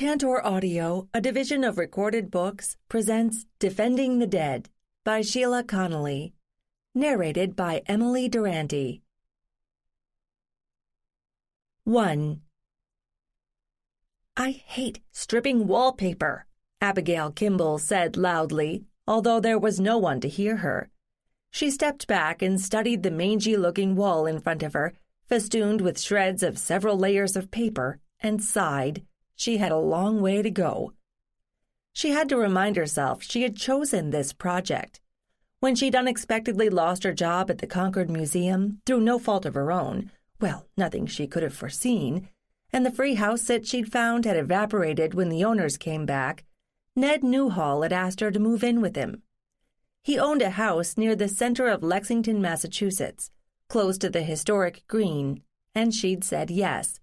Tantor Audio, a division of Recorded Books, presents Defending the Dead by Sheila Connolly, narrated by Emily Durante. 1. "I hate stripping wallpaper," Abigail Kimball said loudly, although there was no one to hear her. She stepped back and studied the mangy-looking wall in front of her, festooned with shreds of several layers of paper, and sighed. She had a long way to go. She had to remind herself she had chosen this project. When she'd unexpectedly lost her job at the Concord Museum, through no fault of her own, well, nothing she could have foreseen, and the free house that she'd found had evaporated when the owners came back, Ned Newhall had asked her to move in with him. He owned a house near the center of Lexington, Massachusetts, close to the historic Green, and she'd said yes.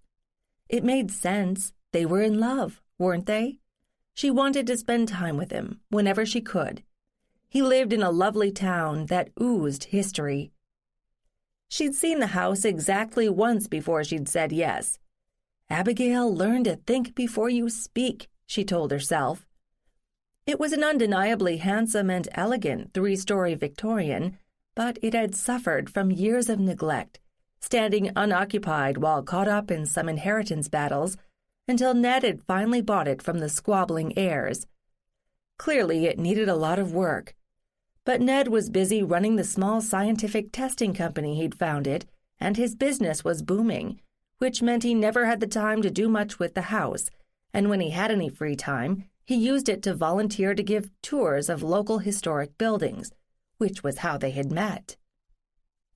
It made sense. They were in love, weren't they? She wanted to spend time with him whenever she could. He lived in a lovely town that oozed history. She'd seen the house exactly once before she'd said yes. Abigail, learn to think before you speak, she told herself. It was an undeniably handsome and elegant three-story Victorian, but it had suffered from years of neglect, standing unoccupied while caught up in some inheritance battles, until Ned had finally bought it from the squabbling heirs. Clearly, it needed a lot of work. But Ned was busy running the small scientific testing company he'd founded, and his business was booming, which meant he never had the time to do much with the house, and when he had any free time, he used it to volunteer to give tours of local historic buildings, which was how they had met.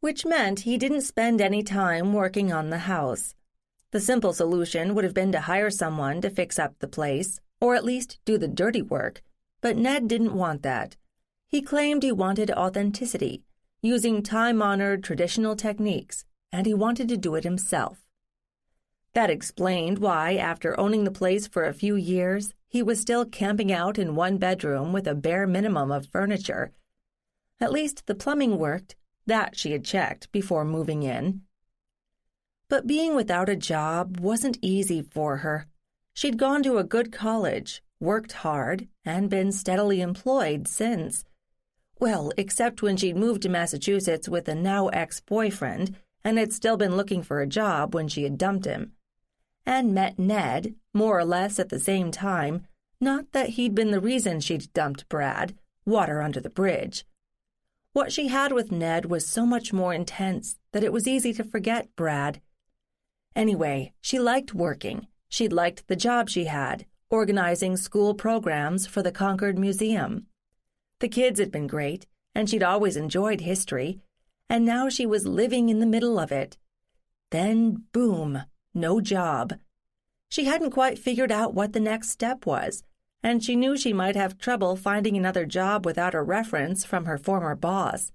Which meant he didn't spend any time working on the house. The simple solution would have been to hire someone to fix up the place, or at least do the dirty work, but Ned didn't want that. He claimed he wanted authenticity, using time-honored traditional techniques, and he wanted to do it himself. That explained why, after owning the place for a few years, he was still camping out in one bedroom with a bare minimum of furniture. At least the plumbing worked. That she had checked before moving in. But being without a job wasn't easy for her. She'd gone to a good college, worked hard, and been steadily employed since. Well, except when she'd moved to Massachusetts with a now ex-boyfriend and had still been looking for a job when she had dumped him. And met Ned, more or less at the same time, not that he'd been the reason she'd dumped Brad, water under the bridge. What she had with Ned was so much more intense that it was easy to forget Brad. Anyway, she liked working. She'd liked the job she had, organizing school programs for the Concord Museum. The kids had been great, and she'd always enjoyed history, and now she was living in the middle of it. Then, boom, no job. She hadn't quite figured out what the next step was, and she knew she might have trouble finding another job without a reference from her former boss,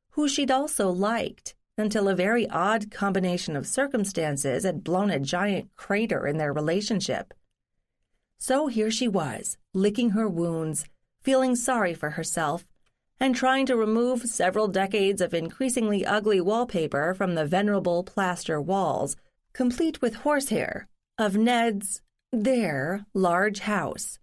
who she'd also liked, until a very odd combination of circumstances had blown a giant crater in their relationship. So here she was, licking her wounds, feeling sorry for herself, and trying to remove several decades of increasingly ugly wallpaper from the venerable plaster walls, complete with horsehair, of Ned's, their, large house,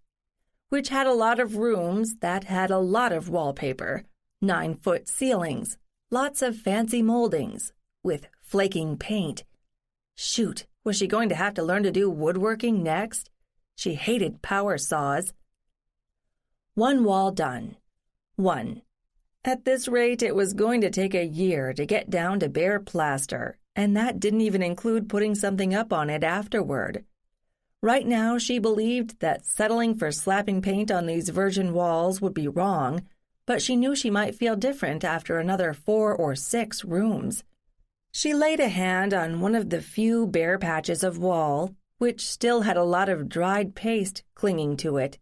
which had a lot of rooms that had a lot of wallpaper, 9-foot ceilings, lots of fancy moldings, with flaking paint. Shoot, was she going to have to learn to do woodworking next? She hated power saws. One wall done. 1. At this rate, it was going to take a year to get down to bare plaster, and that didn't even include putting something up on it afterward. Right now, she believed that settling for slapping paint on these virgin walls would be wrong, but she knew she might feel different after another 4 or 6 rooms. She laid a hand on one of the few bare patches of wall, which still had a lot of dried paste clinging to it.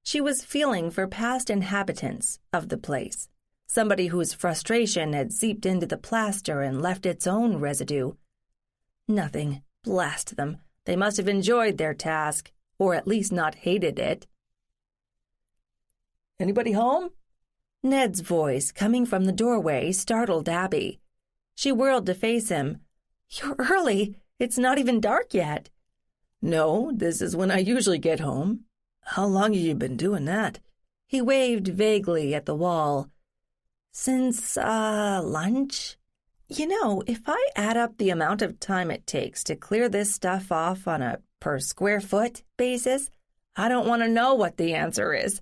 She was feeling for past inhabitants of the place, somebody whose frustration had seeped into the plaster and left its own residue. Nothing. Blast them. They must have enjoyed their task, or at least not hated it. "Anybody home?" Ned's voice, coming from the doorway, startled Abby. She whirled to face him. "You're early. It's not even dark yet." No, this is when I usually get home. How long have you been doing that? He waved vaguely at the wall. Since, lunch? You know, if I add up the amount of time it takes to clear this stuff off on a per-square-foot basis, I don't want to know what the answer is.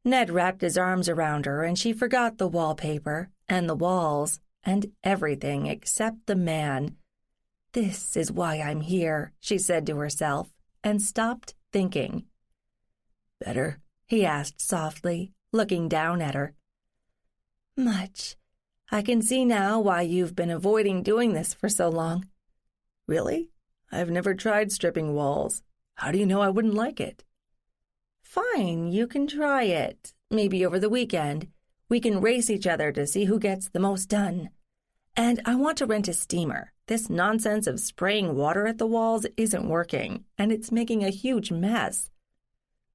Ned wrapped his arms around her, and she forgot the wallpaper and the walls and everything except the man. This is why I'm here, she said to herself, and stopped thinking. Better? He asked softly, looking down at her. Much. I can see now why you've been avoiding doing this for so long. Really? I've never tried stripping walls. How do you know I wouldn't like it? Fine, you can try it. Maybe over the weekend. We can race each other to see who gets the most done. And I want to rent a steamer. This nonsense of spraying water at the walls isn't working, and it's making a huge mess.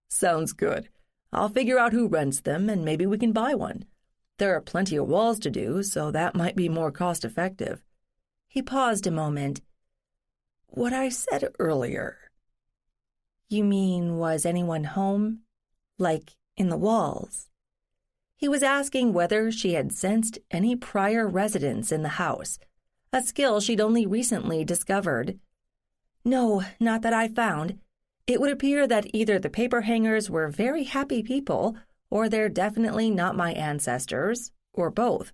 Sounds good. I'll figure out who rents them, and maybe we can buy one. There are plenty of walls to do, so that might be more cost-effective. He paused a moment. What I said earlier. You mean, was anyone home? Like, in the walls? He was asking whether she had sensed any prior residents in the house, a skill she'd only recently discovered. No, not that I found. It would appear that either the paper hangers were very happy people, or they're definitely not my ancestors, or both.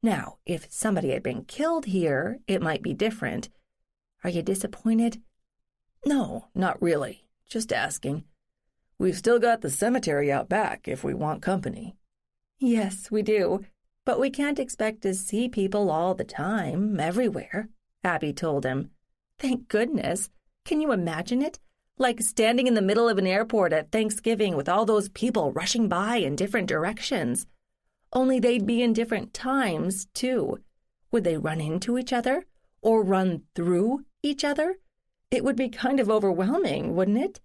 Now, if somebody had been killed here, it might be different. Are you disappointed? No, not really. Just asking. We've still got the cemetery out back if we want company. Yes, we do. But we can't expect to see people all the time, everywhere, Abby told him. Thank goodness. Can you imagine it? Like standing in the middle of an airport at Thanksgiving with all those people rushing by in different directions. Only they'd be in different times, too. Would they run into each other? Or run through each other? It would be kind of overwhelming, wouldn't it?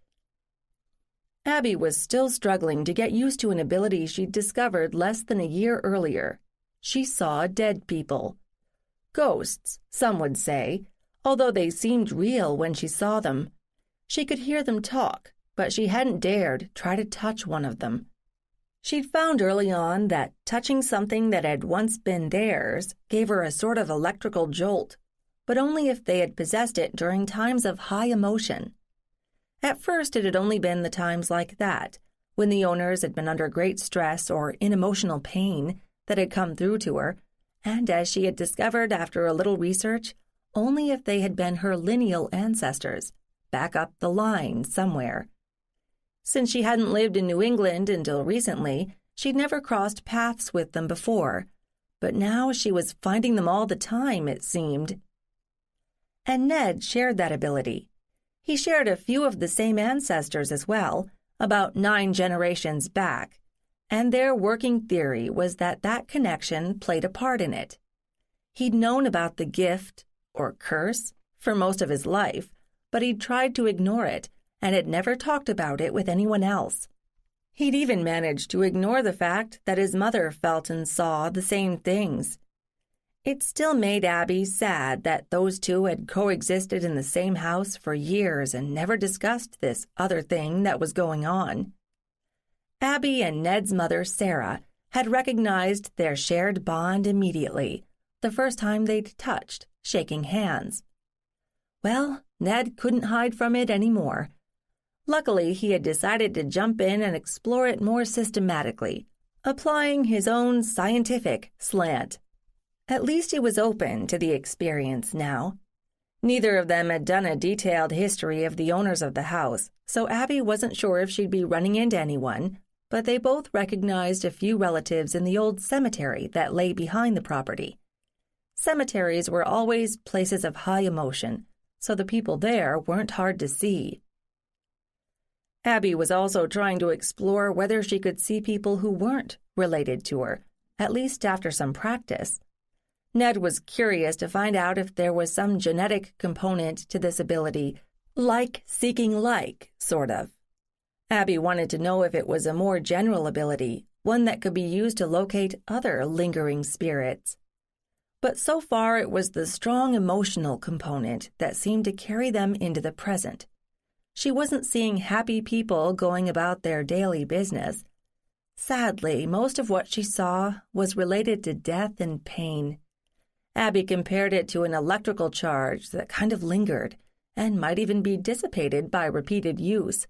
Abby was still struggling to get used to an ability she'd discovered less than a year earlier. She saw dead people. Ghosts, some would say, although they seemed real when she saw them. She could hear them talk, but she hadn't dared try to touch one of them. She'd found early on that touching something that had once been theirs gave her a sort of electrical jolt, but only if they had possessed it during times of high emotion. At first, it had only been the times like that, when the owners had been under great stress or in emotional pain, that had come through to her, and as she had discovered after a little research, only if they had been her lineal ancestors, back up the line somewhere. Since she hadn't lived in New England until recently, she'd never crossed paths with them before, but now she was finding them all the time, it seemed. And Ned shared that ability. He shared a few of the same ancestors as well, about 9 generations back, and their working theory was that that connection played a part in it. He'd known about the gift, or curse, for most of his life, but he'd tried to ignore it and had never talked about it with anyone else. He'd even managed to ignore the fact that his mother felt and saw the same things. It still made Abby sad that those two had coexisted in the same house for years and never discussed this other thing that was going on. Abby and Ned's mother, Sarah, had recognized their shared bond immediately, the first time they'd touched, shaking hands. Well, Ned couldn't hide from it anymore. Luckily, he had decided to jump in and explore it more systematically, applying his own scientific slant. At least he was open to the experience now. Neither of them had done a detailed history of the owners of the house, so Abby wasn't sure if she'd be running into anyone, but they both recognized a few relatives in the old cemetery that lay behind the property. Cemeteries were always places of high emotion, so the people there weren't hard to see. Abby was also trying to explore whether she could see people who weren't related to her, at least after some practice. Ned was curious to find out if there was some genetic component to this ability, like seeking like, sort of. Abby wanted to know if it was a more general ability, one that could be used to locate other lingering spirits. But so far it was the strong emotional component that seemed to carry them into the present. She wasn't seeing happy people going about their daily business. Sadly, most of what she saw was related to death and pain. Abby compared it to an electrical charge that kind of lingered and might even be dissipated by repeated use.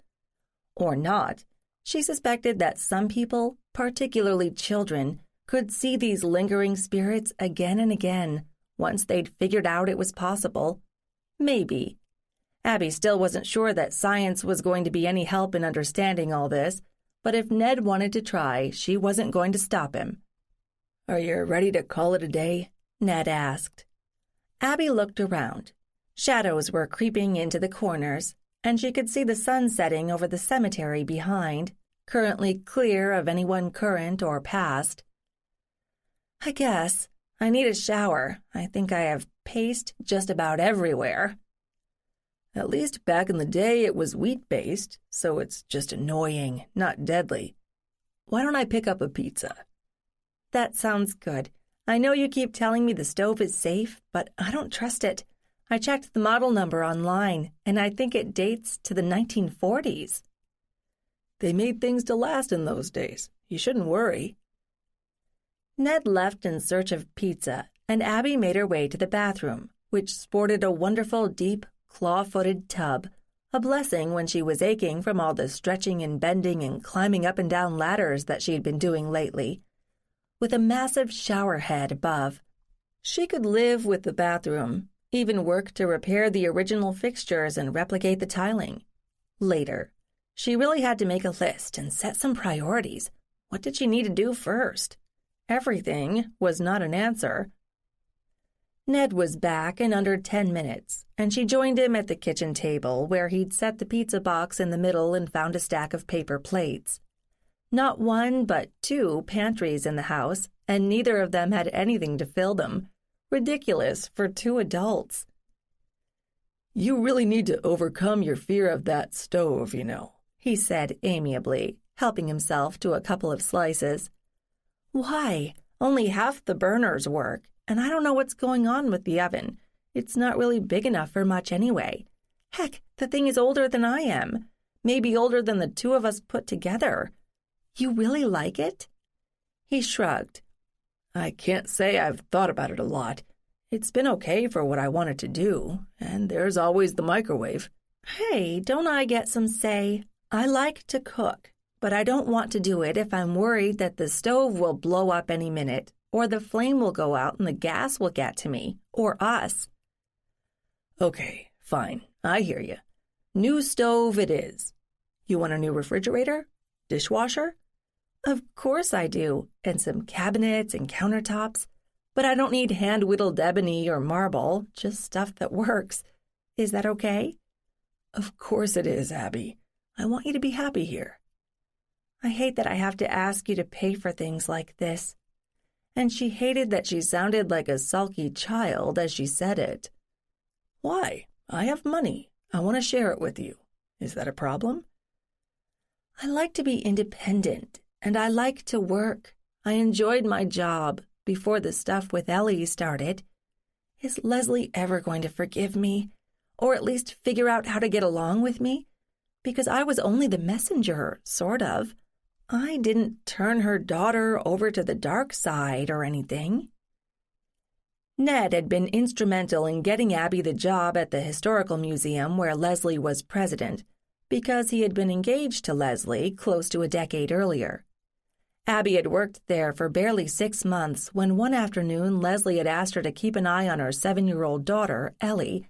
Or not. She suspected that some people, particularly children, could see these lingering spirits again and again once they'd figured out it was possible. Maybe. Abby still wasn't sure that science was going to be any help in understanding all this, but if Ned wanted to try, she wasn't going to stop him. "Are you ready to call it a day?" Ned asked. Abby looked around. Shadows were creeping into the corners, and she could see the sun setting over the cemetery behind, currently clear of anyone current or past. "I guess. I need a shower. I think I have paste just about everywhere." "At least back in the day it was wheat-based, so it's just annoying, not deadly. Why don't I pick up a pizza?" "That sounds good. I know you keep telling me the stove is safe, but I don't trust it. I checked the model number online, and I think it dates to the 1940s. "They made things to last in those days. You shouldn't worry." Ned left in search of pizza, and Abby made her way to the bathroom, which sported a wonderful deep, claw-footed tub, a blessing when she was aching from all the stretching and bending and climbing up and down ladders that she had been doing lately, with a massive shower head above. She could live with the bathroom, even work to repair the original fixtures and replicate the tiling. Later, she really had to make a list and set some priorities. What did she need to do first? Everything was not an answer. Ned was back in under 10 minutes, and she joined him at the kitchen table where he'd set the pizza box in the middle and found a stack of paper plates. Not one, but 2 pantries in the house, and neither of them had anything to fill them. Ridiculous for 2 adults. "You really need to overcome your fear of that stove, you know," he said amiably, helping himself to a couple of slices. "Why? Only half the burners work, and I don't know what's going on with the oven. It's not really big enough for much anyway. Heck, the thing is older than I am. Maybe older than the 2 of us put together. You really like it?" He shrugged. "I can't say I've thought about it a lot. It's been okay for what I wanted to do, and there's always the microwave." "Hey, don't I get some say? I like to cook, but I don't want to do it if I'm worried that the stove will blow up any minute, or the flame will go out and the gas will get to me, or us." "Okay, fine, I hear you. New stove it is. You want a new refrigerator? Dishwasher?" "Of course I do, and some cabinets and countertops. But I don't need hand-whittled ebony or marble, just stuff that works. Is that okay?" "Of course it is, Abby. I want you to be happy here." "I hate that I have to ask you to pay for things like this." And she hated that she sounded like a sulky child as she said it. "Why? I have money. I want to share it with you. Is that a problem?" "I like to be independent. And I like to work. I enjoyed my job before the stuff with Ellie started. Is Leslie ever going to forgive me? Or at least figure out how to get along with me? Because I was only the messenger, sort of. I didn't turn her daughter over to the dark side or anything." Ned had been instrumental in getting Abby the job at the Historical Museum where Leslie was president, because he had been engaged to Leslie close to a decade earlier. Abby had worked there for barely 6 months when one afternoon Leslie had asked her to keep an eye on her 7-year-old daughter, Ellie,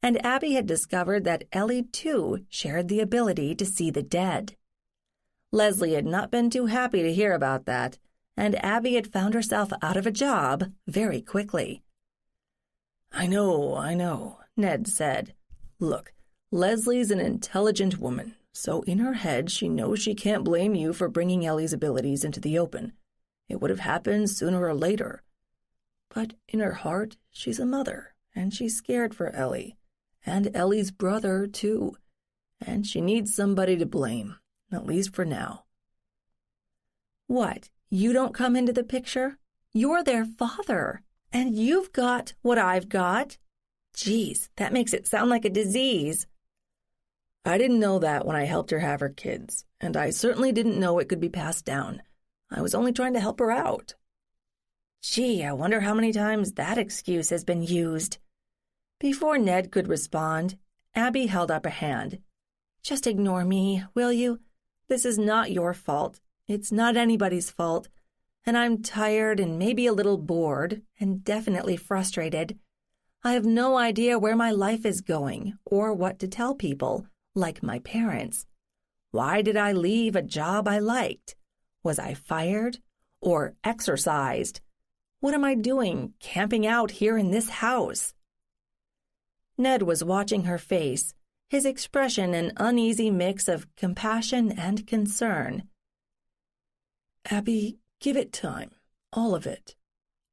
and Abby had discovered that Ellie, too, shared the ability to see the dead. Leslie had not been too happy to hear about that, and Abby had found herself out of a job very quickly. I know, Ned said. "Look, Leslie's an intelligent woman. So in her head, she knows she can't blame you for bringing Ellie's abilities into the open. It would have happened sooner or later. But in her heart, she's a mother, and she's scared for Ellie, and Ellie's brother, too. And she needs somebody to blame, at least for now." "What, you don't come into the picture? You're their father, And you've got what I've got? Geez, that makes it sound like a disease. I didn't know that when I helped her have her kids, and I certainly didn't know it could be passed down. I was only trying to help her out. Gee, I wonder how many times that excuse has been used. Before Ned could respond, Abby held up a hand. Just ignore me, will you? This is not your fault. It's not anybody's fault. And I'm tired and maybe a little bored and definitely frustrated. I have no idea where my life is going or what to tell people, like my parents. Why did I leave a job I liked? Was I fired or exorcised? What am I doing camping out here in this house? Ned was watching her face, his expression an uneasy mix of compassion and concern. Abby, give it time, all of it.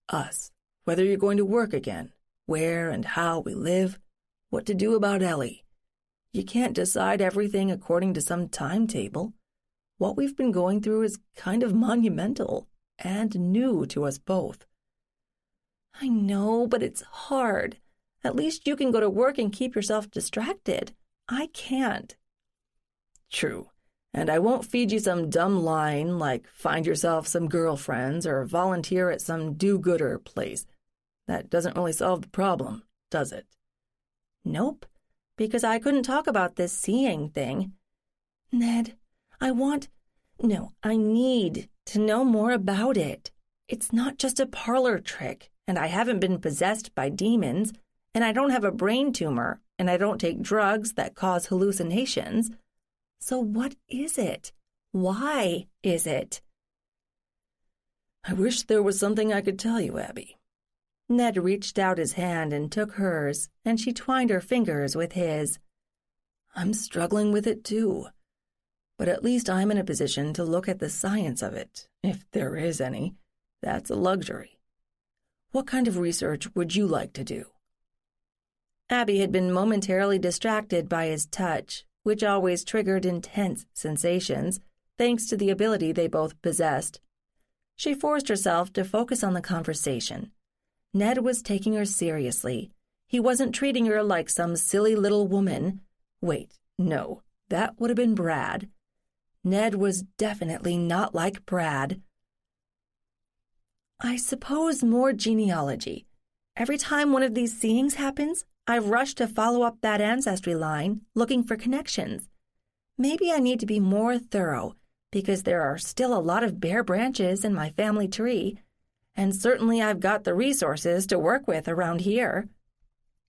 Us, whether you're going to work again, where and how we live, what to do about Ellie. You can't decide everything according to some timetable. What we've been going through is kind of monumental and new to us both. I know, but it's hard. At least you can go to work and keep yourself distracted. I can't. True, and I won't feed you some dumb line like find yourself some girlfriends or volunteer at some do-gooder place. That doesn't really solve the problem, does it? Nope, because I couldn't talk about this seeing thing. Ned, I need to know more about it. It's not just a parlor trick, and I haven't been possessed by demons, and I don't have a brain tumor, and I don't take drugs that cause hallucinations. So what is it? Why is it? I wish there was something I could tell you, Abby. Ned reached out his hand and took hers, and she twined her fingers with his. I'm struggling with it too, but at least I'm in a position to look at the science of it, if there is any. That's a luxury. What kind of research would you like to do? Abby had been momentarily distracted by his touch, which always triggered intense sensations, thanks to the ability they both possessed. She forced herself to focus on the conversation. Ned was taking her seriously. He wasn't treating her like some silly little woman. Wait, no, that would have been Brad. Ned was definitely not like Brad. I suppose more genealogy. Every time one of these seeings happens, I rush to follow up that ancestry line, looking for connections. Maybe I need to be more thorough, because there are still a lot of bare branches in my family tree, and certainly I've got the resources to work with around here.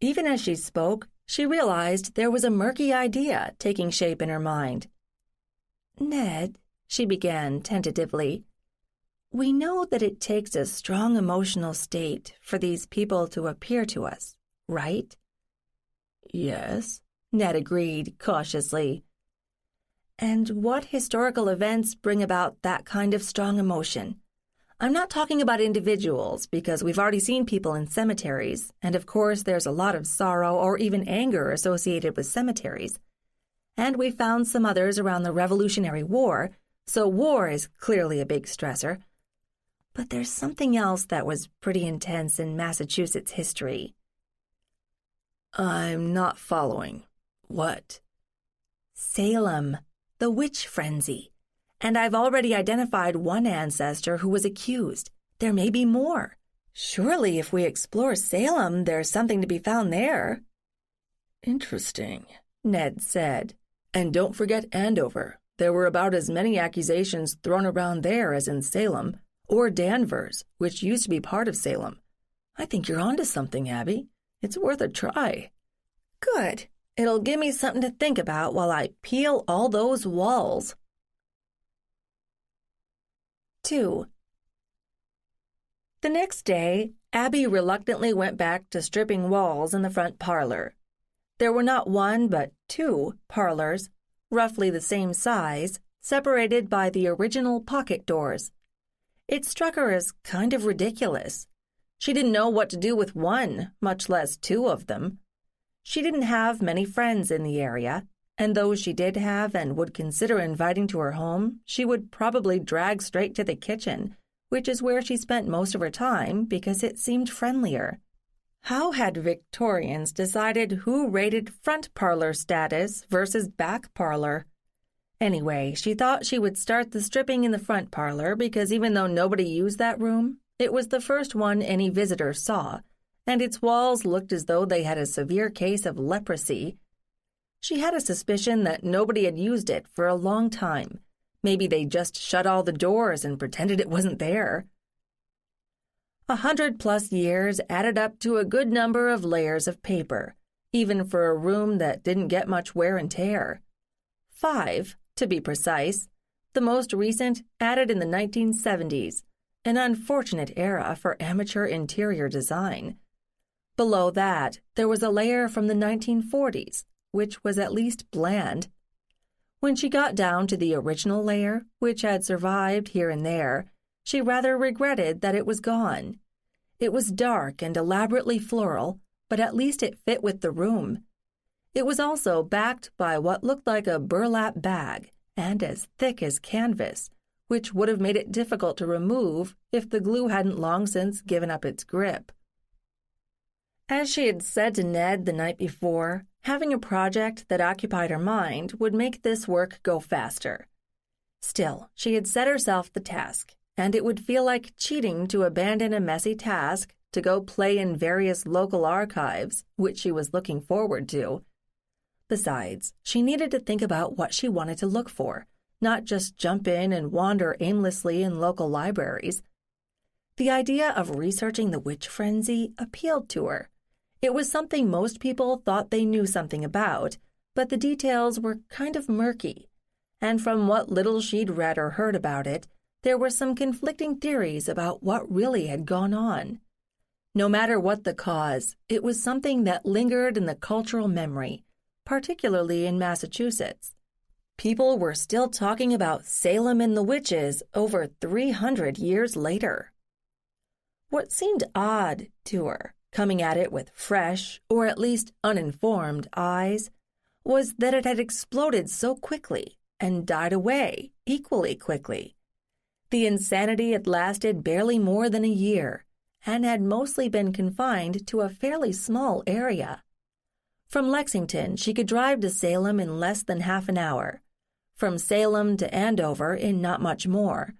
Even as she spoke, she realized there was a murky idea taking shape in her mind. Ned, she began tentatively, we know that it takes a strong emotional state for these people to appear to us, right? Yes, Ned agreed cautiously. And what historical events bring about that kind of strong emotion? I'm not talking about individuals, because we've already seen people in cemeteries, and of course there's a lot of sorrow or even anger associated with cemeteries. And we found some others around the Revolutionary War, so war is clearly a big stressor. But there's something else that was pretty intense in Massachusetts history. I'm not following. What? Salem, the witch frenzy. And I've already identified one ancestor who was accused. There may be more. Surely if we explore Salem, there's something to be found there. Interesting, Ned said. And don't forget Andover. There were about as many accusations thrown around there as in Salem, or Danvers, which used to be part of Salem. I think you're onto something, Abby. It's worth a try. Good. It'll give me something to think about while I peel all those walls. 2. The next day, Abby reluctantly went back to stripping walls in the front parlor. There were not one but 2 parlors, roughly the same size, separated by the original pocket doors. It struck her as kind of ridiculous. She didn't know what to do with one, much less 2 of them. She didn't have many friends in the area, and those she did have and would consider inviting to her home, she would probably drag straight to the kitchen, which is where she spent most of her time because it seemed friendlier. How had Victorians decided who rated front parlor status versus back parlor? Anyway, she thought she would start the stripping in the front parlor because even though nobody used that room, it was the first one any visitor saw, and its walls looked as though they had a severe case of leprosy. She had a suspicion that nobody had used it for a long time. Maybe they just shut all the doors and pretended it wasn't there. 100+ years added up to a good number of layers of paper, even for a room that didn't get much wear and tear. 5, to be precise, the most recent added in the 1970s, an unfortunate era for amateur interior design. Below that, there was a layer from the 1940s, which was at least bland. When she got down to the original layer, which had survived here and there, she rather regretted that it was gone. It was dark and elaborately floral, but at least it fit with the room. It was also backed by what looked like a burlap bag and as thick as canvas, which would have made it difficult to remove if the glue hadn't long since given up its grip. As she had said to Ned the night before, having a project that occupied her mind would make this work go faster. Still, she had set herself the task, and it would feel like cheating to abandon a messy task to go play in various local archives, which she was looking forward to. Besides, she needed to think about what she wanted to look for, not just jump in and wander aimlessly in local libraries. The idea of researching the witch frenzy appealed to her. It was something most people thought they knew something about, but the details were kind of murky, and from what little she'd read or heard about it, there were some conflicting theories about what really had gone on. No matter what the cause, it was something that lingered in the cultural memory, particularly in Massachusetts. People were still talking about Salem and the witches over 300 years later. What seemed odd to her, coming at it with fresh, or at least uninformed, eyes, was that it had exploded so quickly and died away equally quickly. The insanity had lasted barely more than a year and had mostly been confined to a fairly small area. From Lexington, she could drive to Salem in less than half an hour. From Salem to Andover in not much more.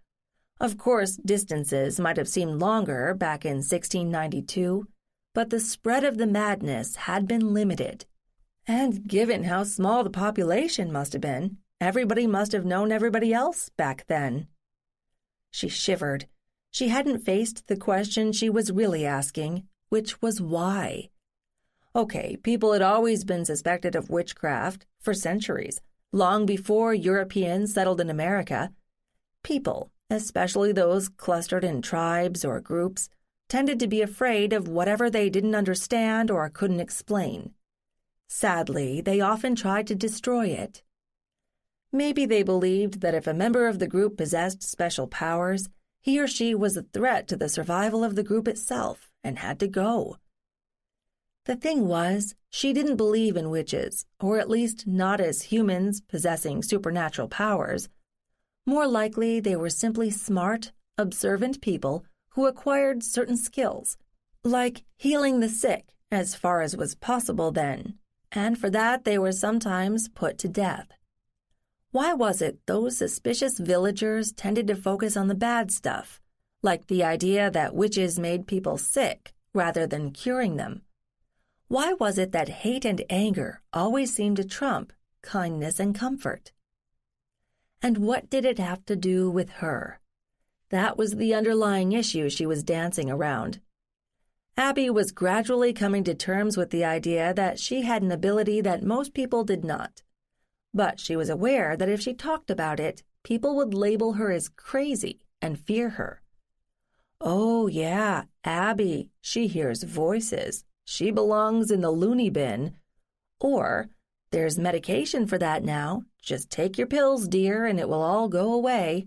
Of course, distances might have seemed longer back in 1692, but the spread of the madness had been limited. And given how small the population must have been, everybody must have known everybody else back then. She shivered. She hadn't faced the question she was really asking, which was why. Okay, people had always been suspected of witchcraft for centuries, long before Europeans settled in America. People, especially those clustered in tribes or groups, tended to be afraid of whatever they didn't understand or couldn't explain. Sadly, they often tried to destroy it. Maybe they believed that if a member of the group possessed special powers, he or she was a threat to the survival of the group itself and had to go. The thing was, she didn't believe in witches, or at least not as humans possessing supernatural powers. More likely, they were simply smart, observant people who acquired certain skills, like healing the sick as far as was possible then, and for that they were sometimes put to death. Why was it those suspicious villagers tended to focus on the bad stuff, like the idea that witches made people sick rather than curing them? Why was it that hate and anger always seemed to trump kindness and comfort? And what did it have to do with her? That was the underlying issue she was dancing around. Abby was gradually coming to terms with the idea that she had an ability that most people did not. But she was aware that if she talked about it, people would label her as crazy and fear her. Oh, yeah, Abby, she hears voices. She belongs in the loony bin. Or, there's medication for that now. Just take your pills, dear, and it will all go away.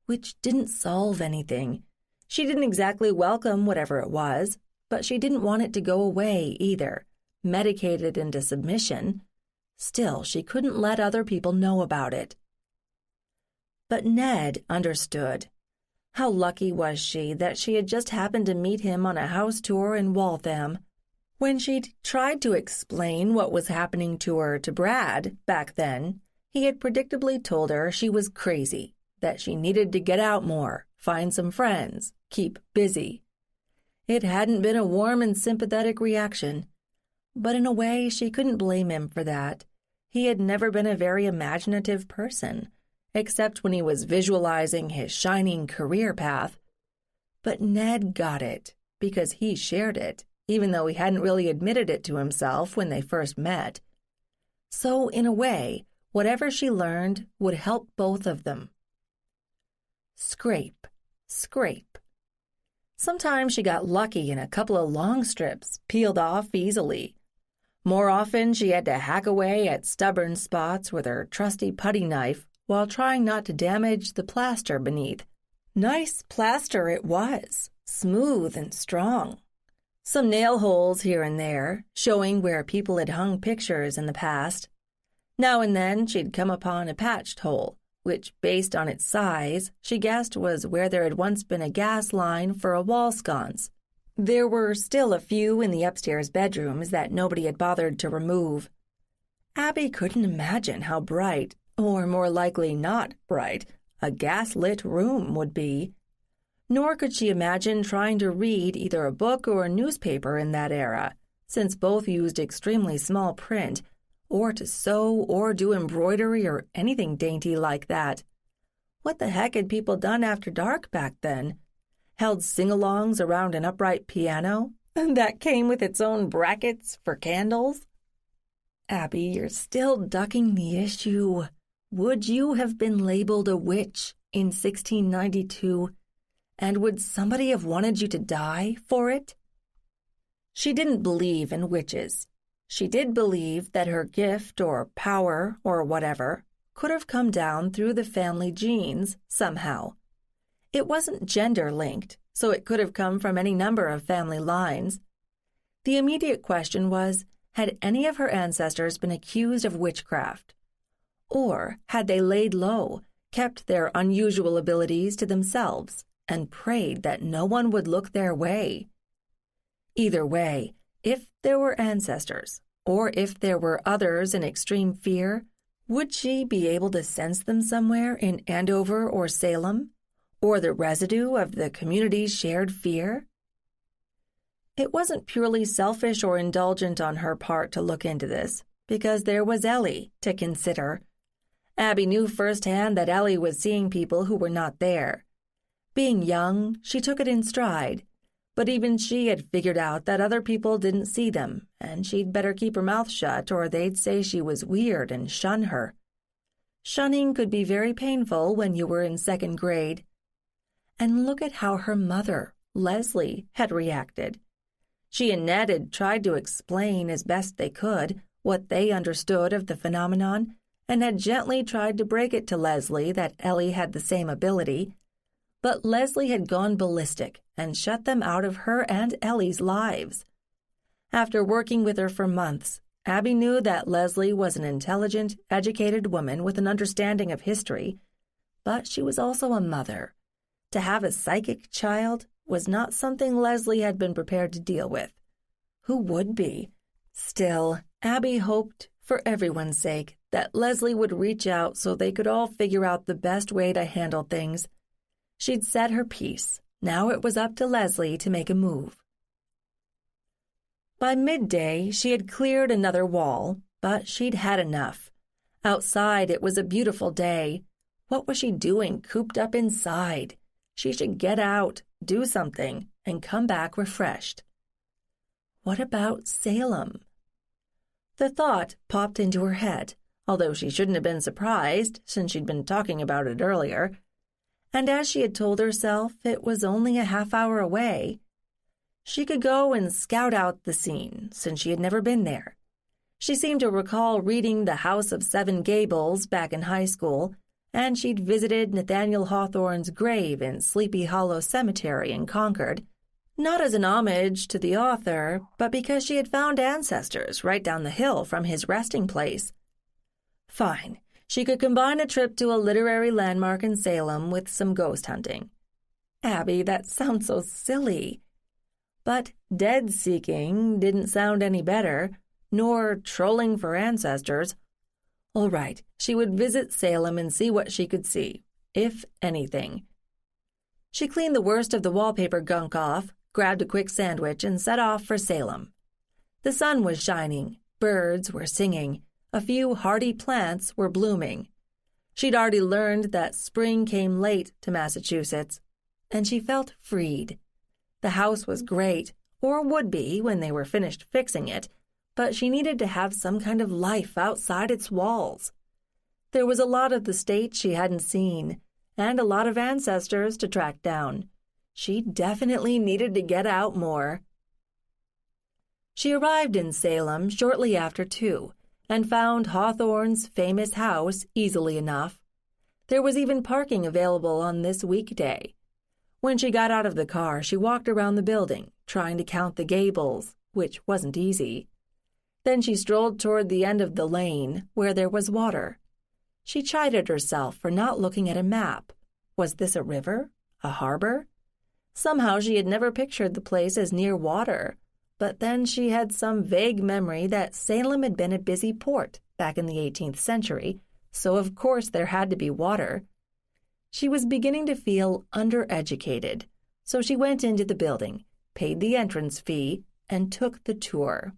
Which didn't solve anything. She didn't exactly welcome whatever it was, but she didn't want it to go away either, medicated into submission. Still, she couldn't let other people know about it. But Ned understood. How lucky was she that she had just happened to meet him on a house tour in Waltham. When she'd tried to explain what was happening to her to Brad back then, he had predictably told her she was crazy, that she needed to get out more, find some friends, keep busy. It hadn't been a warm and sympathetic reaction, but in a way she couldn't blame him for that. He had never been a very imaginative person, except when he was visualizing his shining career path. But Ned got it, because he shared it, even though he hadn't really admitted it to himself when they first met. So, in a way, whatever she learned would help both of them. Scrape, scrape. Sometimes she got lucky and a couple of long strips peeled off easily. More often, she had to hack away at stubborn spots with her trusty putty knife while trying not to damage the plaster beneath. Nice plaster it was, smooth and strong. Some nail holes here and there, showing where people had hung pictures in the past. Now and then she'd come upon a patched hole, which, based on its size, she guessed was where there had once been a gas line for a wall sconce. There were still a few in the upstairs bedrooms that nobody had bothered to remove. Abby couldn't imagine how bright, or more likely not bright, a gas-lit room would be. Nor could she imagine trying to read either a book or a newspaper in that era, since both used extremely small print, or to sew or do embroidery or anything dainty like that. What the heck had people done after dark back then? Held sing-alongs around an upright piano that came with its own brackets for candles? Abby, you're still ducking the issue. Would you have been labeled a witch in 1692? And would somebody have wanted you to die for it? She didn't believe in witches. She did believe that her gift or power or whatever could have come down through the family genes somehow. It wasn't gender-linked, so it could have come from any number of family lines. The immediate question was, had any of her ancestors been accused of witchcraft? Or had they laid low, kept their unusual abilities to themselves, and prayed that no one would look their way? Either way, if there were ancestors, or if there were others in extreme fear, would she be able to sense them somewhere in Andover or Salem, or the residue of the community's shared fear? It wasn't purely selfish or indulgent on her part to look into this, because there was Ellie to consider. Abby knew firsthand that Ellie was seeing people who were not there. Being young, she took it in stride, but even she had figured out that other people didn't see them, and she'd better keep her mouth shut or they'd say she was weird and shun her. Shunning could be very painful when you were in second grade. And look at how her mother, Leslie, had reacted. She and Ned had tried to explain as best they could what they understood of the phenomenon, and had gently tried to break it to Leslie that Ellie had the same ability. But Leslie had gone ballistic and shut them out of her and Ellie's lives. After working with her for months, Abby knew that Leslie was an intelligent, educated woman with an understanding of history, but she was also a mother. To have a psychic child was not something Leslie had been prepared to deal with. Who would be? Still, Abby hoped, for everyone's sake, that Leslie would reach out so they could all figure out the best way to handle things. She'd said her piece. Now it was up to Leslie to make a move. By midday, she had cleared another wall, but she'd had enough. Outside, it was a beautiful day. What was she doing cooped up inside? She should get out, do something, and come back refreshed. What about Salem? The thought popped into her head, although she shouldn't have been surprised since she'd been talking about it earlier. And as she had told herself, it was only a half-hour away. She could go and scout out the scene, since she had never been there. She seemed to recall reading The House of Seven Gables back in high school, and she'd visited Nathaniel Hawthorne's grave in Sleepy Hollow Cemetery in Concord, not as an homage to the author, but because she had found ancestors right down the hill from his resting place. Fine. She could combine a trip to a literary landmark in Salem with some ghost hunting. Abby, that sounds so silly. But dead-seeking didn't sound any better, nor trolling for ancestors. All right, she would visit Salem and see what she could see, if anything. She cleaned the worst of the wallpaper gunk off, grabbed a quick sandwich, and set off for Salem. The sun was shining, birds were singing, a few hardy plants were blooming. She'd already learned that spring came late to Massachusetts, and she felt freed. The house was great, or would be when they were finished fixing it, but she needed to have some kind of life outside its walls. There was a lot of the state she hadn't seen, and a lot of ancestors to track down. She definitely needed to get out more. She arrived in Salem shortly after 2, and found Hawthorne's famous house easily enough. There was even parking available on this weekday. When she got out of the car, she walked around the building, trying to count the gables, which wasn't easy. Then she strolled toward the end of the lane, where there was water. She chided herself for not looking at a map. Was this a river? A harbor? Somehow she had never pictured the place as near water, but then she had some vague memory that Salem had been a busy port back in the 18th century, so of course there had to be water. She was beginning to feel undereducated, so she went into the building, paid the entrance fee, and took the tour.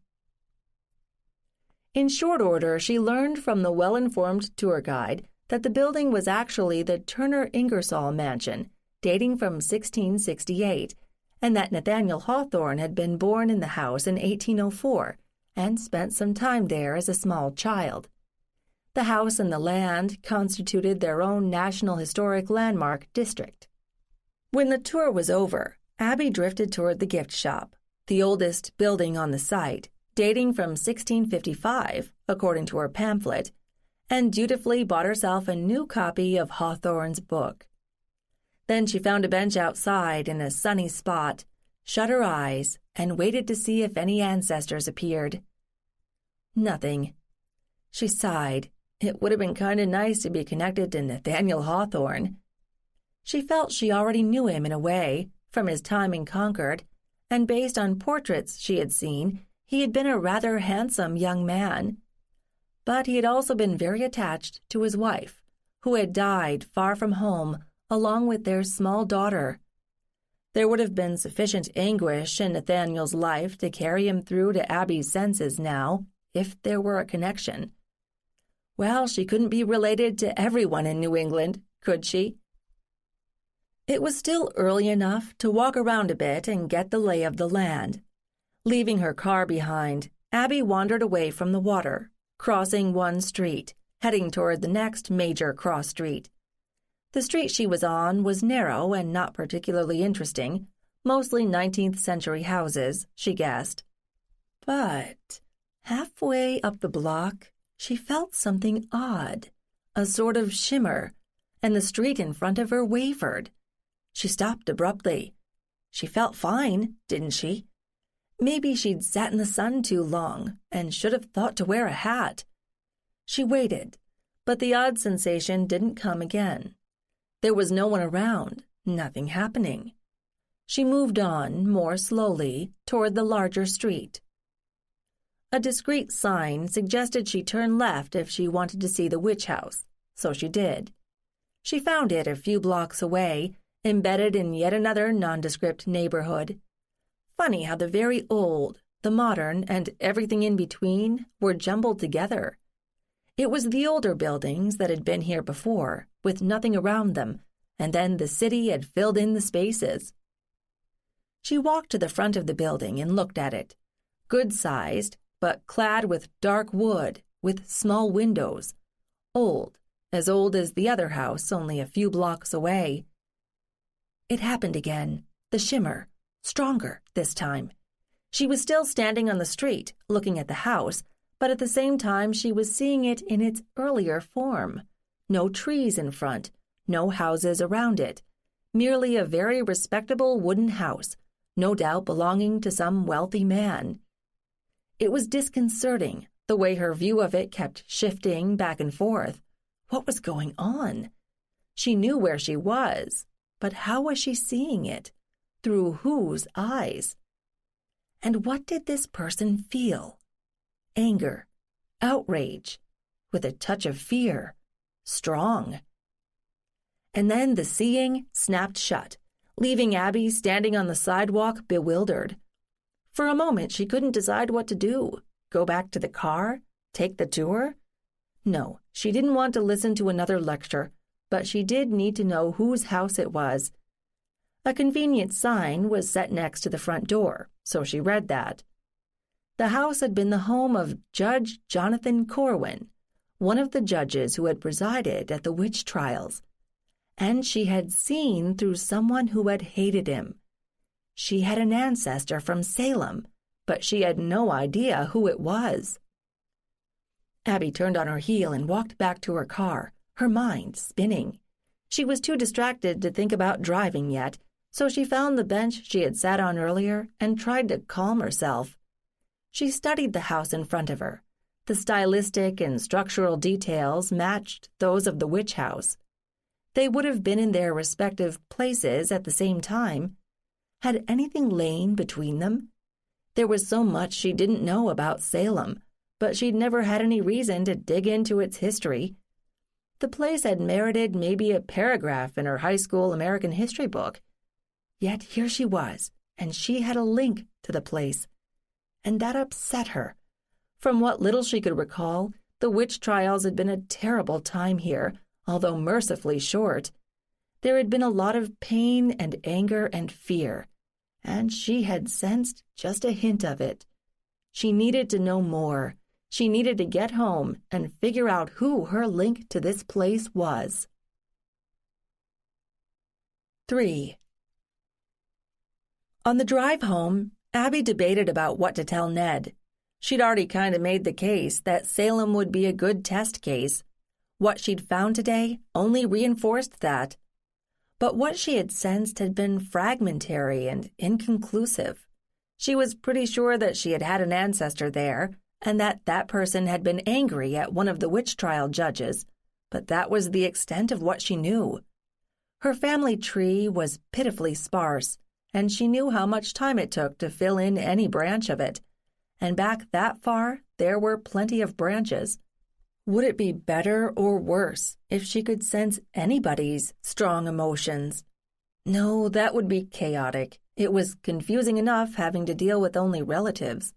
In short order, she learned from the well-informed tour guide that the building was actually the Turner Ingersoll mansion, dating from 1668, and that Nathaniel Hawthorne had been born in the house in 1804 and spent some time there as a small child. The house and the land constituted their own National Historic Landmark district. When the tour was over, Abby drifted toward the gift shop, the oldest building on the site, dating from 1655, according to her pamphlet, and dutifully bought herself a new copy of Hawthorne's book. Then she found a bench outside in a sunny spot, shut her eyes, and waited to see if any ancestors appeared. Nothing. She sighed. It would have been kind of nice to be connected to Nathaniel Hawthorne. She felt she already knew him in a way, from his time in Concord, and based on portraits she had seen, he had been a rather handsome young man. But he had also been very attached to his wife, who had died far from home, along with their small daughter. There would have been sufficient anguish in Nathaniel's life to carry him through to Abby's senses now, if there were a connection. Well, she couldn't be related to everyone in New England, could she? It was still early enough to walk around a bit and get the lay of the land. Leaving her car behind, Abby wandered away from the water, crossing one street, heading toward the next major cross street. The street she was on was narrow and not particularly interesting, mostly 19th century houses, she guessed. But halfway up the block, she felt something odd, a sort of shimmer, and the street in front of her wavered. She stopped abruptly. She felt fine, didn't she? Maybe she'd sat in the sun too long and should have thought to wear a hat. She waited, but the odd sensation didn't come again. There was no one around, nothing happening. She moved on, more slowly, toward the larger street. A discreet sign suggested she turn left if she wanted to see the witch house, so she did. She found it a few blocks away, embedded in yet another nondescript neighborhood. Funny how the very old, the modern, and everything in between were jumbled together. It was the older buildings that had been here before, with nothing around them, and then the city had filled in the spaces. She walked to the front of the building and looked at it. Good-sized, but clad with dark wood, with small windows. Old as the other house only a few blocks away. It happened again, the shimmer, stronger this time. She was still standing on the street, looking at the house, but at the same time she was seeing it in its earlier form. No trees in front, no houses around it, merely a very respectable wooden house, no doubt belonging to some wealthy man. It was disconcerting, the way her view of it kept shifting back and forth. What was going on? She knew where she was, But how was she seeing it? Through whose eyes? And what did this person feel? Anger, outrage, with a touch of fear, strong. And then the seeing snapped shut, leaving Abby standing on the sidewalk bewildered. For a moment she couldn't decide what to do. Go back to the car? Take the tour? No, she didn't want to listen to another lecture, but she did need to know whose house it was. A convenient sign was set next to the front door, so she read that. The house had been the home of Judge Jonathan Corwin, one of the judges who had presided at the witch trials, and she had seen through someone who had hated him. She had an ancestor from Salem, but she had no idea who it was. Abby turned on her heel and walked back to her car, her mind spinning. She was too distracted to think about driving yet, so she found the bench she had sat on earlier and tried to calm herself. She studied the house in front of her. The stylistic and structural details matched those of the witch house. They would have been in their respective places at the same time. Had anything lain between them? There was so much she didn't know about Salem, but she'd never had any reason to dig into its history. The place had merited maybe a paragraph in her high school American history book. Yet here she was, and she had a link to the place. And that upset her. From what little she could recall, the witch trials had been a terrible time here, although mercifully short. There had been a lot of pain and anger and fear, and she had sensed just a hint of it. She needed to know more. She needed to get home and figure out who her link to this place was. 3. On the drive home, Abby debated about what to tell Ned. She'd already kind of made the case that Salem would be a good test case. What she'd found today only reinforced that. But what she had sensed had been fragmentary and inconclusive. She was pretty sure that she had had an ancestor there, and that person had been angry at one of the witch trial judges, but that was the extent of what she knew. Her family tree was pitifully sparse, and she knew how much time it took to fill in any branch of it. And back that far, there were plenty of branches. Would it be better or worse if she could sense anybody's strong emotions? No, that would be chaotic. It was confusing enough having to deal with only relatives.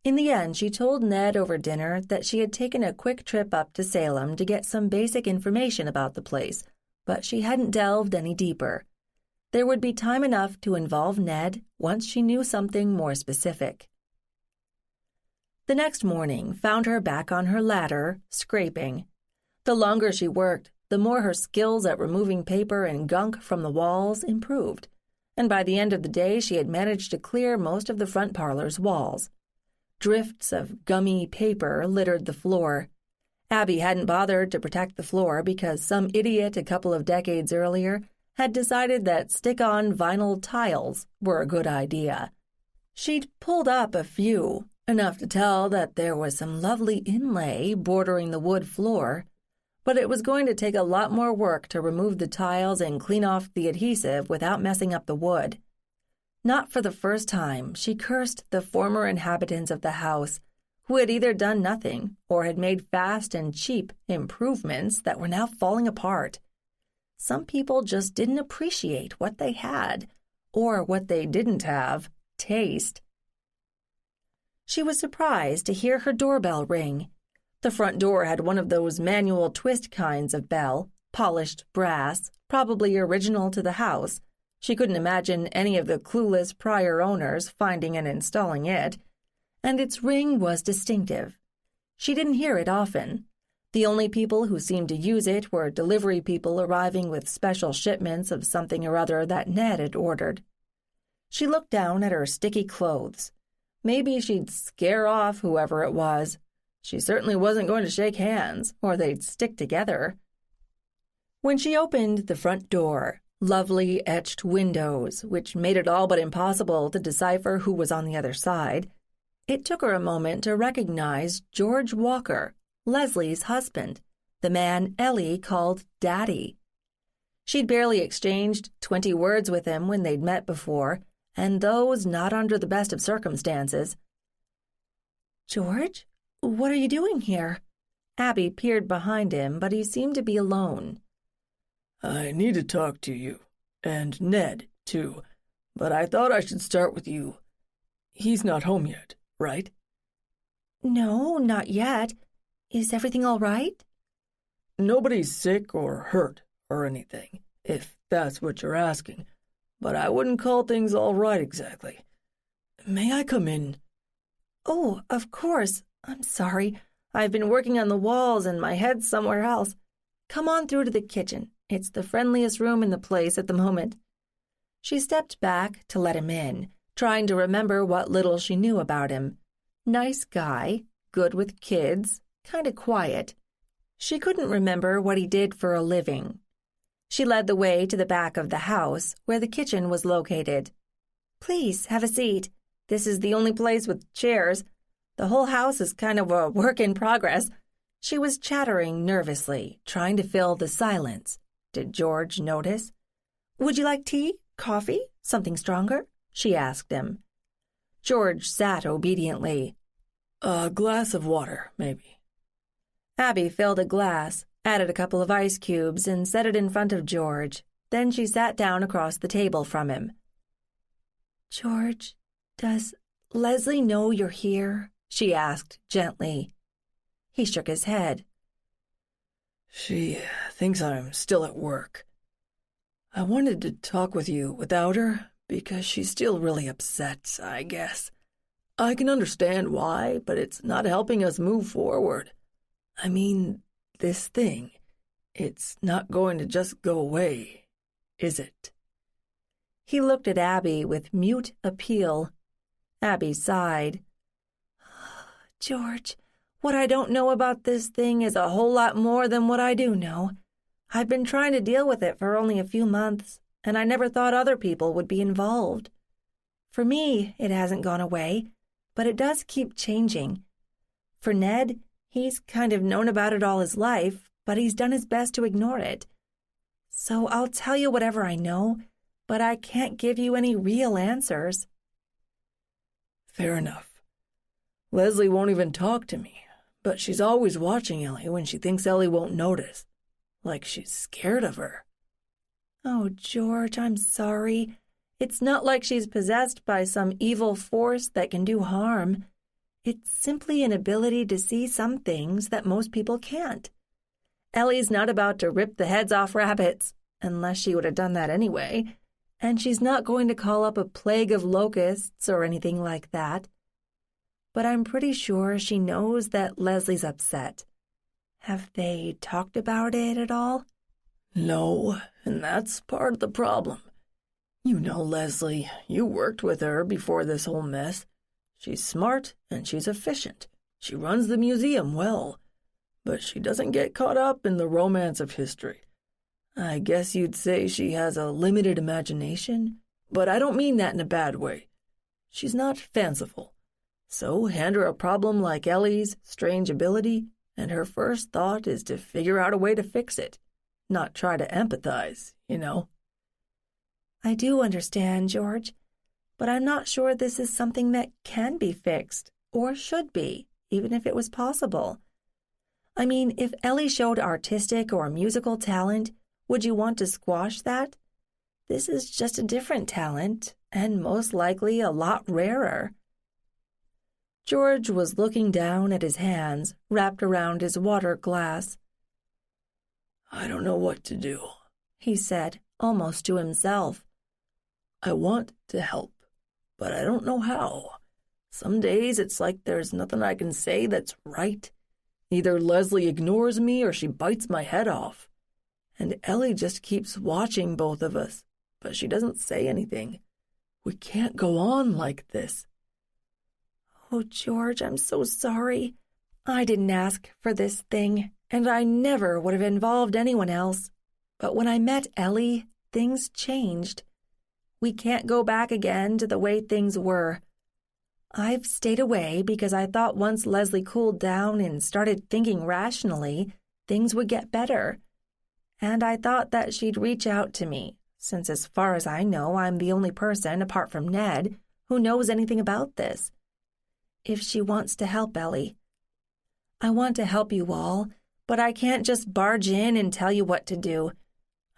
In the end, she told Ned over dinner that she had taken a quick trip up to Salem to get some basic information about the place, but she hadn't delved any deeper. There would be time enough to involve Ned once she knew something more specific. The next morning found her back on her ladder, scraping. The longer she worked, the more her skills at removing paper and gunk from the walls improved, and by the end of the day she had managed to clear most of the front parlor's walls. Drifts of gummy paper littered the floor. Abby hadn't bothered to protect the floor because some idiot a couple of decades earlier had decided that stick-on vinyl tiles were a good idea. She'd pulled up a few, enough to tell that there was some lovely inlay bordering the wood floor, but it was going to take a lot more work to remove the tiles and clean off the adhesive without messing up the wood. Not for the first time, she cursed the former inhabitants of the house, who had either done nothing or had made fast and cheap improvements that were now falling apart. Some people just didn't appreciate what they had, or what they didn't have, taste. She was surprised to hear her doorbell ring. The front door had one of those manual twist kinds of bell, polished brass, probably original to the house. She couldn't imagine any of the clueless prior owners finding and installing it, and its ring was distinctive. She didn't hear it often. The only people who seemed to use it were delivery people arriving with special shipments of something or other that Ned had ordered. She looked down at her sticky clothes. Maybe she'd scare off whoever it was. She certainly wasn't going to shake hands, or they'd stick together. When she opened the front door, lovely etched windows, which made it all but impossible to decipher who was on the other side, it took her a moment to recognize George Walker, Leslie's husband, the man Ellie called Daddy. She'd barely exchanged 20 words with him when they'd met before, and those not under the best of circumstances. "George, what are you doing here?" Abby peered behind him, but he seemed to be alone. "I need to talk to you, and Ned, too, but I thought I should start with you. He's not home yet, right?" "No, not yet. Is everything all right?" "Nobody's sick or hurt or anything, if that's what you're asking, but I wouldn't call things all right exactly. May I come in?" "Oh, of course. I'm sorry. I've been working on the walls and my head's somewhere else. Come on through to the kitchen. It's the friendliest room in the place at the moment." She stepped back to let him in, trying to remember what little she knew about him. Nice guy, good with kids, kind of quiet. She couldn't remember what he did for a living. She led the way to the back of the house, where the kitchen was located. "Please, have a seat. This is the only place with chairs. The whole house is kind of a work in progress." She was chattering nervously, trying to fill the silence. Did George notice? "Would you like tea, coffee, something stronger?" she asked him. George sat obediently. "A glass of water, maybe." Abby filled a glass, added a couple of ice cubes, and set it in front of George. Then she sat down across the table from him. "George, does Leslie know you're here?" she asked gently. He shook his head. "She thinks I'm still at work. I wanted to talk with you without her because she's still really upset, I guess. I can understand why, but it's not helping us move forward. I mean, this thing, it's not going to just go away, is it?" He looked at Abby with mute appeal. Abby sighed. "George, what I don't know about this thing is a whole lot more than what I do know. I've been trying to deal with it for only a few months, and I never thought other people would be involved. For me, it hasn't gone away, but it does keep changing. For Ned, he's kind of known about it all his life, but he's done his best to ignore it. So I'll tell you whatever I know, but I can't give you any real answers." "Fair enough. Leslie won't even talk to me, but she's always watching Ellie when she thinks Ellie won't notice, like she's scared of her." "Oh, George, I'm sorry. It's not like she's possessed by some evil force that can do harm. It's simply an ability to see some things that most people can't. Ellie's not about to rip the heads off rabbits, unless she would have done that anyway, and she's not going to call up a plague of locusts or anything like that. But I'm pretty sure she knows that Leslie's upset. Have they talked about it at all?" "No, and that's part of the problem. You know Leslie, you worked with her before this whole mess. She's smart and she's efficient. She runs the museum well, but she doesn't get caught up in the romance of history. I guess you'd say she has a limited imagination, but I don't mean that in a bad way. She's not fanciful. So hand her a problem like Ellie's strange ability, and her first thought is to figure out a way to fix it, not try to empathize, you know." "I do understand, George, but I'm not sure this is something that can be fixed, or should be, even if it was possible. I mean, if Ellie showed artistic or musical talent, would you want to squash that? This is just a different talent, and most likely a lot rarer." George was looking down at his hands, wrapped around his water glass. "I don't know what to do," he said, almost to himself. "I want to help, but I don't know how. Some days it's like there's nothing I can say that's right. Either Leslie ignores me or she bites my head off. And Ellie just keeps watching both of us, but she doesn't say anything. We can't go on like this." "Oh, George, I'm so sorry. I didn't ask for this thing, and I never would have involved anyone else. But when I met Ellie, things changed. We can't go back again to the way things were. I've stayed away because I thought once Leslie cooled down and started thinking rationally, things would get better. and I thought that she'd reach out to me, since as far as I know, I'm the only person, apart from Ned, who knows anything about this. If she wants to help Ellie. I want to help you all, but I can't just barge in and tell you what to do.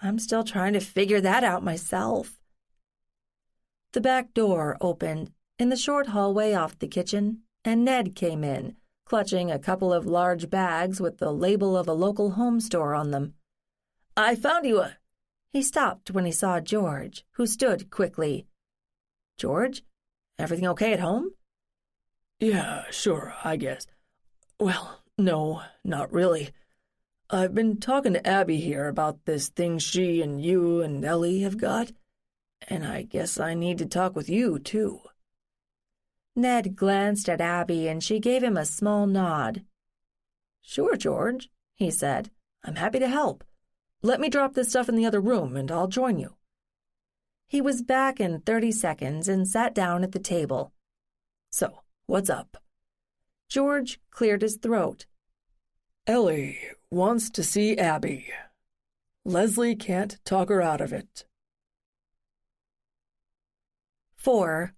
I'm still trying to figure that out myself. The back door opened in the short hallway off the kitchen, and Ned came in, clutching a couple of large bags with the label of a local home store on them. "I found you a—" He stopped when he saw George, who stood quickly. "George? Everything okay at home?" "Yeah, sure, I guess. Well, no, not really. I've been talking to Abby here about this thing she and you and Ellie have got, and I guess I need to talk with you, too." Ned glanced at Abby, and she gave him a small nod. "Sure, George," he said. "I'm happy to help. Let me drop this stuff in the other room, and I'll join you." He was back in 30 seconds and sat down at the table. "So, what's up?" George cleared his throat. "Ellie wants to see Abby. Leslie can't talk her out of it." 4.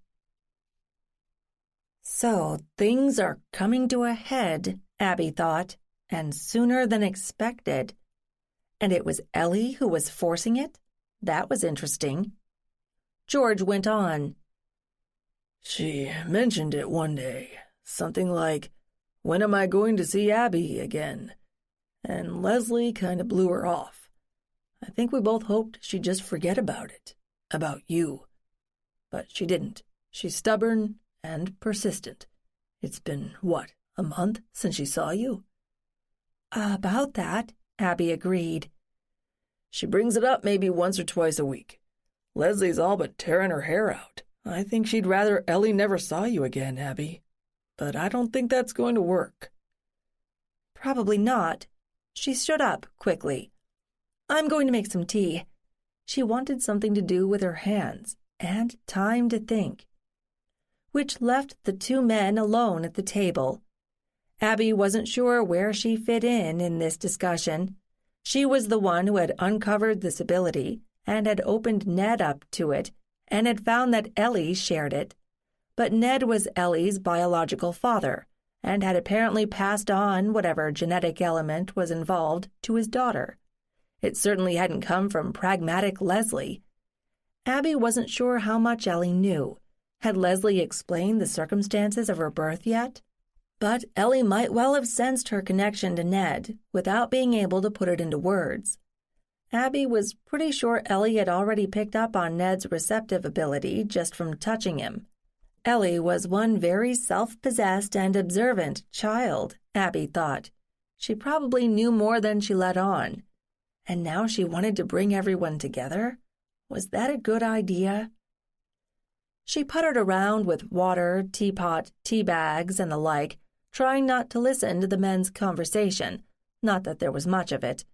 So things are coming to a head, Abby thought, and sooner than expected. And it was Ellie who was forcing it? That was interesting. George went on. "She mentioned it one day, something like, 'When am I going to see Abby again?' And Leslie kind of blew her off. I think we both hoped she'd just forget about it, about you. But she didn't. She's stubborn and persistent. It's been, what, a month since she saw you?" "About that," Abby agreed. "She brings it up maybe once or twice a week. Leslie's all but tearing her hair out. I think she'd rather Ellie never saw you again, Abby. But I don't think that's going to work." "Probably not." She stood up quickly. "I'm going to make some tea." She wanted something to do with her hands and time to think. Which left the two men alone at the table. Abby wasn't sure where she fit in this discussion. She was the one who had uncovered this ability and had opened Ned up to it and had found that Ellie shared it. But Ned was Ellie's biological father and had apparently passed on whatever genetic element was involved to his daughter. It certainly hadn't come from pragmatic Leslie. Abby wasn't sure how much Ellie knew. Had Leslie explained the circumstances of her birth yet? But Ellie might well have sensed her connection to Ned without being able to put it into words. Abby was pretty sure Ellie had already picked up on Ned's receptive ability just from touching him. Ellie was one very self-possessed and observant child, Abby thought. She probably knew more than she let on. And now she wanted to bring everyone together? Was that a good idea? She puttered around with water, teapot, tea bags, and the like, trying not to listen to the men's conversation, not that there was much of it.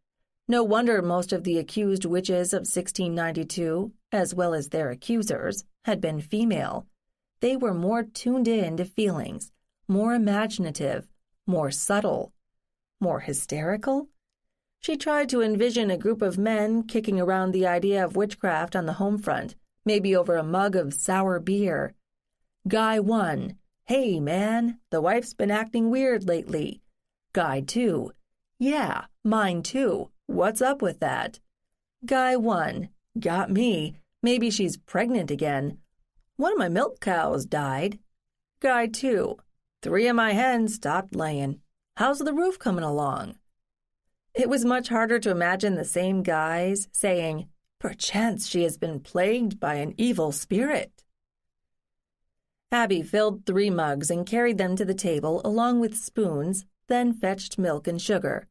No wonder most of the accused witches of 1692, as well as their accusers, had been female. They were more tuned in to feelings, more imaginative, more subtle, more hysterical. She tried to envision a group of men kicking around the idea of witchcraft on the home front, maybe over a mug of sour beer. Guy 1, "Hey, man, the wife's been acting weird lately." Guy 2, "Yeah, mine too. What's up with that?" Guy 1, "Got me. Maybe she's pregnant again. One of my milk cows died." Guy 2, "3 of my hens stopped laying. How's the roof coming along?" It was much harder to imagine the same guys saying, "Perchance she has been plagued by an evil spirit." Abby filled 3 mugs and carried them to the table along with spoons, then fetched milk and sugar.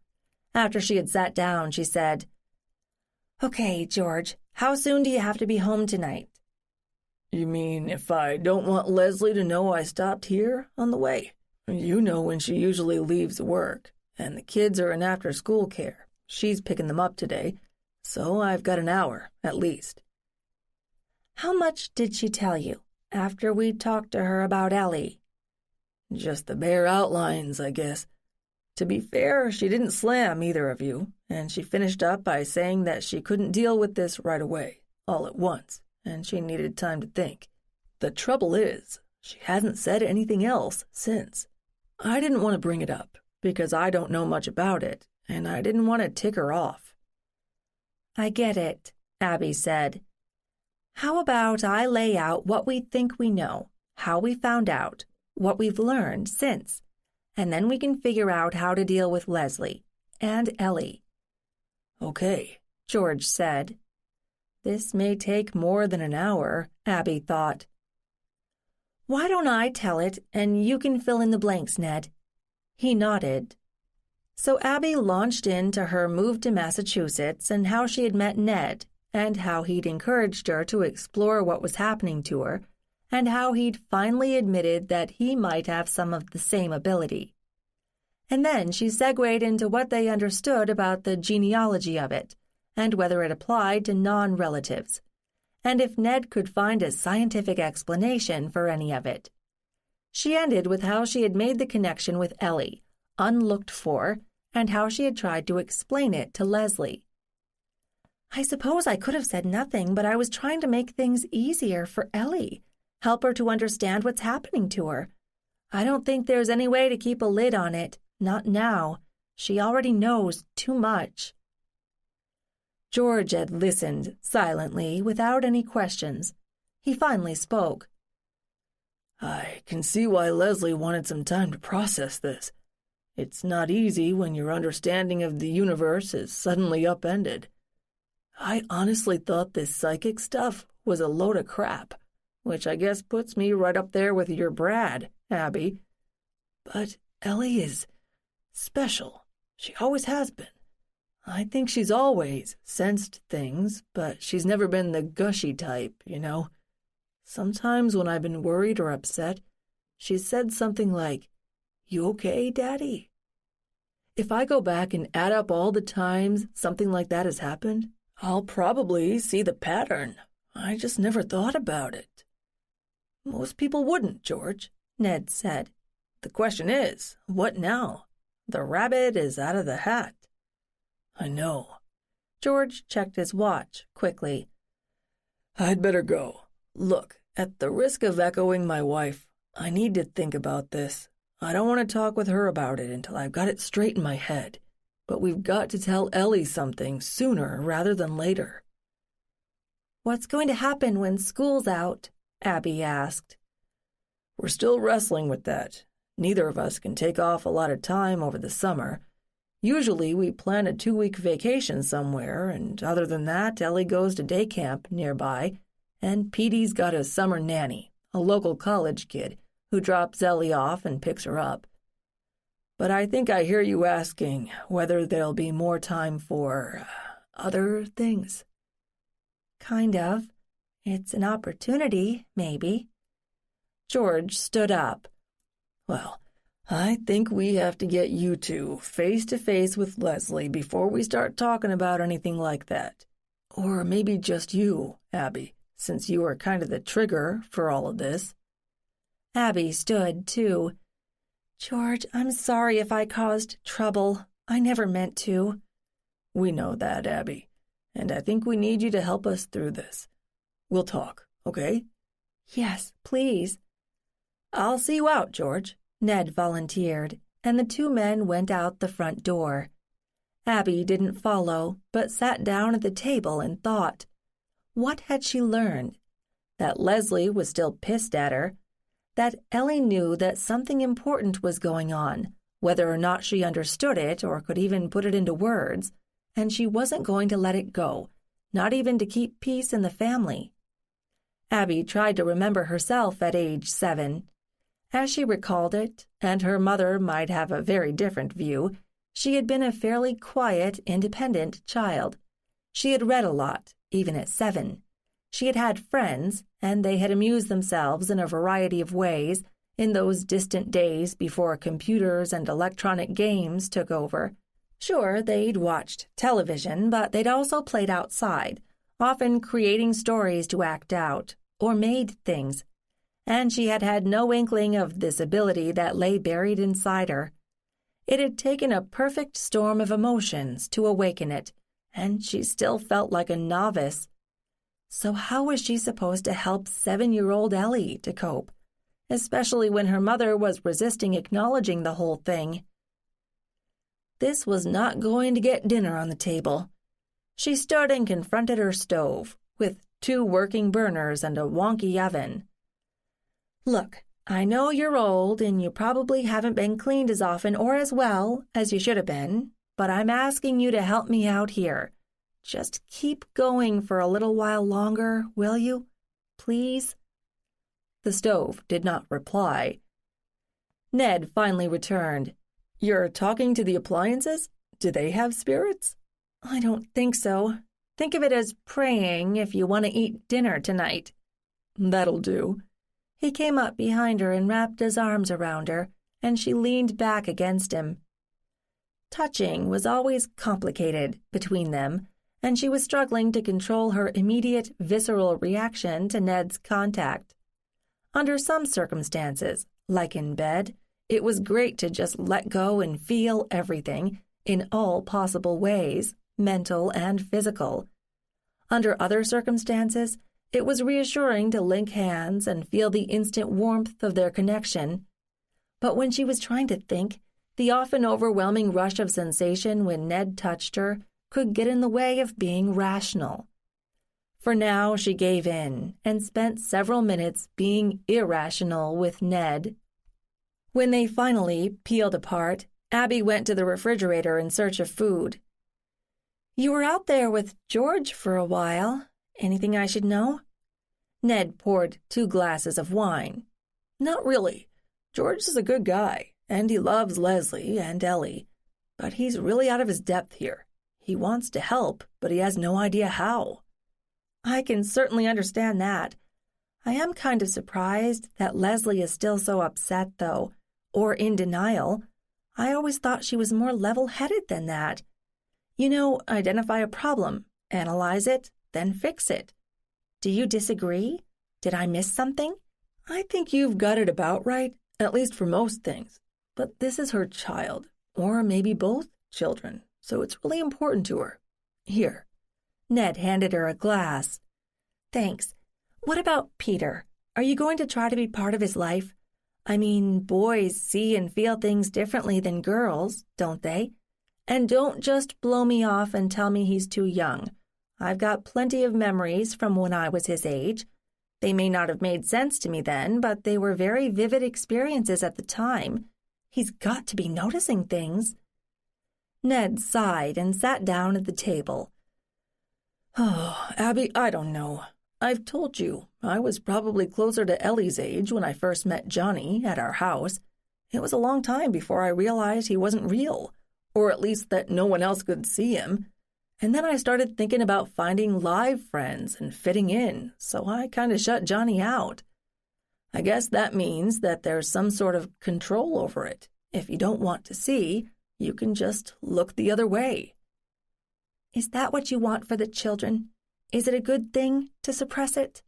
After she had sat down, she said, "Okay, George, how soon do you have to be home tonight?" "You mean if I don't want Leslie to know I stopped here on the way? You know when she usually leaves work, and the kids are in after-school care. She's picking them up today, so I've got an hour, at least." "How much did she tell you after we talked to her about Ellie?" "Just the bare outlines, I guess. To be fair, she didn't slam either of you, and she finished up by saying that she couldn't deal with this right away, all at once, and she needed time to think. The trouble is, she hasn't said anything else since. I didn't want to bring it up, because I don't know much about it, and I didn't want to tick her off. I get it, Abby said. How about I lay out what we think we know, how we found out, what we've learned since, and then we can figure out how to deal with Leslie and Ellie. Okay, George said. This may take more than an hour, Abby thought. Why don't I tell it, and you can fill in the blanks, Ned? He nodded. So Abby launched into her move to Massachusetts and how she had met Ned, and how he'd encouraged her to explore what was happening to her, and how he'd finally admitted that he might have some of the same ability. And then she segued into what they understood about the genealogy of it, and whether it applied to non-relatives, and if Ned could find a scientific explanation for any of it. She ended with how she had made the connection with Ellie, unlooked for, and how she had tried to explain it to Leslie. I suppose I could have said nothing, but I was trying to make things easier for Ellie, help her to understand what's happening to her. I don't think there's any way to keep a lid on it, not now. She already knows too much. George had listened silently, without any questions. He finally spoke. I can see why Leslie wanted some time to process this. It's not easy when your understanding of the universe is suddenly upended. I honestly thought this psychic stuff was a load of crap, which I guess puts me right up there with your Brad, Abby. But Ellie is special. She always has been. I think she's always sensed things, but she's never been the gushy type, you know. Sometimes when I've been worried or upset, she's said something like, "You okay, Daddy?" If I go back and add up all the times something like that has happened, I'll probably see the pattern. I just never thought about it. Most people wouldn't, George, Ned said. The question is, what now? The rabbit is out of the hat. I know. George checked his watch quickly. I'd better go. Look, at the risk of echoing my wife, I need to think about this. I don't want to talk with her about it until I've got it straight in my head. But we've got to tell Ellie something sooner rather than later. What's going to happen when school's out? Abby asked. We're still wrestling with that. Neither of us can take off a lot of time over the summer. Usually we plan a 2-week vacation somewhere, and other than that, Ellie goes to day camp nearby, and Petey's got a summer nanny, a local college kid, who drops Ellie off and picks her up. But I think I hear you asking whether there'll be more time for other things. Kind of. It's an opportunity, maybe. George stood up. Well, I think we have to get you two face to face with Leslie before we start talking about anything like that. Or maybe just you, Abby, since you are kind of the trigger for all of this. Abby stood, too. George, I'm sorry if I caused trouble. I never meant to. We know that, Abby, and I think we need you to help us through this. We'll talk, okay? Yes, please. I'll see you out, George, Ned volunteered, and the two men went out the front door. Abby didn't follow, but sat down at the table and thought. What had she learned? That Leslie was still pissed at her. That Ellie knew that something important was going on, whether or not she understood it or could even put it into words, and she wasn't going to let it go, not even to keep peace in the family. Abby tried to remember herself at age 7. As she recalled it, and her mother might have a very different view, she had been a fairly quiet, independent child. She had read a lot, even at 7. She had had friends, and they had amused themselves in a variety of ways in those distant days before computers and electronic games took over. Sure, they'd watched television, but they'd also played outside, often creating stories to act out, or made things. And she had had no inkling of this ability that lay buried inside her. It had taken a perfect storm of emotions to awaken it, and she still felt like a novice. So how was she supposed to help 7-year-old Ellie to cope, especially when her mother was resisting acknowledging the whole thing? This was not going to get dinner on the table. She stood and confronted her stove, with 2 working burners and a wonky oven. Look, I know you're old and you probably haven't been cleaned as often or as well as you should have been, but I'm asking you to help me out here. Just keep going for a little while longer, will you? Please? The stove did not reply. Ned finally returned. You're talking to the appliances? Do they have spirits? I don't think so. Think of it as praying if you want to eat dinner tonight. That'll do. He came up behind her and wrapped his arms around her, and she leaned back against him. Touching was always complicated between them, and she was struggling to control her immediate visceral reaction to Ned's contact. Under some circumstances, like in bed, it was great to just let go and feel everything in all possible ways, mental and physical. Under other circumstances, it was reassuring to link hands and feel the instant warmth of their connection. But when she was trying to think, the often overwhelming rush of sensation when Ned touched her could get in the way of being rational. For now, she gave in and spent several minutes being irrational with Ned. When they finally peeled apart, Abby went to the refrigerator in search of food. You were out there with George for a while. Anything I should know? Ned poured 2 glasses of wine. Not really. George is a good guy, and he loves Leslie and Ellie. But he's really out of his depth here. He wants to help, but he has no idea how. I can certainly understand that. I am kind of surprised that Leslie is still so upset, though, or in denial. I always thought she was more level-headed than that. You know, identify a problem, analyze it, then fix it. Do you disagree? Did I miss something? I think you've got it about right, at least for most things. But this is her child, or maybe both children, so it's really important to her. Here. Ned handed her a glass. Thanks. What about Peter? Are you going to try to be part of his life? I mean, boys see and feel things differently than girls, don't they? And don't just blow me off and tell me he's too young. I've got plenty of memories from when I was his age. They may not have made sense to me then, but they were very vivid experiences at the time. He's got to be noticing things. Ned sighed and sat down at the table. Oh, Abby, I don't know. I've told you, I was probably closer to Ellie's age when I first met Johnny at our house. It was a long time before I realized he wasn't real, or at least that no one else could see him. And then I started thinking about finding live friends and fitting in, so I kind of shut Johnny out. I guess that means that there's some sort of control over it. If you don't want to see, you can just look the other way. Is that what you want for the children? Is it a good thing to suppress it?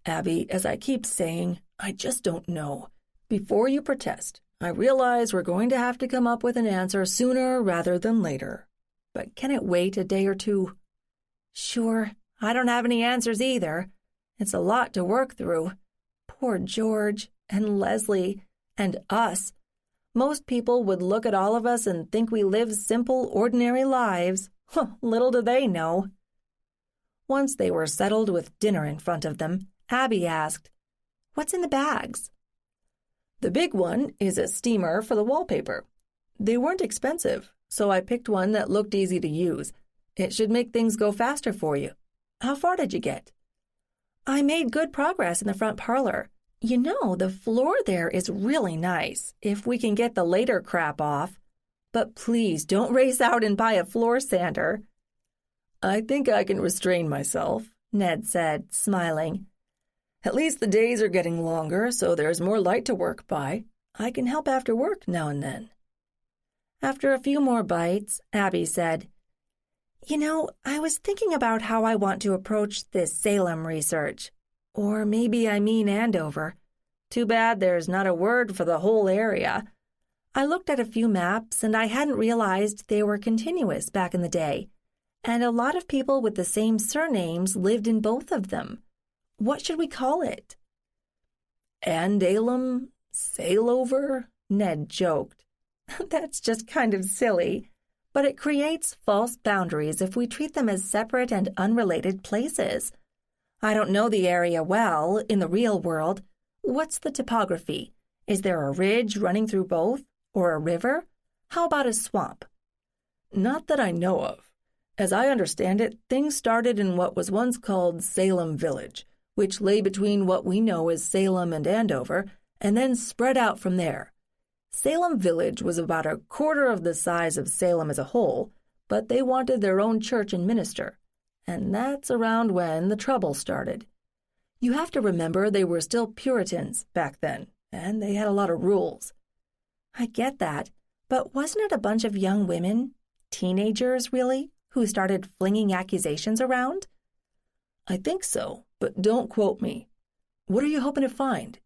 Abby, as I keep saying, I just don't know. Before you protest, I realize we're going to have to come up with an answer sooner rather than later. But can it wait a day or two? Sure, I don't have any answers either. It's a lot to work through. Poor George, and Leslie, and us. Most people would look at all of us and think we live simple, ordinary lives. Little do they know. Once they were settled with dinner in front of them, Abby asked, "What's in the bags?" The big one is a steamer for the wallpaper. They weren't expensive, so I picked one that looked easy to use. It should make things go faster for you. How far did you get? I made good progress in the front parlor. You know, the floor there is really nice, if we can get the later crap off. But please don't race out and buy a floor sander. I think I can restrain myself, Ned said, smiling. At least the days are getting longer, so there's more light to work by. I can help after work now and then. After a few more bites, Abby said, "You know, I was thinking about how I want to approach this Salem research. Or maybe I mean Andover. Too bad there's not a word for the whole area. I looked at a few maps and I hadn't realized they were continuous back in the day, and a lot of people with the same surnames lived in both of them. What should we call it? Andalem? Sailover? Ned joked. That's just kind of silly, but it creates false boundaries if we treat them as separate and unrelated places. I don't know the area well in the real world. What's the topography? Is there a ridge running through both? Or a river? How about a swamp? Not that I know of. As I understand it, things started in what was once called Salem Village, which lay between what we know as Salem and Andover, and then spread out from there. Salem Village was about a quarter of the size of Salem as a whole, but they wanted their own church and minister, and that's around when the trouble started. You have to remember they were still Puritans back then, and they had a lot of rules. I get that, but wasn't it a bunch of young women, teenagers really, who started flinging accusations around? I think so, but don't quote me. What are you hoping to find?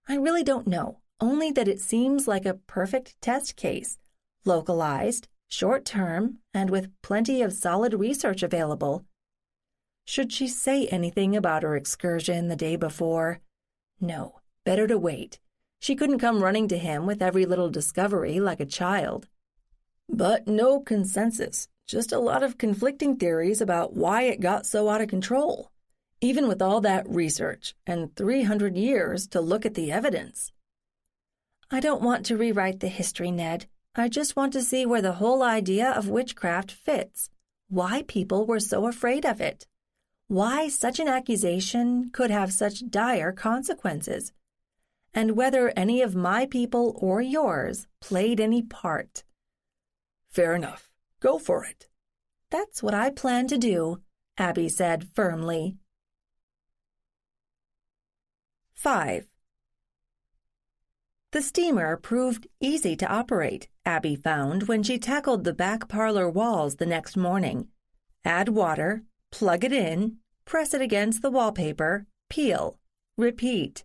I really don't know, only that it seems like a perfect test case, localized, short-term, and with plenty of solid research available. Should she say anything about her excursion the day before? No, better to wait. She couldn't come running to him with every little discovery like a child. But no consensus, just a lot of conflicting theories about why it got so out of control, even with all that research and 300 years to look at the evidence. I don't want to rewrite the history, Ned. I just want to see where the whole idea of witchcraft fits, why people were so afraid of it, why such an accusation could have such dire consequences, and whether any of my people or yours played any part. Fair enough. Go for it. That's what I plan to do, Abby said firmly. 5. The steamer proved easy to operate, Abby found when she tackled the back parlor walls the next morning. Add water, plug it in, press it against the wallpaper, peel, repeat.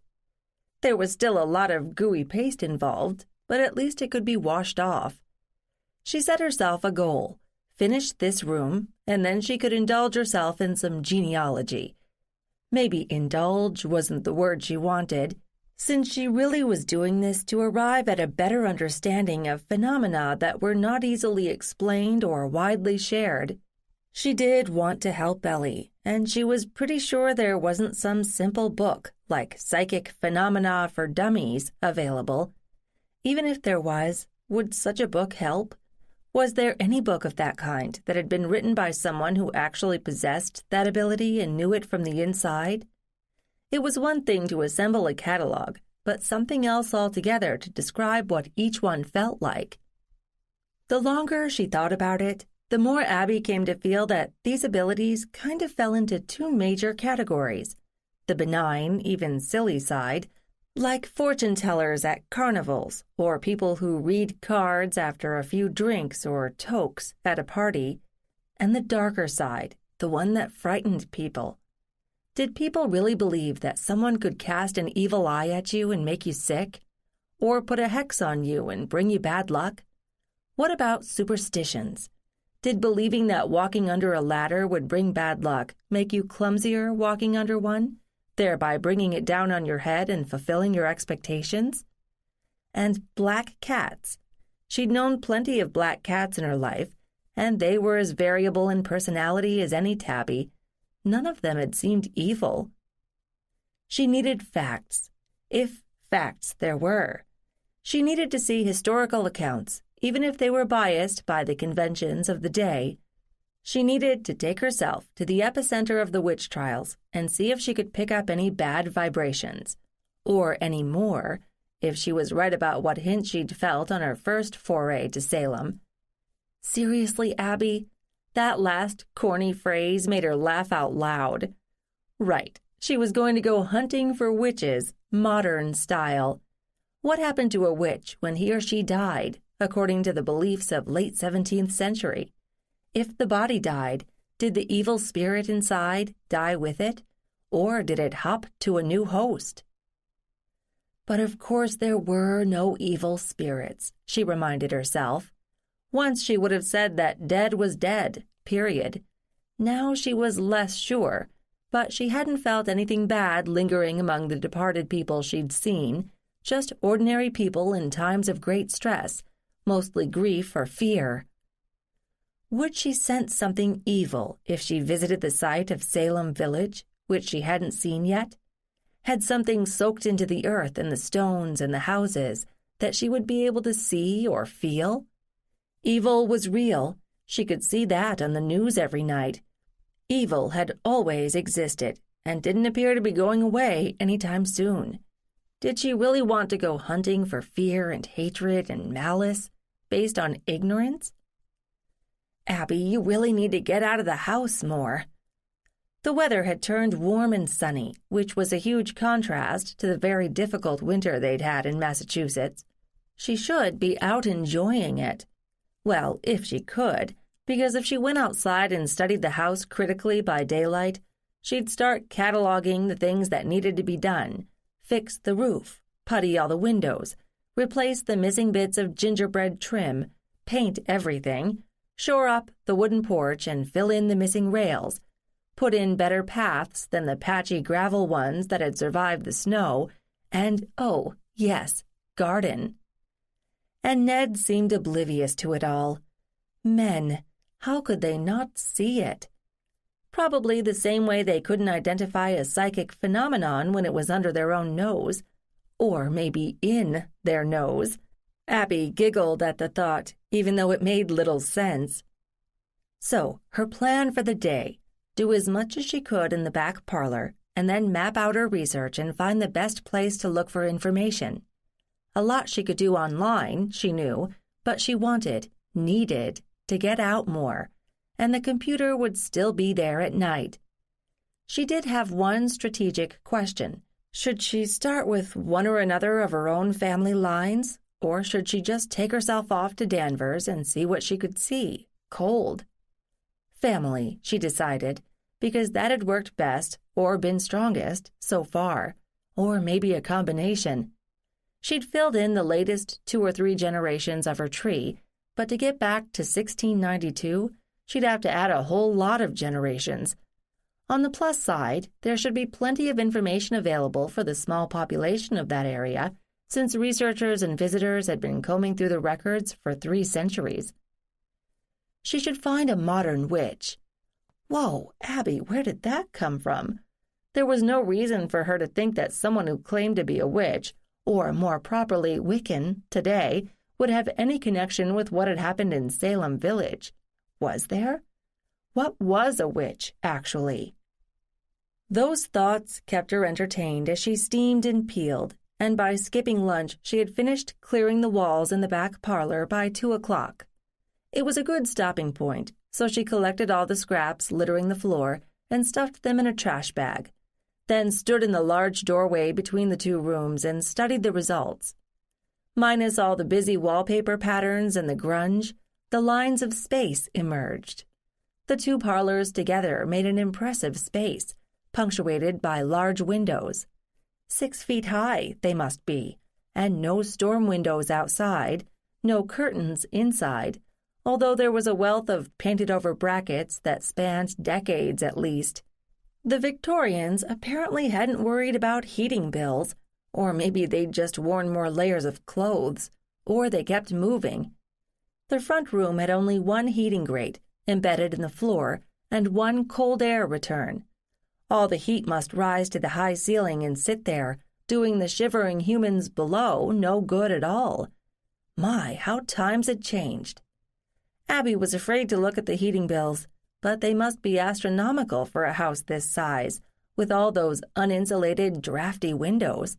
There was still a lot of gooey paste involved, but at least it could be washed off. She set herself a goal, finish this room, and then she could indulge herself in some genealogy. Maybe indulge wasn't the word she wanted, since she really was doing this to arrive at a better understanding of phenomena that were not easily explained or widely shared. She did want to help Ellie, and she was pretty sure there wasn't some simple book like Psychic Phenomena for Dummies available. Even if there was, would such a book help? Was there any book of that kind that had been written by someone who actually possessed that ability and knew it from the inside? It was one thing to assemble a catalog, but something else altogether to describe what each one felt like. The longer she thought about it, the more Abby came to feel that these abilities kind of fell into two major categories. The benign, even silly side, like fortune tellers at carnivals or people who read cards after a few drinks or tokes at a party, and the darker side, the one that frightened people. Did people really believe that someone could cast an evil eye at you and make you sick? Or put a hex on you and bring you bad luck? What about superstitions? Did believing that walking under a ladder would bring bad luck make you clumsier walking under one, thereby bringing it down on your head and fulfilling your expectations? And black cats. She'd known plenty of black cats in her life, and they were as variable in personality as any tabby. None of them had seemed evil. She needed facts, if facts there were. She needed to see historical accounts, even if they were biased by the conventions of the day. She needed to take herself to the epicenter of the witch trials and see if she could pick up any bad vibrations, or any more, if she was right about what hint she'd felt on her first foray to Salem. Seriously, Abby? That last corny phrase made her laugh out loud. Right, she was going to go hunting for witches, modern style. What happened to a witch when he or she died, according to the beliefs of late 17th century? If the body died, did the evil spirit inside die with it, or did it hop to a new host? But of course there were no evil spirits, she reminded herself. Once she would have said that dead was dead, period. Now she was less sure, but she hadn't felt anything bad lingering among the departed people she'd seen, just ordinary people in times of great stress, mostly grief or fear. Would she sense something evil if she visited the site of Salem Village, which she hadn't seen yet? Had something soaked into the earth and the stones and the houses that she would be able to see or feel? Evil was real. She could see that on the news every night. Evil had always existed and didn't appear to be going away any time soon. Did she really want to go hunting for fear and hatred and malice based on ignorance? Abby, you really need to get out of the house more. The weather had turned warm and sunny, which was a huge contrast to the very difficult winter they'd had in Massachusetts. She should be out enjoying it. Well, if she could, because if she went outside and studied the house critically by daylight, she'd start cataloging the things that needed to be done. Fix the roof, putty all the windows, replace the missing bits of gingerbread trim, paint everything, shore up the wooden porch and fill in the missing rails, put in better paths than the patchy gravel ones that had survived the snow, and, oh, yes, garden. And Ned seemed oblivious to it all. Men, how could they not see it? Probably the same way they couldn't identify a psychic phenomenon when it was under their own nose, or maybe in their nose. Abby giggled at the thought, even though it made little sense. So, her plan for the day, do as much as she could in the back parlor, and then map out her research and find the best place to look for information. A lot she could do online, she knew, but she needed to get out more, and the computer would still be there at night. She did have one strategic question. Should she start with one or another of her own family lines, or should she just take herself off to Danvers and see what she could see, cold? Family, she decided, because that had worked best or been strongest so far, or maybe a combination. She'd filled in the latest 2 or 3 generations of her tree, but to get back to 1692, she'd have to add a whole lot of generations. On the plus side, there should be plenty of information available for the small population of that area, since researchers and visitors had been combing through the records for 3 centuries. She should find a modern witch. Whoa, Abby, where did that come from? There was no reason for her to think that someone who claimed to be a witch, or more properly Wiccan, today, would have any connection with what had happened in Salem Village. Was there? What was a witch, actually? Those thoughts kept her entertained as she steamed and peeled, and by skipping lunch she had finished clearing the walls in the back parlor by 2 o'clock. It was a good stopping point, so she collected all the scraps littering the floor and stuffed them in a trash bag, then stood in the large doorway between the 2 rooms and studied the results. Minus all the busy wallpaper patterns and the grunge, the lines of space emerged. The 2 parlors together made an impressive space, punctuated by large windows. 6 feet high, they must be, and no storm windows outside, no curtains inside, although there was a wealth of painted-over brackets that spanned decades at least. The Victorians apparently hadn't worried about heating bills, or maybe they'd just worn more layers of clothes, or they kept moving. The front room had only 1 heating grate, embedded in the floor, and 1 cold air return. All the heat must rise to the high ceiling and sit there, doing the shivering humans below no good at all. My, how times had changed. Abby was afraid to look at the heating bills, but they must be astronomical for a house this size, with all those uninsulated, drafty windows.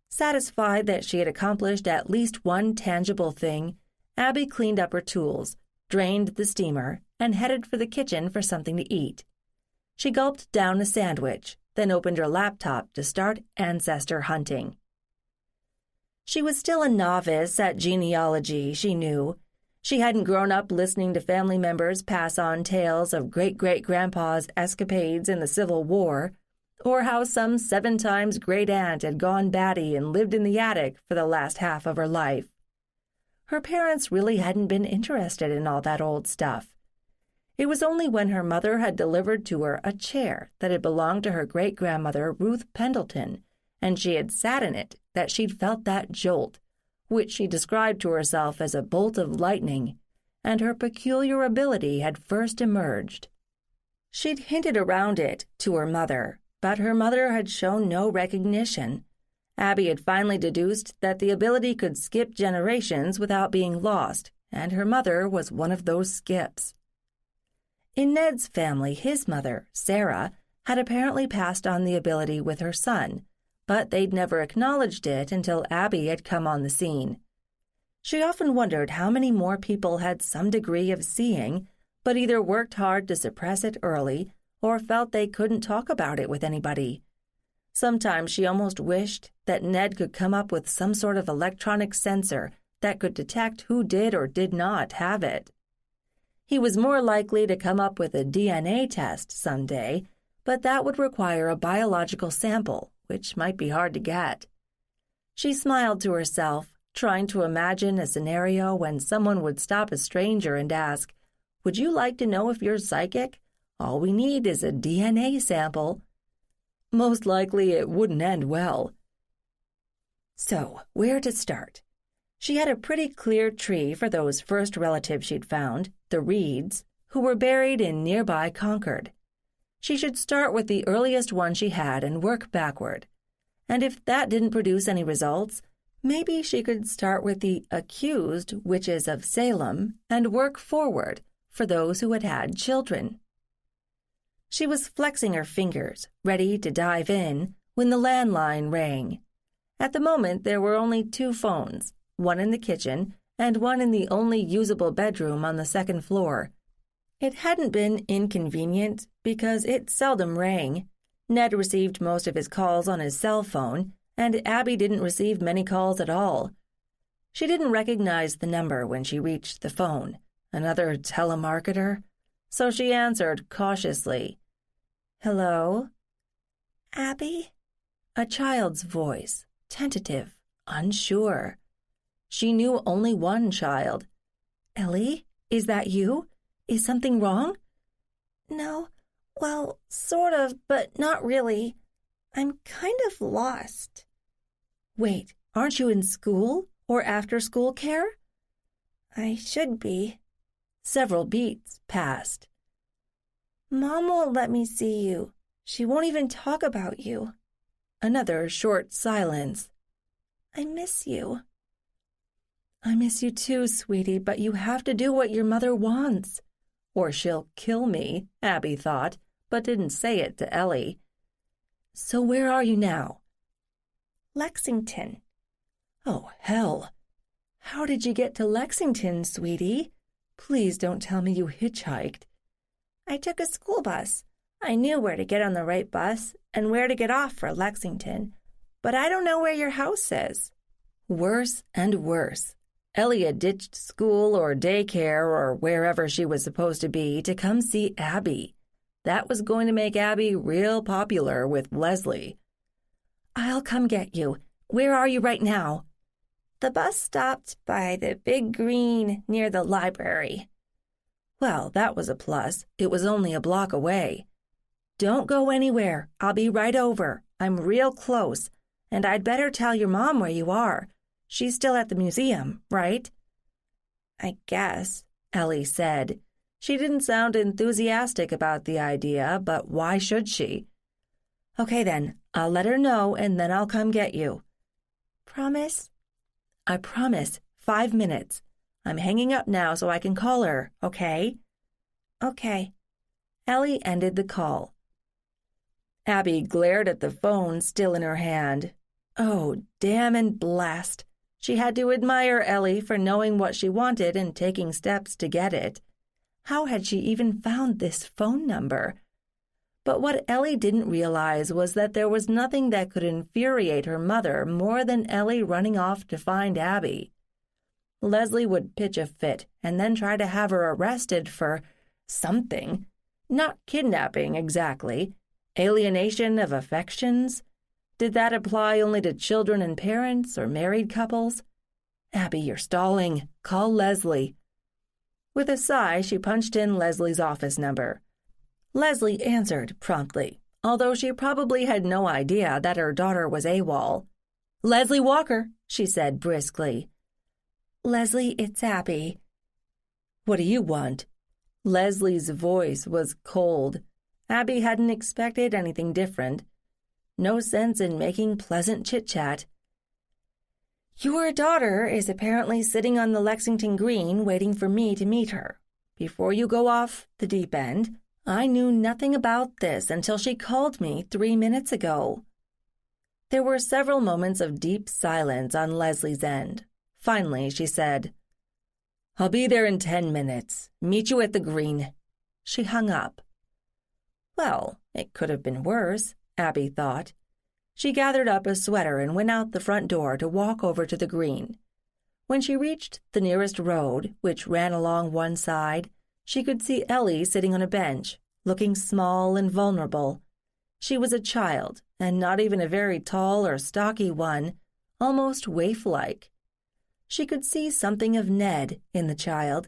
Satisfied that she had accomplished at least one tangible thing, Abby cleaned up her tools, drained the steamer, and headed for the kitchen for something to eat. She gulped down a sandwich, then opened her laptop to start ancestor hunting. She was still a novice at genealogy, she knew. She hadn't grown up listening to family members pass on tales of great-great-grandpa's escapades in the Civil War, or how some 7 times great aunt had gone batty and lived in the attic for the last half of her life. Her parents really hadn't been interested in all that old stuff. It was only when her mother had delivered to her a chair that had belonged to her great-grandmother Ruth Pendleton, and she had sat in it, that she'd felt that jolt, which she described to herself as a bolt of lightning, and her peculiar ability had first emerged. She'd hinted around it to her mother, but her mother had shown no recognition. Abby had finally deduced that the ability could skip generations without being lost, and her mother was one of those skips. In Ned's family, his mother, Sarah, had apparently passed on the ability with her son, but they'd never acknowledged it until Abby had come on the scene. She often wondered how many more people had some degree of seeing, but either worked hard to suppress it early or felt they couldn't talk about it with anybody. Sometimes she almost wished that Ned could come up with some sort of electronic sensor that could detect who did or did not have it. He was more likely to come up with a DNA test someday, but that would require a biological sample, which might be hard to get. She smiled to herself, trying to imagine a scenario when someone would stop a stranger and ask, "Would you like to know if you're psychic? All we need is a DNA sample." Most likely it wouldn't end well. So, where to start? She had a pretty clear tree for those first relatives she'd found, the Reeds, who were buried in nearby Concord. She should start with the earliest one she had and work backward. And if that didn't produce any results, maybe she could start with the accused witches of Salem and work forward for those who had had children. She was flexing her fingers, ready to dive in, when the landline rang. At the moment, there were only 2 phones, one in the kitchen and one in the only usable bedroom on the 2nd floor. It hadn't been inconvenient because it seldom rang. Ned received most of his calls on his cell phone, and Abby didn't receive many calls at all. She didn't recognize the number when she reached the phone. Another telemarketer? So she answered cautiously. "Hello?" "Abby?" A child's voice, tentative, unsure. She knew only one child. "Ellie, is that you? Is something wrong?" "No, well, sort of, but not really. I'm kind of lost." "Wait, aren't you in school or after-school care?" "I should be." Several beats passed. "Mom won't let me see you. She won't even talk about you." Another short silence. "I miss you." "I miss you too, sweetie, but you have to do what your mother wants. Or she'll kill me," Abby thought, but didn't say it to Ellie. "So where are you now?" "Lexington." "Oh, hell. How did you get to Lexington, sweetie? Please don't tell me you hitchhiked." "I took a school bus. I knew where to get on the right bus and where to get off for Lexington. But I don't know where your house is." Worse and worse. Ellie had ditched school or daycare or wherever she was supposed to be to come see Abby. That was going to make Abby real popular with Leslie. "I'll come get you. Where are you right now?" "The bus stopped by the big green near the library." Well, that was a plus. It was only a block away. "Don't go anywhere. I'll be right over. I'm real close. And I'd better tell your mom where you are. She's still at the museum, right?" "I guess," Ellie said. She didn't sound enthusiastic about the idea, but why should she? "Okay then, I'll let her know and then I'll come get you." "Promise?" "I promise. 5 minutes. I'm hanging up now so I can call her, okay?" "Okay." Ellie ended the call. Abby glared at the phone still in her hand. Oh, damn and blast. She had to admire Ellie for knowing what she wanted and taking steps to get it. How had she even found this phone number? But what Ellie didn't realize was that there was nothing that could infuriate her mother more than Ellie running off to find Abby. Leslie would pitch a fit and then try to have her arrested for something. Not kidnapping, exactly. Alienation of affections? Did that apply only to children and parents or married couples? Abby, you're stalling. Call Leslie. With a sigh, she punched in Leslie's office number. Leslie answered promptly, although she probably had no idea that her daughter was AWOL. Leslie Walker, she said briskly. Leslie, it's Abby. What do you want? Leslie's voice was cold. Abby hadn't expected anything different. No sense in making pleasant chit-chat. Your daughter is apparently sitting on the Lexington Green waiting for me to meet her. Before you go off the deep end, I knew nothing about this until she called me 3 minutes ago. There were several moments of deep silence on Leslie's end. Finally, she said, I'll be there in 10 minutes. Meet you at the Green. She hung up. Well, it could have been worse, Abby thought. She gathered up a sweater and went out the front door to walk over to the Green. When she reached the nearest road, which ran along one side, she could see Ellie sitting on a bench, looking small and vulnerable. She was a child, and not even a very tall or stocky one, almost waif-like. She could see something of Ned in the child.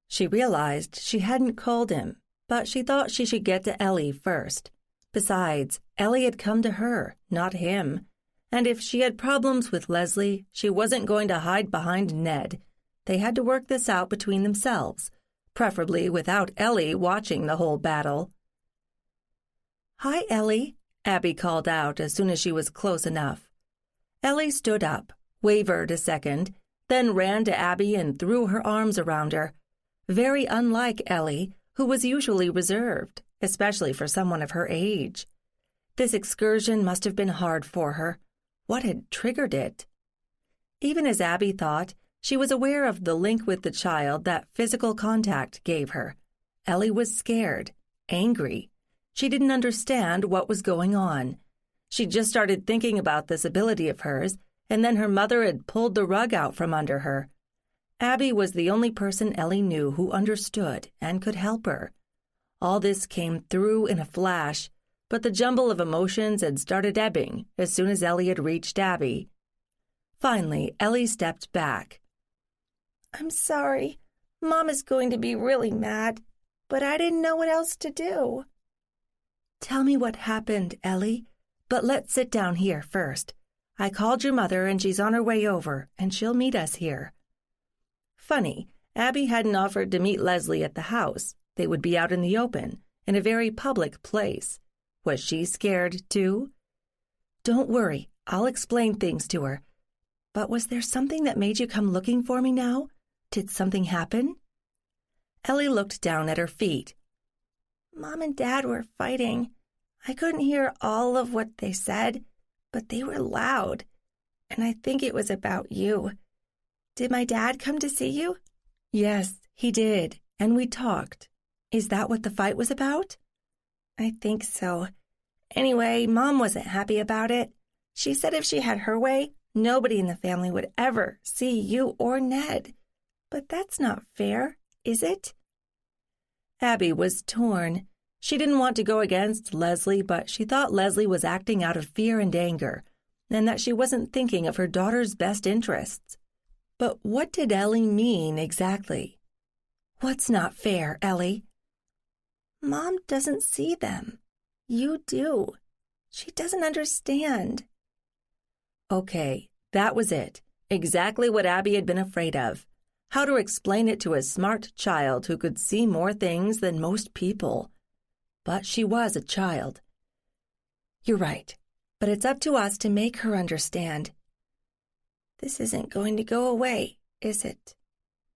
She realized she hadn't called him, but she thought she should get to Ellie first. Besides, Ellie had come to her, not him. And if she had problems with Leslie, she wasn't going to hide behind Ned. They had to work this out between themselves, preferably without Ellie watching the whole battle. Hi, Ellie, Abby called out as soon as she was close enough. Ellie stood up, wavered a second, then ran to Abby and threw her arms around her. Very unlike Ellie, who was usually reserved, especially for someone of her age. This excursion must have been hard for her. What had triggered it? Even as Abby thought, she was aware of the link with the child that physical contact gave her. Ellie was scared, angry. She didn't understand what was going on. She just started thinking about this ability of hers, and then her mother had pulled the rug out from under her. Abby was the only person Ellie knew who understood and could help her. All this came through in a flash, but the jumble of emotions had started ebbing as soon as Ellie had reached Abby. Finally, Ellie stepped back. I'm sorry. Mom is going to be really mad, but I didn't know what else to do. Tell me what happened, Ellie, but let's sit down here first. I called your mother and she's on her way over, and she'll meet us here. Funny, Abby hadn't offered to meet Leslie at the house. They would be out in the open, in a very public place. Was she scared, too? Don't worry, I'll explain things to her. But was there something that made you come looking for me now? Did something happen? Ellie looked down at her feet. Mom and Dad were fighting. I couldn't hear all of what they said, but they were loud. And I think it was about you. Did my dad come to see you? Yes, he did, and we talked. Is that what the fight was about? I think so. Anyway, Mom wasn't happy about it. She said if she had her way, nobody in the family would ever see you or Ned. But that's not fair, is it? Abby was torn. She didn't want to go against Leslie, but she thought Leslie was acting out of fear and anger, and that she wasn't thinking of her daughter's best interests. But what did Ellie mean exactly? What's not fair, Ellie? Mom doesn't see them. You do. She doesn't understand. Okay, that was it. Exactly what Abby had been afraid of. How to explain it to a smart child who could see more things than most people. But she was a child. You're right, but it's up to us to make her understand. This isn't going to go away, is it?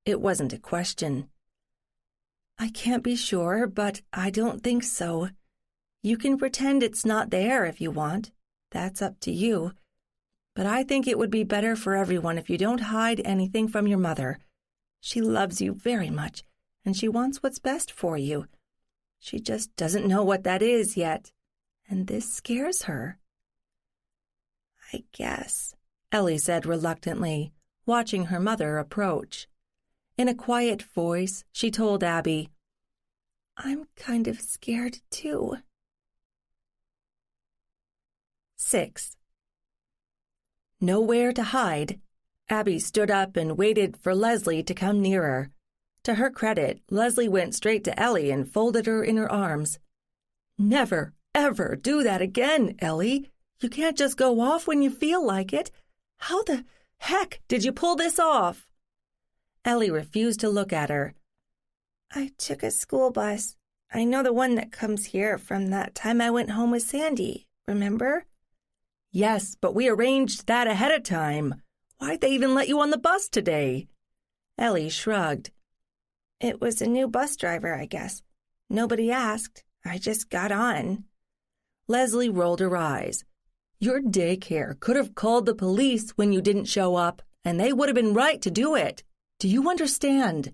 It wasn't a question. I can't be sure, but I don't think so. You can pretend it's not there if you want. That's up to you. But I think it would be better for everyone if you don't hide anything from your mother. She loves you very much, and she wants what's best for you. She just doesn't know what that is yet, and this scares her. I guess, Ellie said reluctantly, watching her mother approach. In a quiet voice, she told Abby, I'm kind of scared too. 6. Nowhere to hide. Abby stood up and waited for Leslie to come nearer. To her credit, Leslie went straight to Ellie and folded her in her arms. "Never, ever do that again, Ellie. You can't just go off when you feel like it. How the heck did you pull this off?" Ellie refused to look at her. "I took a school bus. I know the one that comes here from that time I went home with Sandy, remember?" "Yes, but we arranged that ahead of time. Why'd they even let you on the bus today?" Ellie shrugged. "It was a new bus driver, I guess. Nobody asked. I just got on." Leslie rolled her eyes. "Your daycare could have called the police when you didn't show up, and they would have been right to do it. Do you understand?"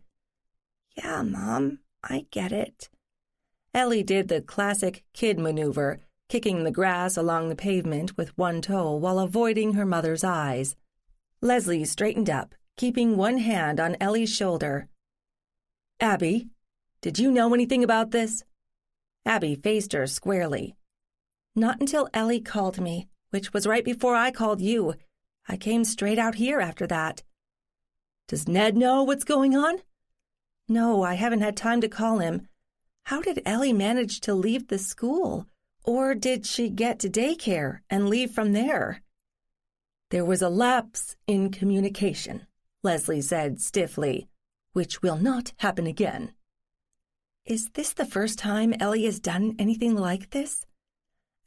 "Yeah, Mom, I get it." Ellie did the classic kid maneuver, kicking the grass along the pavement with one toe while avoiding her mother's eyes. Leslie straightened up, keeping one hand on Ellie's shoulder. "Abby, did you know anything about this?" Abby faced her squarely. "Not until Ellie called me, which was right before I called you. I came straight out here after that." "Does Ned know what's going on?" "No, I haven't had time to call him. How did Ellie manage to leave the school? Or did she get to daycare and leave from there?" "There was a lapse in communication," Leslie said stiffly, "which will not happen again." "Is this the first time Ellie has done anything like this?"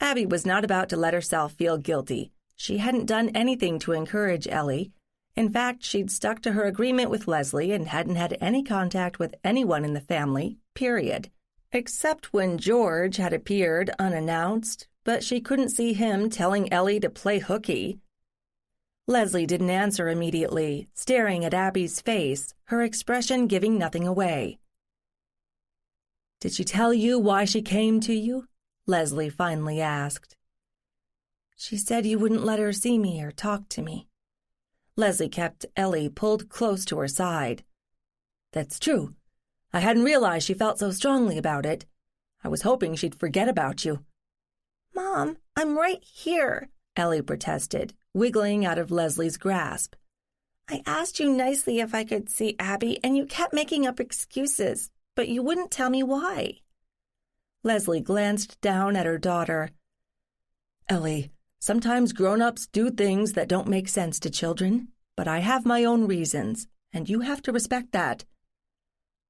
Abby was not about to let herself feel guilty. She hadn't done anything to encourage Ellie. In fact, she'd stuck to her agreement with Leslie and hadn't had any contact with anyone in the family, period. Except when George had appeared unannounced, but she couldn't see him telling Ellie to play hooky. Leslie didn't answer immediately, staring at Abby's face, her expression giving nothing away. "Did she tell you why she came to you?" Leslie finally asked. "She said you wouldn't let her see me or talk to me." Leslie kept Ellie pulled close to her side. "That's true. I hadn't realized she felt so strongly about it. I was hoping she'd forget about you." "Mom, I'm right here," Ellie protested, wiggling out of Leslie's grasp. "I asked you nicely if I could see Abby, and you kept making up excuses, but you wouldn't tell me why." Leslie glanced down at her daughter. "Ellie, sometimes grown-ups do things that don't make sense to children, but I have my own reasons, and you have to respect that."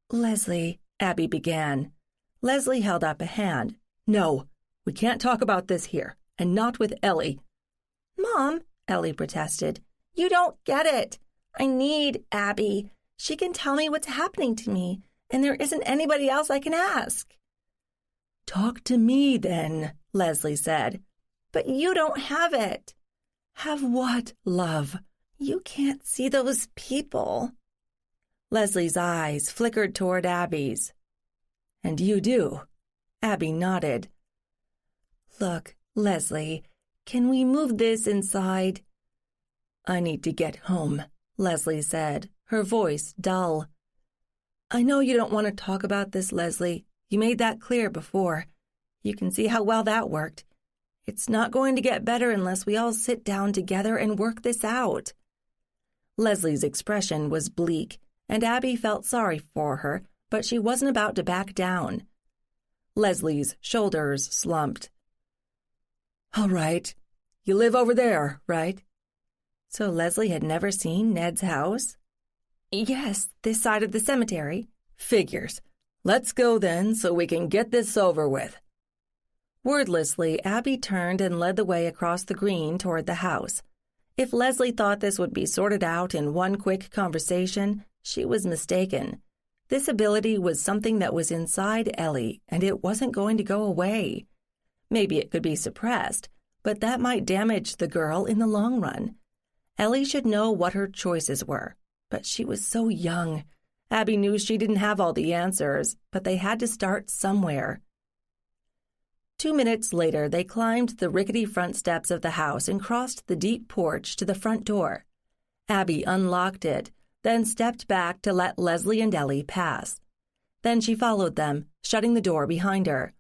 "Leslie," Abby began. Leslie held up a hand. "No, we can't talk about this here, and not with Ellie." "Mom," Ellie protested, "you don't get it. I need Abby. She can tell me what's happening to me, and there isn't anybody else I can ask." "Talk to me, then," Leslie said. "But you don't have it." "Have what, love?" "You can't see those people." Leslie's eyes flickered toward Abby's. "And you do?" Abby nodded. "Look, Leslie, can we move this inside?" "I need to get home," Leslie said, her voice dull. "I know you don't want to talk about this, Leslie. You made that clear before. You can see how well that worked. It's not going to get better unless we all sit down together and work this out." Leslie's expression was bleak, and Abby felt sorry for her, but she wasn't about to back down. Leslie's shoulders slumped. "All right. You live over there, right?" So Leslie had never seen Ned's house? "Yes, this side of the cemetery." "Figures. Let's go then so we can get this over with." Wordlessly, Abby turned and led the way across the green toward the house. If Leslie thought this would be sorted out in one quick conversation, she was mistaken. This ability was something that was inside Ellie, and it wasn't going to go away. Maybe it could be suppressed, but that might damage the girl in the long run. Ellie should know what her choices were, but she was so young. Abby knew she didn't have all the answers, but they had to start somewhere. 2 minutes later, they climbed the rickety front steps of the house and crossed the deep porch to the front door. Abby unlocked it, then stepped back to let Leslie and Ellie pass. Then she followed them, shutting the door behind her.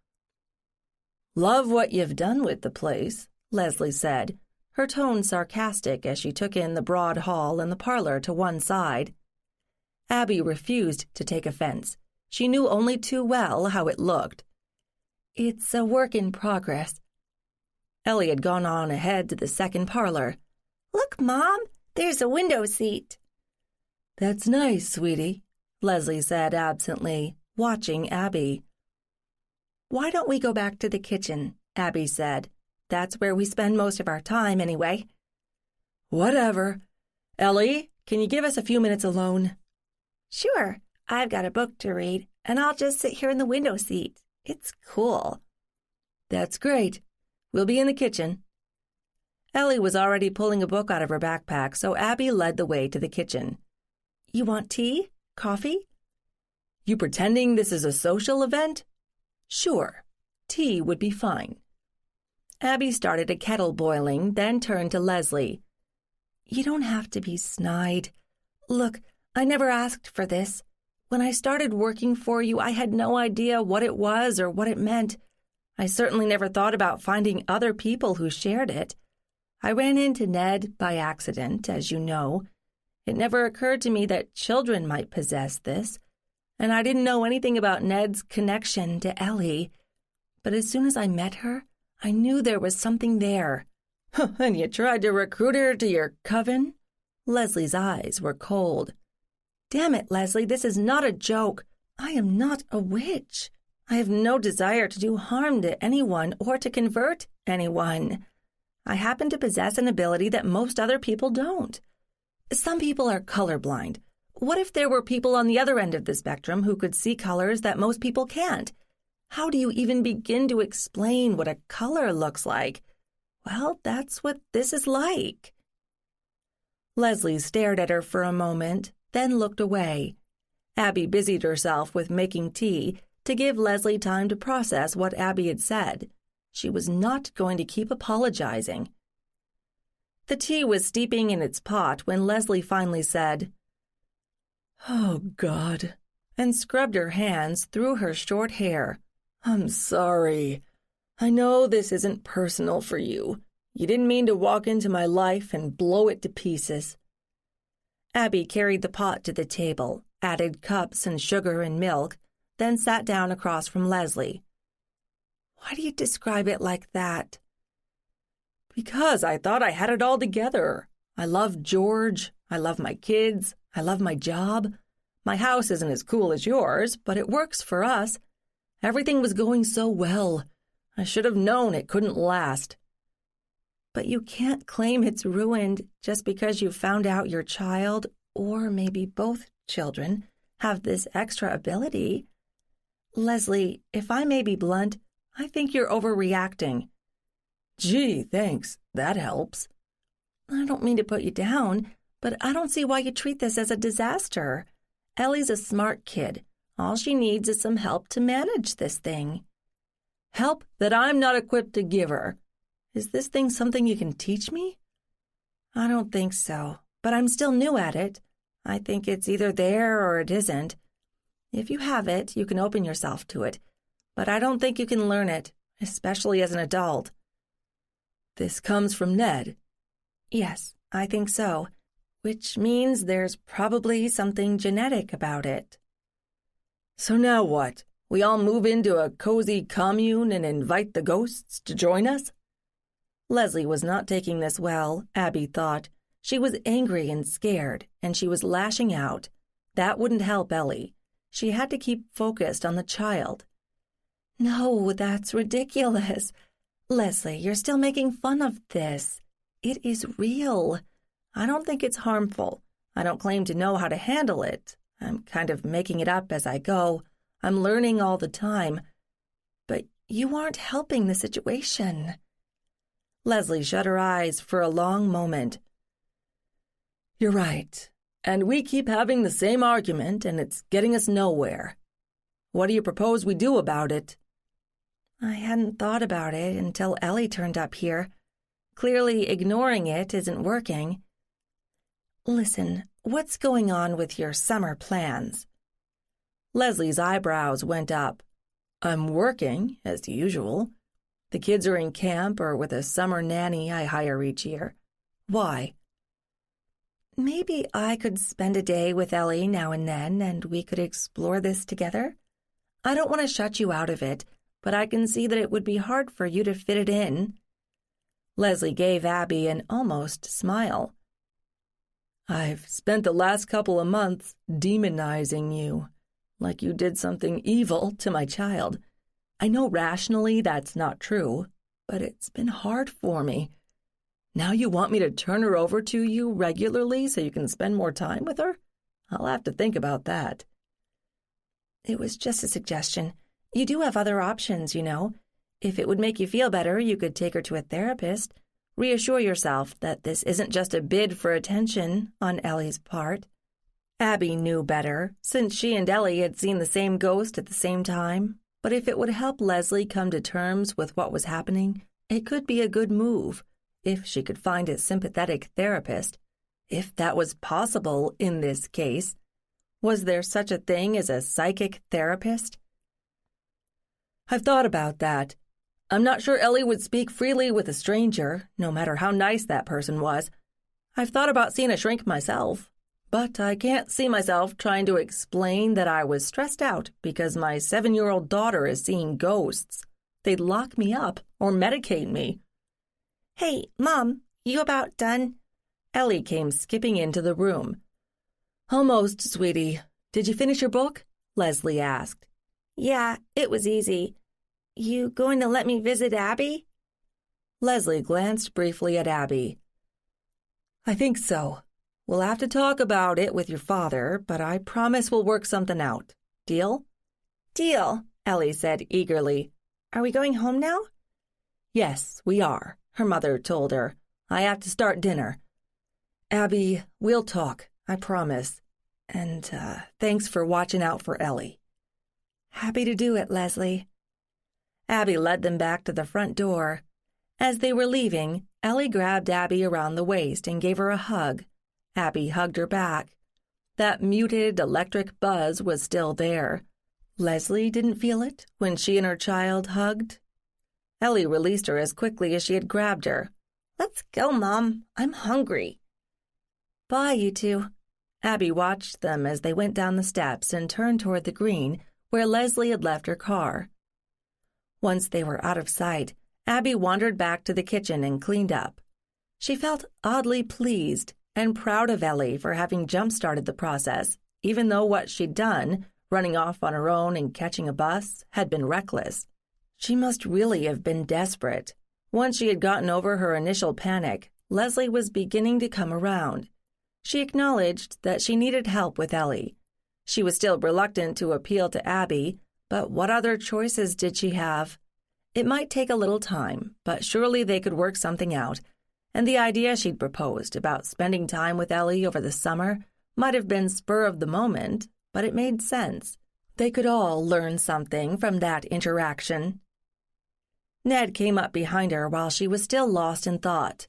"Love what you've done with the place," Leslie said, her tone sarcastic as she took in the broad hall and the parlor to one side. Abby refused to take offense. She knew only too well how it looked. "It's a work in progress." Ellie had gone on ahead to the second parlor. "Look, Mom, there's a window seat." "That's nice, sweetie," Leslie said absently, watching Abby. "Why don't we go back to the kitchen?" Abby said. "That's where we spend most of our time, anyway." "Whatever. Ellie, can you give us a few minutes alone?" "Sure. I've got a book to read, and I'll just sit here in the window seat. It's cool." "That's great. We'll be in the kitchen." Ellie was already pulling a book out of her backpack, so Abby led the way to the kitchen. "You want tea? Coffee?" "You pretending this is a social event?" "Sure. Tea would be fine." Abby started a kettle boiling, then turned to Leslie. "You don't have to be snide. Look, I never asked for this. When I started working for you, I had no idea what it was or what it meant. I certainly never thought about finding other people who shared it. I ran into Ned by accident, as you know. It never occurred to me that children might possess this, and I didn't know anything about Ned's connection to Ellie. But as soon as I met her, I knew there was something there." "And you tried to recruit her to your coven?" Leslie's eyes were cold. "Damn it, Leslie, this is not a joke. I am not a witch. I have no desire to do harm to anyone or to convert anyone. I happen to possess an ability that most other people don't. Some people are colorblind. What if there were people on the other end of the spectrum who could see colors that most people can't? How do you even begin to explain what a color looks like? Well, that's what this is like." Leslie stared at her for a moment, then looked away. Abby busied herself with making tea to give Leslie time to process what Abby had said. She was not going to keep apologizing. The tea was steeping in its pot when Leslie finally said, "Oh, God," and scrubbed her hands through her short hair. "I'm sorry. I know this isn't personal for you. You didn't mean to walk into my life and blow it to pieces." Abby carried the pot to the table, added cups and sugar and milk, then sat down across from Leslie. "Why do you describe it like that?" "Because I thought I had it all together. I love George. I love my kids. I love my job. My house isn't as cool as yours, but it works for us. Everything was going so well. I should have known it couldn't last." "But you can't claim it's ruined just because you found out your child, or maybe both children, have this extra ability. Leslie, if I may be blunt, I think you're overreacting." "Gee, thanks. That helps." "I don't mean to put you down, but I don't see why you treat this as a disaster. Ellie's a smart kid. All she needs is some help to manage this thing." "Help that I'm not equipped to give her. Is this thing something you can teach me?" "I don't think so, but I'm still new at it. I think it's either there or it isn't. If you have it, you can open yourself to it, but I don't think you can learn it, especially as an adult." "This comes from Ned?" "Yes, I think so, which means there's probably something genetic about it." "So now what? We all move into a cozy commune and invite the ghosts to join us?" Leslie was not taking this well, Abby thought. She was angry and scared, and she was lashing out. That wouldn't help Ellie. She had to keep focused on the child. "No, that's ridiculous. Leslie, you're still making fun of this. It is real. I don't think it's harmful. I don't claim to know how to handle it. I'm kind of making it up as I go. I'm learning all the time. But you aren't helping the situation." Leslie shut her eyes for a long moment. "You're right. And we keep having the same argument, and it's getting us nowhere. What do you propose we do about it?" "I hadn't thought about it until Ellie turned up here. Clearly ignoring it isn't working. Listen, what's going on with your summer plans?" Leslie's eyebrows went up. "I'm working, as usual. The kids are in camp or with a summer nanny I hire each year. Why? Maybe I could spend a day with Ellie now and then, and we could explore this together. I don't want to shut you out of it, but I can see that it would be hard for you to fit it in. Leslie gave Abby an almost smile. I've spent the last couple of months demonizing you, like you did something evil to my child. I know rationally that's not true, but it's been hard for me. Now you want me to turn her over to you regularly so you can spend more time with her? I'll have to think about that. It was just a suggestion. You do have other options, you know. If it would make you feel better, you could take her to a therapist. Reassure yourself that this isn't just a bid for attention on Ellie's part. Abby knew better, since she and Ellie had seen the same ghost at the same time. But if it would help Leslie come to terms with what was happening, it could be a good move. If she could find a sympathetic therapist, if that was possible in this case. Was there such a thing as a psychic therapist? I've thought about that. I'm not sure Ellie would speak freely with a stranger, no matter how nice that person was. I've thought about seeing a shrink myself, but I can't see myself trying to explain that I was stressed out because my 7-year-old daughter is seeing ghosts. They'd lock me up or medicate me. Hey, Mom, you about done? Ellie came skipping into the room. Almost, sweetie. Did you finish your book? Leslie asked. Yeah, it was easy. You going to let me visit Abby? Leslie glanced briefly at Abby. I think so. We'll have to talk about it with your father, but I promise we'll work something out. Deal? Deal, Ellie said eagerly. Are we going home now? Yes, we are, her mother told her. I have to start dinner. Abby, we'll talk, I promise. And thanks for watching out for Ellie. Happy to do it, Leslie. Abby led them back to the front door. As they were leaving, Ellie grabbed Abby around the waist and gave her a hug. Abby hugged her back. That muted electric buzz was still there. Leslie didn't feel it when she and her child hugged. Ellie released her as quickly as she had grabbed her. Let's go, Mom. I'm hungry. Bye, you two. Abby watched them as they went down the steps and turned toward the green, where Leslie had left her car. Once they were out of sight, Abby wandered back to the kitchen and cleaned up. She felt oddly pleased and proud of Ellie for having jump-started the process, even though what she'd done, running off on her own and catching a bus, had been reckless. She must really have been desperate. Once she had gotten over her initial panic, Leslie was beginning to come around. She acknowledged that she needed help with Ellie. She was still reluctant to appeal to Abby, but what other choices did she have? It might take a little time, but surely they could work something out, and the idea she'd proposed about spending time with Ellie over the summer might have been spur of the moment, but it made sense. They could all learn something from that interaction. Ned came up behind her while she was still lost in thought.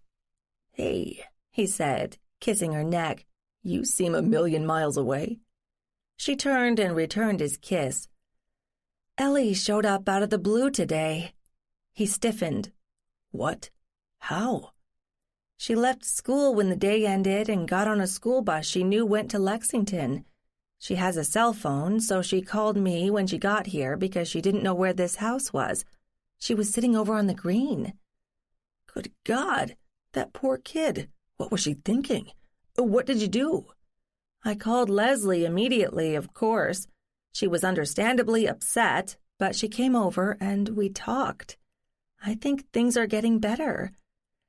"Hey," he said, kissing her neck, "you seem a million miles away." She turned and returned his kiss. Ellie showed up out of the blue today. He stiffened. "What? How?" She left school when the day ended and got on a school bus she knew went to Lexington. She has a cell phone, so she called me when she got here because she didn't know where this house was. She was sitting over on the green. Good God, that poor kid. What was she thinking? What did you do? I called Leslie immediately, of course. She was understandably upset, but she came over and we talked. I think things are getting better.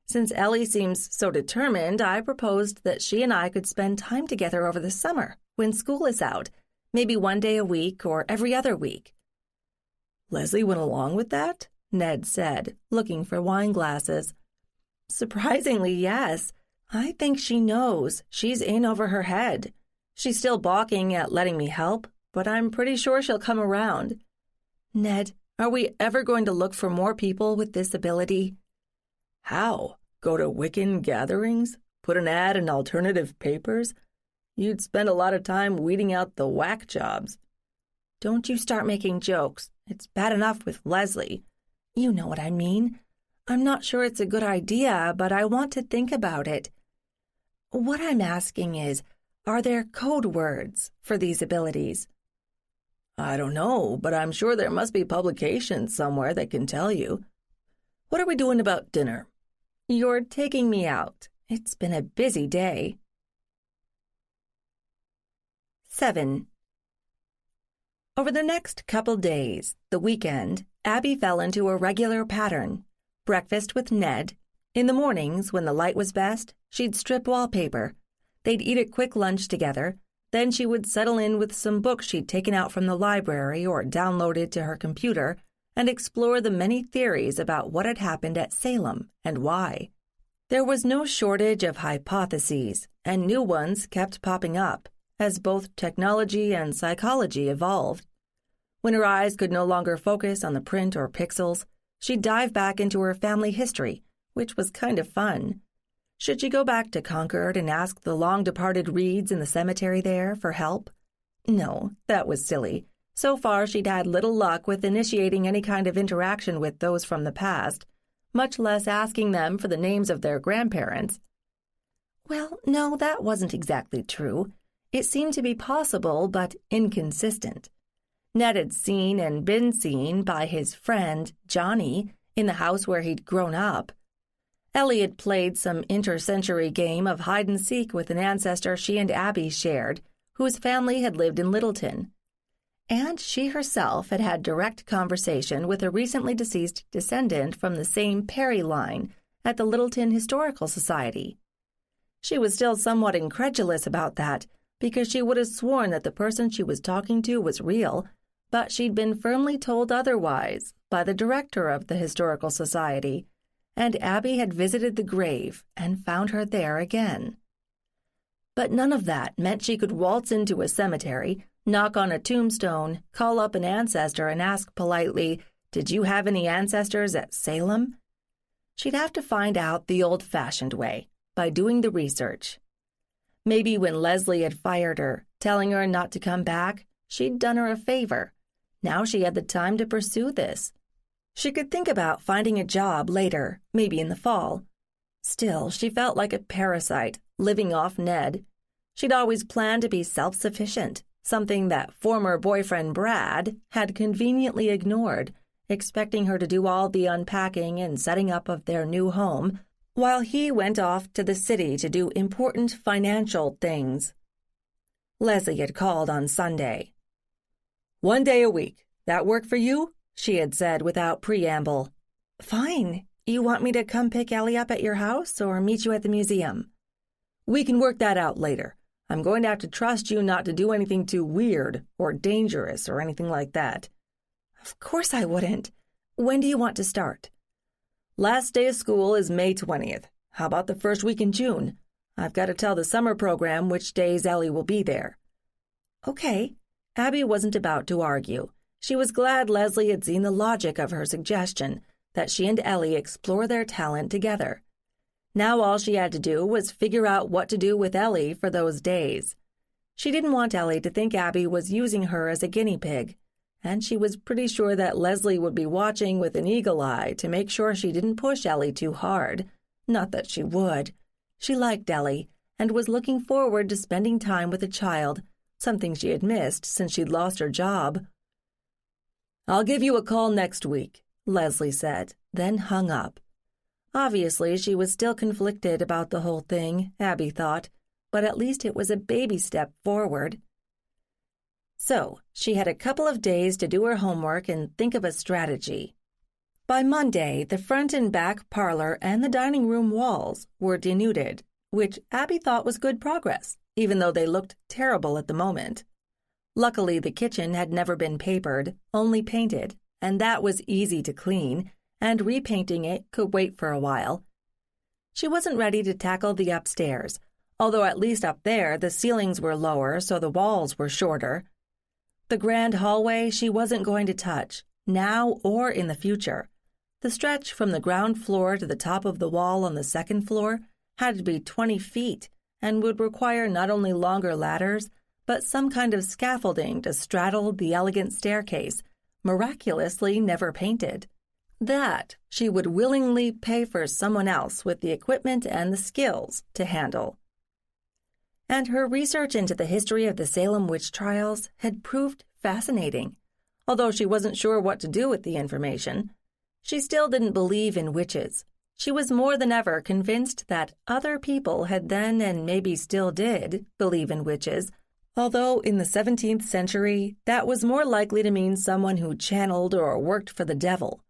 Since Ellie seems so determined, I proposed that she and I could spend time together over the summer, when school is out, maybe one day a week or every other week. Leslie went along with that? Ned said, looking for wine glasses. Surprisingly, yes. I think she knows. She's in over her head. She's still balking at letting me help, but I'm pretty sure she'll come around. Ned, are we ever going to look for more people with this ability? How? Go to Wiccan gatherings? Put an ad in alternative papers? You'd spend a lot of time weeding out the whack jobs. Don't you start making jokes. It's bad enough with Leslie. You know what I mean. I'm not sure it's a good idea, but I want to think about it. What I'm asking is, are there code words for these abilities? I don't know, but I'm sure there must be publications somewhere that can tell you. What are we doing about dinner? You're taking me out. It's been a busy day. 7. Over the next couple days, the weekend, Abby fell into a regular pattern. Breakfast with Ned. In the mornings, when the light was best, she'd strip wallpaper. They'd eat a quick lunch together. Then she would settle in with some books she'd taken out from the library or downloaded to her computer and explore the many theories about what had happened at Salem and why. There was no shortage of hypotheses, and new ones kept popping up as both technology and psychology evolved. When her eyes could no longer focus on the print or pixels, she'd dive back into her family history, which was kind of fun. Should she go back to Concord and ask the long-departed Reeds in the cemetery there for help? No, that was silly. So far she'd had little luck with initiating any kind of interaction with those from the past, much less asking them for the names of their grandparents. Well, no, that wasn't exactly true. It seemed to be possible, but inconsistent. Ned had seen and been seen by his friend, Johnny, in the house where he'd grown up. Ellie had played some inter-century game of hide-and-seek with an ancestor she and Abby shared, whose family had lived in Littleton. And she herself had had direct conversation with a recently deceased descendant from the same Perry line at the Littleton Historical Society. She was still somewhat incredulous about that, because she would have sworn that the person she was talking to was real, but she'd been firmly told otherwise by the director of the Historical Society, and Abby had visited the grave and found her there again. But none of that meant she could waltz into a cemetery, knock on a tombstone, call up an ancestor and ask politely, "Did you have any ancestors at Salem?" She'd have to find out the old-fashioned way, by doing the research. Maybe when Leslie had fired her, telling her not to come back, she'd done her a favor. Now she had the time to pursue this. She could think about finding a job later, maybe in the fall. Still, she felt like a parasite, living off Ned. She'd always planned to be self-sufficient, something that former boyfriend Brad had conveniently ignored, expecting her to do all the unpacking and setting up of their new home, while he went off to the city to do important financial things. Leslie had called on Sunday. "1 day a week. That work for you?" she had said without preamble. "Fine. You want me to come pick Ellie up at your house or meet you at the museum?" "We can work that out later. I'm going to have to trust you not to do anything too weird or dangerous or anything like that." "Of course I wouldn't. When do you want to start?" "Last day of school is May 20th. How about the first week in June? I've got to tell the summer program which days Ellie will be there." "Okay." Abby wasn't about to argue. She was glad Leslie had seen the logic of her suggestion, that she and Ellie explore their talent together. Now all she had to do was figure out what to do with Ellie for those days. She didn't want Ellie to think Abby was using her as a guinea pig, and she was pretty sure that Leslie would be watching with an eagle eye to make sure she didn't push Ellie too hard. Not that she would. She liked Ellie, and was looking forward to spending time with a child, something she had missed since she'd lost her job. "I'll give you a call next week," Leslie said, then hung up. Obviously, she was still conflicted about the whole thing, Abby thought, but at least it was a baby step forward. So, she had a couple of days to do her homework and think of a strategy. By Monday, the front and back parlor and the dining room walls were denuded, which Abby thought was good progress, even though they looked terrible at the moment. Luckily, the kitchen had never been papered, only painted, and that was easy to clean, and repainting it could wait for a while. She wasn't ready to tackle the upstairs, although at least up there the ceilings were lower so the walls were shorter. The grand hallway she wasn't going to touch, now or in the future. The stretch from the ground floor to the top of the wall on the second floor had to be 20 feet and would require not only longer ladders, but some kind of scaffolding to straddle the elegant staircase, miraculously never painted. That she would willingly pay for someone else with the equipment and the skills to handle. And her research into the history of the Salem witch trials had proved fascinating. Although she wasn't sure what to do with the information, she still didn't believe in witches. She was more than ever convinced that other people had then and maybe still did believe in witches, although in the 17th century that was more likely to mean someone who channeled or worked for the devil.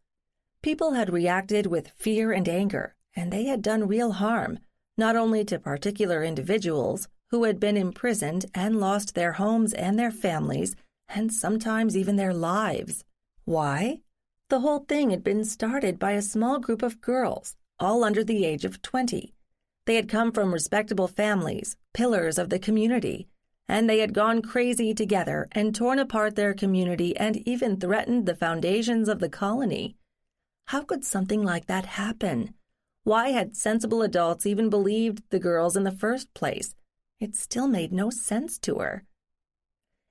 People had reacted with fear and anger, and they had done real harm, not only to particular individuals who had been imprisoned and lost their homes and their families, and sometimes even their lives. Why? The whole thing had been started by a small group of girls, all under the age of 20. They had come from respectable families, pillars of the community, and they had gone crazy together and torn apart their community and even threatened the foundations of the colony. How could something like that happen? Why had sensible adults even believed the girls in the first place? It still made no sense to her.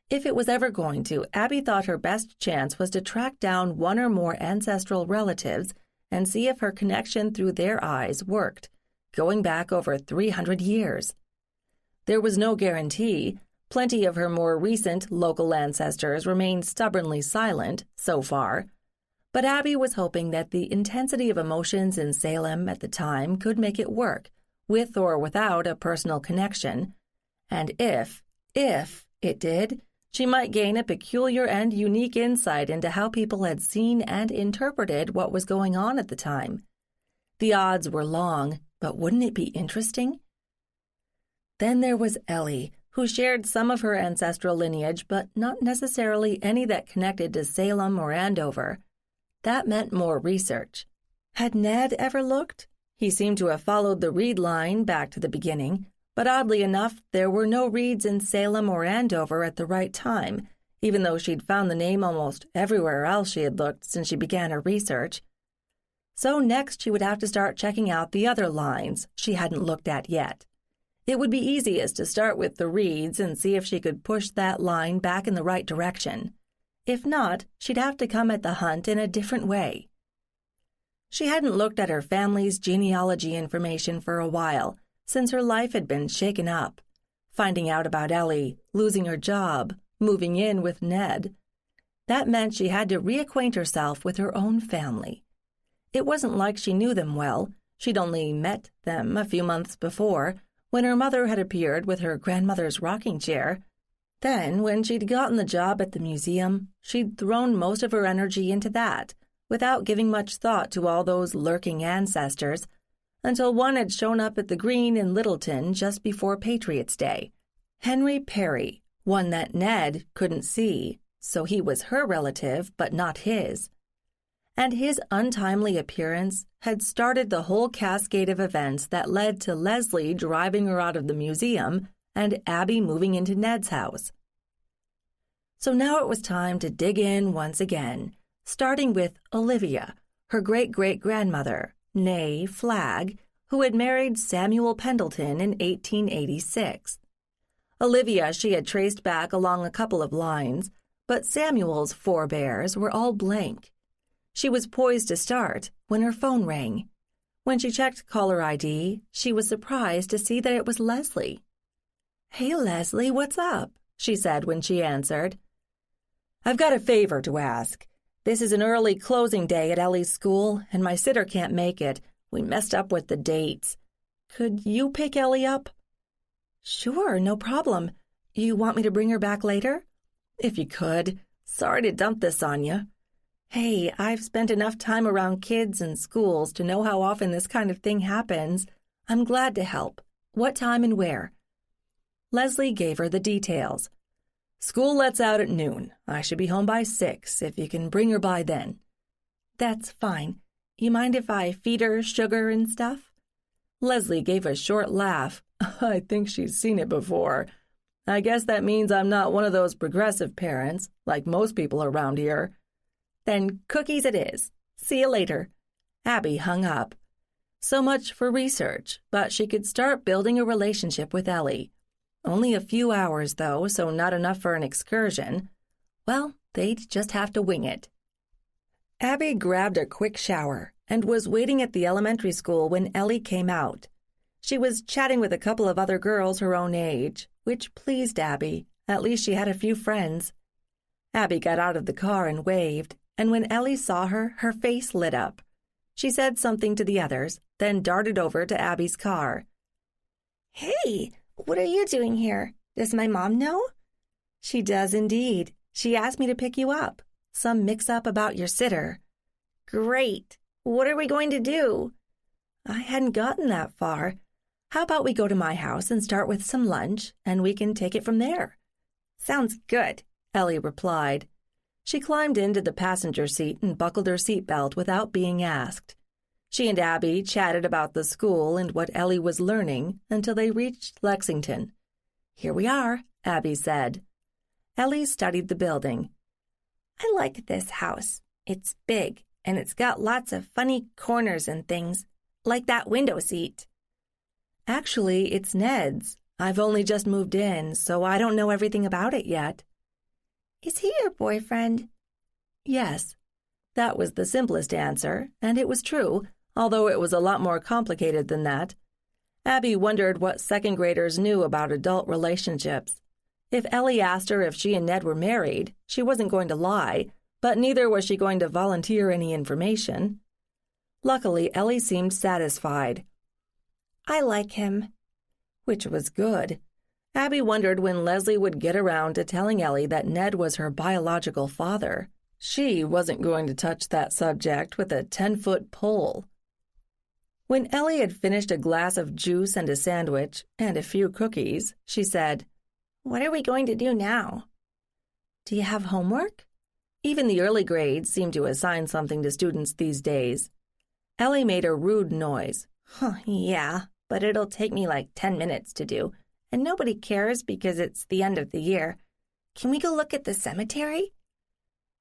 If it was ever going to, Abby thought her best chance was to track down one or more ancestral relatives and see if her connection through their eyes worked, going back over 300 years. There was no guarantee. Plenty of her more recent local ancestors remained stubbornly silent, so far. But Abby was hoping that the intensity of emotions in Salem at the time could make it work, with or without a personal connection. And if it did, she might gain a peculiar and unique insight into how people had seen and interpreted what was going on at the time. The odds were long, but wouldn't it be interesting? Then there was Ellie, who shared some of her ancestral lineage, but not necessarily any that connected to Salem or Andover. That meant more research. Had Ned ever looked? He seemed to have followed the reed line back to the beginning, but oddly enough, there were no reeds in Salem or Andover at the right time, even though she'd found the name almost everywhere else she had looked since she began her research. So next she would have to start checking out the other lines she hadn't looked at yet. It would be easiest to start with the reeds and see if she could push that line back in the right direction. If not, she'd have to come at the hunt in a different way. She hadn't looked at her family's genealogy information for a while, since her life had been shaken up. Finding out about Ellie, losing her job, moving in with Ned. That meant she had to reacquaint herself with her own family. It wasn't like she knew them well. She'd only met them a few months before, when her mother had appeared with her grandmother's rocking chair. Then, when she'd gotten the job at the museum, she'd thrown most of her energy into that, without giving much thought to all those lurking ancestors, until one had shown up at the Green in Littleton just before Patriots' Day. Henry Perry, one that Ned couldn't see, so he was her relative but not his. And his untimely appearance had started the whole cascade of events that led to Leslie driving her out of the museum and Abby moving into Ned's house. So now it was time to dig in once again, starting with Olivia, her great-great-grandmother, née Flagg, who had married Samuel Pendleton in 1886. Olivia she had traced back along a couple of lines, but Samuel's forebears were all blank. She was poised to start when her phone rang. When she checked caller ID, she was surprised to see that it was Leslie. "Hey, Leslie, what's up?" she said when she answered. "I've got a favor to ask. This is an early closing day at Ellie's school, and my sitter can't make it. We messed up with the dates. Could you pick Ellie up?" "Sure, no problem. You want me to bring her back later?" "If you could. Sorry to dump this on you." "Hey, I've spent enough time around kids and schools to know how often this kind of thing happens. I'm glad to help. What time and where?" Leslie gave her the details. "School lets out at noon. I should be home by 6, if you can bring her by then." "That's fine. You mind if I feed her sugar and stuff?" Leslie gave a short laugh. "I think she's seen it before. I guess that means I'm not one of those progressive parents, like most people around here." "Then cookies it is. See you later." Abby hung up. So much for research, but she could start building a relationship with Ellie. Only a few hours, though, so not enough for an excursion. Well, they'd just have to wing it. Abby grabbed a quick shower and was waiting at the elementary school when Ellie came out. She was chatting with a couple of other girls her own age, which pleased Abby. At least she had a few friends. Abby got out of the car and waved, and when Ellie saw her, her face lit up. She said something to the others, then darted over to Abby's car. Hey, what are you doing here? Does my mom know? She does indeed. She asked me to pick you up. Some mix-up about your sitter. Great. What are we going to do? I hadn't gotten that far. How about we go to my house and start with some lunch, and we can take it from there? Sounds good, Ellie replied. She climbed into the passenger seat and buckled her seatbelt without being asked. She and Abby chatted about the school and what Ellie was learning until they reached Lexington. Here we are, Abby said. Ellie studied the building. I like this house. It's big, and it's got lots of funny corners and things, like that window seat. Actually, it's Ned's. I've only just moved in, so I don't know everything about it yet. Is he your boyfriend? Yes. That was the simplest answer, and it was true, although it was a lot more complicated than that. Abby wondered what second graders knew about adult relationships. If Ellie asked her if she and Ned were married, she wasn't going to lie, but neither was she going to volunteer any information. Luckily, Ellie seemed satisfied. I like him. Which was good. Abby wondered when Leslie would get around to telling Ellie that Ned was her biological father. She wasn't going to touch that subject with a 10-foot pole. When Ellie had finished a glass of juice and a sandwich and a few cookies, she said, What are we going to do now? Do you have homework? Even the early grades seem to assign something to students these days. Ellie made a rude noise. Yeah, but it'll take me like 10 minutes to do, and nobody cares because it's the end of the year. Can we go look at the cemetery?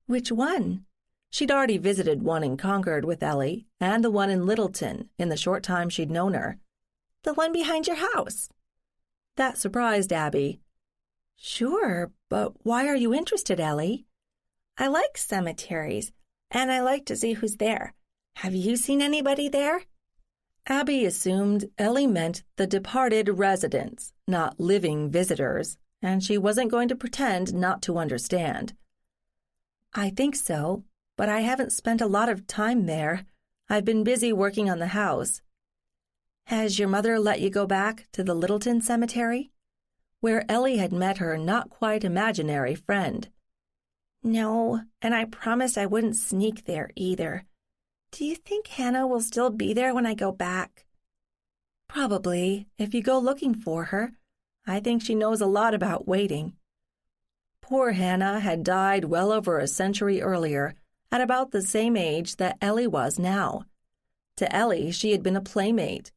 Which one? She'd already visited one in Concord with Ellie, and the one in Littleton in the short time she'd known her. The one behind your house. That surprised Abby. Sure, but why are you interested, Ellie? I like cemeteries, and I like to see who's there. Have you seen anybody there? Abby assumed Ellie meant the departed residents, not living visitors, and she wasn't going to pretend not to understand. I think so, but I haven't spent a lot of time there. I've been busy working on the house. Has your mother let you go back to the Littleton Cemetery, where Ellie had met her not-quite-imaginary friend? No, and I promised I wouldn't sneak there either. Do you think Hannah will still be there when I go back? Probably, if you go looking for her. I think she knows a lot about waiting. Poor Hannah had died well over a century earlier, at about the same age that Ellie was now. To Ellie, she had been a playmate.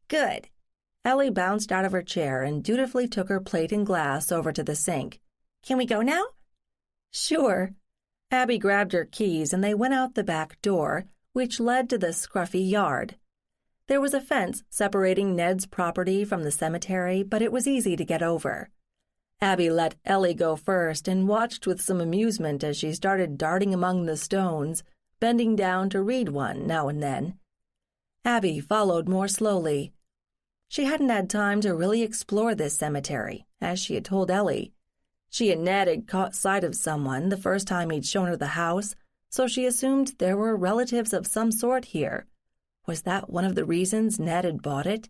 Good. Ellie bounced out of her chair and dutifully took her plate and glass over to the sink. Can we go now? Sure. Abby grabbed her keys and they went out the back door, which led to the scruffy yard. There was a fence separating Ned's property from the cemetery, but it was easy to get over. Abby let Ellie go first and watched with some amusement as she started darting among the stones, bending down to read one now and then. Abby followed more slowly. She hadn't had time to really explore this cemetery, as she had told Ellie. She and Ned had caught sight of someone the first time he'd shown her the house, so she assumed there were relatives of some sort here. Was that one of the reasons Ned had bought it?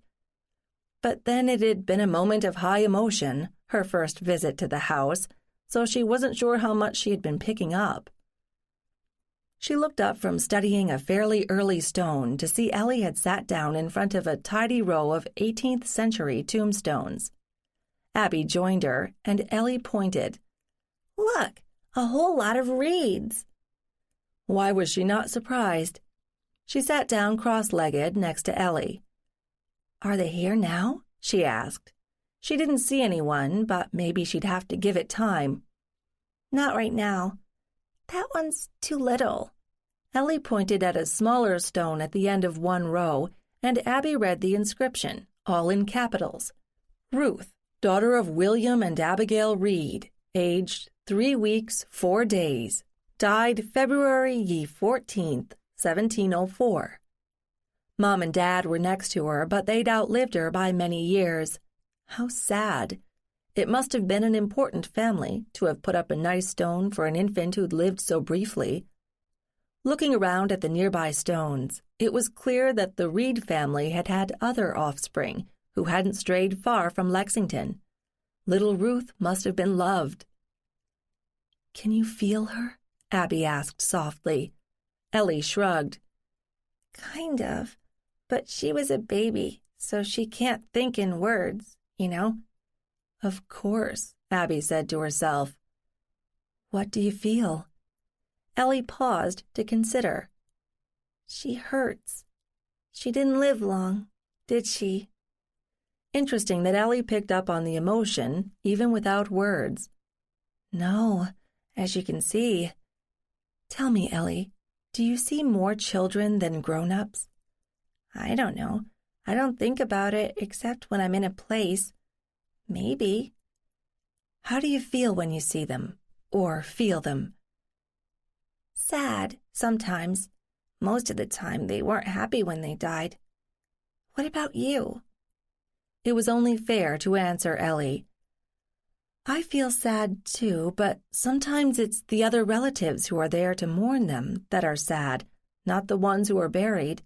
But then it had been a moment of high emotion, her first visit to the house, so she wasn't sure how much she had been picking up. She looked up from studying a fairly early stone to see Ellie had sat down in front of a tidy row of 18th century tombstones. Abby joined her, and Ellie pointed. Look, a whole lot of reeds. Why was she not surprised? She sat down cross-legged next to Ellie. Are they here now? She asked. She didn't see anyone, but maybe she'd have to give it time. Not right now. That one's too little. Ellie pointed at a smaller stone at the end of one row, and Abby read the inscription, all in capitals. Ruth, daughter of William and Abigail Reed, aged 3 weeks, 4 days. Died February ye 14th, 1704. Mom and Dad were next to her, but they'd outlived her by many years. How sad. It must have been an important family to have put up a nice stone for an infant who'd lived so briefly. Looking around at the nearby stones, it was clear that the Reed family had had other offspring who hadn't strayed far from Lexington. Little Ruth must have been loved. "Can you feel her?" Abby asked softly. Ellie shrugged. Kind of, but she was a baby, so she can't think in words, you know? Of course, Abby said to herself. What do you feel? Ellie paused to consider. She hurts. She didn't live long, did she? Interesting that Ellie picked up on the emotion, even without words. No, as you can see. Tell me, Ellie, do you see more children than grown-ups? I don't know. I don't think about it except when I'm in a place. Maybe. How do you feel when you see them, or feel them? Sad, sometimes. Most of the time they weren't happy when they died. What about you? It was only fair to answer Ellie. I feel sad too, but sometimes it's the other relatives who are there to mourn them that are sad, not the ones who are buried.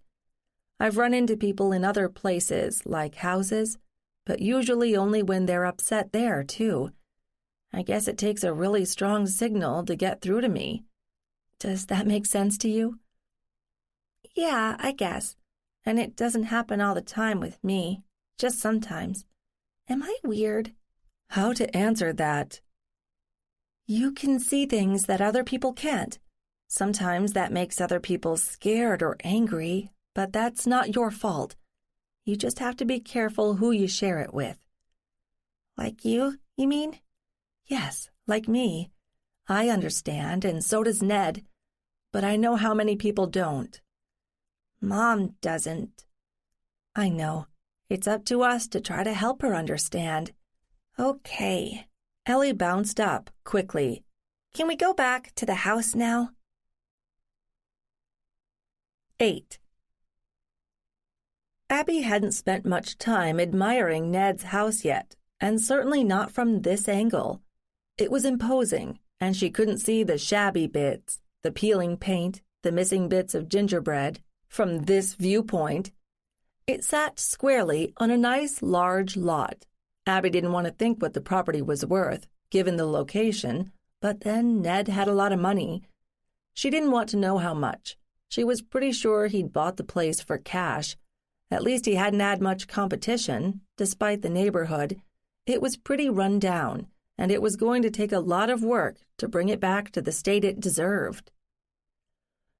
I've run into people in other places, like houses, but usually only when they're upset there, too. I guess it takes a really strong signal to get through to me. Does that make sense to you? Yeah, I guess. And it doesn't happen all the time with me, just sometimes. Am I weird? How to answer that? You can see things that other people can't. Sometimes that makes other people scared or angry, but that's not your fault. You just have to be careful who you share it with. Like you mean? Yes, like me. I understand, and so does Ned. But I know how many people don't. Mom doesn't. I know. It's up to us to try to help her understand. Okay. Ellie bounced up quickly. Can we go back to the house now? 8. Abby hadn't spent much time admiring Ned's house yet, and certainly not from this angle. It was imposing, and she couldn't see the shabby bits, the peeling paint, the missing bits of gingerbread, from this viewpoint. It sat squarely on a nice large lot. Abby didn't want to think what the property was worth, given the location, but then Ned had a lot of money. She didn't want to know how much. She was pretty sure he'd bought the place for cash. At least he hadn't had much competition, despite the neighborhood. It was pretty run down, and it was going to take a lot of work to bring it back to the state it deserved.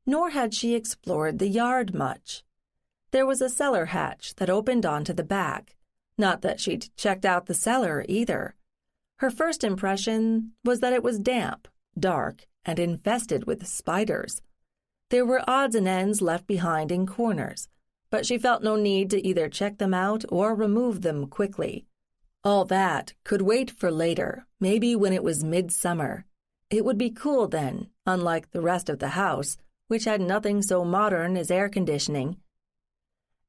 Nor had she explored the yard much. There was a cellar hatch that opened onto the back. Not that she'd checked out the cellar, either. Her first impression was that it was damp, dark, and infested with spiders. There were odds and ends left behind in corners, but she felt no need to either check them out or remove them quickly. All that could wait for later, maybe when it was midsummer. It would be cool then, unlike the rest of the house, which had nothing so modern as air conditioning.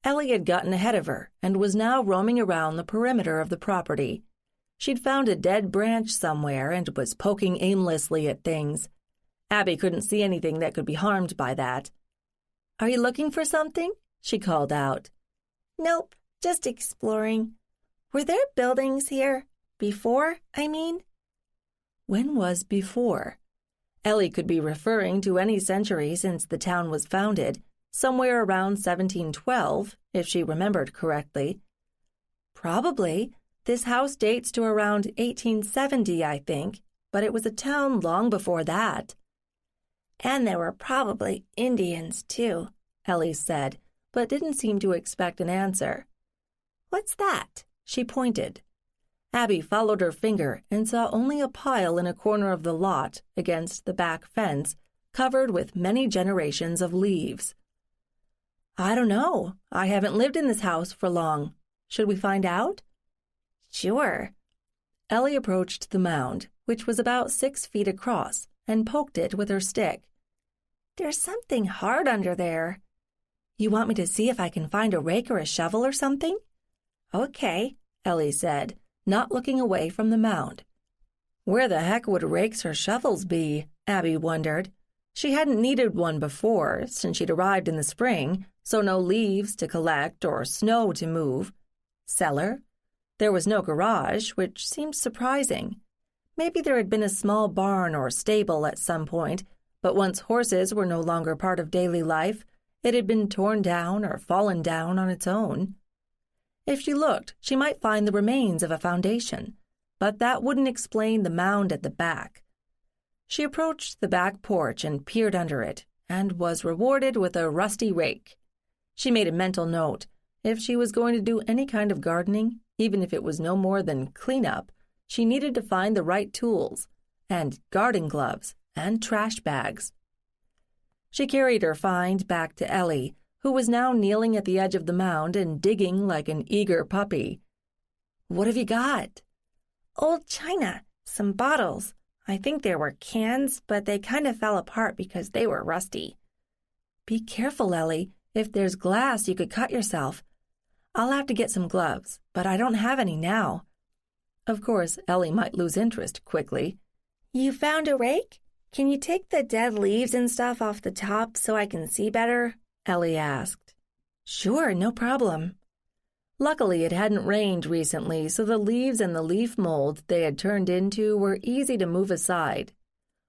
Ellie had gotten ahead of her and was now roaming around the perimeter of the property. She'd found a dead branch somewhere and was poking aimlessly at things. Abby couldn't see anything that could be harmed by that. "Are you looking for something?" she called out. "Nope, just exploring. Were there buildings here? Before, I mean?" When was before? Ellie could be referring to any century since the town was founded, somewhere around 1712, if she remembered correctly. Probably. This house dates to around 1870, I think, but it was a town long before that. "And there were probably Indians, too," Ellie said, but didn't seem to expect an answer. "What's that?" She pointed. Abby followed her finger and saw only a pile in a corner of the lot against the back fence, covered with many generations of leaves. "I don't know. I haven't lived in this house for long. Should we find out?" "Sure." Ellie approached the mound, which was about 6 feet across, and poked it with her stick. There's something hard under there. You want me to see if I can find a rake or a shovel or something? Okay, Ellie said, not looking away from the mound. Where the heck would rakes or shovels be? Abby wondered. She hadn't needed one before, since she'd arrived in the spring, so no leaves to collect or snow to move. Cellar? There was no garage, which seemed surprising. Maybe there had been a small barn or stable at some point, but once horses were no longer part of daily life, it had been torn down or fallen down on its own. If she looked, she might find the remains of a foundation, but that wouldn't explain the mound at the back. She approached the back porch and peered under it, and was rewarded with a rusty rake. She made a mental note. If she was going to do any kind of gardening, even if it was no more than cleanup, she needed to find the right tools, and garden gloves, and trash bags. She carried her find back to Ellie, who was now kneeling at the edge of the mound and digging like an eager puppy. "What have you got?" "Old china, some bottles. I think there were cans, but they kind of fell apart because they were rusty." "Be careful, Ellie. If there's glass, you could cut yourself. I'll have to get some gloves, but I don't have any now." Of course, Ellie might lose interest quickly. "You found a rake? Can you take the dead leaves and stuff off the top so I can see better?" Ellie asked. "Sure, no problem." Luckily, it hadn't rained recently, so the leaves and the leaf mold they had turned into were easy to move aside.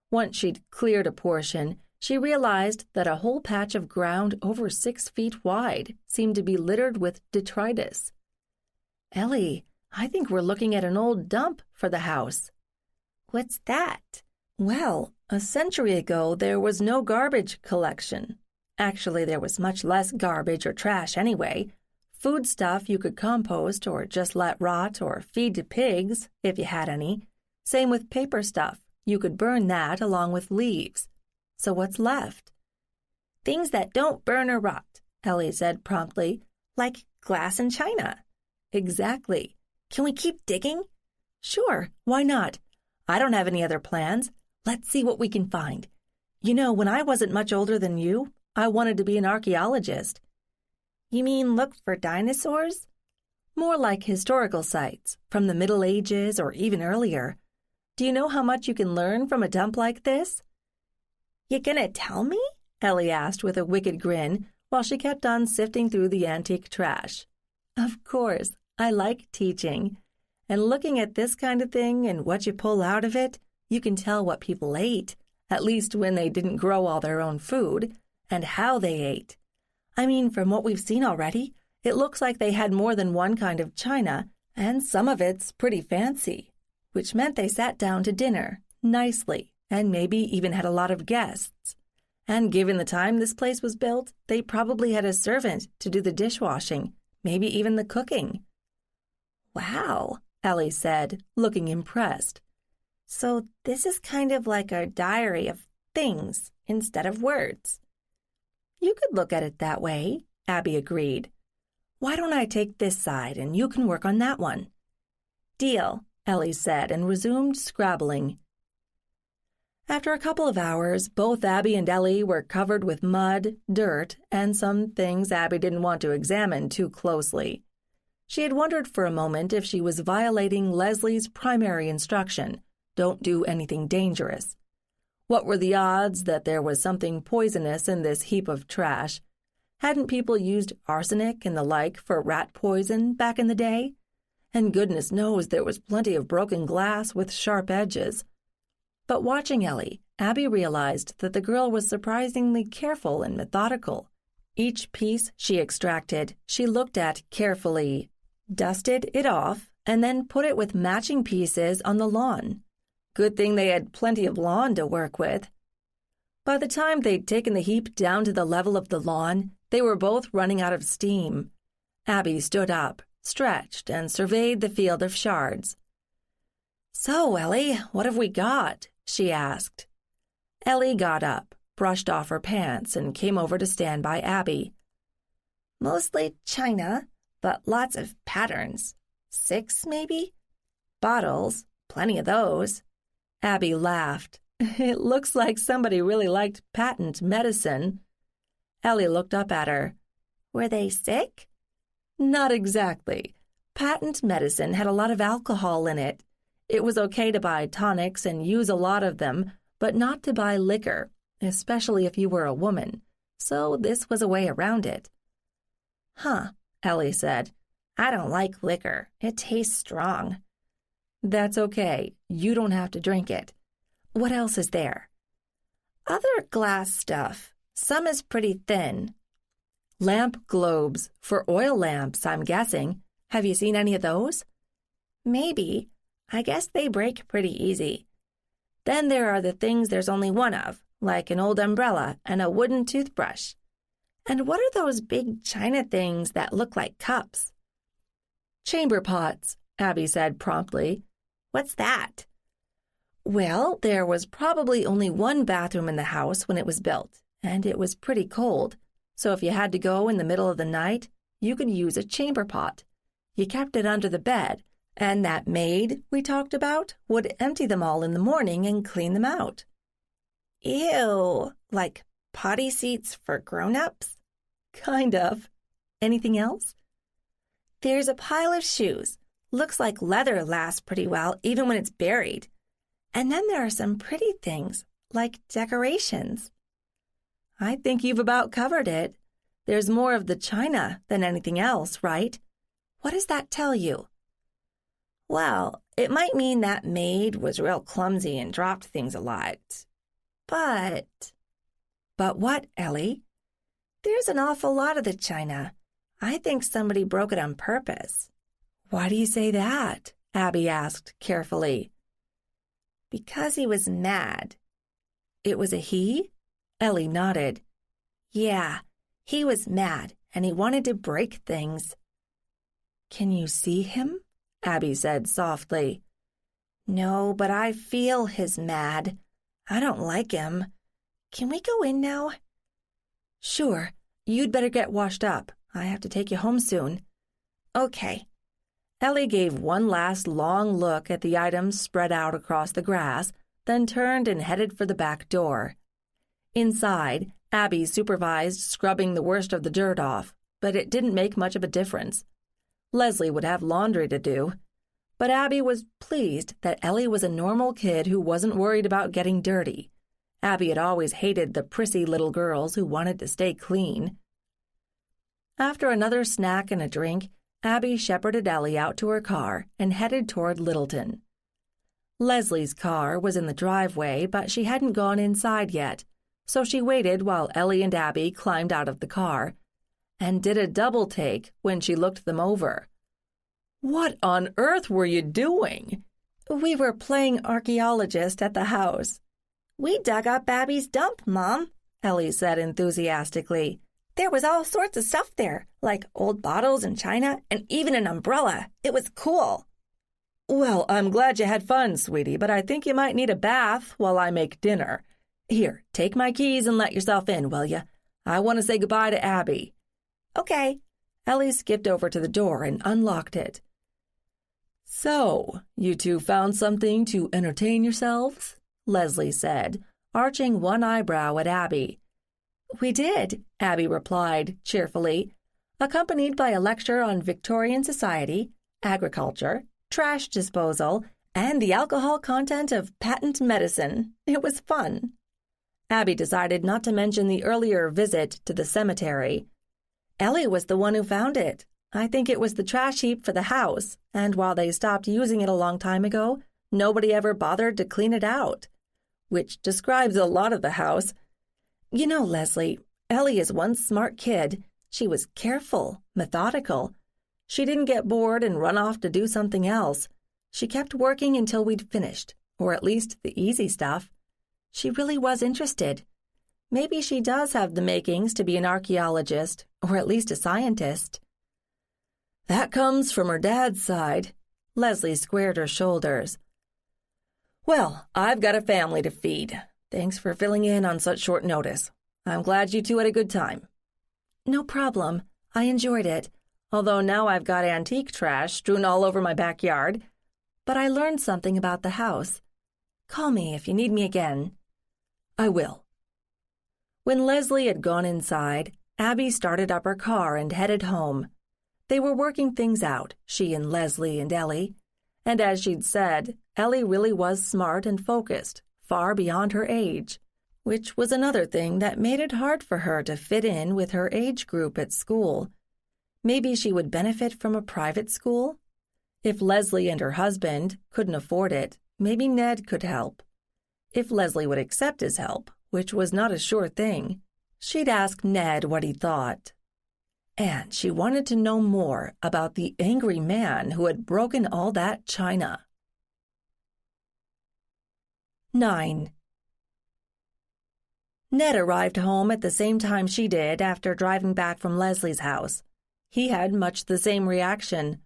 Once she'd cleared a portion, she realized that a whole patch of ground over 6 feet wide seemed to be littered with detritus. "Ellie, I think we're looking at an old dump for the house." "What's that?" "Well, a century ago there was no garbage collection. Actually, there was much less garbage or trash anyway. Food stuff you could compost or just let rot or feed to pigs, if you had any. Same with paper stuff. You could burn that along with leaves. So what's left?" "Things that don't burn or rot," Ellie said promptly, "like glass and china." "Exactly. Can we keep digging?" "Sure, why not? I don't have any other plans. Let's see what we can find. You know, when I wasn't much older than you, I wanted to be an archaeologist." "You mean look for dinosaurs?" "More like historical sites, from the Middle Ages or even earlier. Do you know how much you can learn from a dump like this?" "You gonna tell me?" Ellie asked with a wicked grin, while she kept on sifting through the antique trash. "Of course, I like teaching. And looking at this kind of thing and what you pull out of it, you can tell what people ate, at least when they didn't grow all their own food, and how they ate. I mean, from what we've seen already, it looks like they had more than one kind of china, and some of it's pretty fancy, which meant they sat down to dinner, nicely, and maybe even had a lot of guests. And given the time this place was built, they probably had a servant to do the dishwashing, maybe even the cooking." "Wow," Ellie said, looking impressed. "So this is kind of like a diary of things instead of words." "You could look at it that way," Abby agreed. "Why don't I take this side and you can work on that one?" "Deal," Ellie said and resumed scrabbling. After a couple of hours, both Abby and Ellie were covered with mud, dirt, and some things Abby didn't want to examine too closely. She had wondered for a moment if she was violating Leslie's primary instruction, don't do anything dangerous. What were the odds that there was something poisonous in this heap of trash? Hadn't people used arsenic and the like for rat poison back in the day? And goodness knows there was plenty of broken glass with sharp edges. But watching Ellie, Abby realized that the girl was surprisingly careful and methodical. Each piece she extracted, she looked at carefully, dusted it off, and then put it with matching pieces on the lawn. Good thing they had plenty of lawn to work with. By the time they'd taken the heap down to the level of the lawn, they were both running out of steam. Abby stood up, stretched, and surveyed the field of shards. "So, Ellie, what have we got?" she asked. Ellie got up, brushed off her pants, and came over to stand by Abby. "Mostly china, but lots of patterns. 6, maybe? Bottles, plenty of those." Abby laughed, It looks like somebody really liked patent medicine. Ellie looked up at her. Were they sick? Not exactly. Patent medicine had a lot of alcohol in it. It was okay to buy tonics and use a lot of them, but not to buy liquor, especially if you were a woman. So this was a way around it. Huh, Ellie said. I don't like liquor. It tastes strong. That's okay. You don't have to drink it. What else is there? Other glass stuff. Some is pretty thin. Lamp globes, for oil lamps, I'm guessing. Have you seen any of those? Maybe. I guess they break pretty easy. Then there are the things there's only one of, like an old umbrella and a wooden toothbrush. And what are those big china things that look like cups? Chamber pots, Abby said promptly. What's that? Well, there was probably only one bathroom in the house when it was built, and it was pretty cold. So if you had to go in the middle of the night, you could use a chamber pot. You kept it under the bed, and that maid we talked about would empty them all in the morning and clean them out. Ew, like potty seats for grown-ups? Kind of. Anything else? There's a pile of shoes. Looks like leather lasts pretty well even when it's buried. And then there are some pretty things, like decorations. I think you've about covered it. There's more of the china than anything else, right? What does that tell you? Well, it might mean that maid was real clumsy and dropped things a lot. But what, Ellie? There's an awful lot of the china. I think somebody broke it on purpose. Why do you say that? Abby asked carefully. Because he was mad. It was a he? Ellie nodded. Yeah, he was mad, and he wanted to break things. Can you see him? Abby said softly. No, but I feel his mad. I don't like him. Can we go in now? Sure. You'd better get washed up. I have to take you home soon. Okay. Ellie gave one last long look at the items spread out across the grass, then turned and headed for the back door. Inside, Abby supervised scrubbing the worst of the dirt off, but it didn't make much of a difference. Leslie would have laundry to do. But Abby was pleased that Ellie was a normal kid who wasn't worried about getting dirty. Abby had always hated the prissy little girls who wanted to stay clean. After another snack and a drink, Abby shepherded Ellie out to her car and headed toward Littleton. Leslie's car was in the driveway, but she hadn't gone inside yet, so she waited while Ellie and Abby climbed out of the car, and did a double take when she looked them over. What on earth were you doing? We were playing archaeologist at the house. We dug up Abby's dump, Mom, Ellie said enthusiastically. There was all sorts of stuff there, like old bottles and china, and even an umbrella. It was cool. Well, I'm glad you had fun, sweetie, but I think you might need a bath while I make dinner. Here, take my keys and let yourself in, will you? I want to say goodbye to Abby. Okay. Ellie skipped over to the door and unlocked it. So, you two found something to entertain yourselves? Leslie said, arching one eyebrow at Abby. We did, Abby replied cheerfully, accompanied by a lecture on Victorian society, agriculture, trash disposal, and the alcohol content of patent medicine. It was fun. Abby decided not to mention the earlier visit to the cemetery. Ellie was the one who found it. I think it was the trash heap for the house, and while they stopped using it a long time ago, nobody ever bothered to clean it out, which describes a lot of the house. You know, Leslie, Ellie is one smart kid. She was careful, methodical. She didn't get bored and run off to do something else. She kept working until we'd finished, or at least the easy stuff. She really was interested. Maybe she does have the makings to be an archaeologist, or at least a scientist. That comes from her dad's side. Leslie squared her shoulders. Well, I've got a family to feed. Thanks for filling in on such short notice. I'm glad you two had a good time. No problem. I enjoyed it, although now I've got antique trash strewn all over my backyard. But I learned something about the house. Call me if you need me again. I will. When Leslie had gone inside, Abby started up her car and headed home. They were working things out, she and Leslie and Ellie. And as she'd said, Ellie really was smart and focused, far beyond her age, which was another thing that made it hard for her to fit in with her age group at school. Maybe she would benefit from a private school? If Leslie and her husband couldn't afford it, maybe Ned could help. If Leslie would accept his help, which was not a sure thing, she'd ask Ned what he thought. And she wanted to know more about the angry man who had broken all that china. 9. Ned arrived home at the same time she did after driving back from Leslie's house. He had much the same reaction.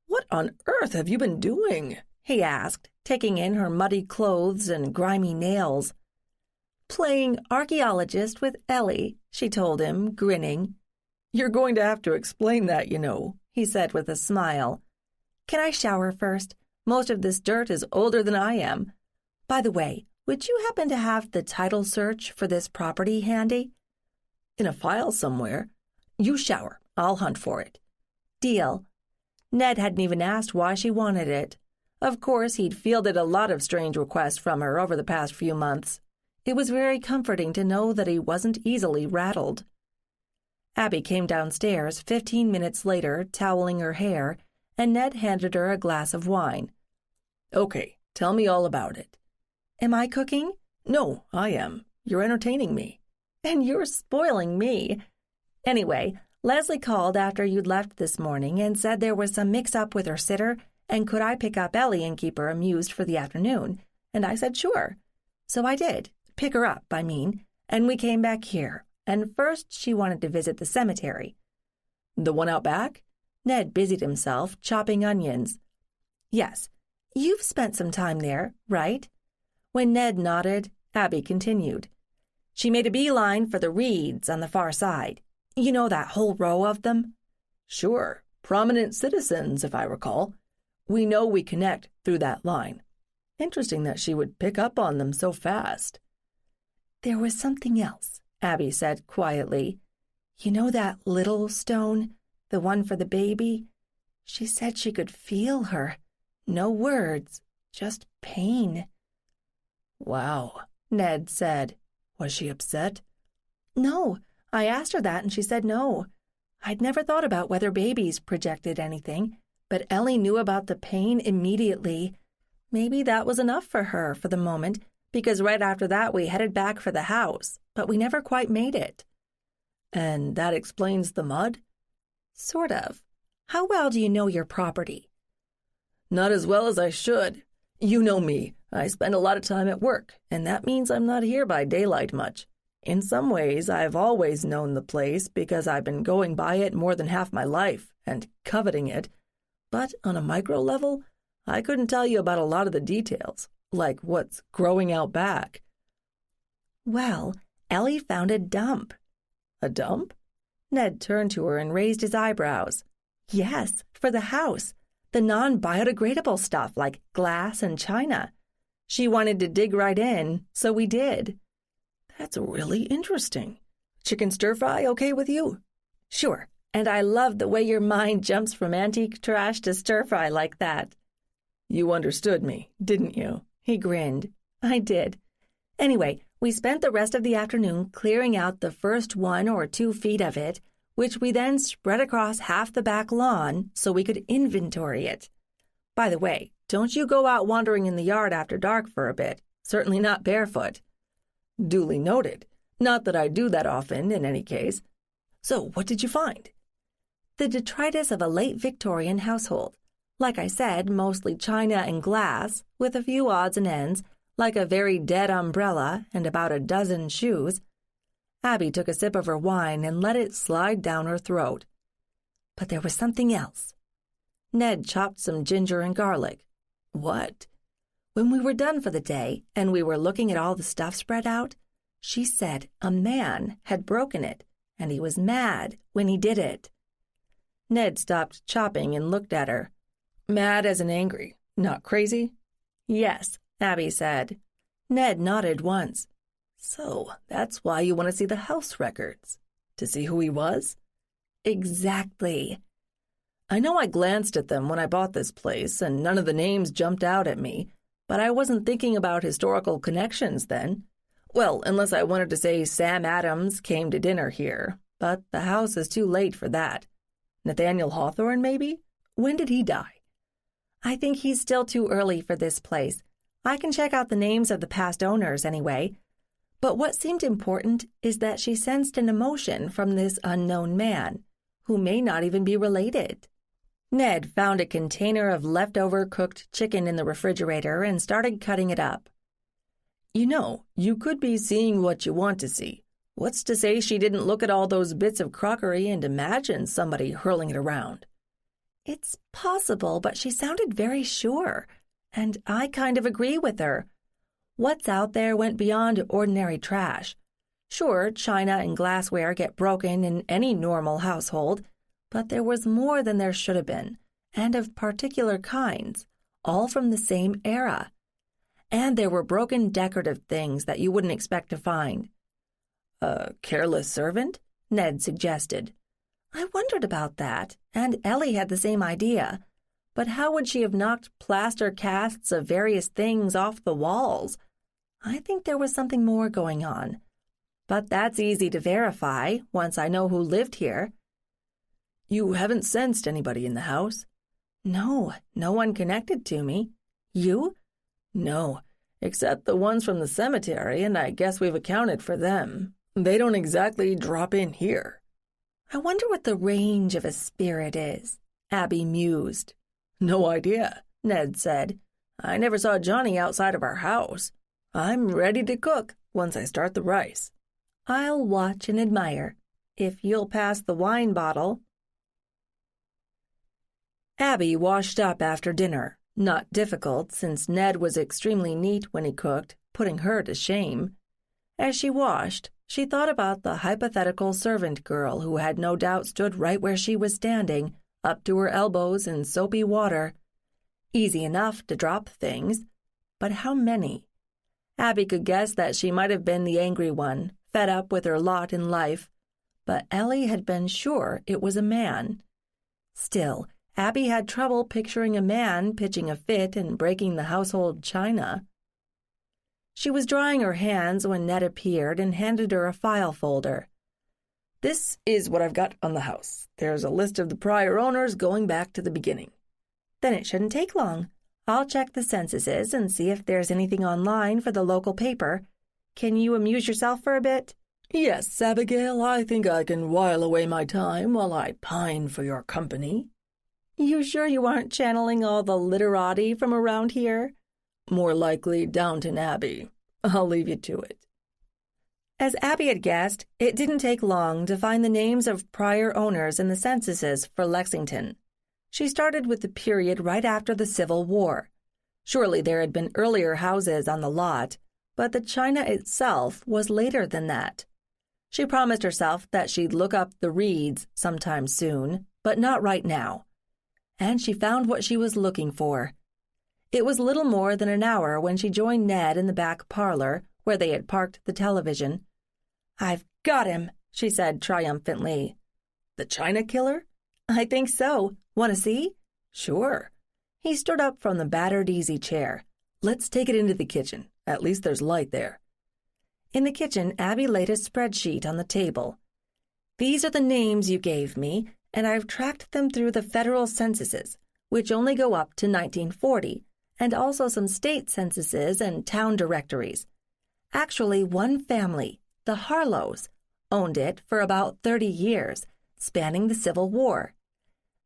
"What on earth have you been doing?" he asked, taking in her muddy clothes and grimy nails. Playing archaeologist with Ellie, she told him, grinning. "You're going to have to explain that, you know," he said with a smile. Can I shower first? Most of this dirt is older than I am. By the way, would you happen to have the title search for this property handy? "In a file somewhere. You shower. I'll hunt for it." Deal. Ned hadn't even asked why she wanted it. Of course, he'd fielded a lot of strange requests from her over the past few months. It was very comforting to know that he wasn't easily rattled. Abby came downstairs 15 minutes later, toweling her hair, and Ned handed her a glass of wine. "Okay, tell me all about it." Am I cooking? "No, I am. You're entertaining me." And you're spoiling me. Anyway, Leslie called after you'd left this morning and said there was some mix-up with her sitter, and could I pick up Ellie and keep her amused for the afternoon? And I said sure. So I did. Pick her up, I mean, and we came back here. And first she wanted to visit the cemetery. "The one out back?" Ned busied himself, chopping onions. Yes. You've spent some time there, right? When Ned nodded, Abby continued. She made a beeline for the reeds on the far side. You know that whole row of them? "Sure. Prominent citizens, if I recall. We know we connect through that line. Interesting that she would pick up on them so fast." There was something else, Abby said quietly. You know that little stone, the one for the baby? She said she could feel her. No words, just pain. "Wow," Ned said. "Was she upset?" No, I asked her that and she said no. I'd never thought about whether babies projected anything, but Ellie knew about the pain immediately. Maybe that was enough for her for the moment, because right after that we headed back for the house, but we never quite made it. "And that explains the mud?" Sort of. How well do you know your property? "Not as well as I should. You know me. I spend a lot of time at work, and that means I'm not here by daylight much. In some ways, I've always known the place because I've been going by it more than half my life and coveting it. But on a micro level, I couldn't tell you about a lot of the details, like what's growing out back." Well, Ellie found a dump. "A dump?" Ned turned to her and raised his eyebrows. Yes, for the house. The non-biodegradable stuff like glass and china. She wanted to dig right in, so we did. "That's really interesting. Chicken stir-fry okay with you?" Sure, and I love the way your mind jumps from antique trash to stir-fry like that. "You understood me, didn't you?" He grinned. I did. Anyway, we spent the rest of the afternoon clearing out the first 1 or 2 feet of it, which we then spread across half the back lawn so we could inventory it. By the way, don't you go out wandering in the yard after dark for a bit, certainly not barefoot. "Duly noted. Not that I do that often, in any case. So, what did you find?" The detritus of a late Victorian household. Like I said, mostly china and glass, with a few odds and ends, like a very dead umbrella and about a dozen shoes. Abby took a sip of her wine and let it slide down her throat. But there was something else. Ned chopped some ginger and garlic. "What?" When we were done for the day and we were looking at all the stuff spread out, she said a man had broken it, and he was mad when he did it. Ned stopped chopping and looked at her. "Mad as in angry, not crazy?" Yes, Abby said. Ned nodded once. So, that's why you want to see the house records? To see who he was? Exactly. I know I glanced at them when I bought this place, and none of the names jumped out at me, but I wasn't thinking about historical connections then. Well, unless I wanted to say Sam Adams came to dinner here, but the house is too late for that. Nathaniel Hawthorne, maybe? When did he die? I think he's still too early for this place. I can check out the names of the past owners anyway. But what seemed important is that she sensed an emotion from this unknown man, who may not even be related. Ned found a container of leftover cooked chicken in the refrigerator and started cutting it up. You know, you could be seeing what you want to see. What's to say she didn't look at all those bits of crockery and imagine somebody hurling it around? It's possible, but she sounded very sure, and I kind of agree with her. What's out there went beyond ordinary trash. Sure, china and glassware get broken in any normal household, but there was more than there should have been, and of particular kinds, all from the same era. And there were broken decorative things that you wouldn't expect to find. A careless servant? Ned suggested. I wondered about that, and Ellie had the same idea. But how would she have knocked plaster casts of various things off the walls? I think there was something more going on. But that's easy to verify once I know who lived here. You haven't sensed anybody in the house? No one connected to me. You? No, except the ones from the cemetery, and I guess we've accounted for them. They don't exactly drop in here. I wonder what the range of a spirit is, Abby mused. No idea, Ned said. I never saw Johnny outside of our house. I'm ready to cook once I start the rice. I'll watch and admire, if you'll pass the wine bottle. Abby washed up after dinner, not difficult since Ned was extremely neat when he cooked, putting her to shame. As she washed, she thought about the hypothetical servant girl who had no doubt stood right where she was standing, up to her elbows in soapy water. Easy enough to drop things, but how many? Abby could guess that she might have been the angry one, fed up with her lot in life, but Ellie had been sure it was a man. Still, Abby had trouble picturing a man pitching a fit and breaking the household china. She was drying her hands when Ned appeared and handed her a file folder. This is what I've got on the house. There's a list of the prior owners going back to the beginning. Then it shouldn't take long. I'll check the censuses and see if there's anything online for the local paper. Can you amuse yourself for a bit? Yes, Abigail, I think I can while away my time while I pine for your company. You sure you aren't channeling all the literati from around here? More likely Downton Abbey. I'll leave you to it. As Abby had guessed, it didn't take long to find the names of prior owners in the censuses for Lexington. She started with the period right after the Civil War. Surely there had been earlier houses on the lot, but the china itself was later than that. She promised herself that she'd look up the Reeds sometime soon, but not right now. And she found what she was looking for. It was little more than an hour when she joined Ned in the back parlor, where they had parked the television. "I've got him," she said triumphantly. "The China killer?" "I think so. Want to see?" "Sure." He stood up from the battered easy chair. "Let's take it into the kitchen. At least there's light there." In the kitchen, Abby laid a spreadsheet on the table. "These are the names you gave me, and I've tracked them through the federal censuses, which only go up to 1940, and also some state censuses and town directories. Actually, one family, the Harlows, owned it for about 30 years, spanning the Civil War.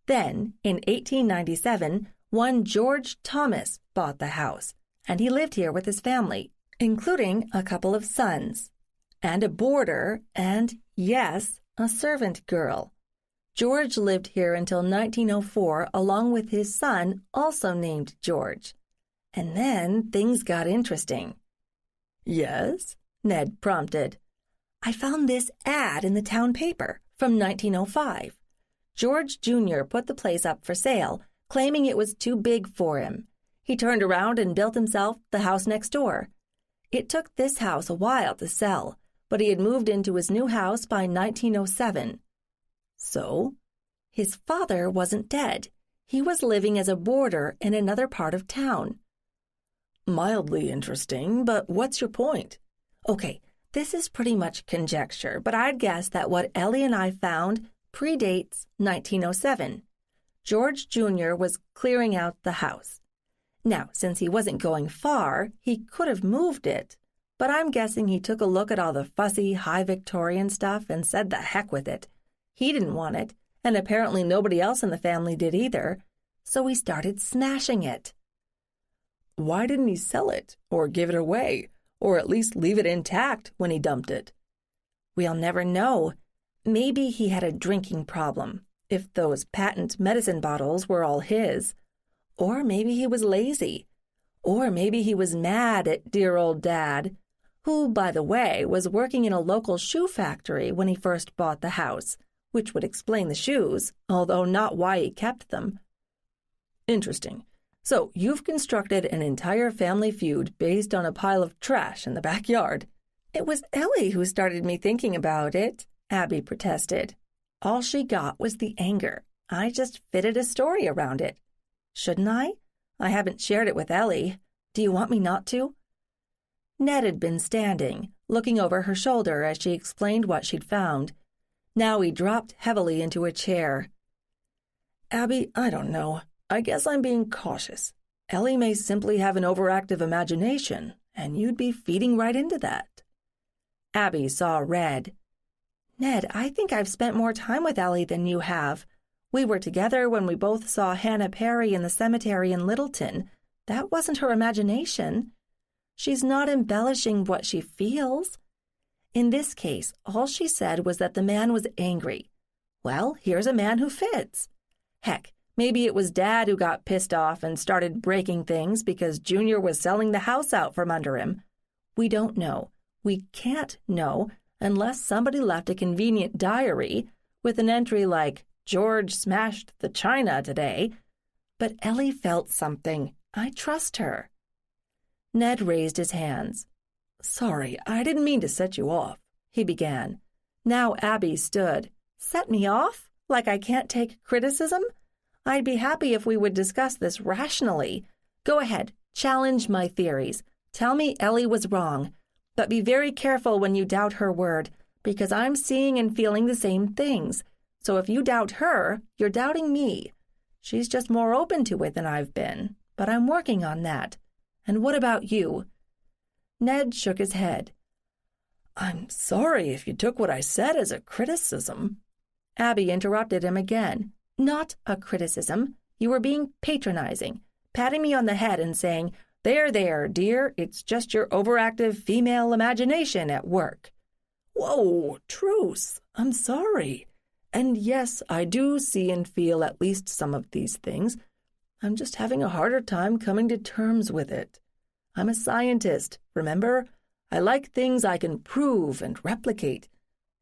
Then, in 1897, one George Thomas bought the house, and he lived here with his family, including a couple of sons, and a boarder, and, yes, a servant girl. George lived here until 1904 along with his son, also named George. And then things got interesting." "Yes?" Ned prompted. "I found this ad in the town paper from 1905. George Jr. put the place up for sale, claiming it was too big for him. He turned around and built himself the house next door. It took this house a while to sell, but he had moved into his new house by 1907. So, his father wasn't dead. He was living as a boarder in another part of town. Mildly interesting, but what's your point? Okay, this is pretty much conjecture, but I'd guess that what Ellie and I found predates 1907. George Jr. was clearing out the house. Now, since he wasn't going far, he could have moved it, but I'm guessing he took a look at all the fussy, high Victorian stuff and said the heck with it. He didn't want it, and apparently nobody else in the family did either, so he started smashing it. Why didn't he sell it, or give it away, or at least leave it intact when he dumped it? We'll never know. Maybe he had a drinking problem, if those patent medicine bottles were all his. Or maybe he was lazy. Or maybe he was mad at dear old Dad, who, by the way, was working in a local shoe factory when he first bought the house, which would explain the shoes, although not why he kept them. Interesting. So you've constructed an entire family feud based on a pile of trash in the backyard. It was Ellie who started me thinking about it, Abby protested. All she got was the anger. I just fitted a story around it. Shouldn't I? I haven't shared it with Ellie. Do you want me not to? Ned had been standing, looking over her shoulder as she explained what she'd found. Now he dropped heavily into a chair. Abby, I don't know. I guess I'm being cautious. Ellie may simply have an overactive imagination, and you'd be feeding right into that. Abby saw red. Ned, I think I've spent more time with Ellie than you have. We were together when we both saw Hannah Perry in the cemetery in Littleton. That wasn't her imagination. She's not embellishing what she feels. In this case, all she said was that the man was angry. Well, here's a man who fits. Heck, maybe it was Dad who got pissed off and started breaking things because Junior was selling the house out from under him. We don't know. We can't know unless somebody left a convenient diary with an entry like, George smashed the china today. But Ellie felt something. I trust her. Ned raised his hands. Sorry, I didn't mean to set you off, he began. Now Abby stood. Set me off? Like I can't take criticism? I'd be happy if we would discuss this rationally. Go ahead, challenge my theories. Tell me Ellie was wrong. But be very careful when you doubt her word, because I'm seeing and feeling the same things. So if you doubt her, you're doubting me. She's just more open to it than I've been, but I'm working on that. And what about you? Ned shook his head. I'm sorry if you took what I said as a criticism. Abby interrupted him again. Not a criticism. You were being patronizing, patting me on the head and saying, There, dear, it's just your overactive female imagination at work. Whoa, truce. I'm sorry. And yes, I do see and feel at least some of these things. I'm just having a harder time coming to terms with it. I'm a scientist, remember? I like things I can prove and replicate.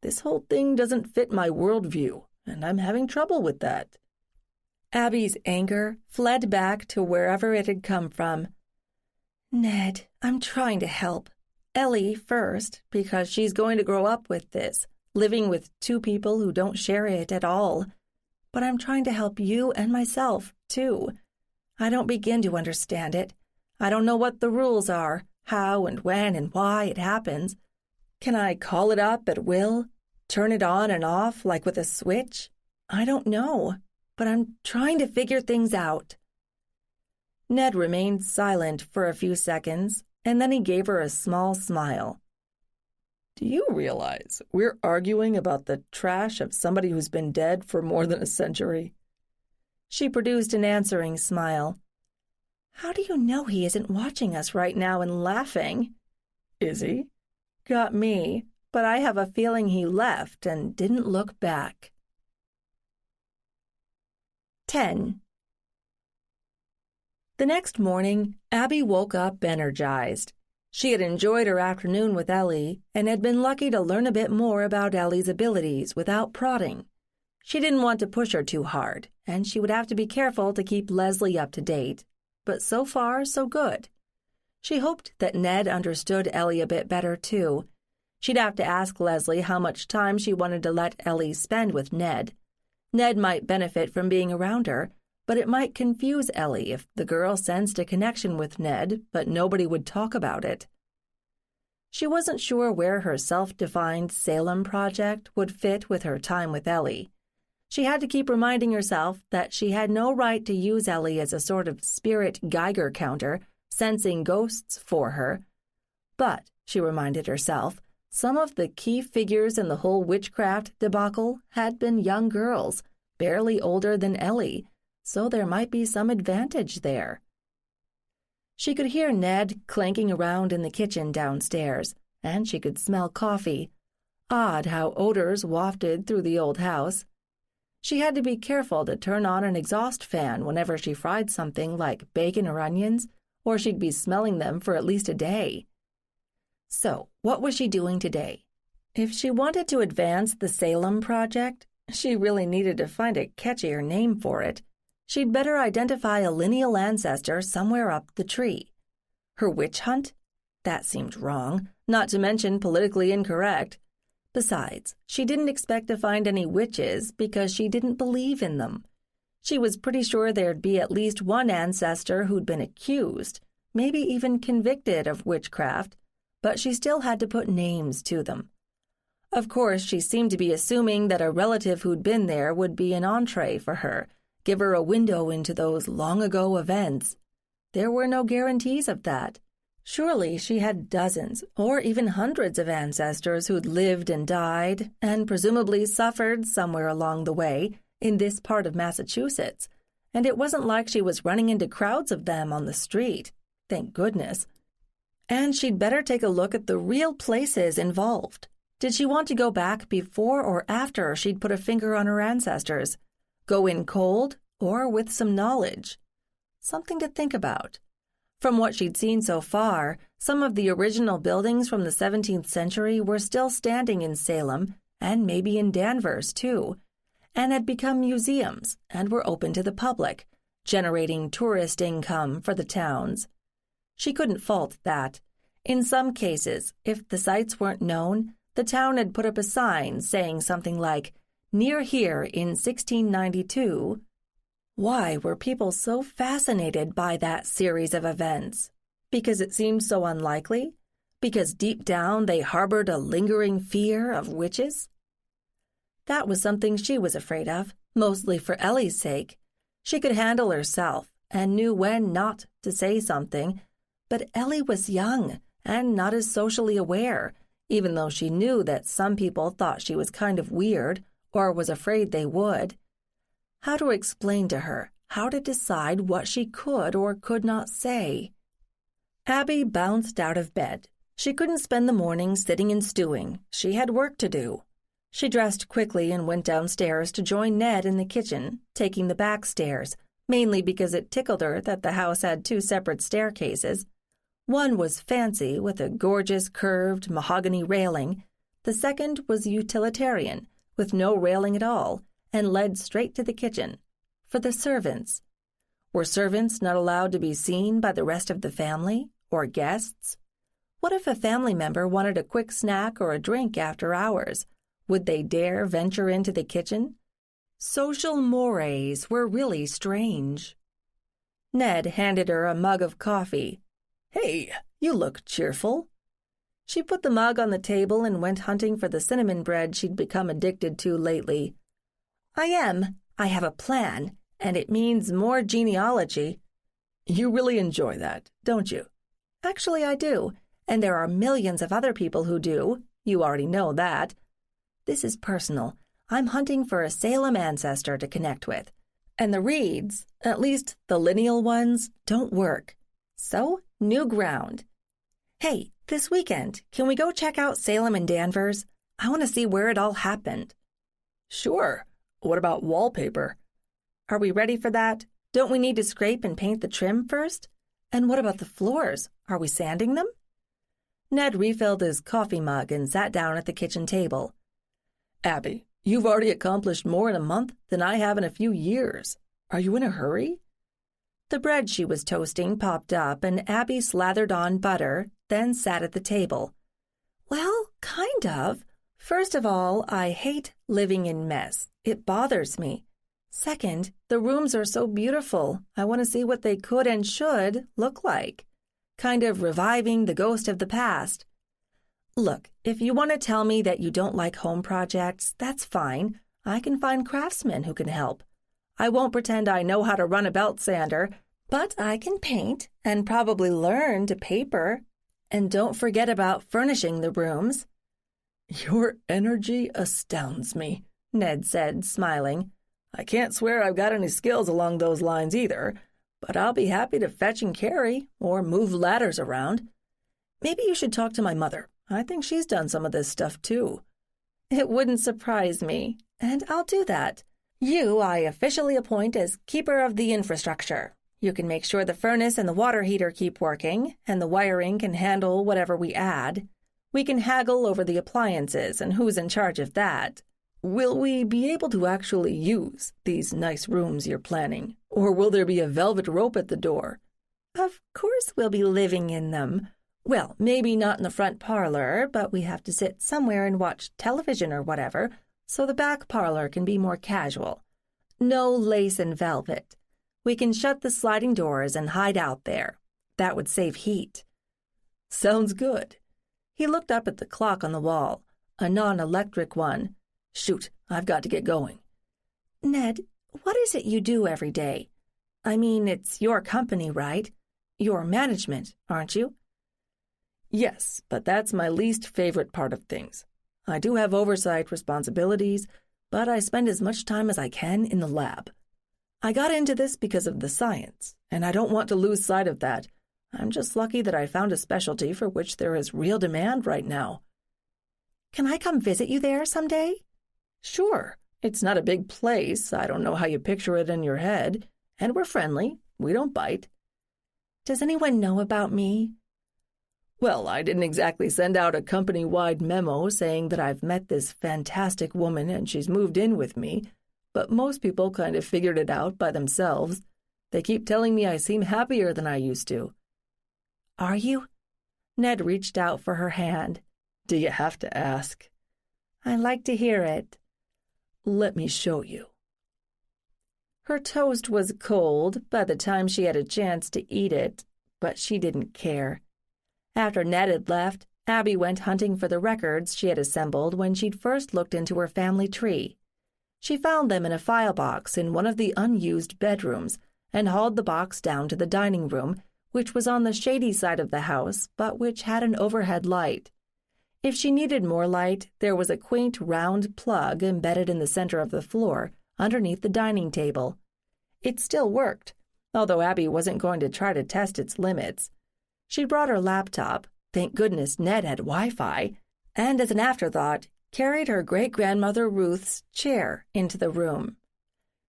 This whole thing doesn't fit my worldview, and I'm having trouble with that. Abby's anger fled back to wherever it had come from. Ned, I'm trying to help. Ellie first, because she's going to grow up with this, living with two people who don't share it at all. But I'm trying to help you and myself, too. I don't begin to understand it. I don't know what the rules are, how and when and why it happens. Can I call it up at will? Turn it on and off like with a switch? I don't know, but I'm trying to figure things out. Ned remained silent for a few seconds, and then he gave her a small smile. Do you realize we're arguing about the trash of somebody who's been dead for more than a century? She produced an answering smile. How do you know he isn't watching us right now and laughing? Is he? Got me, but I have a feeling he left and didn't look back. 10. The next morning, Abby woke up energized. She had enjoyed her afternoon with Ellie and had been lucky to learn a bit more about Ellie's abilities without prodding. She didn't want to push her too hard, and she would have to be careful to keep Leslie up to date. but so far, so good. She hoped that Ned understood Ellie a bit better, too. She'd have to ask Leslie how much time she wanted to let Ellie spend with Ned. Ned might benefit from being around her, but it might confuse Ellie if the girl sensed a connection with Ned, but nobody would talk about it. She wasn't sure where her self-defined Salem project would fit with her time with Ellie. She had to keep reminding herself that she had no right to use Ellie as a sort of spirit Geiger counter, sensing ghosts for her. But, she reminded herself, some of the key figures in the whole witchcraft debacle had been young girls, barely older than Ellie, so there might be some advantage there. She could hear Ned clanking around in the kitchen downstairs, and she could smell coffee. Odd how odors wafted through the old house. She had to be careful to turn on an exhaust fan whenever she fried something like bacon or onions, or she'd be smelling them for at least a day. So, what was she doing today? If she wanted to advance the Salem project, she really needed to find a catchier name for it. She'd better identify a lineal ancestor somewhere up the tree. Her witch hunt? That seemed wrong, not to mention politically incorrect. Besides, she didn't expect to find any witches because she didn't believe in them. She was pretty sure there'd be at least one ancestor who'd been accused, maybe even convicted of witchcraft, but she still had to put names to them. Of course, she seemed to be assuming that a relative who'd been there would be an entree for her, give her a window into those long-ago events. There were no guarantees of that. Surely she had dozens or even hundreds of ancestors who'd lived and died and presumably suffered somewhere along the way in this part of Massachusetts, and it wasn't like she was running into crowds of them on the street. Thank goodness. And she'd better take a look at the real places involved. Did she want to go back before or after she'd put a finger on her ancestors? Go in cold or with some knowledge? Something to think about. From what she'd seen so far, some of the original buildings from the 17th century were still standing in Salem, and maybe in Danvers, too, and had become museums and were open to the public, generating tourist income for the towns. She couldn't fault that. In some cases, if the sites weren't known, the town had put up a sign saying something like, "Near here in 1692. Why were people so fascinated by that series of events? Because it seemed so unlikely? Because deep down they harbored a lingering fear of witches? That was something she was afraid of, mostly for Ellie's sake. She could handle herself and knew when not to say something, but Ellie was young and not as socially aware, even though she knew that some people thought she was kind of weird or was afraid they would. How to explain to her, how to decide what she could or could not say. Abby bounced out of bed. She couldn't spend the morning sitting and stewing. She had work to do. She dressed quickly and went downstairs to join Ned in the kitchen, taking the back stairs, mainly because it tickled her that the house had two separate staircases. One was fancy, with a gorgeous curved mahogany railing. The second was utilitarian, with no railing at all, and led straight to the kitchen. For the servants. Were servants not allowed to be seen by the rest of the family, or guests? What if a family member wanted a quick snack or a drink after hours? Would they dare venture into the kitchen? Social mores were really strange. Ned handed her a mug of coffee. "Hey, you look cheerful." She put the mug on the table and went hunting for the cinnamon bread she'd become addicted to lately. "I am. I have a plan, and it means more genealogy." "You really enjoy that, don't you?" "Actually, I do, and there are millions of other people who do. You already know that. This is personal. I'm hunting for a Salem ancestor to connect with. And the Reeds, at least the lineal ones, don't work. So, new ground. Hey, this weekend, can we go check out Salem and Danvers? I want to see where it all happened." "Sure. What about wallpaper?" "Are we ready for that? Don't we need to scrape and paint the trim first? And what about the floors? Are we sanding them?" Ned refilled his coffee mug and sat down at the kitchen table. "Abby, you've already accomplished more in a month than I have in a few years. Are you in a hurry?" The bread she was toasting popped up, and Abby slathered on butter, then sat at the table. Well, kind of. First of all, I hate living in mess. It bothers me. Second, the rooms are so beautiful. I want to see what they could and should look like. Kind of reviving the ghost of the past. Look, if you want to tell me that you don't like home projects, that's fine. I can find craftsmen who can help. I won't pretend I know how to run a belt sander, but I can paint and probably learn to paper. And don't forget about furnishing the rooms. Your energy astounds me, Ned said, smiling. I can't swear I've got any skills along those lines either, but I'll be happy to fetch and carry or move ladders around. Maybe you should talk to my mother. I think she's done some of this stuff too. It wouldn't surprise me, and I'll do that. You I officially appoint as keeper of the infrastructure. You can make sure the furnace and the water heater keep working, and the wiring can handle whatever we add. We can haggle over the appliances and who's in charge of that. Will we be able to actually use these nice rooms you're planning, or will there be a velvet rope at the door? Of course we'll be living in them. Well, maybe not in the front parlor, but we have to sit somewhere and watch television or whatever, so the back parlor can be more casual. No lace and velvet. We can shut the sliding doors and hide out there. That would save heat. Sounds good. He looked up at the clock on the wall, a non-electric one. Shoot, I've got to get going. Ned, what is it you do every day? I mean, it's your company, right? You're management, aren't you? Yes, but that's my least favorite part of things. I do have oversight responsibilities, but I spend as much time as I can in the lab. I got into this because of the science, and I don't want to lose sight of that. I'm just lucky that I found a specialty for which there is real demand right now. Can I come visit you there someday? Sure. It's not a big place. I don't know how you picture it in your head. And we're friendly. We don't bite. Does anyone know about me? Well, I didn't exactly send out a company-wide memo saying that I've met this fantastic woman and she's moved in with me, but most people kind of figured it out by themselves. They keep telling me I seem happier than I used to. Are you? Ned reached out for her hand. Do you have to ask? I like to hear it. Let me show you. Her toast was cold by the time she had a chance to eat it, but she didn't care. After Ned had left, Abby went hunting for the records she had assembled when she'd first looked into her family tree. She found them in a file box in one of the unused bedrooms and hauled the box down to the dining room, which was on the shady side of the house, but which had an overhead light. If she needed more light, there was a quaint round plug embedded in the center of the floor, underneath the dining table. It still worked, although Abby wasn't going to try to test its limits. She brought her laptop, thank goodness Ned had Wi-Fi, and as an afterthought, carried her great-grandmother Ruth's chair into the room.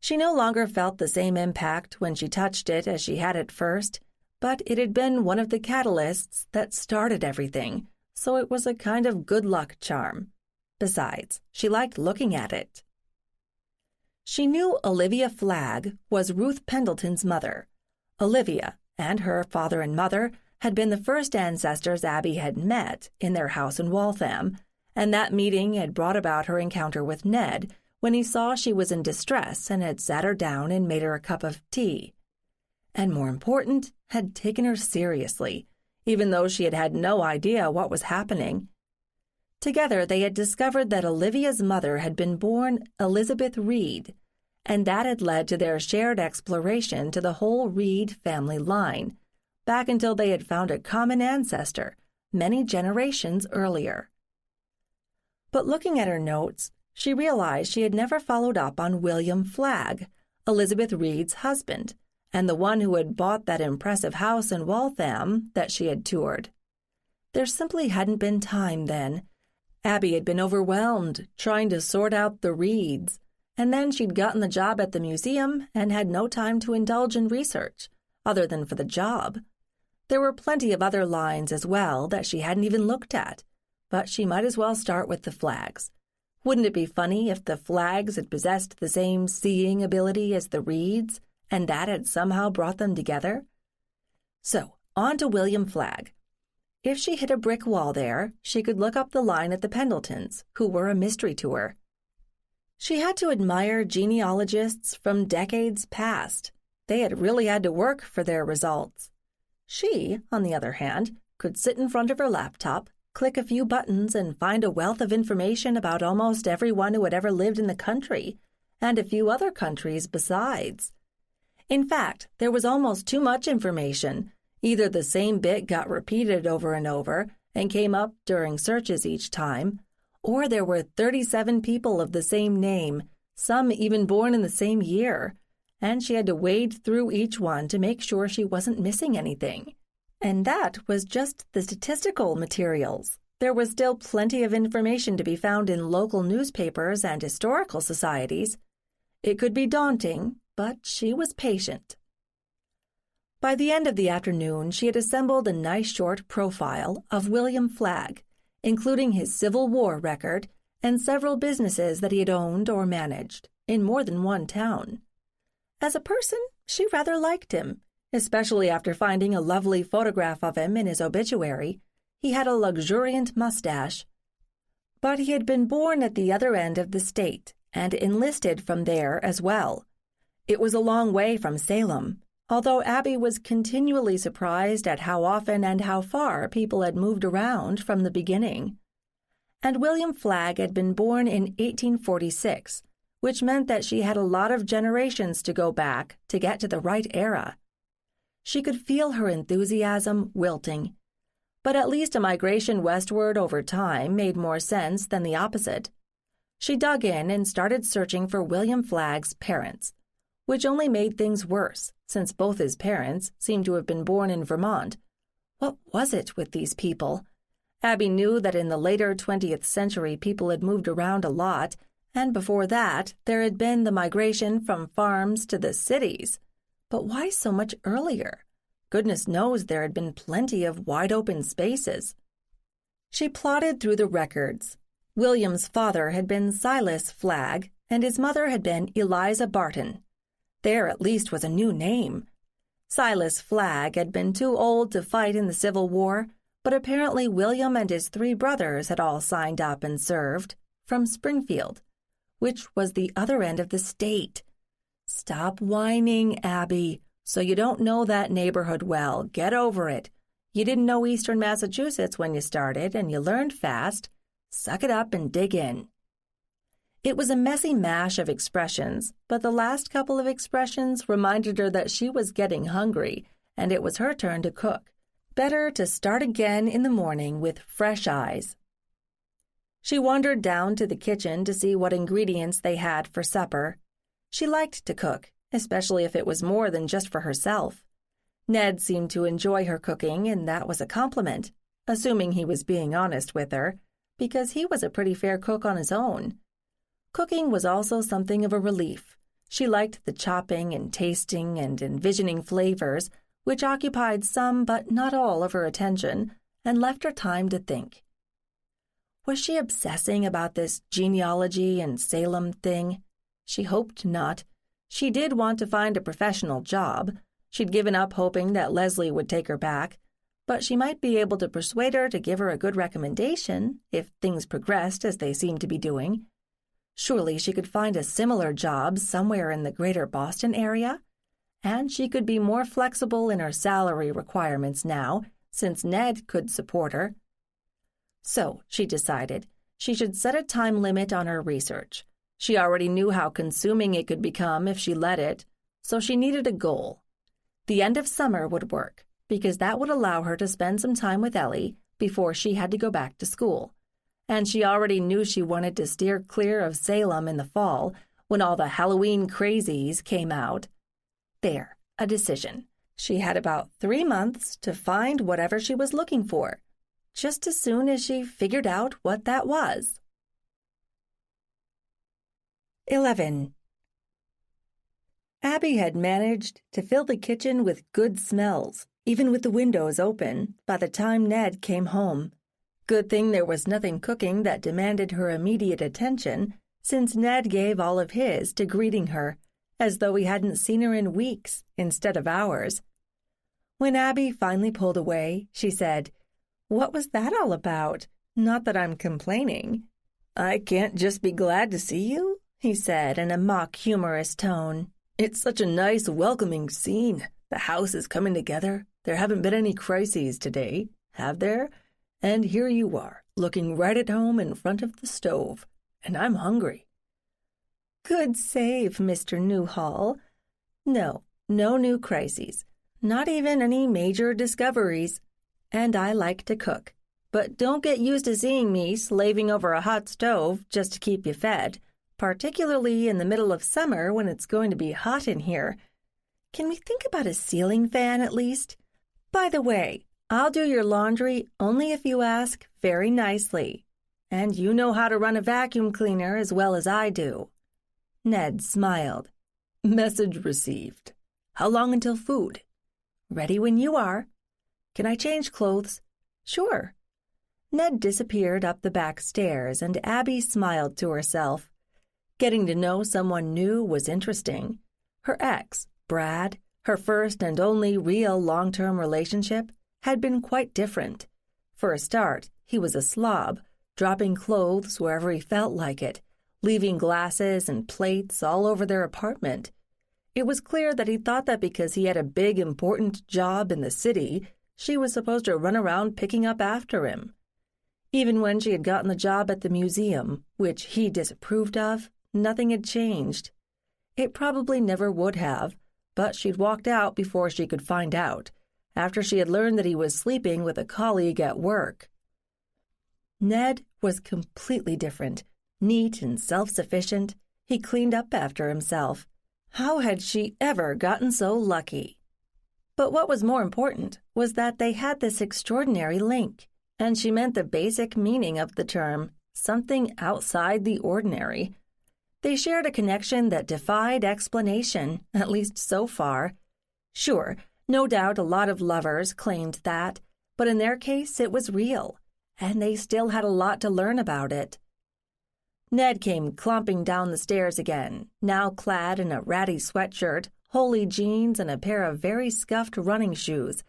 She no longer felt the same impact when she touched it as she had at first, but it had been one of the catalysts that started everything, so it was a kind of good luck charm. Besides, she liked looking at it. She knew Olivia Flagg was Ruth Pendleton's mother. Olivia and her father and mother had been the first ancestors Abby had met in their house in Waltham, and that meeting had brought about her encounter with Ned when he saw she was in distress and had sat her down and made her a cup of tea. And more important, had taken her seriously, even though she had had no idea what was happening. Together they had discovered that Olivia's mother had been born Elizabeth Reed, and that had led to their shared exploration to the whole Reed family line, back until they had found a common ancestor many generations earlier. But looking at her notes, she realized she had never followed up on William Flagg, Elizabeth Reed's husband, and the one who had bought that impressive house in Waltham that she had toured. There simply hadn't been time then. Abby had been overwhelmed trying to sort out the Reeds, and then she'd gotten the job at the museum and had no time to indulge in research, other than for the job. There were plenty of other lines as well that she hadn't even looked at, but she might as well start with the Flaggs. Wouldn't it be funny if the Flaggs had possessed the same seeing ability as the Reeds, and that had somehow brought them together? So, on to William Flagg. If she hit a brick wall there, she could look up the line at the Pendletons, who were a mystery to her. She had to admire genealogists from decades past. They had really had to work for their results. She, on the other hand, could sit in front of her laptop, click a few buttons, and find a wealth of information about almost everyone who had ever lived in the country, and a few other countries besides. In fact, there was almost too much information. Either the same bit got repeated over and over and came up during searches each time, or there were 37 people of the same name, some even born in the same year, and she had to wade through each one to make sure she wasn't missing anything. And that was just the statistical materials. There was still plenty of information to be found in local newspapers and historical societies. It could be daunting, but she was patient. By the end of the afternoon, she had assembled a nice short profile of William Flagg, including his Civil War record and several businesses that he had owned or managed in more than one town. As a person, she rather liked him, especially after finding a lovely photograph of him in his obituary. He had a luxuriant mustache. But he had been born at the other end of the state and enlisted from there as well. It was a long way from Salem, although Abby was continually surprised at how often and how far people had moved around from the beginning. And William Flagg had been born in 1846, which meant that she had a lot of generations to go back to get to the right era. She could feel her enthusiasm wilting. But at least a migration westward over time made more sense than the opposite. She dug in and started searching for William Flagg's parents, which only made things worse, since both his parents seemed to have been born in Vermont. What was it with these people? Abby knew that in the later 20th century people had moved around a lot, and before that there had been the migration from farms to the cities. But why so much earlier? Goodness knows there had been plenty of wide-open spaces. She plodded through the records. William's father had been Silas Flagg, and his mother had been Eliza Barton. There at least was a new name. Silas Flagg had been too old to fight in the Civil War, but apparently William and his 3 brothers had all signed up and served, from Springfield, which was the other end of the state. Stop whining, Abby. So you don't know that neighborhood well. Get over it. You didn't know Eastern Massachusetts when you started, and you learned fast. Suck it up and dig in. It was a messy mash of expressions, but the last couple of expressions reminded her that she was getting hungry, and it was her turn to cook. Better to start again in the morning with fresh eyes. She wandered down to the kitchen to see what ingredients they had for supper. She liked to cook, especially if it was more than just for herself. Ned seemed to enjoy her cooking, and that was a compliment, assuming he was being honest with her, because he was a pretty fair cook on his own. Cooking was also something of a relief. She liked the chopping and tasting and envisioning flavors, which occupied some but not all of her attention, and left her time to think. Was she obsessing about this genealogy and Salem thing? She hoped not. She did want to find a professional job. She'd given up hoping that Leslie would take her back, but she might be able to persuade her to give her a good recommendation if things progressed as they seemed to be doing. Surely she could find a similar job somewhere in the greater Boston area, and she could be more flexible in her salary requirements now, since Ned could support her. So, she decided, she should set a time limit on her research. She already knew how consuming it could become if she let it, so she needed a goal. The end of summer would work, because that would allow her to spend some time with Ellie before she had to go back to school. And she already knew she wanted to steer clear of Salem in the fall, when all the Halloween crazies came out. There, a decision. She had about 3 months to find whatever she was looking for, just as soon as she figured out what that was. 11. Abby had managed to fill the kitchen with good smells, even with the windows open, by the time Ned came home. Good thing there was nothing cooking that demanded her immediate attention, since Ned gave all of his to greeting her, as though he hadn't seen her in weeks instead of hours. When Abby finally pulled away, she said, "What was that all about? Not that I'm complaining." "I can't just be glad to see you," he said in a mock-humorous tone. "It's such a nice, welcoming scene. The house is coming together. There haven't been any crises today, have there? And here you are, looking right at home in front of the stove. And I'm hungry." "Good save, Mr. Newhall. No new crises. Not even any major discoveries. And I like to cook. But don't get used to seeing me slaving over a hot stove just to keep you fed, particularly in the middle of summer when it's going to be hot in here. Can we think about a ceiling fan at least? By the way, I'll do your laundry only if you ask very nicely. And you know how to run a vacuum cleaner as well as I do." Ned smiled. "Message received. How long until food?" "Ready when you are." "Can I change clothes?" "Sure." Ned disappeared up the back stairs, and Abby smiled to herself. Getting to know someone new was interesting. Her ex, Brad, her first and only real long-term relationship, had been quite different. For a start, he was a slob, dropping clothes wherever he felt like it, leaving glasses and plates all over their apartment. It was clear that he thought that because he had a big, important job in the city, she was supposed to run around picking up after him. Even when she had gotten the job at the museum, which he disapproved of, nothing had changed. It probably never would have, but she'd walked out before she could find out, after she had learned that he was sleeping with a colleague at work. Ned was completely different, neat and self-sufficient. He cleaned up after himself. How had she ever gotten so lucky? But what was more important was that they had this extraordinary link, and she meant the basic meaning of the term, something outside the ordinary. They shared a connection that defied explanation, at least so far. Sure, no doubt a lot of lovers claimed that, but in their case it was real, and they still had a lot to learn about it. Ned came clomping down the stairs again, now clad in a ratty sweatshirt, holey jeans, and a pair of very scuffed running shoes.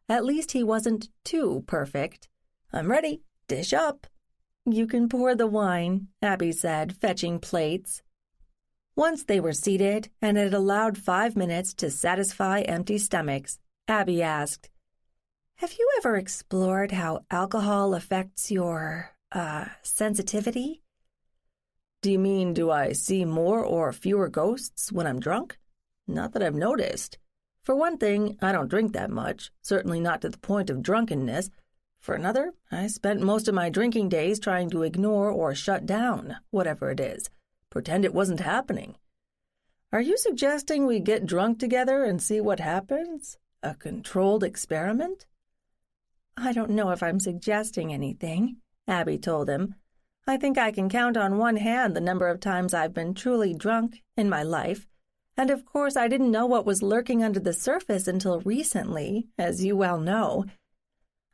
At least he wasn't too perfect. "I'm ready. Dish up." "You can pour the wine," Abby said, fetching plates. Once they were seated, and it allowed 5 minutes to satisfy empty stomachs, Abby asked, "Have you ever explored how alcohol affects your, sensitivity?" "Do you mean, do I see more or fewer ghosts when I'm drunk? Not that I've noticed. For one thing, I don't drink that much, certainly not to the point of drunkenness. For another, I spent most of my drinking days trying to ignore or shut down whatever it is, pretend it wasn't happening. Are you suggesting we get drunk together and see what happens? A controlled experiment?" "I don't know if I'm suggesting anything," Abby told him. "I think I can count on one hand the number of times I've been truly drunk in my life, and of course I didn't know what was lurking under the surface until recently, as you well know.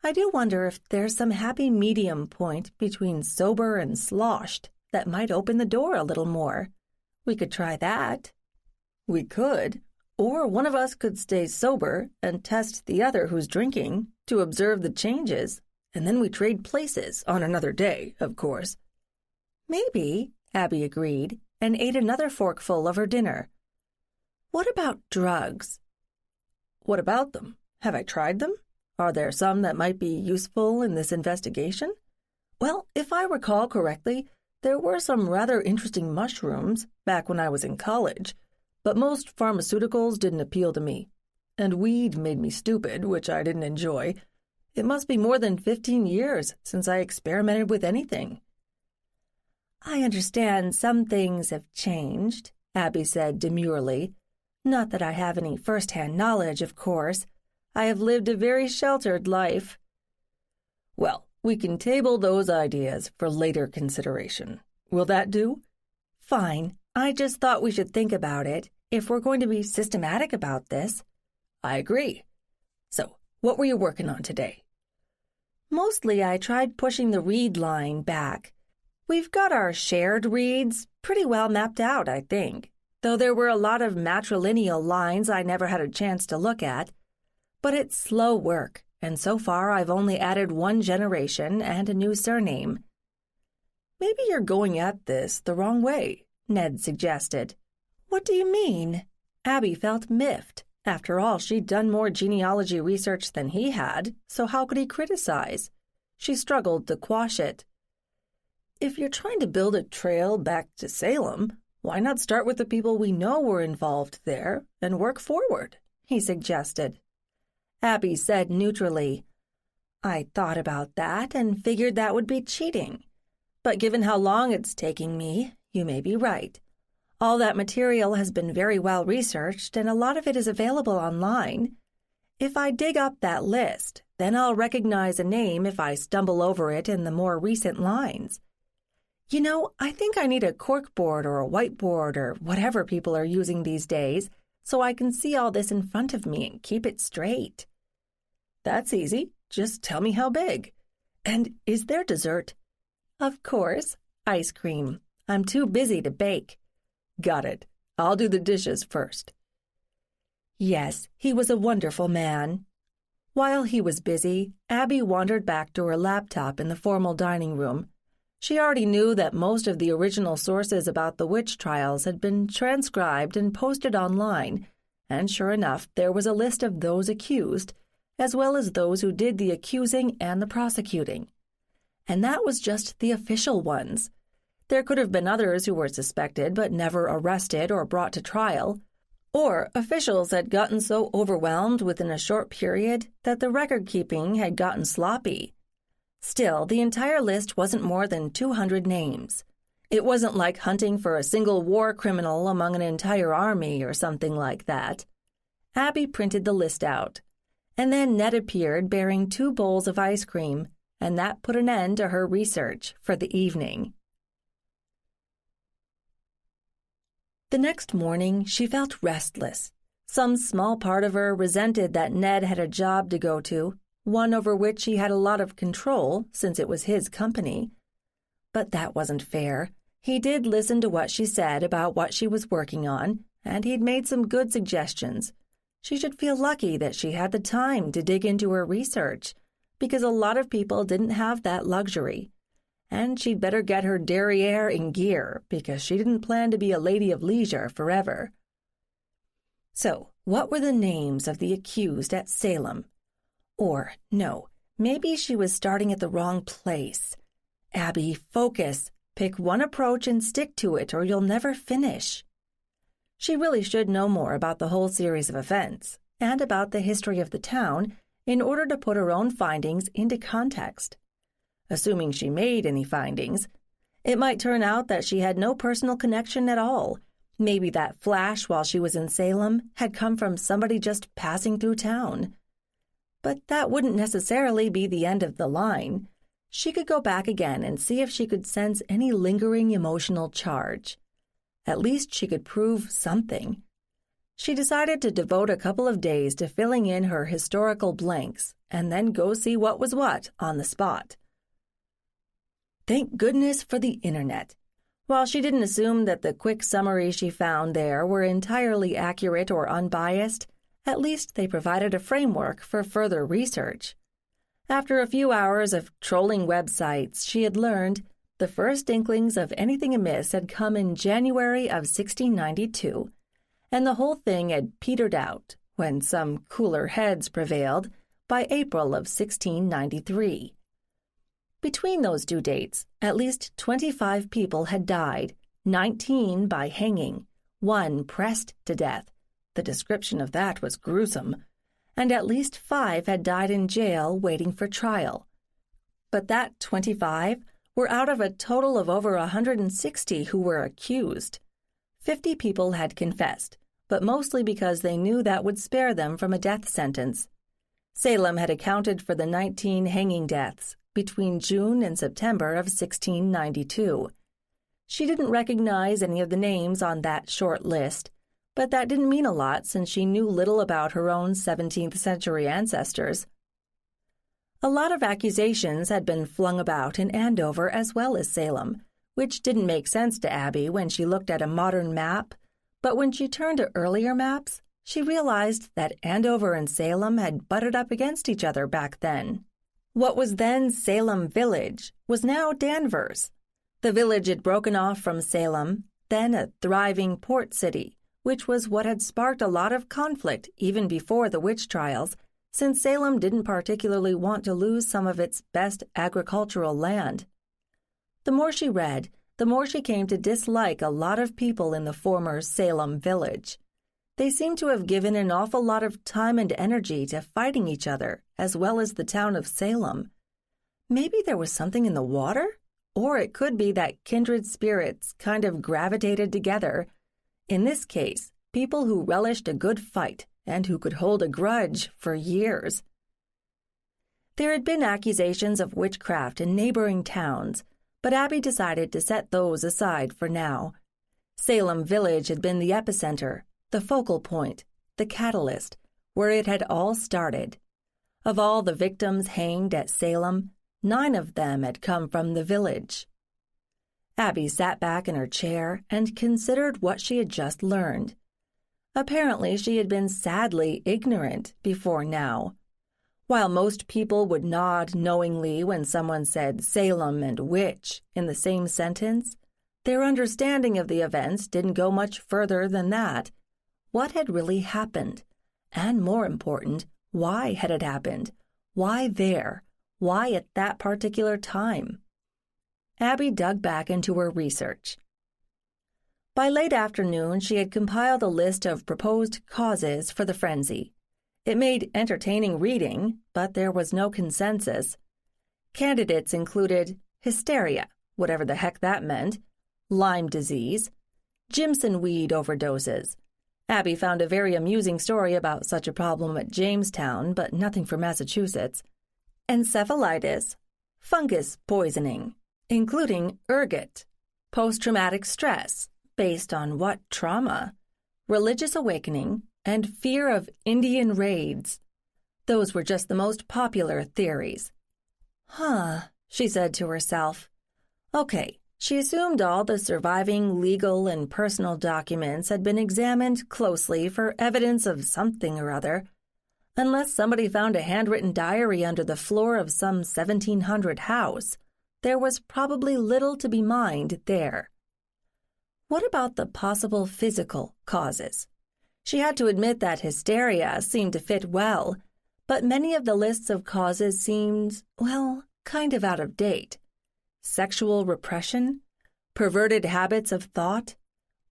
I do wonder if there's some happy medium point between sober and sloshed that might open the door a little more. We could try that." "We could. Or one of us could stay sober and test the other who's drinking to observe the changes, and then we trade places on another day, of course." "Maybe," Abby agreed, and ate another forkful of her dinner. "What about drugs?" "What about them? Have I tried them? Are there some that might be useful in this investigation? Well, if I recall correctly, there were some rather interesting mushrooms back when I was in college, but most pharmaceuticals didn't appeal to me. And weed made me stupid, which I didn't enjoy. It must be more than 15 years since I experimented with anything." "I understand some things have changed," Abby said demurely. "Not that I have any first-hand knowledge, of course. I have lived a very sheltered life." "Well, we can table those ideas for later consideration. Will that do?" "Fine. I just thought we should think about it, if we're going to be systematic about this." "I agree. So, what were you working on today?" "Mostly I tried pushing the read line back. We've got our shared reads pretty well mapped out, I think. though there were a lot of matrilineal lines I never had a chance to look at. But it's slow work, and so far I've only added one generation and a new surname. Maybe you're going at this the wrong way, Ned suggested. What do you mean? Abby felt miffed. After all, she'd done more genealogy research than he had, so how could he criticize? She struggled to quash it. If you're trying to build a trail back to Salem, why not start with the people we know were involved there and work forward? He suggested. Abby said neutrally, I thought about that and figured that would be cheating. But given how long it's taking me, you may be right. All that material has been very well researched, and a lot of it is available online. If I dig up that list, then I'll recognize a name if I stumble over it in the more recent lines. You know, I think I need a corkboard or a whiteboard or whatever people are using these days, so I can see all this in front of me and keep it straight. That's easy. Just tell me how big. And is there dessert? Of course. Ice cream. I'm too busy to bake. Got it. I'll do the dishes first. Yes, he was a wonderful man. While he was busy, Abby wandered back to her laptop in the formal dining room. She already knew that most of the original sources about the witch trials had been transcribed and posted online, and sure enough, there was a list of those accused, as well as those who did the accusing and the prosecuting. And that was just the official ones. There could have been others who were suspected but never arrested or brought to trial, or officials had gotten so overwhelmed within a short period that the record-keeping had gotten sloppy. Still, the entire list wasn't more than 200 names. It wasn't like hunting for a single war criminal among an entire army or something like that. Abby printed the list out, and then Ned appeared bearing 2 bowls of ice cream, and that put an end to her research for the evening. The next morning, she felt restless. Some small part of her resented that Ned had a job to go to, one over which he had a lot of control since it was his company. But that wasn't fair. He did listen to what she said about what she was working on, and he'd made some good suggestions. She should feel lucky that she had the time to dig into her research, because a lot of people didn't have that luxury. And she'd better get her derriere in gear, because she didn't plan to be a lady of leisure forever. So, what were the names of the accused at Salem? Or, no, maybe she was starting at the wrong place. Abby, focus. Pick one approach and stick to it, or you'll never finish. She really should know more about the whole series of events, and about the history of the town, in order to put her own findings into context. Assuming she made any findings, it might turn out that she had no personal connection at all. Maybe that flash while she was in Salem had come from somebody just passing through town. But that wouldn't necessarily be the end of the line. She could go back again and see if she could sense any lingering emotional charge. At least she could prove something. She decided to devote a couple of days to filling in her historical blanks and then go see what was what on the spot. Thank goodness for the internet. While she didn't assume that the quick summaries she found there were entirely accurate or unbiased, at least they provided a framework for further research. After a few hours of trolling websites, she had learned the first inklings of anything amiss had come in January of 1692, and the whole thing had petered out, when some cooler heads prevailed, by April of 1693. Between those 2 dates, at least 25 people had died, 19 by hanging, 1 pressed to death. The description of that was gruesome. And at least 5 had died in jail waiting for trial. But that 25 were out of a total of over 160 who were accused. 50 people had confessed, but mostly because they knew that would spare them from a death sentence. Salem had accounted for the 19 hanging deaths between June and September of 1692. She didn't recognize any of the names on that short list, but that didn't mean a lot since she knew little about her own 17th-century ancestors. A lot of accusations had been flung about in Andover as well as Salem, which didn't make sense to Abby when she looked at a modern map, But when she turned to earlier maps, she realized that Andover and Salem had butted up against each other back then. What was then Salem Village was now Danvers. The village had broken off from Salem, then a thriving port city, which was what had sparked a lot of conflict even before the witch trials, since Salem didn't particularly want to lose some of its best agricultural land. The more she read, the more she came to dislike a lot of people in the former Salem Village. They seemed to have given an awful lot of time and energy to fighting each other, as well as the town of Salem. Maybe there was something in the water? Or it could be that kindred spirits kind of gravitated together. In this case, people who relished a good fight and who could hold a grudge for years. There had been accusations of witchcraft in neighboring towns, but Abby decided to set those aside for now. Salem Village had been the epicenter, the focal point, the catalyst, where it had all started. Of all the victims hanged at Salem, 9 of them had come from the village. Abby sat back in her chair and considered what she had just learned. Apparently, she had been sadly ignorant before now. While most people would nod knowingly when someone said Salem and witch in the same sentence, their understanding of the events didn't go much further than that. What had really happened? And more important, why had it happened? Why there? Why at that particular time? Abby dug back into her research. By late afternoon, she had compiled a list of proposed causes for the frenzy. It made entertaining reading, but there was no consensus. Candidates included hysteria, whatever the heck that meant, Lyme disease, Jimson weed overdoses. Abby found a very amusing story about such a problem at Jamestown, but nothing for Massachusetts. Encephalitis, fungus poisoning, including ergot, post-traumatic stress, based on what trauma, religious awakening, and fear of Indian raids. Those were just the most popular theories. She said to herself. Okay, she assumed all the surviving legal and personal documents had been examined closely for evidence of something or other. Unless somebody found a handwritten diary under the floor of some 1700 house, there was probably little to be mined there. What about the possible physical causes? She had to admit that hysteria seemed to fit well, but many of the lists of causes seemed, well, kind of out of date. Sexual repression, perverted habits of thought,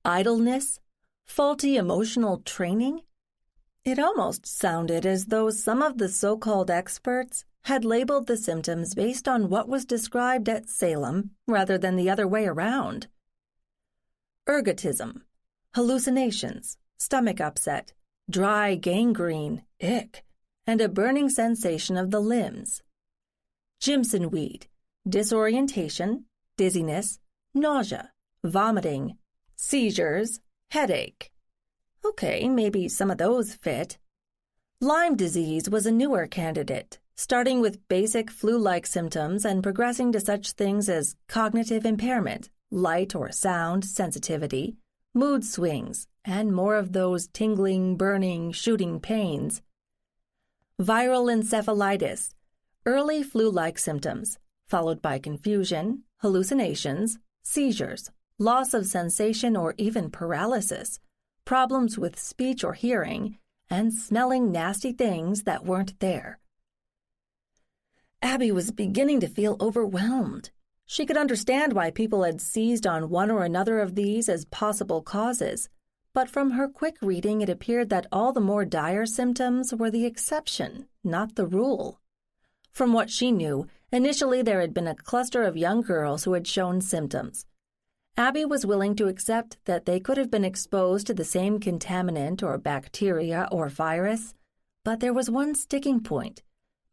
idleness, faulty emotional training. It almost sounded as though some of the so-called experts had labeled the symptoms based on what was described at Salem rather than the other way around. Ergotism, hallucinations, stomach upset, dry gangrene, ick, and a burning sensation of the limbs. Jimson weed, disorientation, dizziness, nausea, vomiting, seizures, headache. Okay, maybe some of those fit. Lyme disease was a newer candidate, starting with basic flu-like symptoms and progressing to such things as cognitive impairment, light or sound sensitivity, mood swings, and more of those tingling, burning, shooting pains. Viral encephalitis, early flu-like symptoms, followed by confusion, hallucinations, seizures, loss of sensation or even paralysis, problems with speech or hearing, and smelling nasty things that weren't there. Abby was beginning to feel overwhelmed. She could understand why people had seized on one or another of these as possible causes, but from her quick reading it appeared that all the more dire symptoms were the exception, not the rule. From what she knew, initially there had been a cluster of young girls who had shown symptoms. Abby was willing to accept that they could have been exposed to the same contaminant or bacteria or virus, but there was one sticking point.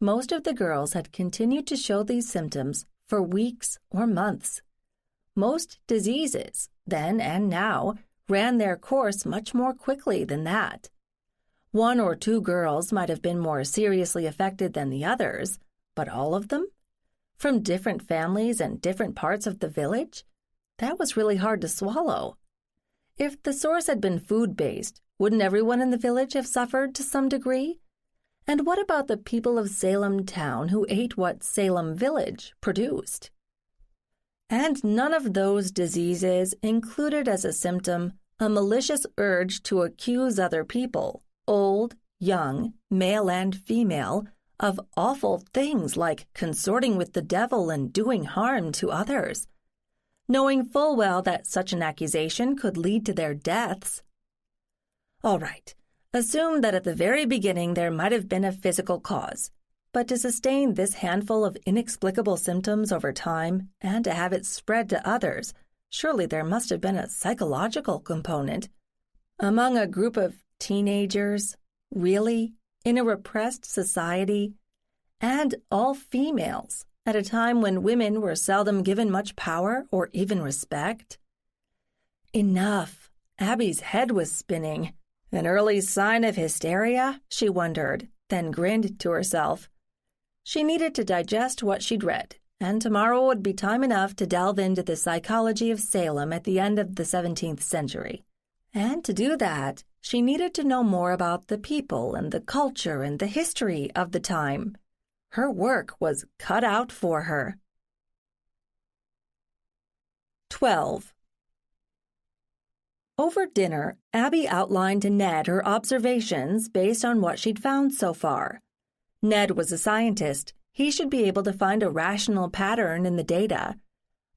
Most of the girls had continued to show these symptoms for weeks or months. Most diseases, then and now, ran their course much more quickly than that. 1 or 2 girls might have been more seriously affected than the others, but all of them? From different families and different parts of the village? That was really hard to swallow. If the source had been food-based, wouldn't everyone in the village have suffered to some degree? And what about the people of Salem town who ate what Salem village produced? And none of those diseases included as a symptom a malicious urge to accuse other people, old, young, male and female, of awful things like consorting with the devil and doing harm to others, knowing full well that such an accusation could lead to their deaths. All right, assume that at the very beginning there might have been a physical cause, but to sustain this handful of inexplicable symptoms over time and to have it spread to others, surely there must have been a psychological component. Among a group of teenagers, really, in a repressed society, and all females, at a time when women were seldom given much power or even respect? Enough. Abby's head was spinning. An early sign of hysteria, she wondered, then grinned to herself. She needed to digest what she'd read, and tomorrow would be time enough to delve into the psychology of Salem at the end of the 17th century. And to do that, she needed to know more about the people and the culture and the history of the time. Her work was cut out for her. 12. Over dinner, Abby outlined to Ned her observations based on what she'd found so far. Ned was a scientist. He should be able to find a rational pattern in the data,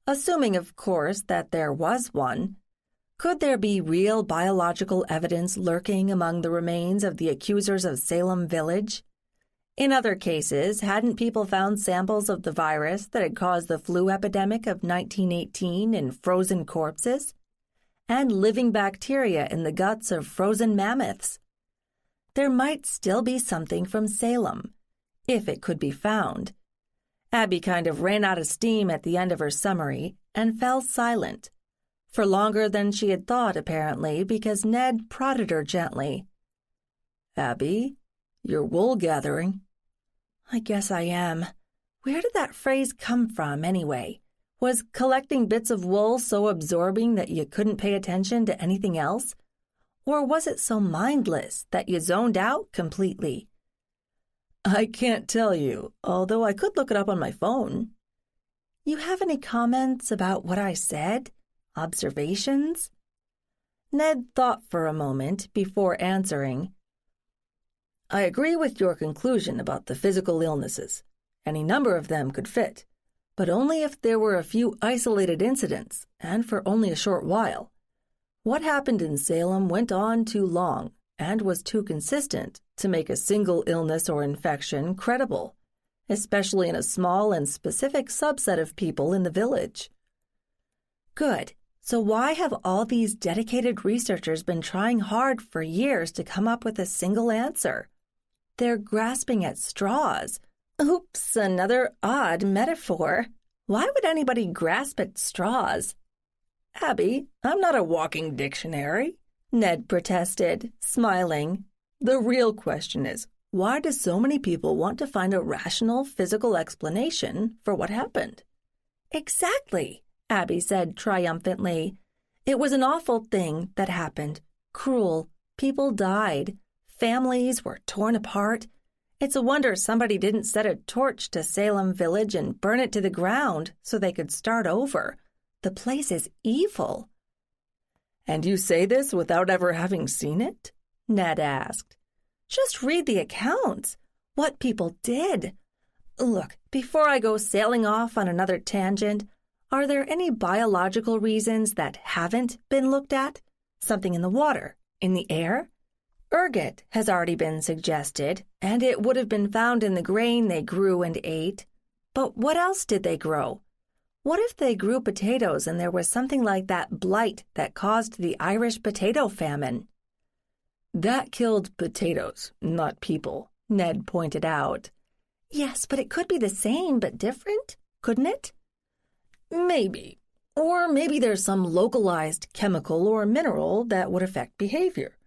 assuming, of course, that there was one. Could there be real biological evidence lurking among the remains of the accusers of Salem village? In other cases, hadn't people found samples of the virus that had caused the flu epidemic of 1918 in frozen corpses? And living bacteria in the guts of frozen mammoths? There might still be something from Salem, if it could be found. Abby kind of ran out of steam at the end of her summary and fell silent. For longer than she had thought, apparently, because Ned prodded her gently. "Abby, you're wool gathering." "I guess I am. Where did that phrase come from, anyway? Was collecting bits of wool so absorbing that you couldn't pay attention to anything else? Or was it so mindless that you zoned out completely?" "I can't tell you, although I could look it up on my phone." "You have any comments about what I said? Observations?" Ned thought for a moment before answering. "I agree with your conclusion about the physical illnesses. Any number of them could fit, but only if there were a few isolated incidents, and for only a short while. What happened in Salem went on too long, and was too consistent to make a single illness or infection credible, especially in a small and specific subset of people in the village." "Good. So why have all these dedicated researchers been trying hard for years to come up with a single answer? They're grasping at straws." Oops, another odd metaphor. Why would anybody grasp at straws? "Abby, I'm not a walking dictionary," Ned protested, smiling. "The real question is, why do so many people want to find a rational physical explanation for what happened?" "Exactly," Abby said triumphantly. "It was an awful thing that happened. Cruel. People died. Families were torn apart. It's a wonder somebody didn't set a torch to Salem village and burn it to the ground so they could start over. The place is evil." "And you say this without ever having seen it?" Ned asked. "Just read the accounts. What people did. Look, before I go sailing off on another tangent, are there any biological reasons that haven't been looked at? Something in the water? In the air? Ergot has already been suggested, and it would have been found in the grain they grew and ate. But what else did they grow? What if they grew potatoes and there was something like that blight that caused the Irish potato famine?" "That killed potatoes, not people," Ned pointed out. "Yes, but it could be the same but different, couldn't it?" "Maybe. Or maybe there's some localized chemical or mineral that would affect behavior.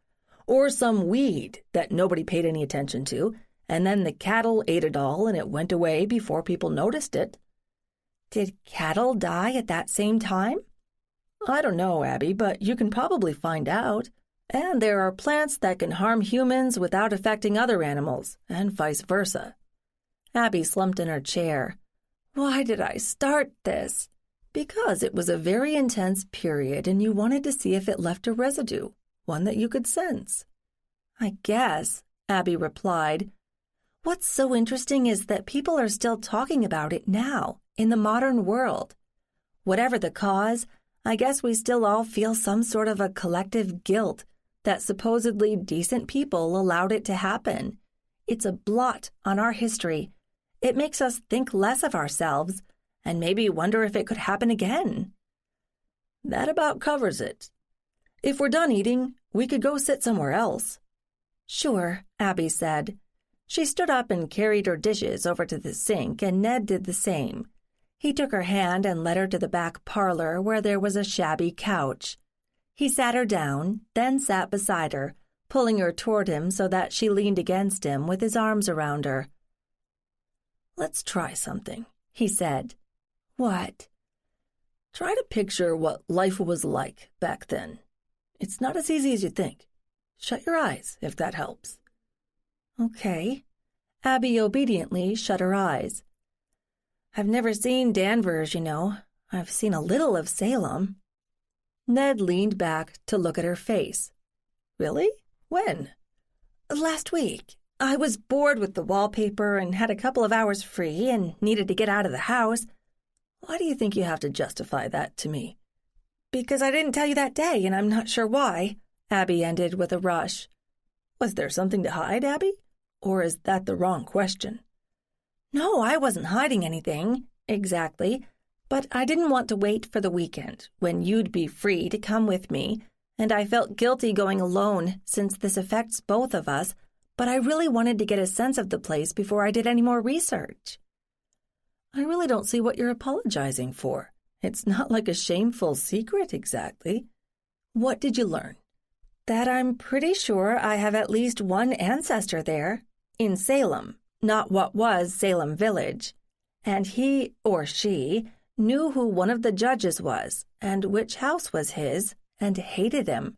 Or some weed that nobody paid any attention to, and then the cattle ate it all and it went away before people noticed it." "Did cattle die at that same time?" I don't know, Abby, but you can probably find out. And there are plants that can harm humans without affecting other animals, and vice versa. Abby slumped in her chair. Why did I start this? Because it was a very intense period and you wanted to see if it left a residue, one that you could sense. I guess, Abby replied. What's so interesting is that people are still talking about it now, in the modern world. Whatever the cause, I guess we still all feel some sort of a collective guilt that supposedly decent people allowed it to happen. It's a blot on our history. It makes us think less of ourselves and maybe wonder if it could happen again. That about covers it. If we're done eating, we could go sit somewhere else. Sure, Abby said. She stood up and carried her dishes over to the sink, and Ned did the same. He took her hand and led her to the back parlor where there was a shabby couch. He sat her down, then sat beside her, pulling her toward him so that she leaned against him with his arms around her. Let's try something, he said. What? Try to picture what life was like back then. It's not as easy as you think. Shut your eyes, if that helps. Okay. Abby obediently shut her eyes. I've never seen Danvers, you know. I've seen a little of Salem. Ned leaned back to look at her face. Really? When? Last week. I was bored with the wallpaper and had a couple of hours free and needed to get out of the house. Why do you think you have to justify that to me? Because I didn't tell you that day, and I'm not sure why, Abby ended with a rush. Was there something to hide, Abby? Or is that the wrong question? No, I wasn't hiding anything, exactly, but I didn't want to wait for the weekend, when you'd be free to come with me, and I felt guilty going alone since this affects both of us, but I really wanted to get a sense of the place before I did any more research. I really don't see what you're apologizing for. It's not like a shameful secret, exactly. What did you learn? That I'm pretty sure I have at least one ancestor there, in Salem, not what was Salem Village. And he, or she, knew who one of the judges was, and which house was his, and hated him.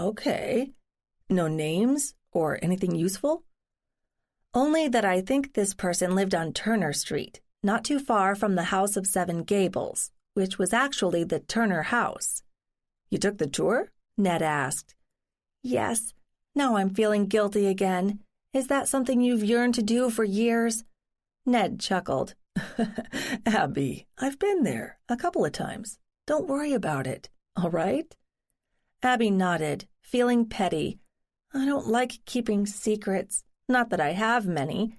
Okay. No names or anything useful? Only that I think this person lived on Turner Street, not too far from the House of Seven Gables, which was actually the Turner house. You took the tour? Ned asked. Yes. Now I'm feeling guilty again. Is that something you've yearned to do for years? Ned chuckled. Abby, I've been there a couple of times. Don't worry about it, all right? Abby nodded, feeling petty. I don't like keeping secrets. Not that I have many.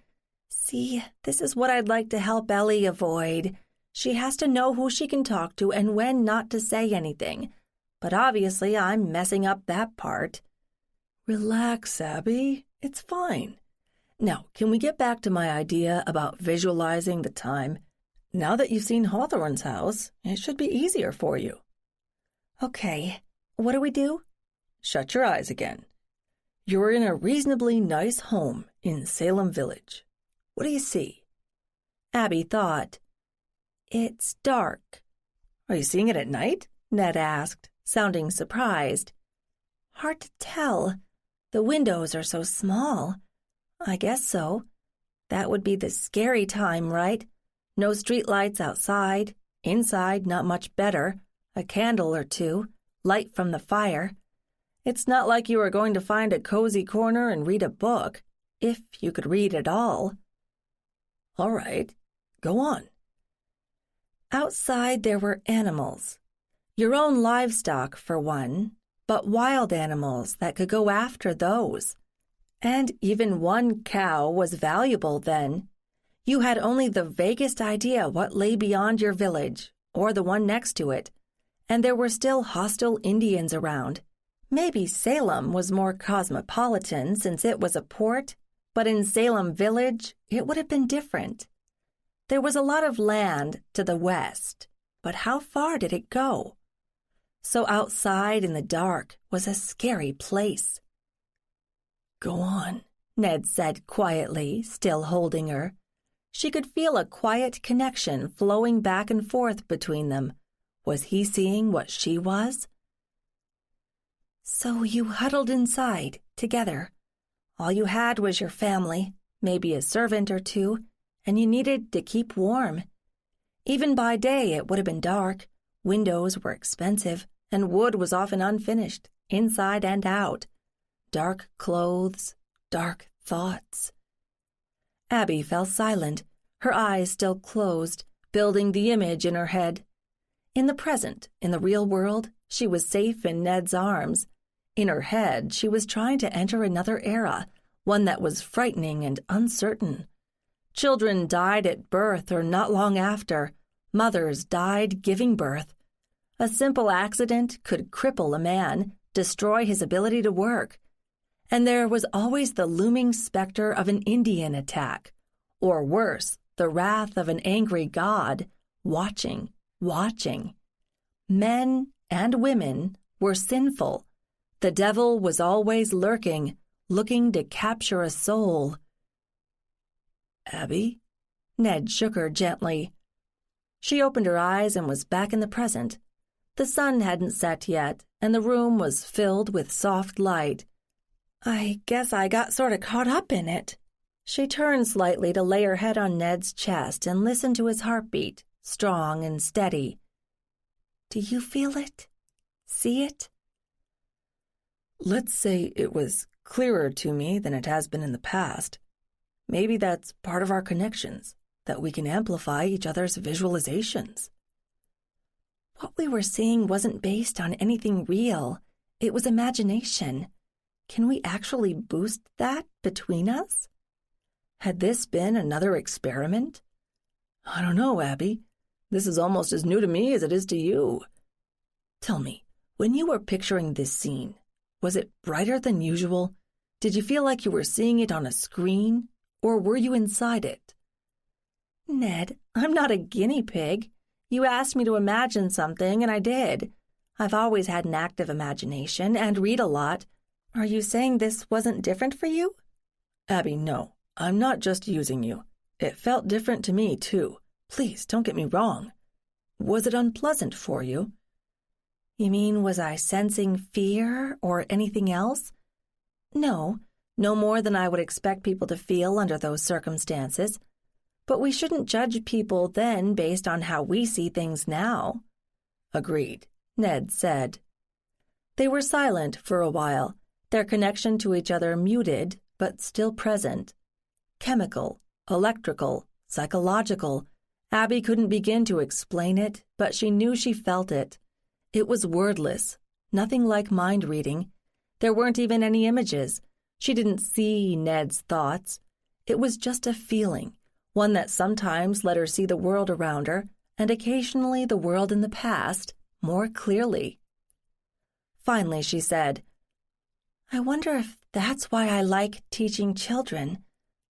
See, this is what I'd like to help Ellie avoid. She has to know who she can talk to and when not to say anything. But obviously I'm messing up that part. Relax, Abby. It's fine. Now, can we get back to my idea about visualizing the time? Now that you've seen Hawthorne's house, it should be easier for you. Okay. What do we do? Shut your eyes again. You're in a reasonably nice home in Salem Village. What do you see? Abby thought. It's dark. Are you seeing it at night? Ned asked, sounding surprised. Hard to tell. The windows are so small. I guess so. That would be the scary time, right? No streetlights outside. Inside, not much better. A candle or two. Light from the fire. It's not like you are going to find a cozy corner and read a book, if you could read at all. All right, go on. Outside there were animals. Your own livestock, for one, but wild animals that could go after those. And even one cow was valuable then. You had only the vaguest idea what lay beyond your village, or the one next to it, and there were still hostile Indians around. Maybe Salem was more cosmopolitan since it was a port, but in Salem Village, it would have been different. There was a lot of land to the west, but how far did it go? So outside in the dark was a scary place. Go on, Ned said quietly, still holding her. She could feel a quiet connection flowing back and forth between them, Was he seeing what she was? So you huddled inside, together. All you had was your family, maybe a servant or two, and you needed to keep warm. Even by day it would have been dark, windows were expensive, and wood was often unfinished, inside and out. Dark clothes, dark thoughts. Abby fell silent, her eyes still closed, building the image in her head. In the present, in the real world, she was safe in Ned's arms. In her head, she was trying to enter another era, one that was frightening and uncertain. Children died at birth or not long after. Mothers died giving birth. A simple accident could cripple a man, destroy his ability to work. And there was always the looming specter of an Indian attack, or worse, the wrath of an angry god, watching. Men and women were sinful. The devil was always lurking, looking to capture a soul. Abby? Ned shook her gently. She opened her eyes and was back in the present. The sun hadn't set yet, and the room was filled with soft light. I guess I got sort of caught up in it. She turned slightly to lay her head on Ned's chest and listen to his heartbeat, strong and steady. Do you feel it? See it? Let's say it was clearer to me than it has been in the past. Maybe that's part of our connections, that we can amplify each other's visualizations. What we were seeing wasn't based on anything real. It was imagination. Can we actually boost that between us? Had this been another experiment? I don't know, Abby. This is almost as new to me as it is to you. Tell me, when you were picturing this scene, was it brighter than usual? Did you feel like you were seeing it on a screen, or were you inside it? Ned, I'm not a guinea pig. You asked me to imagine something, and I did. I've always had an active imagination and read a lot. Are you saying this wasn't different for you? Abby, no. I'm not just using you. It felt different to me, too. Please, don't get me wrong. Was it unpleasant for you? You mean, was I sensing fear or anything else? No more than I would expect people to feel under those circumstances. But we shouldn't judge people then based on how we see things now. Agreed, Ned said. They were silent for a while, their connection to each other muted but still present. Chemical, electrical, psychological. Abby couldn't begin to explain it, but she knew she felt it. It was wordless, nothing like mind reading. There weren't even any images. She didn't see Ned's thoughts. It was just a feeling, one that sometimes let her see the world around her, and occasionally the world in the past, more clearly. Finally, she said, I wonder if that's why I like teaching children.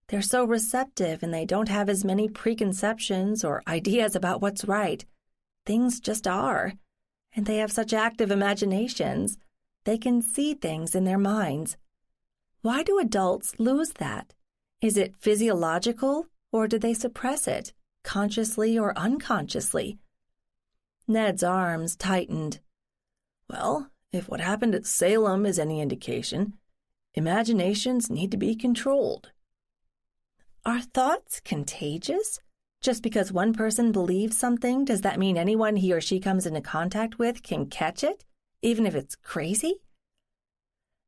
They're so receptive and they don't have as many preconceptions or ideas about what's right. Things just are. And they have such active imaginations. They can see things in their minds. Why do adults lose that? Is it physiological, or do they suppress it, consciously or unconsciously? Ned's arms tightened. Well, if what happened at Salem is any indication, imaginations need to be controlled. Are thoughts contagious? Just because one person believes something, does that mean anyone he or she comes into contact with can catch it, even if it's crazy?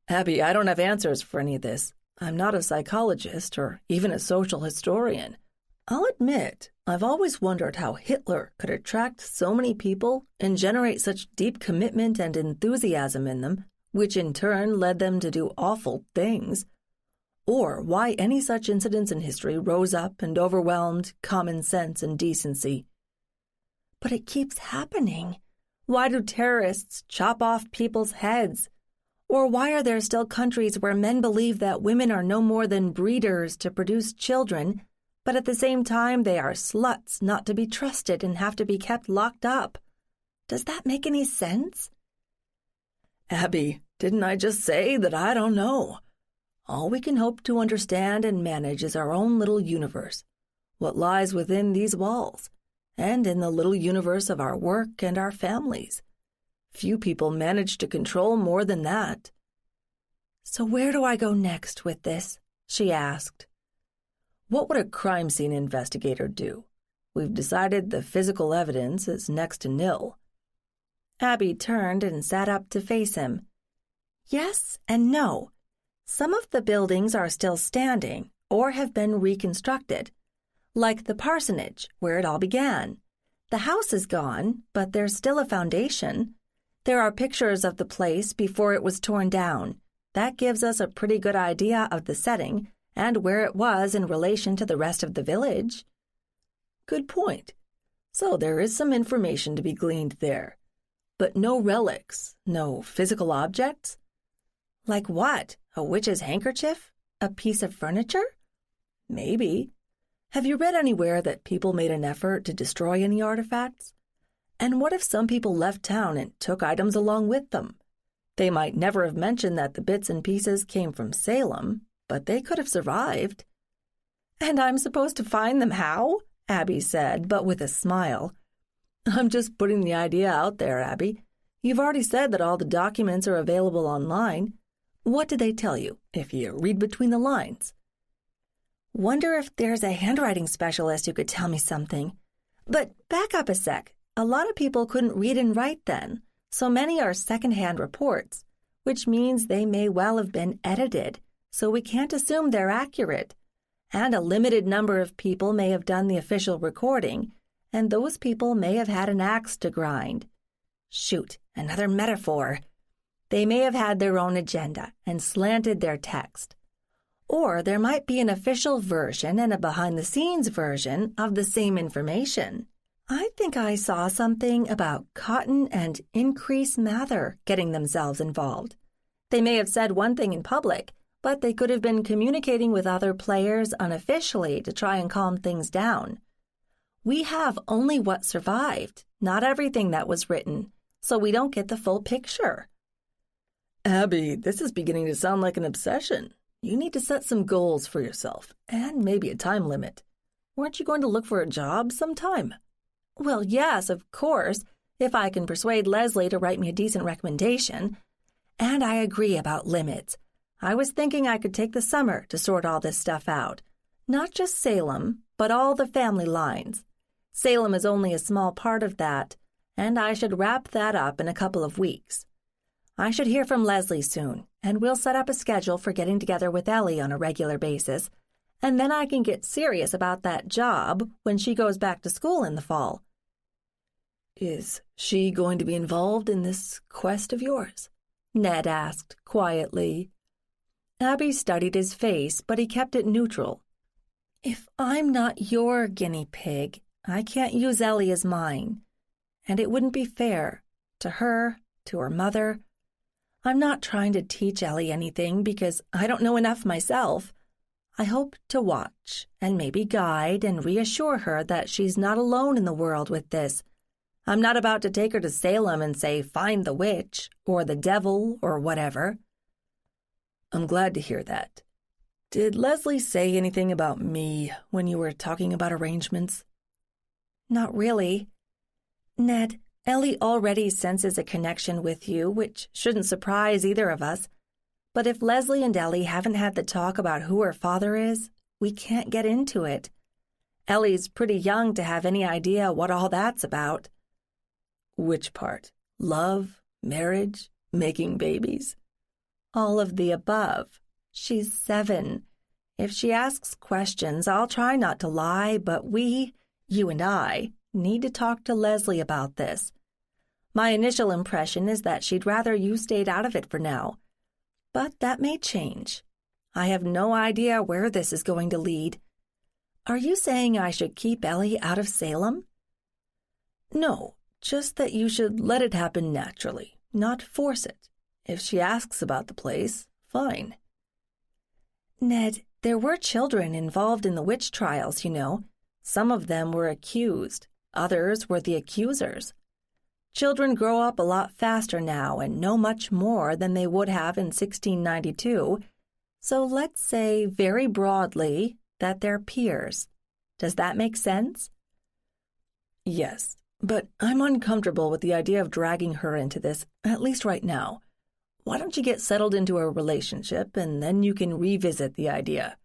Abby, I don't have answers for any of this. I'm not a psychologist or even a social historian. I'll admit, I've always wondered how Hitler could attract so many people and generate such deep commitment and enthusiasm in them, which in turn led them to do awful things. Or why any such incidents in history rose up and overwhelmed common sense and decency. But it keeps happening. Why do terrorists chop off people's heads? Or why are there still countries where men believe that women are no more than breeders to produce children, but at the same time they are sluts not to be trusted and have to be kept locked up? Does that make any sense? Abby, didn't I just say that I don't know? All we can hope to understand and manage is our own little universe, what lies within these walls, and in the little universe of our work and our families. Few people manage to control more than that. So where do I go next with this? She asked. What would a crime scene investigator do? We've decided the physical evidence is next to nil. Abby turned and sat up to face him. Yes and no. Some of the buildings are still standing or have been reconstructed, like the parsonage where it all began. The house is gone, but there's still a foundation. There are pictures of the place before it was torn down. That gives us a pretty good idea of the setting and where it was in relation to the rest of the village. Good point. So there is some information to be gleaned there. But no relics, no physical objects? Like what? A witch's handkerchief? A piece of furniture? Maybe. Have you read anywhere that people made an effort to destroy any artifacts? And what if some people left town and took items along with them? They might never have mentioned that the bits and pieces came from Salem, but they could have survived. And I'm supposed to find them how? Abby said, but with a smile. I'm just putting the idea out there, Abby. You've already said that all the documents are available online. What did they tell you, if you read between the lines? Wonder if there's a handwriting specialist who could tell me something. But back up a sec. A lot of people couldn't read and write then, so many are second-hand reports, which means they may well have been edited, so we can't assume they're accurate. And a limited number of people may have done the official recording, and those people may have had an axe to grind. Shoot, another metaphor. They may have had their own agenda and slanted their text. Or there might be an official version and a behind-the-scenes version of the same information. I think I saw something about Cotton and Increase Mather getting themselves involved. They may have said one thing in public, but they could have been communicating with other players unofficially to try and calm things down. We have only what survived, not everything that was written, so we don't get the full picture. Abby, this is beginning to sound like an obsession. You need to set some goals for yourself, and maybe a time limit. Weren't you going to look for a job sometime? Well, yes, of course, if I can persuade Leslie to write me a decent recommendation. And I agree about limits. I was thinking I could take the summer to sort all this stuff out. Not just Salem, but all the family lines. Salem is only a small part of that, and I should wrap that up in a couple of weeks. I should hear from Leslie soon, and we'll set up a schedule for getting together with Ellie on a regular basis, and then I can get serious about that job when she goes back to school in the fall. Is she going to be involved in this quest of yours? Ned asked quietly. Abby studied his face, but he kept it neutral. If I'm not your guinea pig, I can't use Ellie as mine. And it wouldn't be fair to her, to her mother. I'm not trying to teach Ellie anything because I don't know enough myself. I hope to watch and maybe guide and reassure her that she's not alone in the world with this. I'm not about to take her to Salem and say, find the witch, or the devil, or whatever. I'm glad to hear that. Did Leslie say anything about me when you were talking about arrangements? Not really. Ned, Ellie already senses a connection with you, which shouldn't surprise either of us. But if Leslie and Ellie haven't had the talk about who her father is, we can't get into it. Ellie's pretty young to have any idea what all that's about. Which part? Love, marriage, making babies? All of the above. She's 7. If she asks questions, I'll try not to lie, but we, you and I, need to talk to Leslie about this. My initial impression is that she'd rather you stayed out of it for now. But that may change. I have no idea where this is going to lead. Are you saying I should keep Ellie out of Salem? No, just that you should let it happen naturally, not force it. If she asks about the place, fine. Ned, there were children involved in the witch trials, you know. Some of them were accused. Others were the accusers. Children grow up a lot faster now and know much more than they would have in 1692. So let's say very broadly that they're peers. Does that make sense? Yes, but I'm uncomfortable with the idea of dragging her into this, at least right now. Why don't you get settled into a relationship, and then you can revisit the idea?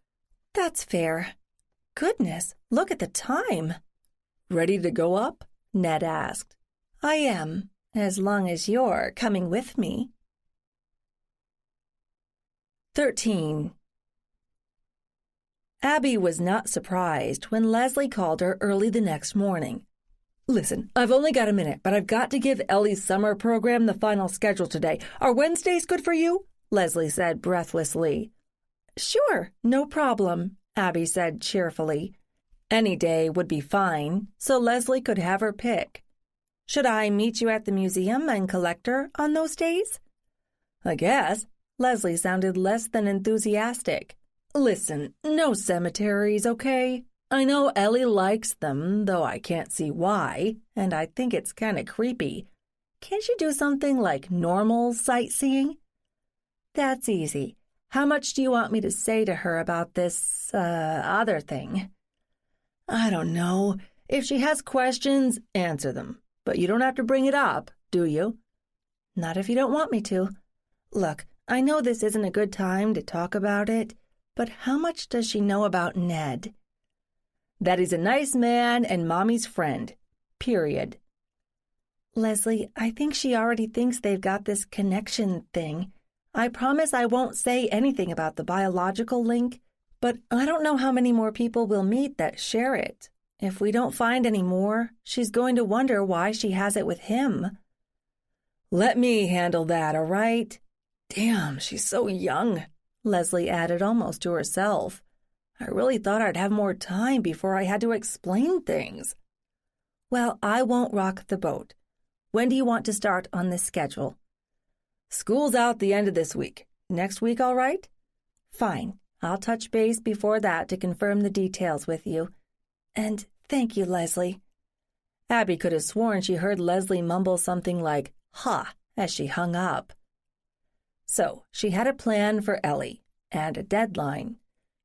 That's fair. Goodness, look at the time. Ready to go up? Ned asked. I am, as long as you're coming with me. 13. Abby was not surprised when Leslie called her early the next morning. Listen, I've only got a minute, but I've got to give Ellie's summer program the final schedule today. Are Wednesdays good for you? Leslie said breathlessly. Sure, no problem, Abby said cheerfully. Any day would be fine, so Leslie could have her pick. Should I meet you at the museum and collect her on those days? I guess. Leslie sounded less than enthusiastic. Listen, no cemeteries, okay? I know Ellie likes them, though I can't see why, and I think it's kind of creepy. Can't you do something like normal sightseeing? That's easy. How much do you want me to say to her about this, other thing? I don't know. If she has questions, answer them. But you don't have to bring it up, do you? Not if you don't want me to. Look, I know this isn't a good time to talk about it, but how much does she know about Ned? That he's a nice man and Mommy's friend. Period. Leslie, I think she already thinks they've got this connection thing. I promise I won't say anything about the biological link, but I don't know how many more people we'll meet that share it. If we don't find any more, she's going to wonder why she has it with him. Let me handle that, all right? Damn, she's so young, Leslie added almost to herself. I really thought I'd have more time before I had to explain things. Well, I won't rock the boat. When do you want to start on this schedule? School's out the end of this week. Next week, all right? Fine. I'll touch base before that to confirm the details with you. And thank you, Leslie. Abby could have sworn she heard Leslie mumble something like, "Ha," as she hung up. So, she had a plan for Ellie, and a deadline.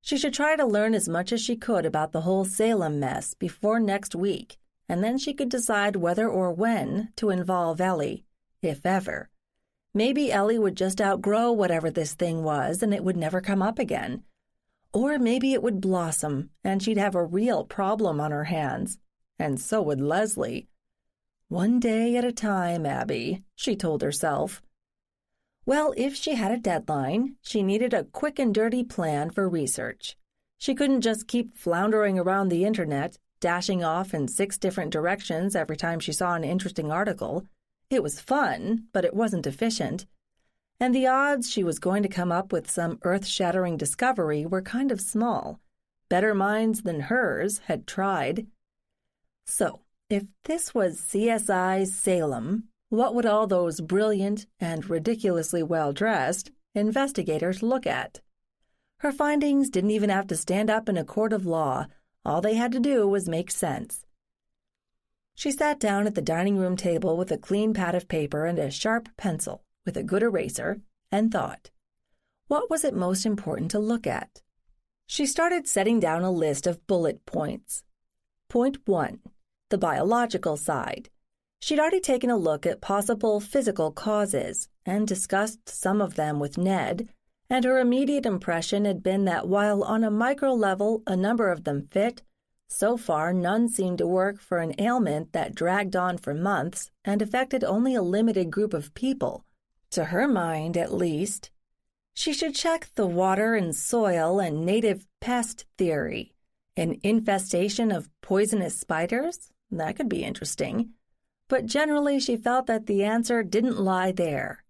She should try to learn as much as she could about the whole Salem mess before next week, and then she could decide whether or when to involve Ellie, if ever. Maybe Ellie would just outgrow whatever this thing was and it would never come up again. Or maybe it would blossom and she'd have a real problem on her hands. And so would Leslie. One day at a time, Abby, she told herself. Well, if she had a deadline, she needed a quick and dirty plan for research. She couldn't just keep floundering around the internet, dashing off in 6 different directions every time she saw an interesting article. It was fun, but it wasn't efficient. And the odds she was going to come up with some earth-shattering discovery were kind of small. Better minds than hers had tried. So, if this was CSI's Salem, what would all those brilliant and ridiculously well-dressed investigators look at? Her findings didn't even have to stand up in a court of law. All they had to do was make sense. She sat down at the dining room table with a clean pad of paper and a sharp pencil with a good eraser, and thought. What was it most important to look at? She started setting down a list of bullet points. Point 1, the biological side. She'd already taken a look at possible physical causes and discussed some of them with Ned, and her immediate impression had been that while on a micro level a number of them fit, so far none seemed to work for an ailment that dragged on for months and affected only a limited group of people, to her mind at least. She should check the water and soil and native pest theory. An infestation of poisonous spiders? That could be interesting. But generally she felt that the answer didn't lie there.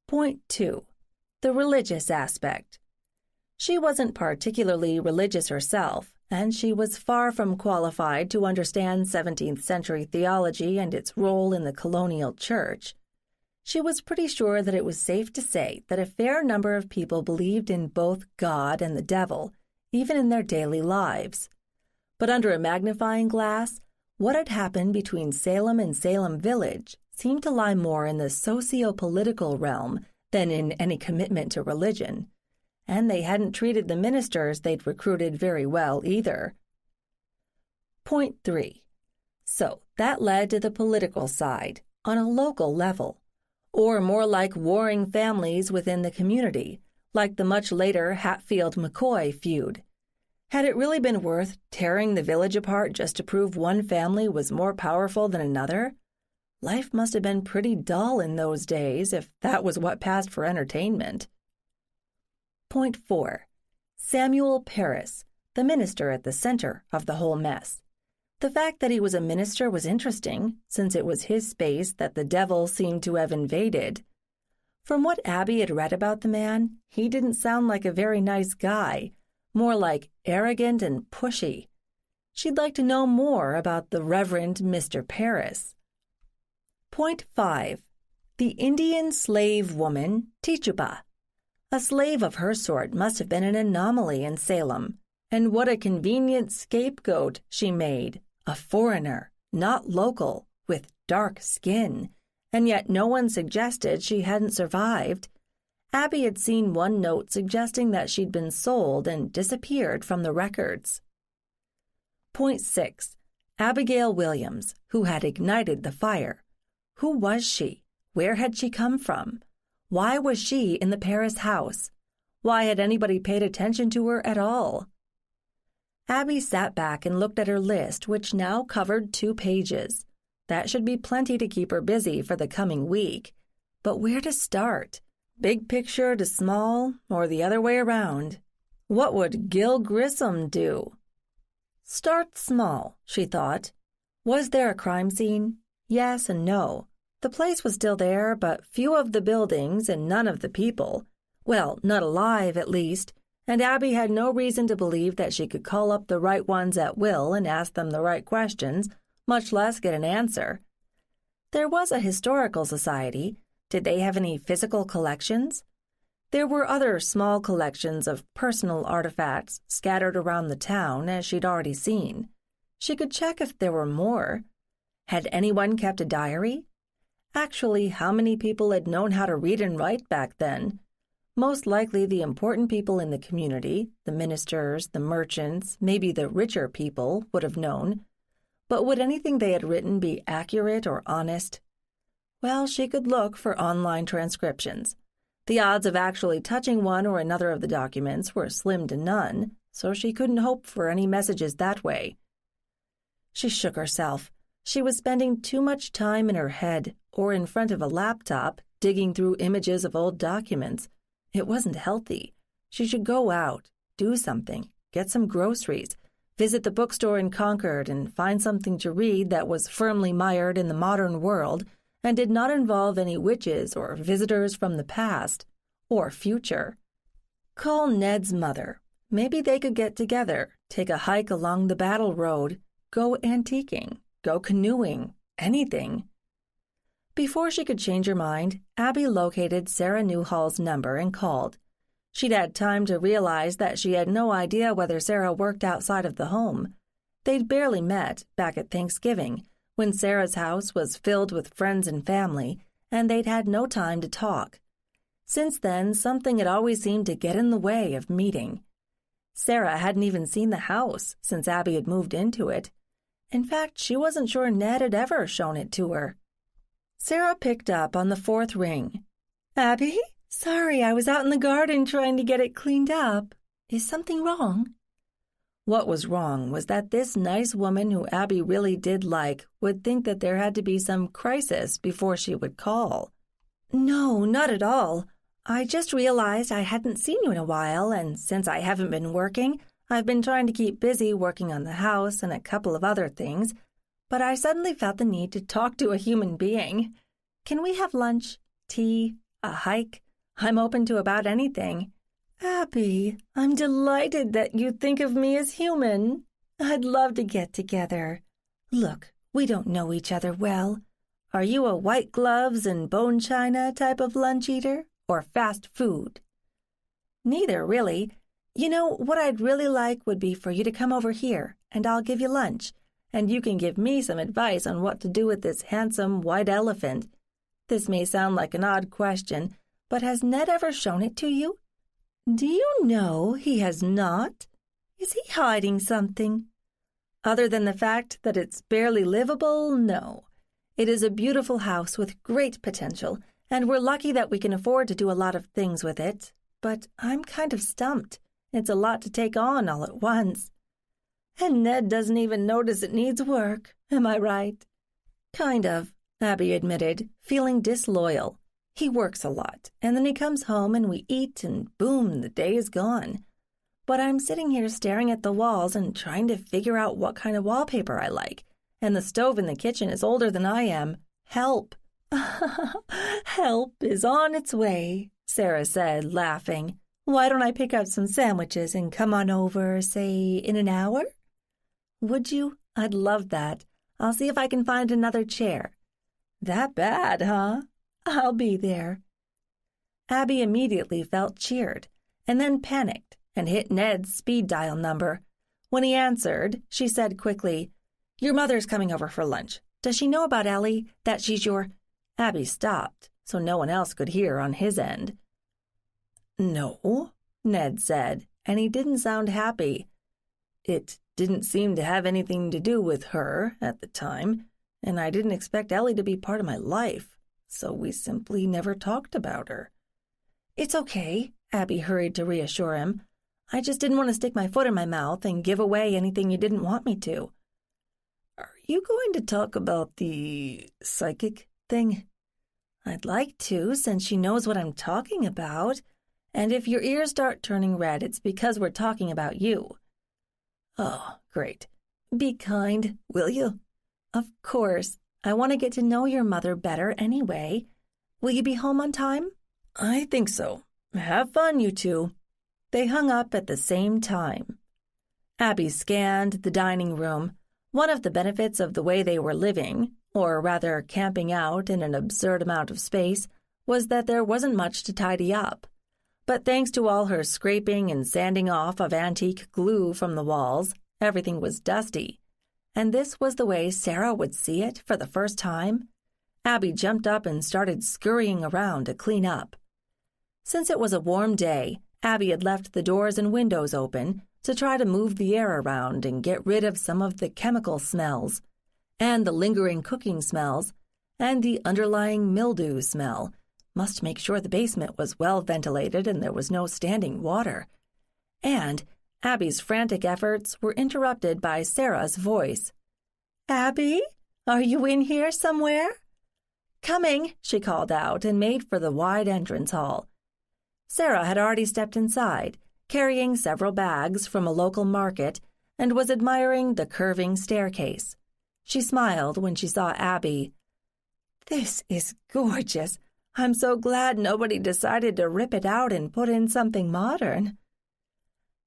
Point 2, the religious aspect. She wasn't particularly religious herself, and she was far from qualified to understand 17th century theology and its role in the colonial church. She was pretty sure that it was safe to say that a fair number of people believed in both God and the devil, even in their daily lives. But under a magnifying glass, what had happened between Salem and Salem Village seemed to lie more in the socio-political realm than in any commitment to religion, and they hadn't treated the ministers they'd recruited very well either. Point 3. So that led to the political side, on a local level, or more like warring families within the community, like the much later Hatfield-McCoy feud. Had it really been worth tearing the village apart just to prove one family was more powerful than another? Life must have been pretty dull in those days if that was what passed for entertainment. Point 4. Samuel Parris, the minister at the center of the whole mess. The fact that he was a minister was interesting, since it was his space that the devil seemed to have invaded. From what Abby had read about the man, he didn't sound like a very nice guy, more like arrogant and pushy. She'd like to know more about the Reverend Mr. Parris. Point 5. The Indian slave woman, Tituba. A slave of her sort must have been an anomaly in Salem, and what a convenient scapegoat she made. A foreigner, not local, with dark skin, and yet no one suggested she hadn't survived. Abby had seen one note suggesting that she'd been sold and disappeared from the records. Point 6. Abigail Williams, who had ignited the fire. Who was she? Where had she come from? Why was she in the Parris house? Why had anybody paid attention to her at all? Abby sat back and looked at her list, which now covered 2 pages. That should be plenty to keep her busy for the coming week. But where to start? Big picture to small, or the other way around? What would Gil Grissom do? Start small, she thought. Was there a crime scene? Yes and no. The place was still there, but few of the buildings and none of the people. Well, not alive, at least. And Abby had no reason to believe that she could call up the right ones at will and ask them the right questions, much less get an answer. There was a historical society. Did they have any physical collections? There were other small collections of personal artifacts scattered around the town, as she'd already seen. She could check if there were more. Had anyone kept a diary? Actually, how many people had known how to read and write back then? Most likely the important people in the community, the ministers, the merchants, maybe the richer people, would have known. But would anything they had written be accurate or honest? Well, she could look for online transcriptions. The odds of actually touching one or another of the documents were slim to none, so she couldn't hope for any messages that way. She shook herself. She was spending too much time in her head or in front of a laptop digging through images of old documents. It wasn't healthy. She should go out, do something, get some groceries, visit the bookstore in Concord and find something to read that was firmly mired in the modern world and did not involve any witches or visitors from the past or future. Call Ned's mother. Maybe they could get together, take a hike along the Battle Road, go antiquing, go canoeing, anything. Before she could change her mind, Abby located Sarah Newhall's number and called. She'd had time to realize that she had no idea whether Sarah worked outside of the home. They'd barely met back at Thanksgiving, when Sarah's house was filled with friends and family, and they'd had no time to talk. Since then, something had always seemed to get in the way of meeting. Sarah hadn't even seen the house since Abby had moved into it. In fact, she wasn't sure Ned had ever shown it to her. Sarah picked up on the 4th ring. "Abby? Sorry, I was out in the garden trying to get it cleaned up. Is something wrong?" What was wrong was that this nice woman who Abby really did like would think that there had to be some crisis before she would call. "No, not at all. I just realized I hadn't seen you in a while, and since I haven't been working, I've been trying to keep busy working on the house and a couple of other things, but I suddenly felt the need to talk to a human being. Can we have lunch, tea, a hike? I'm open to about anything." "Abby, I'm delighted that you think of me as human. I'd love to get together. Look, we don't know each other well. Are you a white gloves and bone china type of lunch eater, or fast food?" "Neither, really. You know, what I'd really like would be for you to come over here, and I'll give you lunch, and you can give me some advice on what to do with this handsome white elephant. This may sound like an odd question, but has Ned ever shown it to you?" "Do you know he has not? Is he hiding something?" Other than the fact that it's barely livable, no. It is a beautiful house with great potential, and we're lucky that we can afford to do a lot of things with it. But I'm kind of stumped. It's a lot to take on all at once. And Ned doesn't even notice it needs work, am I right? Kind of, Abby admitted, feeling disloyal. He works a lot, and then he comes home and we eat, and boom, the day is gone. But I'm sitting here staring at the walls and trying to figure out what kind of wallpaper I like, and the stove in the kitchen is older than I am. Help! Help is on its way, Sarah said, laughing. Why don't I pick up some sandwiches and come on over, say, in an hour? Would you? I'd love that. I'll see if I can find another chair. That bad, huh? I'll be there. Abby immediately felt cheered, and then panicked and hit Ned's speed dial number. When he answered, she said quickly, Your mother's coming over for lunch. Does she know about Ellie, that she's your... Abby stopped, so no one else could hear on his end. No, Ned said, and he didn't sound happy. It didn't seem to have anything to do with her at the time, and I didn't expect Ellie to be part of my life, so we simply never talked about her. It's okay, Abby hurried to reassure him. I just didn't want to stick my foot in my mouth and give away anything you didn't want me to. Are you going to talk about the psychic thing? I'd like to, since she knows what I'm talking about. And if your ears start turning red, it's because we're talking about you. Oh, great. Be kind, will you? Of course. I want to get to know your mother better anyway. Will you be home on time? I think so. Have fun, you two. They hung up at the same time. Abby scanned the dining room. One of the benefits of the way they were living, or rather camping out in an absurd amount of space, was that there wasn't much to tidy up. But thanks to all her scraping and sanding off of antique glue from the walls, everything was dusty. And this was the way Sarah would see it for the first time. Abby jumped up and started scurrying around to clean up. Since it was a warm day, Abby had left the doors and windows open to try to move the air around and get rid of some of the chemical smells, and the lingering cooking smells, and the underlying mildew smell. Must make sure the basement was well ventilated and there was no standing water. And Abby's frantic efforts were interrupted by Sarah's voice. Abby, are you in here somewhere? Coming, she called out and made for the wide entrance hall. Sarah had already stepped inside, carrying several bags from a local market, and was admiring the curving staircase. She smiled when she saw Abby. This is gorgeous. I'm so glad nobody decided to rip it out and put in something modern.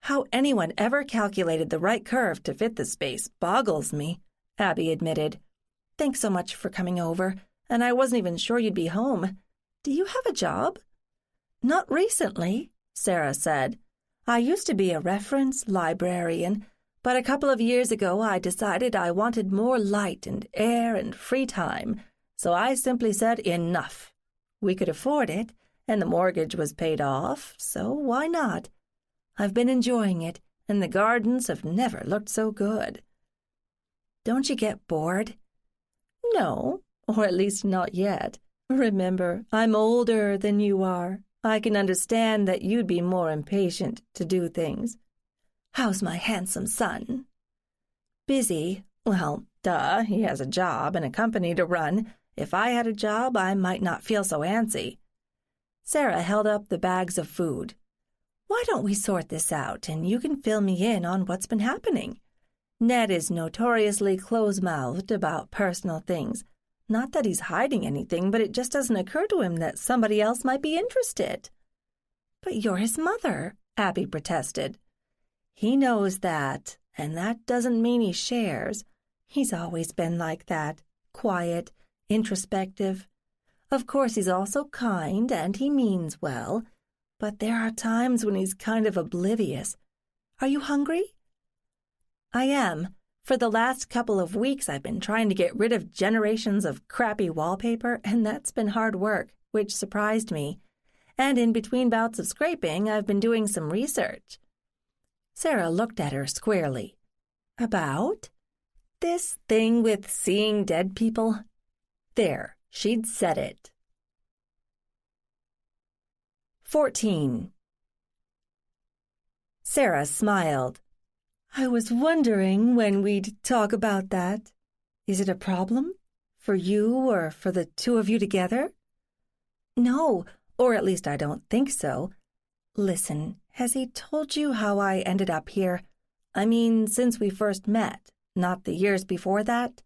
How anyone ever calculated the right curve to fit the space boggles me, Abby admitted. Thanks so much for coming over, and I wasn't even sure you'd be home. Do you have a job? Not recently, Sarah said. I used to be a reference librarian, but a couple of years ago I decided I wanted more light and air and free time, so I simply said enough. We could afford it, and the mortgage was paid off, so why not? I've been enjoying it, and the gardens have never looked so good. Don't you get bored? No, or at least not yet. Remember, I'm older than you are. I can understand that you'd be more impatient to do things. How's my handsome son? Busy. Well, duh, he has a job and a company to run. If I had a job, I might not feel so antsy. Sarah held up the bags of food. Why don't we sort this out, and you can fill me in on what's been happening? Ned is notoriously close-mouthed about personal things. Not that he's hiding anything, but it just doesn't occur to him that somebody else might be interested. But you're his mother, Abby protested. He knows that, and that doesn't mean he shares. He's always been like that, quiet, introspective. Of course, he's also kind, and he means well, but there are times when he's kind of oblivious. Are you hungry? I am. For the last couple of weeks, I've been trying to get rid of generations of crappy wallpaper, and that's been hard work, which surprised me. And in between bouts of scraping, I've been doing some research. Sarah looked at her squarely. About? this thing with seeing dead people? There, she'd said it. 14. Sarah smiled. I was wondering when we'd talk about that. Is it a problem? For you or for the two of you together? No, or at least I don't think so. Listen, has he told you how I ended up here? I mean, since we first met, not the years before that?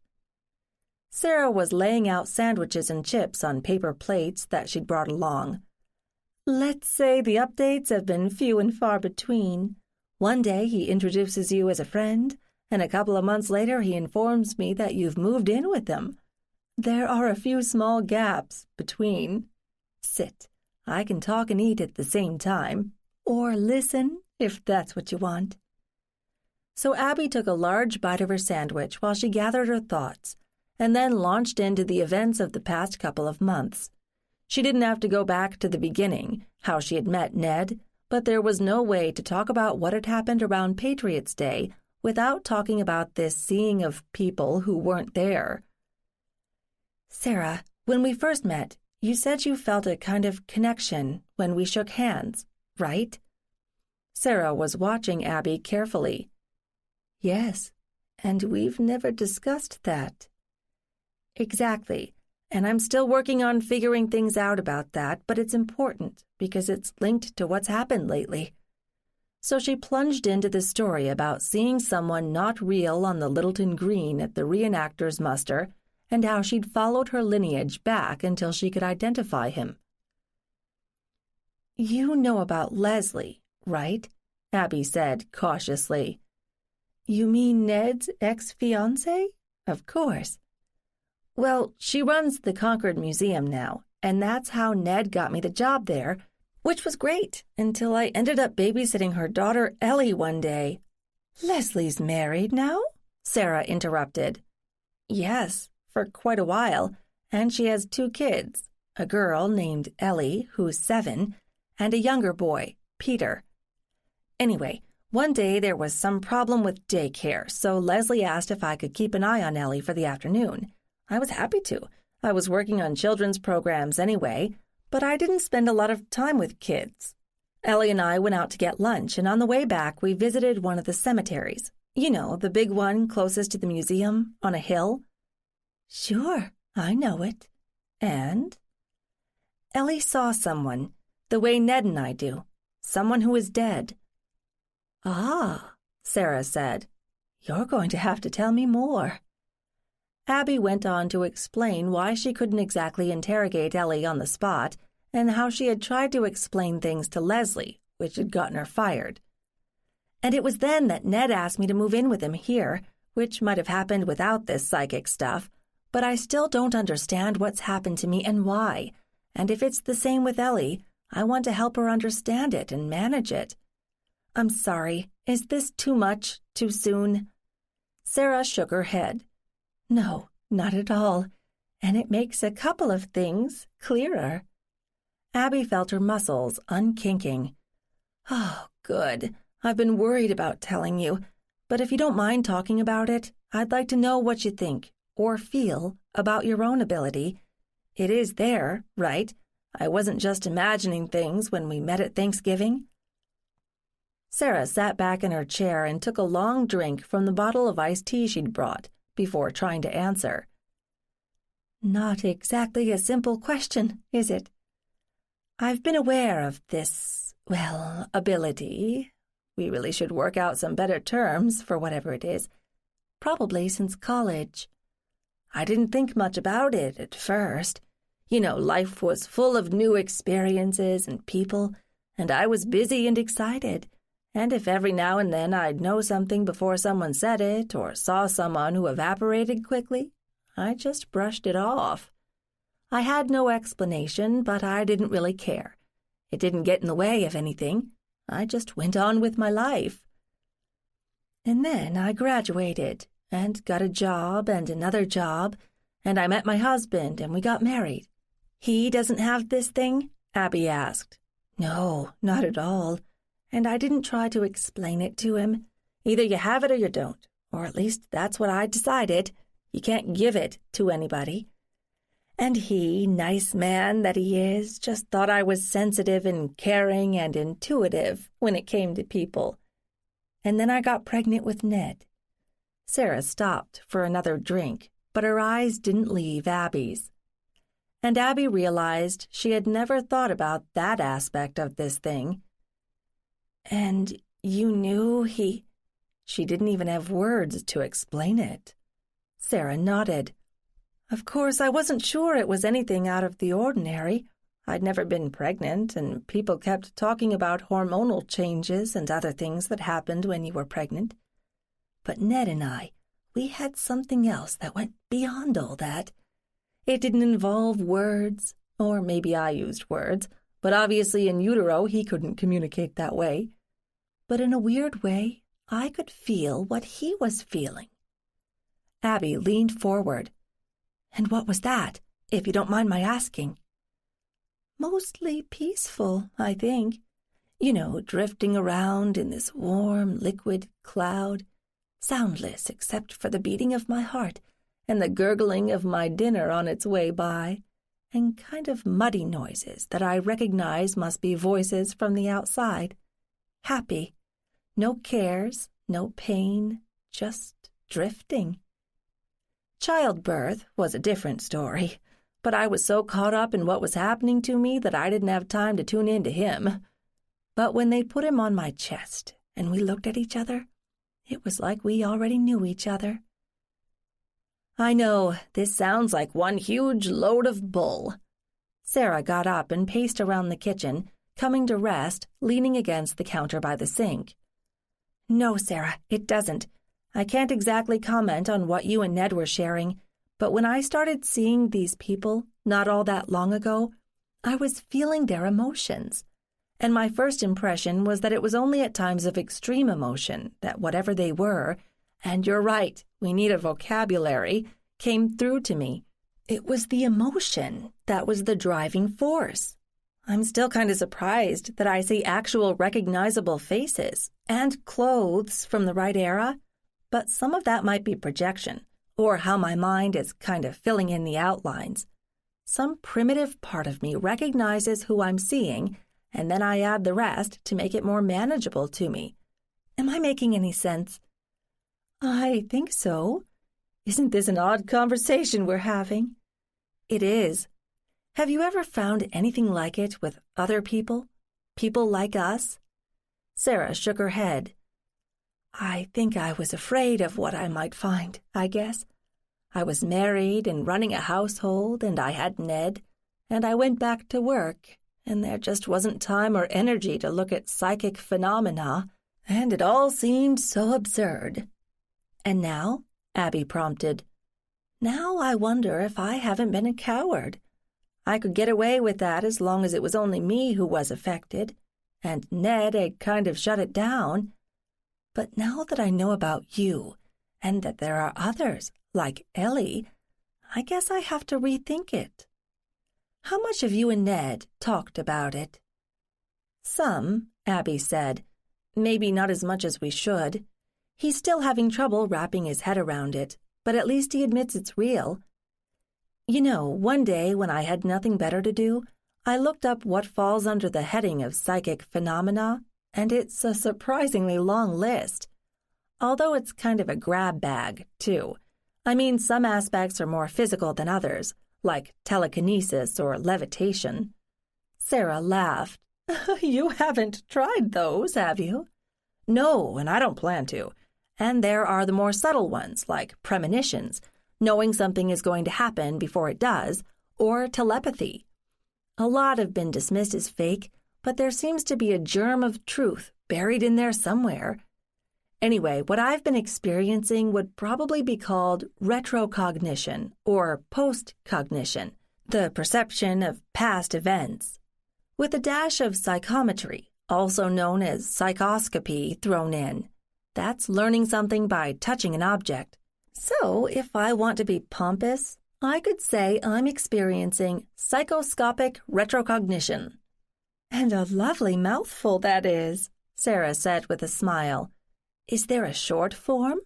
Sarah was laying out sandwiches and chips on paper plates that she'd brought along. Let's say the updates have been few and far between. One day he introduces you as a friend, and a couple of months later he informs me that you've moved in with him. There are a few small gaps between. Sit. I can talk and eat at the same time. Or listen, if that's what you want. So Abby took a large bite of her sandwich while she gathered her thoughts, and then launched into the events of the past couple of months. She didn't have to go back to the beginning, how she had met Ned, but there was no way to talk about what had happened around Patriots' Day without talking about this seeing of people who weren't there. Sarah, when we first met, you said you felt a kind of connection when we shook hands, right? Sarah was watching Abby carefully. Yes, and we've never discussed that. Exactly. And I'm still working on figuring things out about that, but it's important because it's linked to what's happened lately. So she plunged into the story about seeing someone not real on the Littleton Green at the reenactors' muster and how she'd followed her lineage back until she could identify him. You know about Leslie, right? Abby said cautiously. You mean Ned's ex-fiancée? Of course. Well, she runs the Concord Museum now, and that's how Ned got me the job there, which was great until I ended up babysitting her daughter Ellie one day. Leslie's married now? Sarah interrupted. Yes, for quite a while, and she has 2 kids, a girl named Ellie, who's 7, and a younger boy, Peter. Anyway, one day there was some problem with daycare, so Leslie asked if I could keep an eye on Ellie for the afternoon. I was happy to. I was working on children's programs anyway, but I didn't spend a lot of time with kids. Ellie and I went out to get lunch, and on the way back we visited one of the cemeteries. You know, the big one closest to the museum, on a hill. Sure, I know it. And? Ellie saw someone, the way Ned and I do. Someone who is dead. Ah, Sarah said. You're going to have to tell me more. Abby went on to explain why she couldn't exactly interrogate Ellie on the spot and how she had tried to explain things to Leslie, which had gotten her fired. And it was then that Ned asked me to move in with him here, which might have happened without this psychic stuff, but I still don't understand what's happened to me and why, and if it's the same with Ellie, I want to help her understand it and manage it. I'm sorry, is this too much, too soon? Sarah shook her head. No, not at all, and it makes a couple of things clearer. Abby felt her muscles unkinking. Oh, good. I've been worried about telling you, but if you don't mind talking about it, I'd like to know what you think, or feel, about your own ability. It is there, right? I wasn't just imagining things when we met at Thanksgiving. Sarah sat back in her chair and took a long drink from the bottle of iced tea she'd brought, before trying to answer. Not exactly a simple question, is it? I've been aware of this, ability. We really should work out some better terms for whatever it is. Probably since college. I didn't think much about it at first. You know, life was full of new experiences and people, and I was busy and excited. And if every now and then I'd know something before someone said it or saw someone who evaporated quickly, I just brushed it off. I had no explanation, but I didn't really care. It didn't get in the way of anything. I just went on with my life. And then I graduated and got a job and another job, and I met my husband and we got married. He doesn't have this thing? Abby asked. No, not at all. And I didn't try to explain it to him. Either you have it or you don't, Or at least that's what I decided. You can't give it to anybody. And he, nice man that he is, just thought I was sensitive and caring and intuitive when it came to people. And then I got pregnant with Ned. Sarah stopped for another drink, but her eyes didn't leave Abby's. And Abby realized she had never thought about that aspect of this thing. And you knew he... She didn't even have words to explain it. Sarah nodded. Of course, I wasn't sure it was anything out of the ordinary. I'd never been pregnant, and people kept talking about hormonal changes and other things that happened when you were pregnant. But Ned and I, we had something else that went beyond all that. It didn't involve words, or maybe I used words, but obviously in utero he couldn't communicate that way. But in a weird way, I could feel what he was feeling. Abby leaned forward. And what was that, if you don't mind my asking? Mostly peaceful, I think. You know, drifting around in this warm, liquid cloud, soundless except for the beating of my heart and the gurgling of my dinner on its way by, and kind of muddy noises that I recognize must be voices from the outside. Happy. No cares, no pain, just drifting. Childbirth was a different story, but I was so caught up in what was happening to me that I didn't have time to tune in to him. But when they put him on my chest and we looked at each other, it was like we already knew each other. I know, this sounds like one huge load of bull. Sarah got up and paced around the kitchen, coming to rest, leaning against the counter by the sink. No, Sarah, it doesn't. I can't exactly comment on what you and Ned were sharing, but when I started seeing these people, not all that long ago, I was feeling their emotions. And my first impression was that it was only at times of extreme emotion that whatever they were, and you're right, we need a vocabulary, came through to me. It was the emotion that was the driving force. I'm still kind of surprised that I see actual recognizable faces and clothes from the right era, but some of that might be projection, or how my mind is kind of filling in the outlines. Some primitive part of me recognizes who I'm seeing, and then I add the rest to make it more manageable to me. Am I making any sense? I think so. Isn't this an odd conversation we're having? It is. Have you ever found anything like it with other people? People like us? Sarah shook her head. I think I was afraid of what I might find, I guess. I was married and running a household, and I had Ned, and I went back to work, and there just wasn't time or energy to look at psychic phenomena, and it all seemed so absurd. And now, Abby prompted, now I wonder if I haven't been a coward. I could get away with that as long as it was only me who was affected, and Ned had kind of shut it down. But now that I know about you, and that there are others, like Ellie, I guess I have to rethink it. How much have you and Ned talked about it? Some, Abby said. Maybe not as much as we should. He's still having trouble wrapping his head around it, but at least he admits it's real. You know, one day when I had nothing better to do, I looked up what falls under the heading of psychic phenomena, and it's a surprisingly long list. Although it's kind of a grab bag, too. I mean, some aspects are more physical than others, like telekinesis or levitation. Sarah laughed. You haven't tried those, have you? No, and I don't plan to. And there are the more subtle ones, like premonitions, knowing something is going to happen before it does, or telepathy. A lot have been dismissed as fake, but there seems to be a germ of truth buried in there somewhere. Anyway, what I've been experiencing would probably be called retrocognition or postcognition, the perception of past events, with a dash of psychometry, also known as psychoscopy, thrown in. That's learning something by touching an object. So, if I want to be pompous, I could say I'm experiencing psychoscopic retrocognition. And a lovely mouthful that is, Sarah said with a smile. Is there a short form?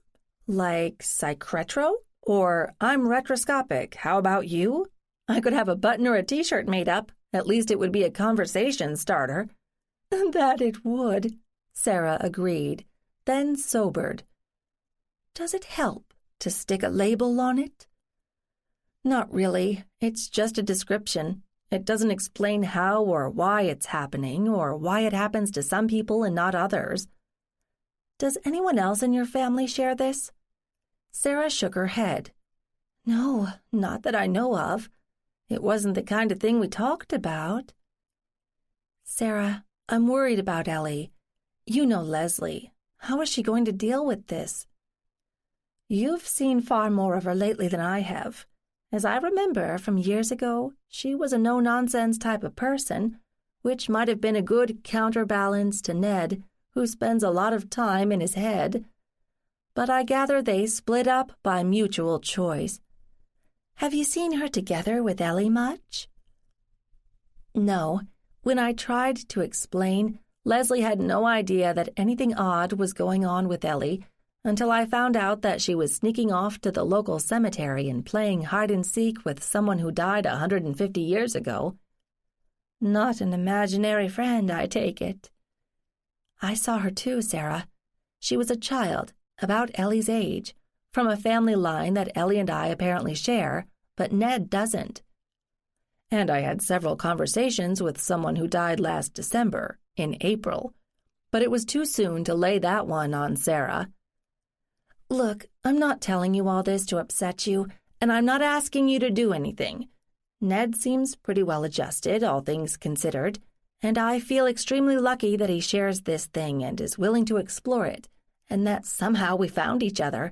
Like psychretro? Or I'm retroscopic, how about you? I could have a button or a t-shirt made up. At least it would be a conversation starter. That it would, Sarah agreed, then sobered. Does it help to stick a label on it? Not really. It's just a description. It doesn't explain how or why it's happening or why it happens to some people and not others. Does anyone else in your family share this? Sarah shook her head. No, not that I know of. It wasn't the kind of thing we talked about. Sarah, I'm worried about Ellie. You know Leslie. How is she going to deal with this? You've seen far more of her lately than I have. As I remember from years ago, she was a no-nonsense type of person, which might have been a good counterbalance to Ned, who spends a lot of time in his head. But I gather they split up by mutual choice. Have you seen her together with Ellie much? No. When I tried to explain, Leslie had no idea that anything odd was going on with Ellie until I found out that she was sneaking off to the local cemetery and playing hide-and-seek with someone who died 150 years ago. Not an imaginary friend, I take it. I saw her too, Sarah. She was a child, about Ellie's age, from a family line that Ellie and I apparently share, but Ned doesn't. And I had several conversations with someone who died last December, in April, but it was too soon to lay that one on Sarah. Look, I'm not telling you all this to upset you, and I'm not asking you to do anything. Ned seems pretty well adjusted, all things considered, and I feel extremely lucky that he shares this thing and is willing to explore it, and that somehow we found each other.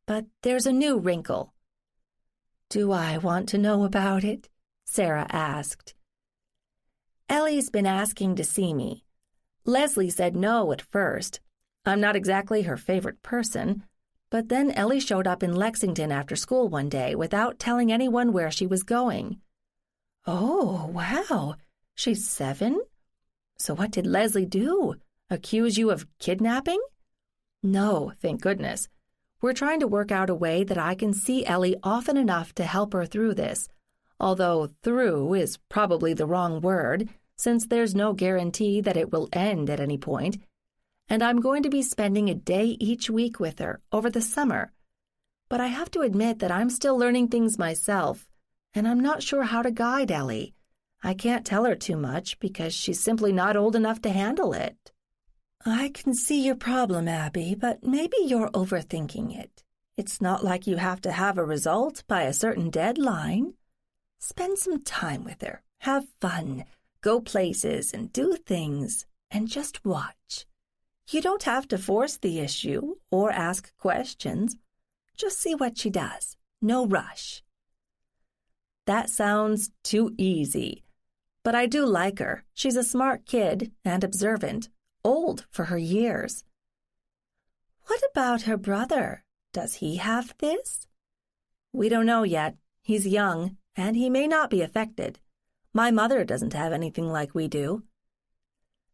But there's a new wrinkle. Do I want to know about it? Sarah asked. Ellie's been asking to see me. Leslie said no at first. I'm not exactly her favorite person, but then Ellie showed up in Lexington after school one day without telling anyone where she was going. Oh, wow. She's 7? So what did Leslie do? Accuse you of kidnapping? No, thank goodness. We're trying to work out a way that I can see Ellie often enough to help her through this, although through is probably the wrong word, since there's no guarantee that it will end at any point, and I'm going to be spending a day each week with her over the summer. But I have to admit that I'm still learning things myself, and I'm not sure how to guide Ellie. I can't tell her too much because she's simply not old enough to handle it. I can see your problem, Abby, but maybe you're overthinking it. It's not like you have to have a result by a certain deadline. Spend some time with her, have fun, go places and do things, and just watch. You don't have to force the issue or ask questions. Just see what she does. No rush. That sounds too easy. But I do like her. She's a smart kid and observant, old for her years. What about her brother? Does he have this? We don't know yet. He's young, and he may not be affected. My mother doesn't have anything like we do.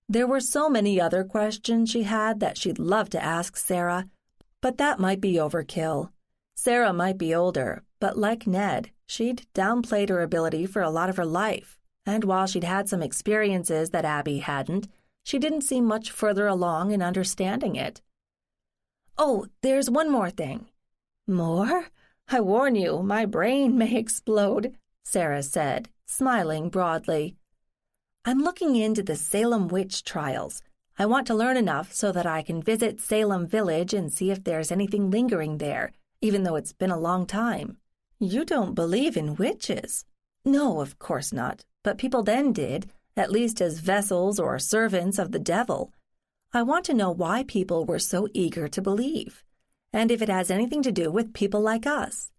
There were so many other questions she had that she'd love to ask Sarah, but that might be overkill. Sarah might be older, but like Ned, she'd downplayed her ability for a lot of her life, and while she'd had some experiences that Abby hadn't, she didn't seem much further along in understanding it. Oh, there's one more thing. More? I warn you, my brain may explode, Sarah said, smiling broadly. I'm looking into the Salem witch trials. I want to learn enough so that I can visit Salem Village and see if there's anything lingering there, even though it's been a long time. You don't believe in witches? No, of course not, but people then did, at least as vessels or servants of the devil. I want to know why people were so eager to believe, and if it has anything to do with people like us.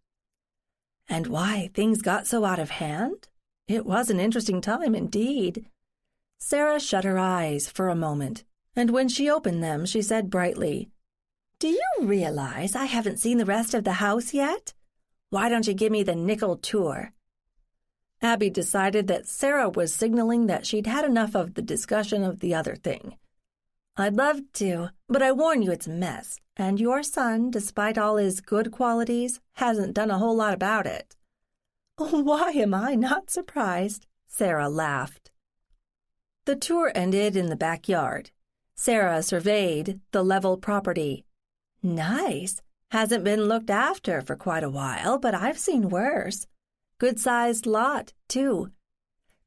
And why things got so out of hand? It was an interesting time indeed. Sarah shut her eyes for a moment, and when she opened them, she said brightly, Do you realize I haven't seen the rest of the house yet? Why don't you give me the nickel tour? Abby decided that Sarah was signaling that she'd had enough of the discussion of the other thing. I'd love to, but I warn you it's a mess, and your son, despite all his good qualities, hasn't done a whole lot about it." "Why am I not surprised?" Sarah laughed. The tour ended in the backyard. Sarah surveyed the level property. "Nice. Hasn't been looked after for quite a while, but I've seen worse. Good-sized lot, too.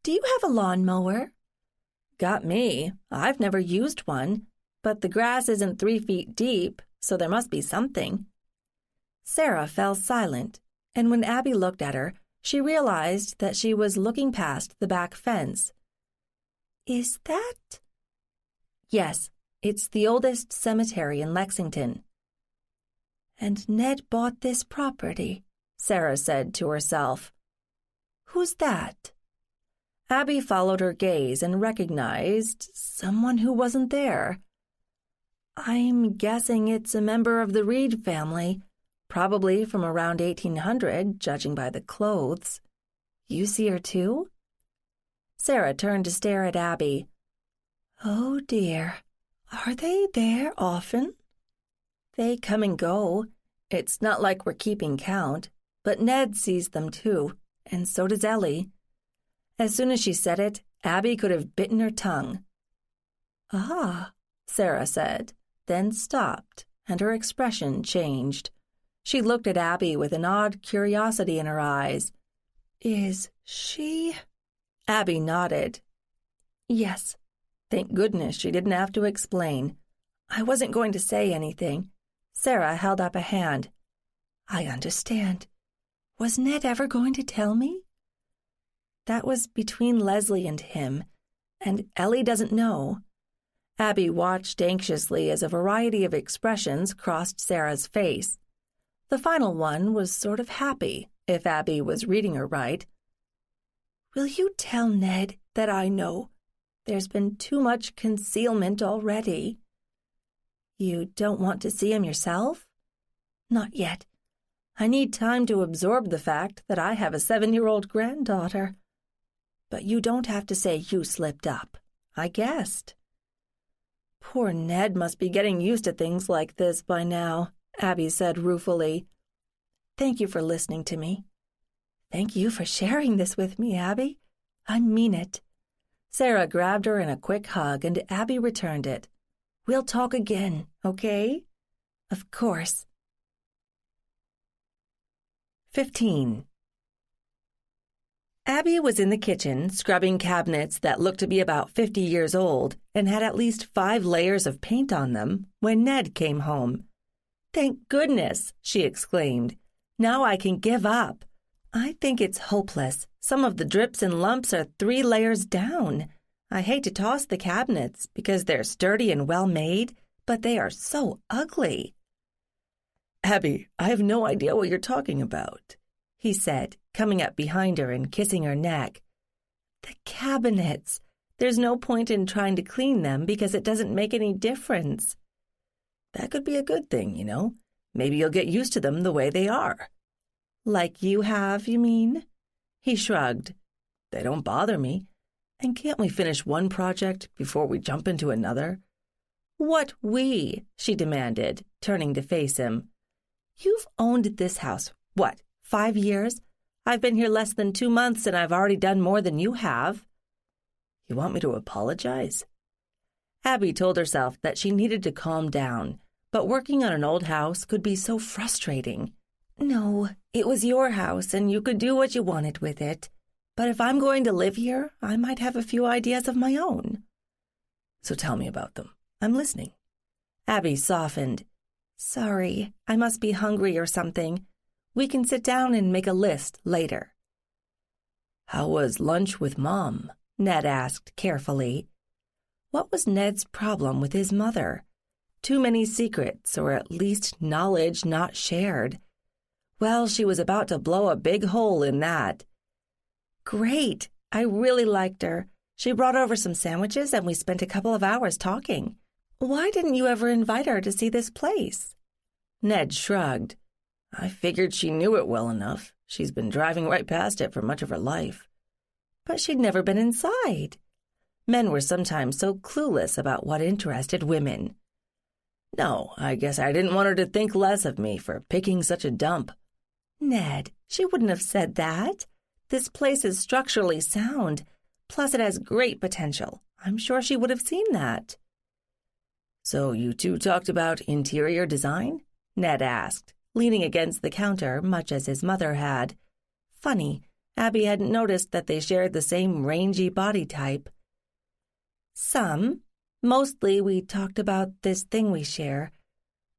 Do you have a lawnmower?" "Got me. I've never used one, but the grass isn't 3 feet deep, so there must be something." Sarah fell silent, and when Abby looked at her, she realized that she was looking past the back fence. "Is that—" "Yes, it's the oldest cemetery in Lexington." "And Ned bought this property," Sarah said to herself. "Who's that?" Abby followed her gaze and recognized someone who wasn't there. "I'm guessing it's a member of the Reed family, probably from around 1800, judging by the clothes. You see her too?" Sarah turned to stare at Abby. "Oh dear, are they there often?" "They come and go. It's not like we're keeping count, but Ned sees them too, and so does Ellie." As soon as she said it, Abby could have bitten her tongue. "Ah," Sarah said, then stopped, and her expression changed. She looked at Abby with an odd curiosity in her eyes. "Is she—" Abby nodded. "Yes." Thank goodness she didn't have to explain. "I wasn't going to say anything." Sarah held up a hand. "I understand. Was Ned ever going to tell me?" "That was between Leslie and him, and Ellie doesn't know." Abby watched anxiously as a variety of expressions crossed Sarah's face. The final one was sort of happy, if Abby was reading her right. "Will you tell Ned that I know? There's been too much concealment already." "You don't want to see him yourself?" "Not yet. I need time to absorb the fact that I have a 7-year-old granddaughter. But you don't have to say you slipped up. I guessed." "Poor Ned must be getting used to things like this by now," Abby said ruefully. "Thank you for listening to me." "Thank you for sharing this with me, Abby. I mean it." Sarah grabbed her in a quick hug, and Abby returned it. "We'll talk again, okay?" "Of course." 15. Abby was in the kitchen, scrubbing cabinets that looked to be about 50 years old and had at least 5 layers of paint on them, when Ned came home. "Thank goodness," she exclaimed. "Now I can give up. I think it's hopeless. Some of the drips and lumps are 3 layers down. I hate to toss the cabinets because they're sturdy and well-made, but they are so ugly." "Abby, I have no idea what you're talking about," he said, coming up behind her and kissing her neck. "The cabinets. There's no point in trying to clean them because it doesn't make any difference." "That could be a good thing, you know. Maybe you'll get used to them the way they are." "Like you have, you mean?" He shrugged. "They don't bother me. And can't we finish one project before we jump into another?" "What we?" she demanded, turning to face him. "You've owned this house, 5 years? I've been here less than 2 months, and I've already done more than you have." "You want me to apologize?" Abby told herself that she needed to calm down, but working on an old house could be so frustrating. "No, it was your house, and you could do what you wanted with it. But if I'm going to live here, I might have a few ideas of my own." "So tell me about them. I'm listening." Abby softened. "Sorry, I must be hungry or something. We can sit down and make a list later." "How was lunch with Mom?" Ned asked carefully. What was Ned's problem with his mother? Too many secrets, or at least knowledge not shared. Well, she was about to blow a big hole in that. "Great. I really liked her. She brought over some sandwiches and we spent a couple of hours talking. Why didn't you ever invite her to see this place?" Ned shrugged. "I figured she knew it well enough. She's been driving right past it for much of her life." "But she'd never been inside." Men were sometimes so clueless about what interested women. No, I guess I didn't want her to think less of me for picking such a dump. Ned, she wouldn't have said that. This place is structurally sound. Plus, it has great potential. I'm sure she would have seen that. So you two talked about interior design? Ned asked, leaning against the counter much as his mother had. Funny, Abby hadn't noticed that they shared the same rangy body type. Some. Mostly we talked about this thing we share.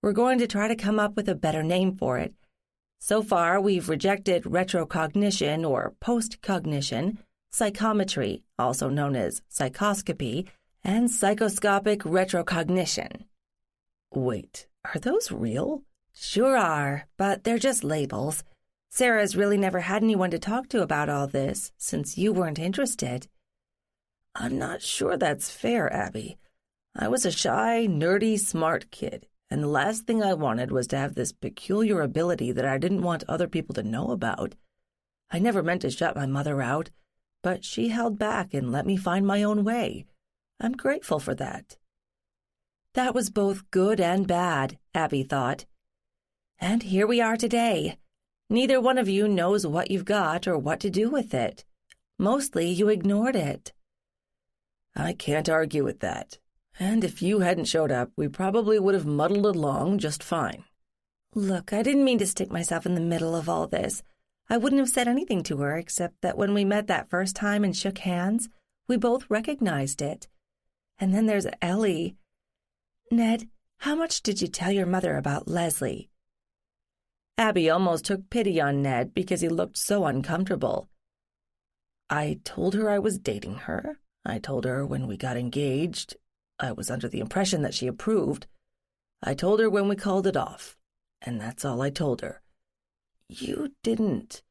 We're going to try to come up with a better name for it. So far, we've rejected retrocognition or postcognition, psychometry, also known as psychoscopy, and psychoscopic retrocognition. Wait, are those real? Sure are, but they're just labels. Sarah's really never had anyone to talk to about all this, since you weren't interested. I'm not sure that's fair, Abby. I was a shy, nerdy, smart kid, and the last thing I wanted was to have this peculiar ability that I didn't want other people to know about. I never meant to shut my mother out, but she held back and let me find my own way. I'm grateful for that. That was both good and bad, Abby thought. And here we are today. Neither one of you knows what you've got or what to do with it. Mostly you ignored it. I can't argue with that. And if you hadn't showed up, we probably would have muddled along just fine. Look, I didn't mean to stick myself in the middle of all this. I wouldn't have said anything to her except that when we met that first time and shook hands, we both recognized it. And then there's Ellie. Ned, how much did you tell your mother about Leslie? Abby almost took pity on Ned because he looked so uncomfortable. I told her I was dating her. I told her when we got engaged. I was under the impression that she approved. I told her when we called it off, and that's all I told her. You didn't.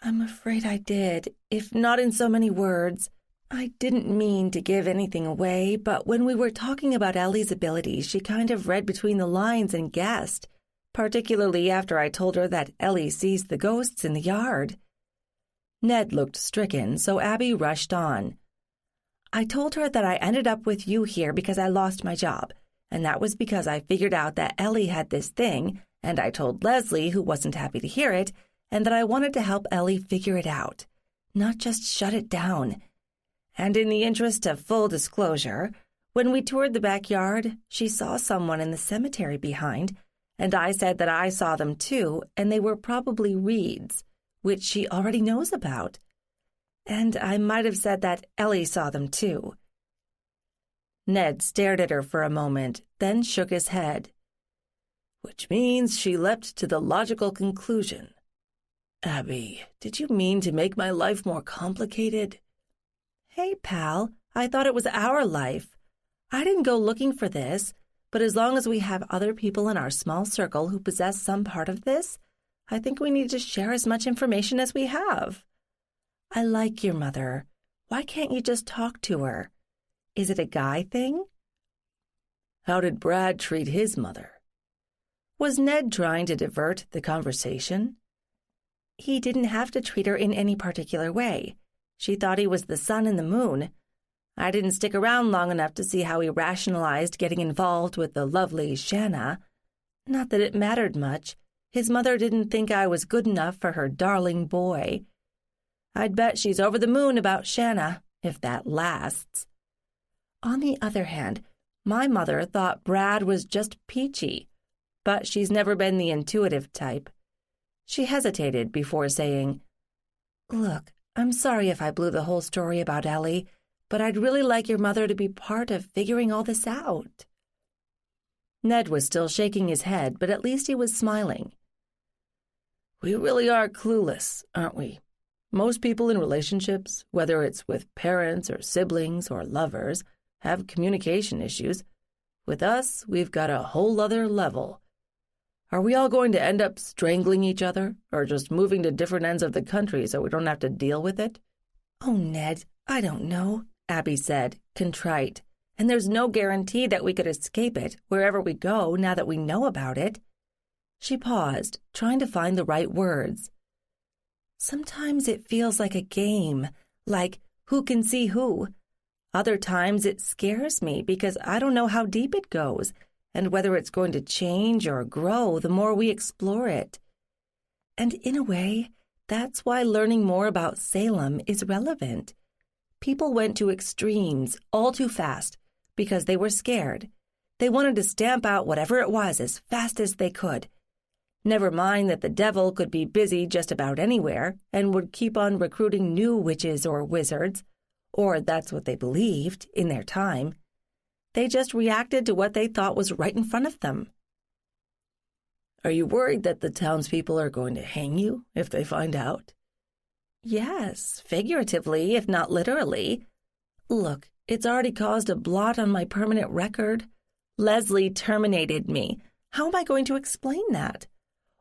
I'm afraid I did, if not in so many words. I didn't mean to give anything away, but when we were talking about Ellie's abilities, she kind of read between the lines and guessed, particularly after I told her that Ellie sees the ghosts in the yard. Ned looked stricken, so Abby rushed on. I told her that I ended up with you here because I lost my job, and that was because I figured out that Ellie had this thing, and I told Leslie, who wasn't happy to hear it, and that I wanted to help Ellie figure it out, not just shut it down. And in the interest of full disclosure, when we toured the backyard, she saw someone in the cemetery behind, and I said that I saw them too, and they were probably reeds, which she already knows about. And I might have said that Ellie saw them too. Ned stared at her for a moment, then shook his head. Which means she leapt to the logical conclusion. Abby, did you mean to make my life more complicated? Hey, pal, I thought it was our life. I didn't go looking for this, but as long as we have other people in our small circle who possess some part of this, I think we need to share as much information as we have. I like your mother. Why can't you just talk to her? Is it a guy thing? How did Brad treat his mother? Was Ned trying to divert the conversation? He didn't have to treat her in any particular way. She thought he was the sun and the moon. I didn't stick around long enough to see how he rationalized getting involved with the lovely Shanna. Not that it mattered much. His mother didn't think I was good enough for her darling boy. I'd bet she's over the moon about Shanna, if that lasts. On the other hand, my mother thought Brad was just peachy, but she's never been the intuitive type. She hesitated before saying, Look, I'm sorry if I blew the whole story about Ellie, but I'd really like your mother to be part of figuring all this out. Ned was still shaking his head, but at least he was smiling. We really are clueless, aren't we? Most people in relationships, whether it's with parents or siblings or lovers, have communication issues. With us, we've got a whole other level. Are we all going to end up strangling each other, or just moving to different ends of the country so we don't have to deal with it? Oh, Ned, I don't know, Abby said, contrite. And there's no guarantee that we could escape it wherever we go now that we know about it. She paused, trying to find the right words. Sometimes it feels like a game, like who can see who. Other times it scares me because I don't know how deep it goes and whether it's going to change or grow the more we explore it. And in a way, that's why learning more about Salem is relevant. People went to extremes all too fast because they were scared. They wanted to stamp out whatever it was as fast as they could. Never mind that the devil could be busy just about anywhere and would keep on recruiting new witches or wizards, or that's what they believed in their time. They just reacted to what they thought was right in front of them. Are you worried that the townspeople are going to hang you if they find out? Yes, figuratively, if not literally. Look, it's already caused a blot on my permanent record. Leslie terminated me. How am I going to explain that?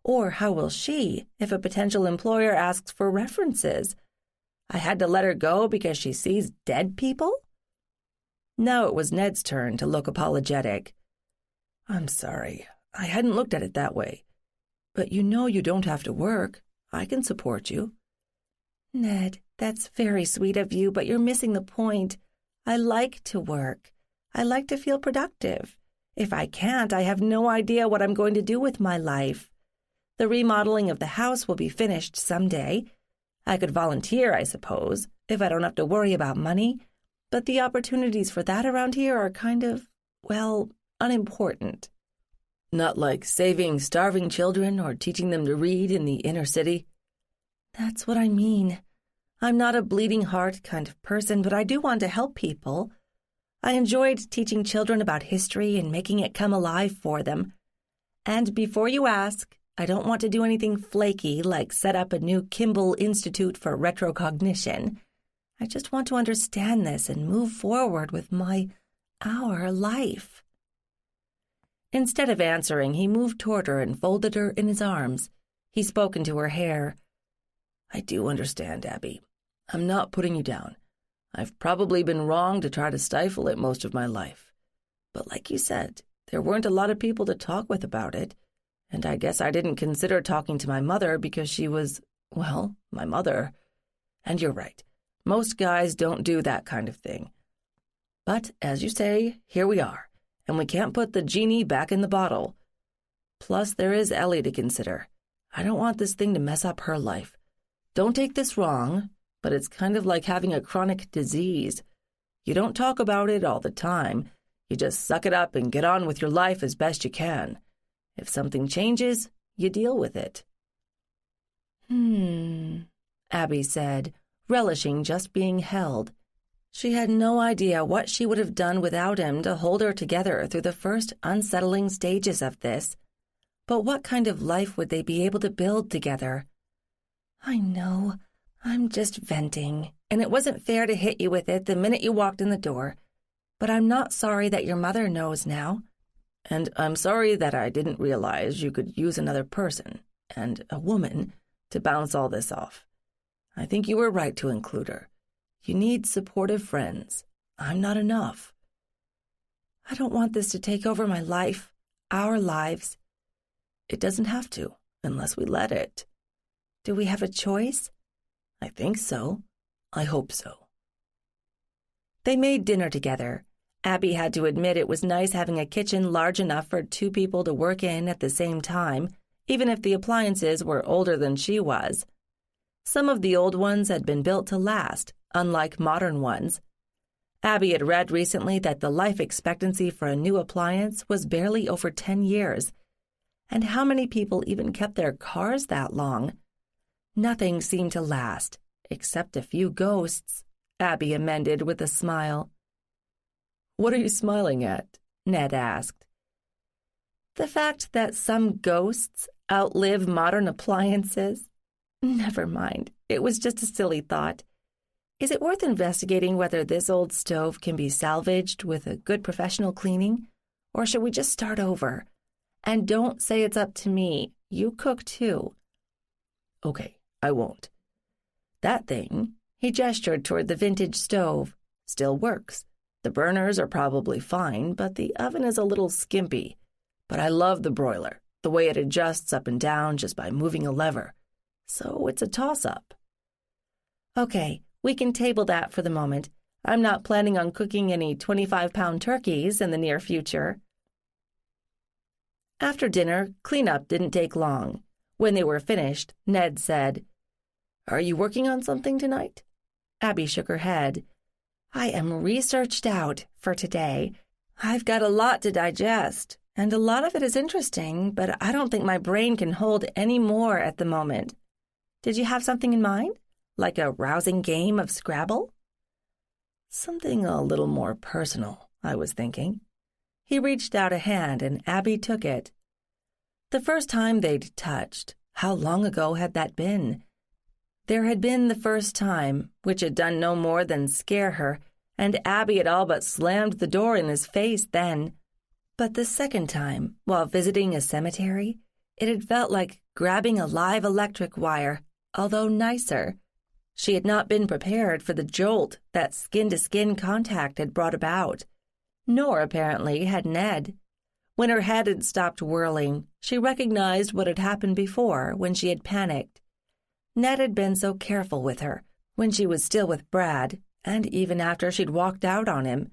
Or how will she if a potential employer asks for references? I had to let her go because she sees dead people? Now it was Ned's turn to look apologetic. I'm sorry. I hadn't looked at it that way. But you know you don't have to work. I can support you. Ned, that's very sweet of you, but you're missing the point. I like to work. I like to feel productive. If I can't, I have no idea what I'm going to do with my life. The remodeling of the house will be finished someday. I could volunteer, I suppose, if I don't have to worry about money, but the opportunities for that around here are kind of, well, unimportant. Not like saving starving children or teaching them to read in the inner city? That's what I mean. I'm not a bleeding heart kind of person, but I do want to help people. I enjoyed teaching children about history and making it come alive for them. And before you ask, I don't want to do anything flaky like set up a new Kimball Institute for Retrocognition. I just want to understand this and move forward with our life. Instead of answering, he moved toward her and folded her in his arms. He spoke into her hair. I do understand, Abby. I'm not putting you down. I've probably been wrong to try to stifle it most of my life. But like you said, there weren't a lot of people to talk with about it, and I guess I didn't consider talking to my mother because she was, well, my mother. And you're right. Most guys don't do that kind of thing. But, as you say, here we are, and we can't put the genie back in the bottle. Plus, there is Ellie to consider. I don't want this thing to mess up her life. Don't take this wrong, but it's kind of like having a chronic disease. You don't talk about it all the time. You just suck it up and get on with your life as best you can. If something changes, you deal with it. Abby said, relishing just being held. She had no idea what she would have done without him to hold her together through the first unsettling stages of this. But what kind of life would they be able to build together? I know. I'm just venting, and it wasn't fair to hit you with it the minute you walked in the door. But I'm not sorry that your mother knows now. And I'm sorry that I didn't realize you could use another person, and a woman, to bounce all this off. I think you were right to include her. You need supportive friends. I'm not enough. I don't want this to take over my life, our lives. It doesn't have to, unless we let it. Do we have a choice? I think so. I hope so. They made dinner together. Abby had to admit it was nice having a kitchen large enough for two people to work in at the same time, even if the appliances were older than she was. Some of the old ones had been built to last, unlike modern ones. Abby had read recently that the life expectancy for a new appliance was barely over 10 years. And how many people even kept their cars that long? Nothing seemed to last, except a few ghosts, Abby amended with a smile. What are you smiling at? Ned asked. The fact that some ghosts outlive modern appliances? Never mind, it was just a silly thought. Is it worth investigating whether this old stove can be salvaged with a good professional cleaning? Or should we just start over? And don't say it's up to me. You cook too. Okay, I won't. That thing, he gestured toward the vintage stove, still works. The burners are probably fine, but the oven is a little skimpy. But I love the broiler, the way it adjusts up and down just by moving a lever. So it's a toss-up. Okay, we can table that for the moment. I'm not planning on cooking any 25-pound turkeys in the near future. After dinner, cleanup didn't take long. When they were finished, Ned said, "Are you working on something tonight?" Abby shook her head. "I am researched out for today. I've got a lot to digest, and a lot of it is interesting, but I don't think my brain can hold any more at the moment. Did you have something in mind? Like a rousing game of Scrabble?" "Something a little more personal, I was thinking." He reached out a hand and Abby took it. The first time they'd touched, how long ago had that been? There had been the first time, which had done no more than scare her, and Abby had all but slammed the door in his face then. But the second time, while visiting a cemetery, it had felt like grabbing a live electric wire, although nicer. She had not been prepared for the jolt that skin-to-skin contact had brought about. Nor, apparently, had Ned. When her head had stopped whirling, she recognized what had happened before when she had panicked. Ned had been so careful with her, when she was still with Brad, and even after she'd walked out on him.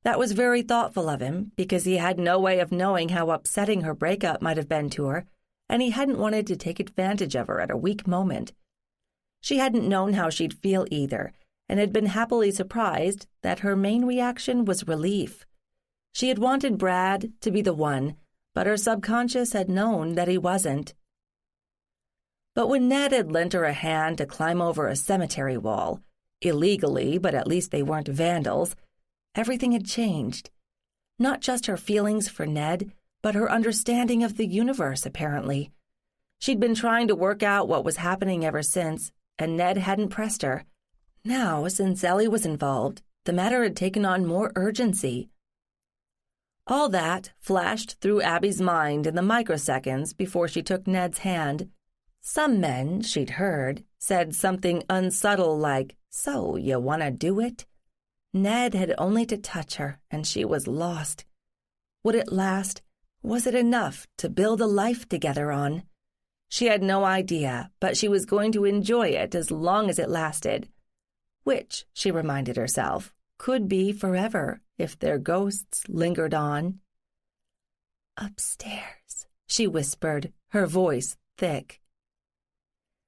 That was very thoughtful of him, because he had no way of knowing how upsetting her breakup might have been to her, and he hadn't wanted to take advantage of her at a weak moment. She hadn't known how she'd feel either, and had been happily surprised that her main reaction was relief. She had wanted Brad to be the one, but her subconscious had known that he wasn't. But when Ned had lent her a hand to climb over a cemetery wall, illegally, but at least they weren't vandals, everything had changed. Not just her feelings for Ned, but her understanding of the universe, apparently. She'd been trying to work out what was happening ever since, and Ned hadn't pressed her. Now, since Ellie was involved, the matter had taken on more urgency. All that flashed through Abby's mind in the microseconds before she took Ned's hand. Some men, she'd heard, said something unsubtle like, "So, you want to do it?" Ned had only to touch her, and she was lost. Would it last? Was it enough to build a life together on? She had no idea, but she was going to enjoy it as long as it lasted. Which, she reminded herself, could be forever if their ghosts lingered on. "Upstairs," she whispered, her voice thick.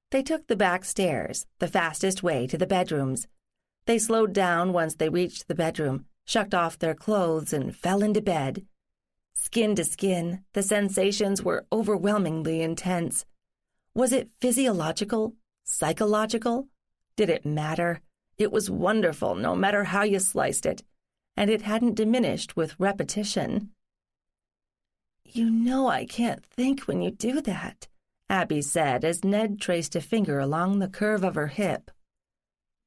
They took the back stairs, the fastest way to the bedrooms. They slowed down once they reached the bedroom, shucked off their clothes, and fell into bed. Skin to skin, the sensations were overwhelmingly intense. Was it physiological? Psychological? Did it matter? It was wonderful no matter how you sliced it, and it hadn't diminished with repetition. "You know I can't think when you do that," Abby said as Ned traced a finger along the curve of her hip.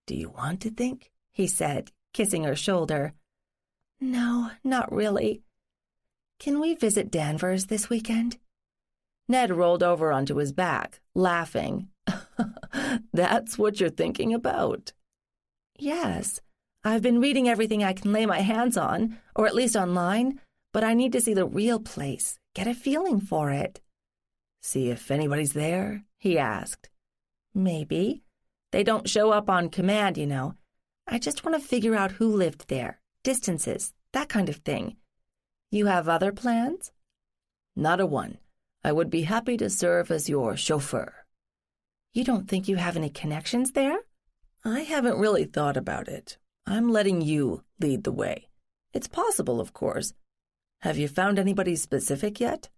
"Do you want to think?" he said, kissing her shoulder. "No, not really. Can we visit Danvers this weekend?" Ned rolled over onto his back, laughing. "That's what you're thinking about?" "Yes. I've been reading everything I can lay my hands on, or at least online, but I need to see the real place, get a feeling for it." "See if anybody's there?" he asked. "Maybe. They don't show up on command, you know. I just want to figure out who lived there, distances, that kind of thing. You have other plans?" "Not a one. I would be happy to serve as your chauffeur." "You don't think you have any connections there?" "I haven't really thought about it. I'm letting you lead the way. It's possible, of course. Have you found anybody specific yet?"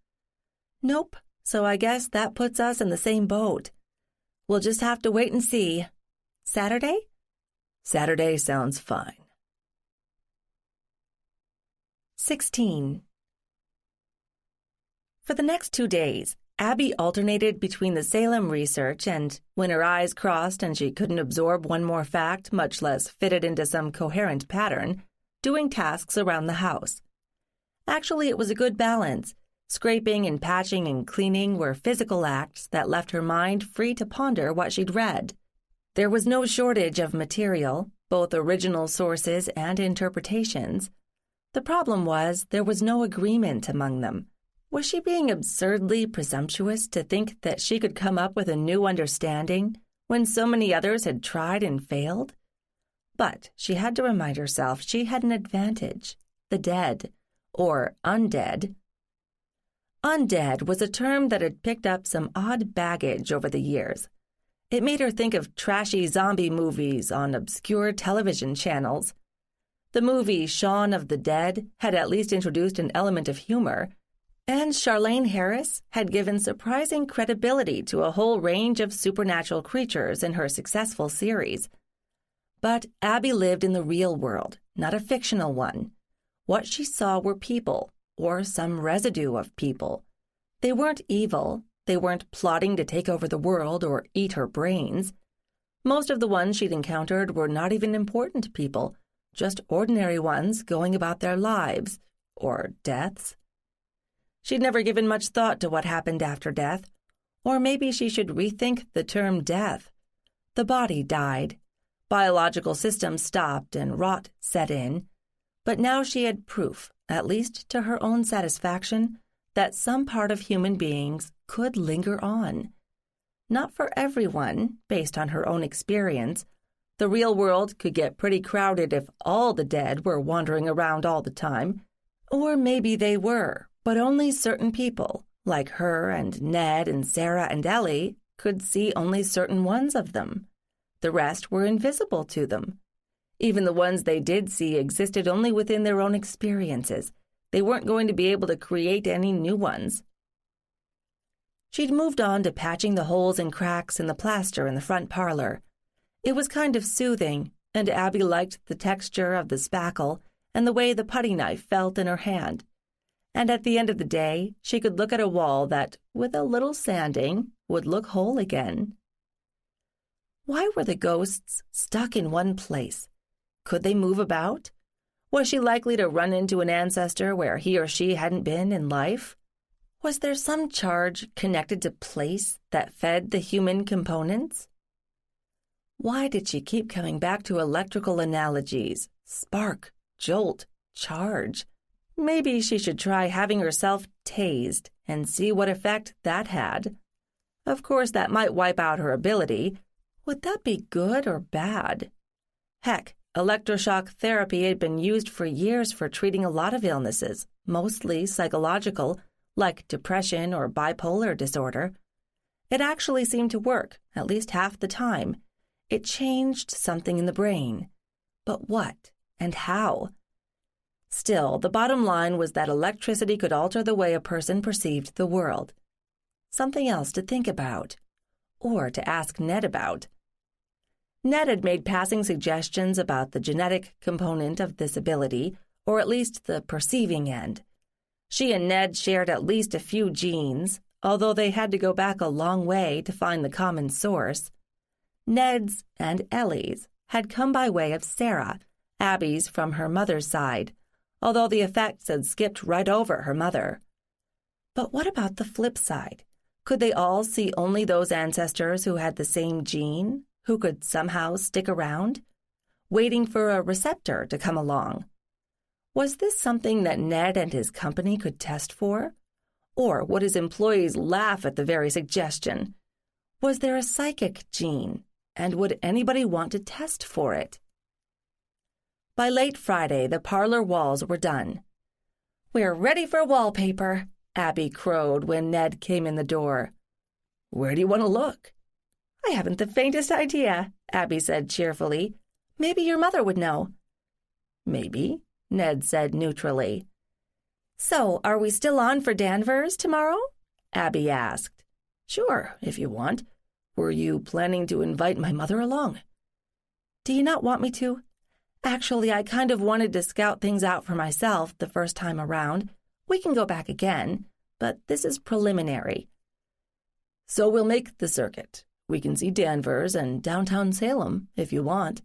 "Nope, so I guess that puts us in the same boat. We'll just have to wait and see. Saturday?" "Saturday sounds fine." 16. For the next 2 days, Abby alternated between the Salem research and, when her eyes crossed and she couldn't absorb one more fact, much less fit it into some coherent pattern, doing tasks around the house. Actually, it was a good balance. Scraping and patching and cleaning were physical acts that left her mind free to ponder what she'd read. There was no shortage of material, both original sources and interpretations. The problem was there was no agreement among them. Was she being absurdly presumptuous to think that she could come up with a new understanding when so many others had tried and failed? But she had to remind herself she had an advantage: the dead, or undead. Undead was a term that had picked up some odd baggage over the years. It made her think of trashy zombie movies on obscure television channels. The movie Shaun of the Dead had at least introduced an element of humor, and Charlaine Harris had given surprising credibility to a whole range of supernatural creatures in her successful series. But Abby lived in the real world, not a fictional one. What she saw were people, or some residue of people. They weren't evil. They weren't plotting to take over the world or eat her brains. Most of the ones she'd encountered were not even important people, just ordinary ones going about their lives, or deaths. She'd never given much thought to what happened after death, or maybe she should rethink the term death. The body died. Biological systems stopped and rot set in, but now she had proof, at least to her own satisfaction, that some part of human beings could linger on. Not for everyone, based on her own experience. The real world could get pretty crowded if all the dead were wandering around all the time. Or maybe they were, but only certain people, like her and Ned and Sarah and Ellie, could see only certain ones of them. The rest were invisible to them. Even the ones they did see existed only within their own experiences. They weren't going to be able to create any new ones. She'd moved on to patching the holes and cracks in the plaster in the front parlor. It was kind of soothing, and Abby liked the texture of the spackle and the way the putty knife felt in her hand. And at the end of the day, she could look at a wall that, with a little sanding, would look whole again. Why were the ghosts stuck in one place? Could they move about? Was she likely to run into an ancestor where he or she hadn't been in life? Was there some charge connected to place that fed the human components? Why did she keep coming back to electrical analogies? Spark, jolt, charge. Maybe she should try having herself tased and see what effect that had. Of course, that might wipe out her ability. Would that be good or bad? Heck, electroshock therapy had been used for years for treating a lot of illnesses, mostly psychological, like depression or bipolar disorder. It actually seemed to work, at least half the time. It changed something in the brain. But what and how? Still, the bottom line was that electricity could alter the way a person perceived the world. Something else to think about, or to ask Ned about. Ned had made passing suggestions about the genetic component of this ability, or at least the perceiving end. She and Ned shared at least a few genes, although they had to go back a long way to find the common source. Ned's and Ellie's had come by way of Sarah, Abby's from her mother's side, although the effects had skipped right over her mother. But what about the flip side? Could they all see only those ancestors who had the same gene, who could somehow stick around, waiting for a receptor to come along? Was this something that Ned and his company could test for? Or would his employees laugh at the very suggestion? Was there a psychic gene, and would anybody want to test for it? By late Friday, the parlor walls were done. "We're ready for wallpaper," Abby crowed when Ned came in the door. "Where do you want to look?" "I haven't the faintest idea," Abby said cheerfully. "Maybe your mother would know." "Maybe," Ned said neutrally. "So, are we still on for Danvers tomorrow?" Abby asked. "Sure, if you want. Were you planning to invite my mother along?" "Do you not want me to? Actually, I kind of wanted to scout things out for myself the first time around. We can go back again, but this is preliminary." "So we'll make the circuit. We can see Danvers and downtown Salem, if you want."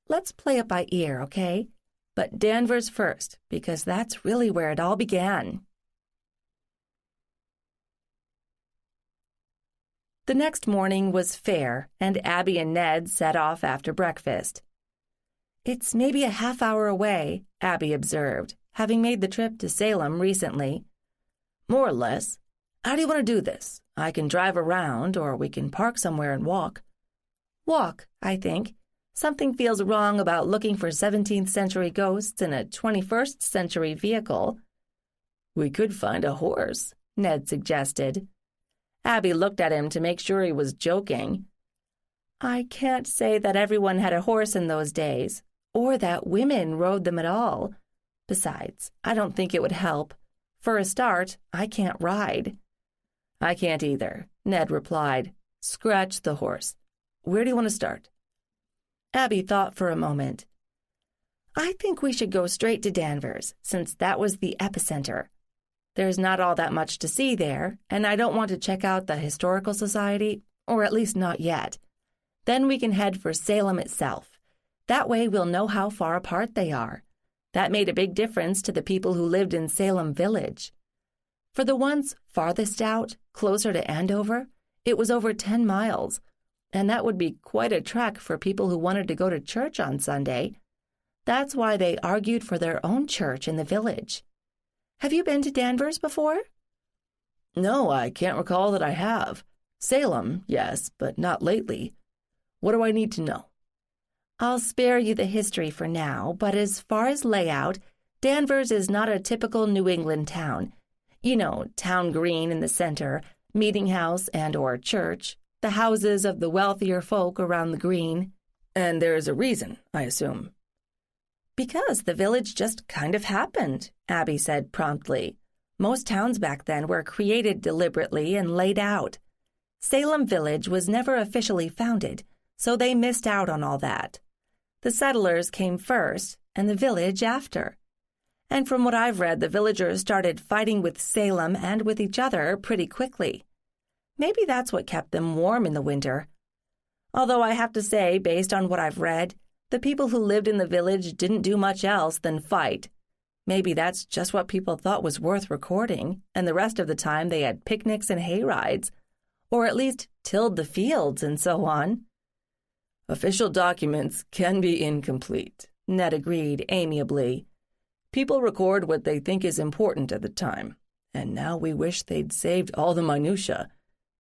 "Let's play it by ear, okay? But Danvers first, because that's really where it all began." The next morning was fair, and Abby and Ned set off after breakfast. "It's maybe a half-hour away," Abby observed, having made the trip to Salem recently. "More or less. How do you want to do this? I can drive around, or we can park somewhere and walk." "Walk, I think. Something feels wrong about looking for 17th century ghosts in a 21st century vehicle. We could find a horse, Ned suggested. Abby looked at him to make sure he was joking. I can't say that everyone had a horse in those days, or that women rode them at all. Besides, I don't think it would help. For a start, I can't ride. I can't either, Ned replied. Scratch the horse. Where do you want to start? Abby thought for a moment. I think we should go straight to Danvers, since that was the epicenter. There's not all that much to see there, and I don't want to check out the Historical Society, or at least not yet. Then we can head for Salem itself. That way we'll know how far apart they are. That made a big difference to the people who lived in Salem Village. For the ones farthest out, closer to Andover, it was over 10 miles, and that would be quite a trek for people who wanted to go to church on Sunday. That's why they argued for their own church in the village. Have you been to Danvers before? No, I can't recall that I have. Salem, yes, but not lately. What do I need to know? I'll spare you the history for now, but as far as layout, Danvers is not a typical New England town. You know, town green in the center, meeting house and/or church, the houses of the wealthier folk around the green. And there's a reason, I assume. Because the village just kind of happened, Abby said promptly. Most towns back then were created deliberately and laid out. Salem Village was never officially founded, so they missed out on all that. The settlers came first, and the village after. And from what I've read, the villagers started fighting with Salem and with each other pretty quickly. Maybe that's what kept them warm in the winter. Although I have to say, based on what I've read, the people who lived in the village didn't do much else than fight. Maybe that's just what people thought was worth recording, and the rest of the time they had picnics and hay rides, or at least tilled the fields and so on. Official documents can be incomplete, Ned agreed amiably. People record what they think is important at the time, and now we wish they'd saved all the minutiae,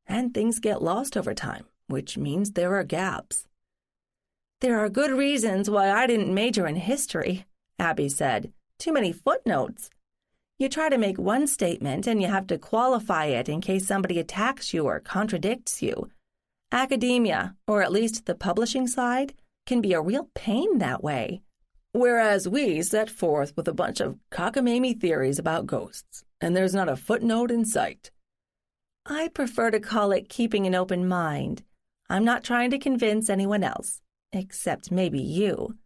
and things get lost over time, which means there are gaps. There are good reasons why I didn't major in history, Abby said. Too many footnotes. You try to make one statement and you have to qualify it in case somebody attacks you or contradicts you. Academia, or at least the publishing side, can be a real pain that way. Whereas we set forth with a bunch of cockamamie theories about ghosts, and there's not a footnote in sight. I prefer to call it keeping an open mind. I'm not trying to convince anyone else, except maybe you.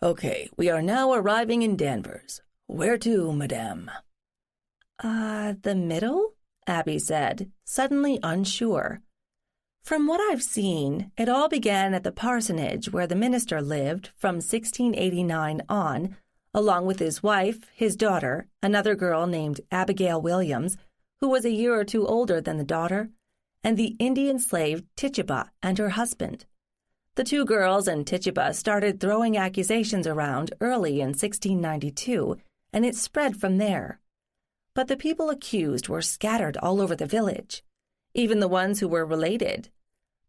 Okay, we are now arriving in Danvers. Where to, madame? The middle? Abby said, suddenly unsure. From what I've seen, it all began at the parsonage where the minister lived from 1689 on, along with his wife, his daughter, another girl named Abigail Williams, who was a year or two older than the daughter, and the Indian slave Tituba and her husband. The two girls and Tituba started throwing accusations around early in 1692, and it spread from there. But the people accused were scattered all over the village, even the ones who were related.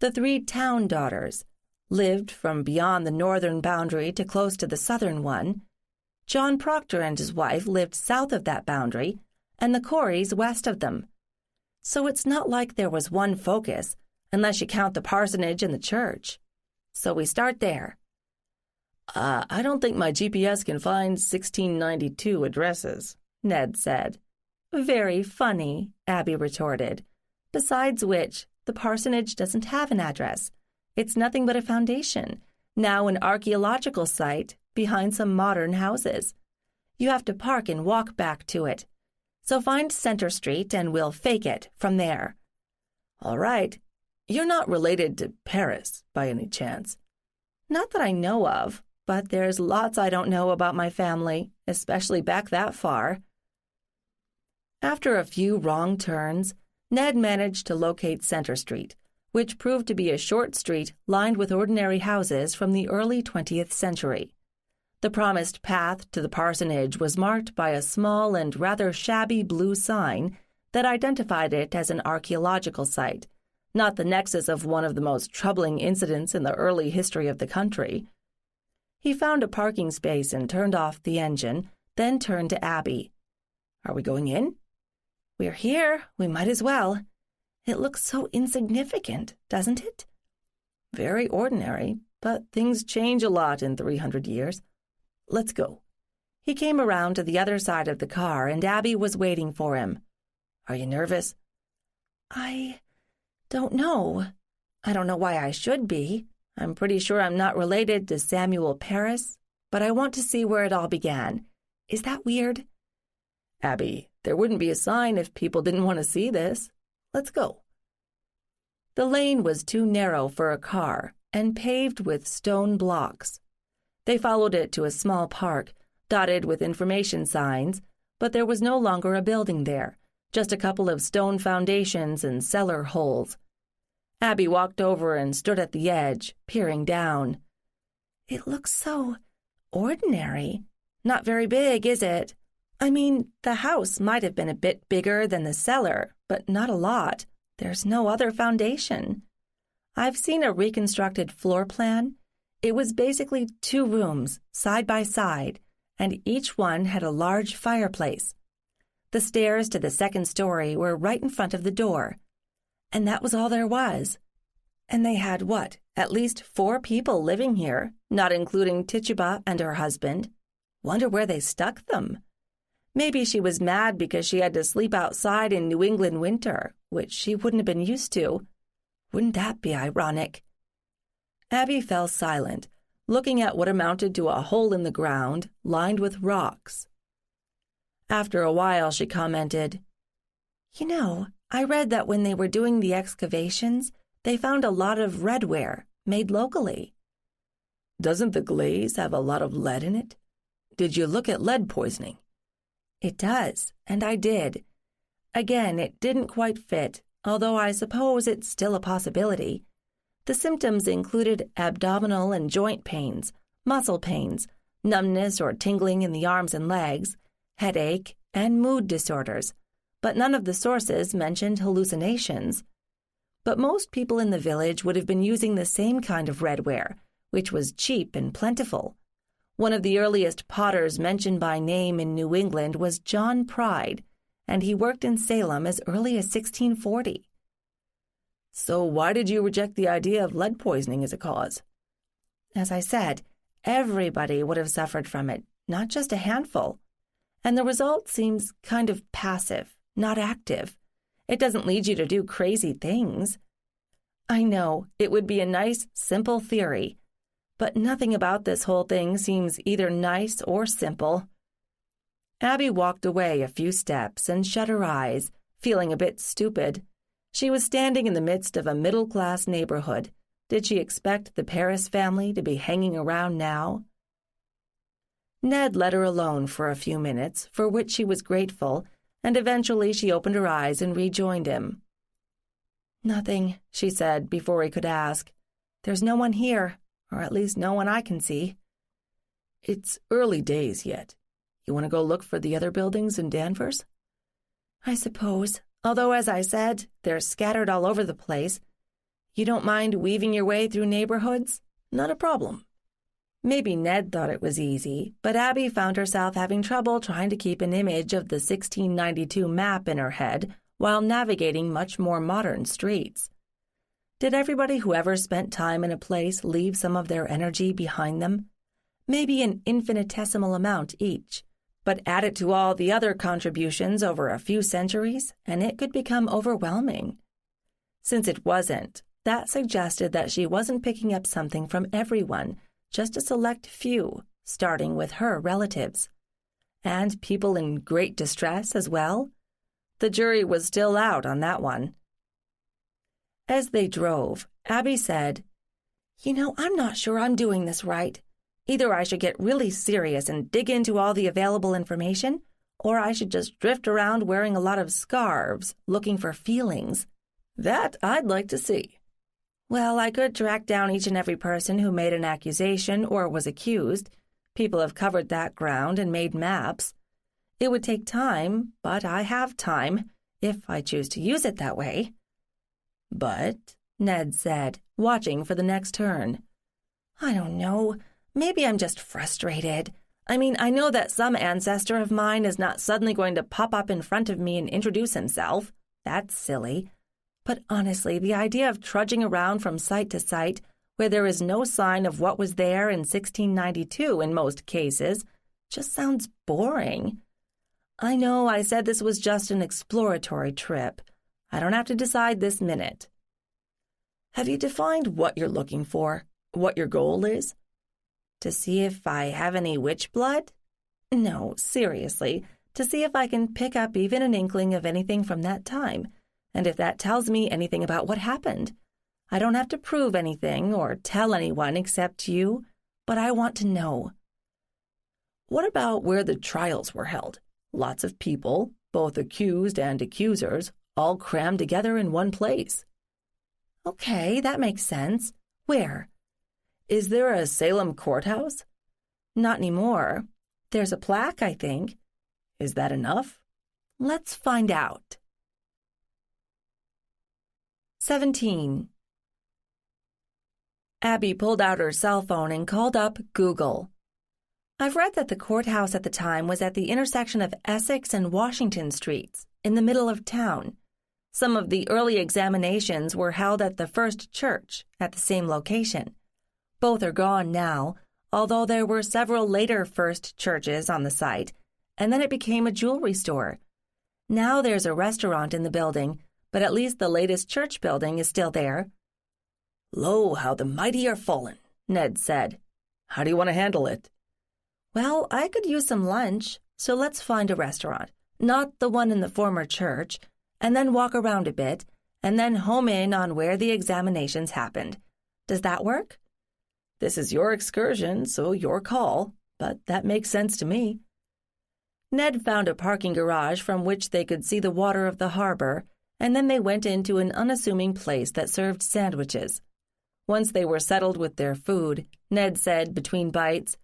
The three town daughters lived from beyond the northern boundary to close to the southern one. John Proctor and his wife lived south of that boundary, and the Coreys west of them. So it's not like there was one focus, unless you count the parsonage and the church. So we start there. I don't think my GPS can find 1692 addresses, Ned said. Very funny, Abby retorted. Besides which, the parsonage doesn't have an address. It's nothing but a foundation, now an archaeological site behind some modern houses. You have to park and walk back to it. So find Center Street and we'll fake it from there. All right. You're not related to Paris, by any chance? Not that I know of, but there's lots I don't know about my family, especially back that far. After a few wrong turns, Ned managed to locate Center Street, which proved to be a short street lined with ordinary houses from the early 20th century. The promised path to the parsonage was marked by a small and rather shabby blue sign that identified it as an archaeological site, not the nexus of one of the most troubling incidents in the early history of the country. He found a parking space and turned off the engine, then turned to Abby. "Are we going in?" "We're here. We might as well. It looks so insignificant, doesn't it?" "Very ordinary, but things change a lot in 300 years. Let's go." He came around to the other side of the car, and Abby was waiting for him. "Are you nervous?" "I don't know. I don't know why I should be. I'm pretty sure I'm not related to Samuel Parris, but I want to see where it all began. Is that weird?" "Abby, there wouldn't be a sign if people didn't want to see this. Let's go." The lane was too narrow for a car and paved with stone blocks. They followed it to a small park, dotted with information signs, but there was no longer a building there, just a couple of stone foundations and cellar holes. Abby walked over and stood at the edge, peering down. "It looks so ordinary. Not very big, is it? I mean, the house might have been a bit bigger than the cellar, but not a lot. There's no other foundation. I've seen a reconstructed floor plan. It was basically 2 rooms, side by side, and each one had a large fireplace. The stairs to the second story were right in front of the door. And that was all there was. And they had, at least 4 people living here, not including Tituba and her husband. Wonder where they stuck them. Maybe she was mad because she had to sleep outside in New England winter, which she wouldn't have been used to. Wouldn't that be ironic?" Abby fell silent, looking at what amounted to a hole in the ground, lined with rocks. After a while, she commented, "You know, I read that when they were doing the excavations, they found a lot of redware made locally." "Doesn't the glaze have a lot of lead in it? Did you look at lead poisoning?" "It does, and I did. Again, it didn't quite fit, although I suppose it's still a possibility. The symptoms included abdominal and joint pains, muscle pains, numbness or tingling in the arms and legs, headache, and mood disorders, but none of the sources mentioned hallucinations. But most people in the village would have been using the same kind of redware, which was cheap and plentiful. One of the earliest potters mentioned by name in New England was John Pride, and he worked in Salem as early as 1640. "So why did you reject the idea of lead poisoning as a cause?" "As I said, everybody would have suffered from it, not just a handful. And the result seems kind of passive, not active. It doesn't lead you to do crazy things. I know, it would be a nice, simple theory, but nothing about this whole thing seems either nice or simple." Abby walked away a few steps and shut her eyes, feeling a bit stupid. She was standing in the midst of a middle-class neighborhood. Did she expect the Parris family to be hanging around now? Ned let her alone for a few minutes, for which she was grateful, and eventually she opened her eyes and rejoined him. "Nothing," she said before he could ask. "There's no one here, or at least no one I can see." "It's early days yet. You want to go look for the other buildings in Danvers?" "I suppose, although as I said, they're scattered all over the place. You don't mind weaving your way through neighborhoods?" "Not a problem." Maybe Ned thought it was easy, but Abby found herself having trouble trying to keep an image of the 1692 map in her head while navigating much more modern streets. Did everybody who ever spent time in a place leave some of their energy behind them? Maybe an infinitesimal amount each, but add it to all the other contributions over a few centuries, and it could become overwhelming. Since it wasn't, that suggested that she wasn't picking up something from everyone, just a select few, starting with her relatives. And people in great distress as well? The jury was still out on that one. As they drove, Abby said, "You know, I'm not sure I'm doing this right. Either I should get really serious and dig into all the available information, or I should just drift around wearing a lot of scarves, looking for feelings." "That I'd like to see." "Well, I could track down each and every person who made an accusation or was accused. People have covered that ground and made maps. It would take time, but I have time, if I choose to use it that way." But, Ned said, watching for the next turn, I don't know. Maybe I'm just frustrated. I mean, I know that some ancestor of mine is not suddenly going to pop up in front of me and introduce himself. That's silly. But honestly, the idea of trudging around from site to site where there is no sign of what was there in 1692 in most cases just sounds boring. I know I said this was just an exploratory trip. I don't have to decide this minute. Have you defined what you're looking for? What your goal is? To see if I have any witch blood? No, seriously, to see if I can pick up even an inkling of anything from that time, and if that tells me anything about what happened. I don't have to prove anything or tell anyone except you, but I want to know. What about where the trials were held? Lots of people, both accused and accusers, all crammed together in one place. Okay, that makes sense. Where? Is there a Salem courthouse? Not anymore. There's a plaque, I think. Is that enough? Let's find out. 17. Abby pulled out her cell phone and called up Google. I've read that the courthouse at the time was at the intersection of Essex and Washington Streets, in the middle of town. Some of the early examinations were held at the First Church, at the same location. Both are gone now, although there were several later First Churches on the site, and then it became a jewelry store. Now there's a restaurant in the building, but at least the latest church building is still there. Lo, how the mighty are fallen, Ned said. How do you want to handle it? Well, I could use some lunch, so let's find a restaurant, not the one in the former church, and then walk around a bit, and then home in on where the examinations happened. Does that work? This is your excursion, so your call, but that makes sense to me. Ned found a parking garage from which they could see the water of the harbor, and then they went into an unassuming place that served sandwiches. Once they were settled with their food, Ned said between bites,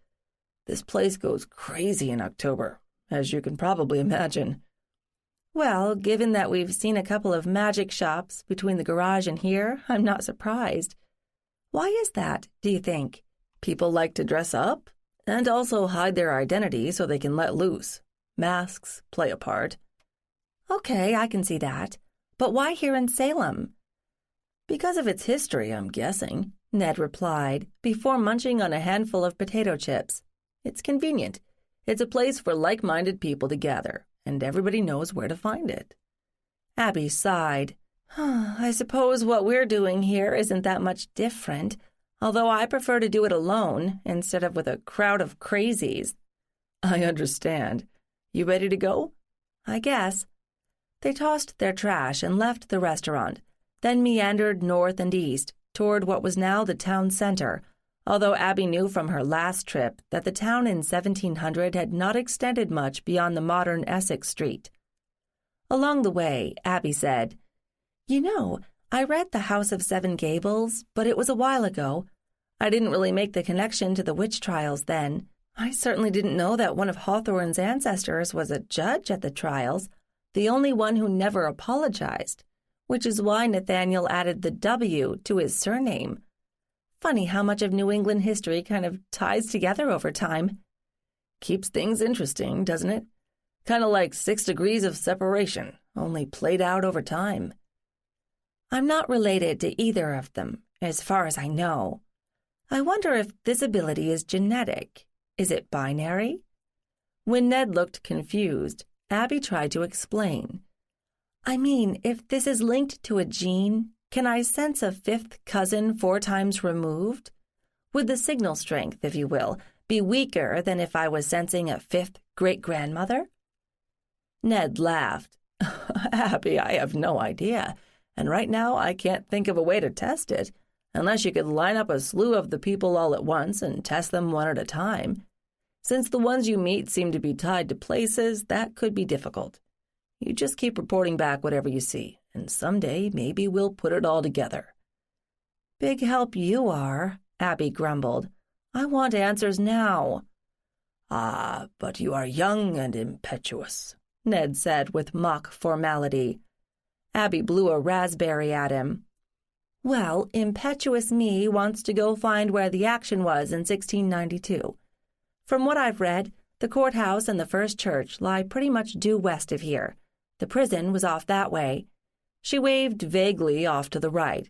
This place goes crazy in October, as you can probably imagine. Well, given that we've seen a couple of magic shops between the garage and here, I'm not surprised. Why is that, do you think? People like to dress up and also hide their identity so they can let loose. Masks play a part. Okay, I can see that. But why here in Salem? Because of its history, I'm guessing, Ned replied, before munching on a handful of potato chips. It's convenient. It's a place for like-minded people to gather, and everybody knows where to find it. Abby sighed. I suppose what we're doing here isn't that much different, although I prefer to do it alone instead of with a crowd of crazies. I understand. You ready to go? I guess. They tossed their trash and left the restaurant, then meandered north and east toward what was now the town center, although Abby knew from her last trip that the town in 1700 had not extended much beyond the modern Essex Street. Along the way, Abby said, You know, I read The House of Seven Gables, but it was a while ago. I didn't really make the connection to the witch trials then. I certainly didn't know that one of Hawthorne's ancestors was a judge at the trials, the only one who never apologized, which is why Nathaniel added the W to his surname. Funny how much of New England history kind of ties together over time. Keeps things interesting, doesn't it? Kind of like 6 Degrees of Separation, only played out over time. I'm not related to either of them, as far as I know. I wonder if this ability is genetic. Is it binary? When Ned looked confused, Abby tried to explain. I mean, if this is linked to a gene, can I sense a fifth cousin 4 times removed? Would the signal strength, if you will, be weaker than if I was sensing a fifth great-grandmother? Ned laughed. Abby, I have no idea, and right now I can't think of a way to test it, unless you could line up a slew of the people all at once and test them one at a time. Since the ones you meet seem to be tied to places, that could be difficult. You just keep reporting back whatever you see, and someday maybe we'll put it all together. Big help you are, Abby grumbled. I want answers now. Ah, but you are young and impetuous, Ned said with mock formality. Abby blew a raspberry at him. Well, impetuous me wants to go find where the action was in 1692. From what I've read, the courthouse and the first church lie pretty much due west of here. The prison was off that way. She waved vaguely off to the right.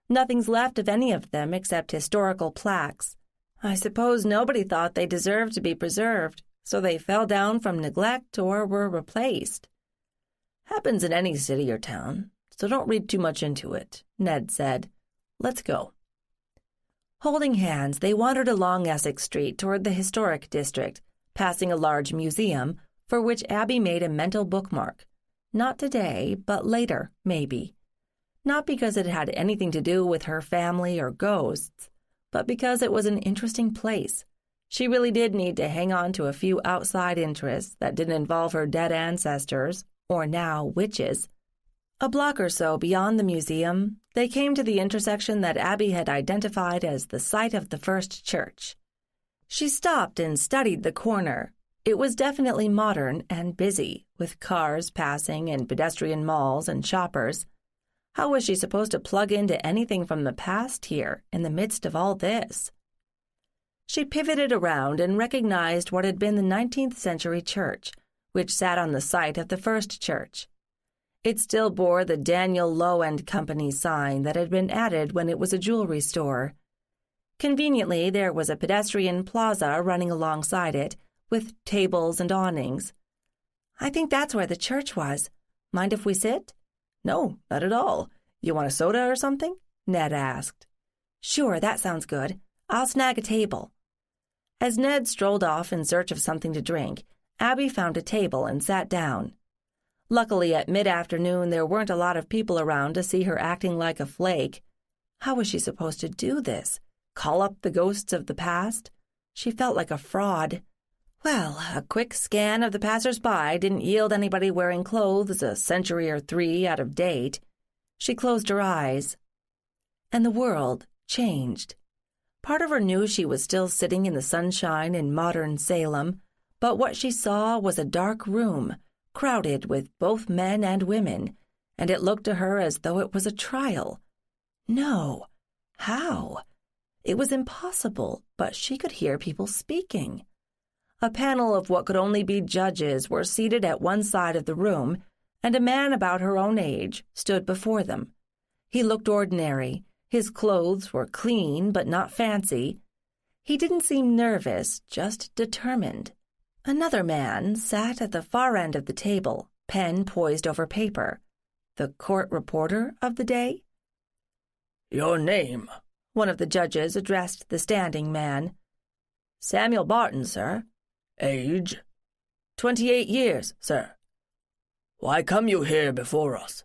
Nothing's left of any of them except historical plaques. I suppose nobody thought they deserved to be preserved, so they fell down from neglect or were replaced. Happens in any city or town, so don't read too much into it, Ned said. Let's go. Holding hands, they wandered along Essex Street toward the historic district, passing a large museum, for which Abby made a mental bookmark. Not today, but later, maybe. Not because it had anything to do with her family or ghosts, but because it was an interesting place. She really did need to hang on to a few outside interests that didn't involve her dead ancestors, or now witches. A block or so beyond the museum, they came to the intersection that Abby had identified as the site of the first church. She stopped and studied the corner. It was definitely modern and busy, with cars passing and pedestrian malls and shoppers. How was she supposed to plug into anything from the past here, in the midst of all this? She pivoted around and recognized what had been the 19th century church, which sat on the site of the first church. It still bore the Daniel Low and Company sign that had been added when it was a jewelry store. Conveniently, there was a pedestrian plaza running alongside it, with tables and awnings. I think that's where the church was. Mind if we sit? No, not at all. You want a soda or something? Ned asked. Sure, that sounds good. I'll snag a table. As Ned strolled off in search of something to drink, Abby found a table and sat down. Luckily, at mid-afternoon, there weren't a lot of people around to see her acting like a flake. How was she supposed to do this? Call up the ghosts of the past? She felt like a fraud. Well, a quick scan of the passers-by didn't yield anybody wearing clothes a century or 3 out of date. She closed her eyes. And the world changed. Part of her knew she was still sitting in the sunshine in modern Salem, but what she saw was a dark room, crowded with both men and women, and it looked to her as though it was a trial. No. How? It was impossible, but she could hear people speaking. A panel of what could only be judges were seated at one side of the room, and a man about her own age stood before them. He looked ordinary. His clothes were clean but not fancy. He didn't seem nervous, just determined. Another man sat at the far end of the table, pen poised over paper. The court reporter of the day? "Your name?" One of the judges addressed the standing man. "Samuel Barton, sir." "Age?" 28 years, sir." "Why come you here before us?"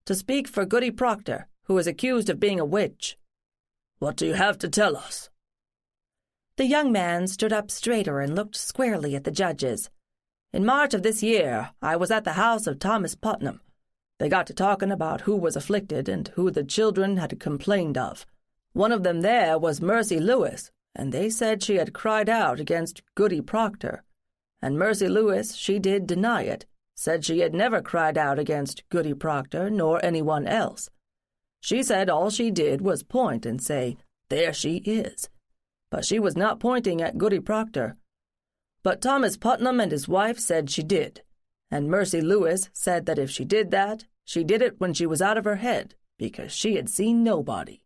"To speak for Goody Proctor, who is accused of being a witch." "What do you have to tell us?" The young man stood up straighter and looked squarely at the judges. "In March of this year, I was at the house of Thomas Putnam. They got to talking about who was afflicted and who the children had complained of. One of them there was Mercy Lewis, and they said she had cried out against Goody Proctor. And Mercy Lewis, she did deny it, said she had never cried out against Goody Proctor nor anyone else. She said all she did was point and say, 'There she is.' But she was not pointing at Goody Proctor. But Thomas Putnam and his wife said she did, and Mercy Lewis said that if she did that, she did it when she was out of her head, because she had seen nobody."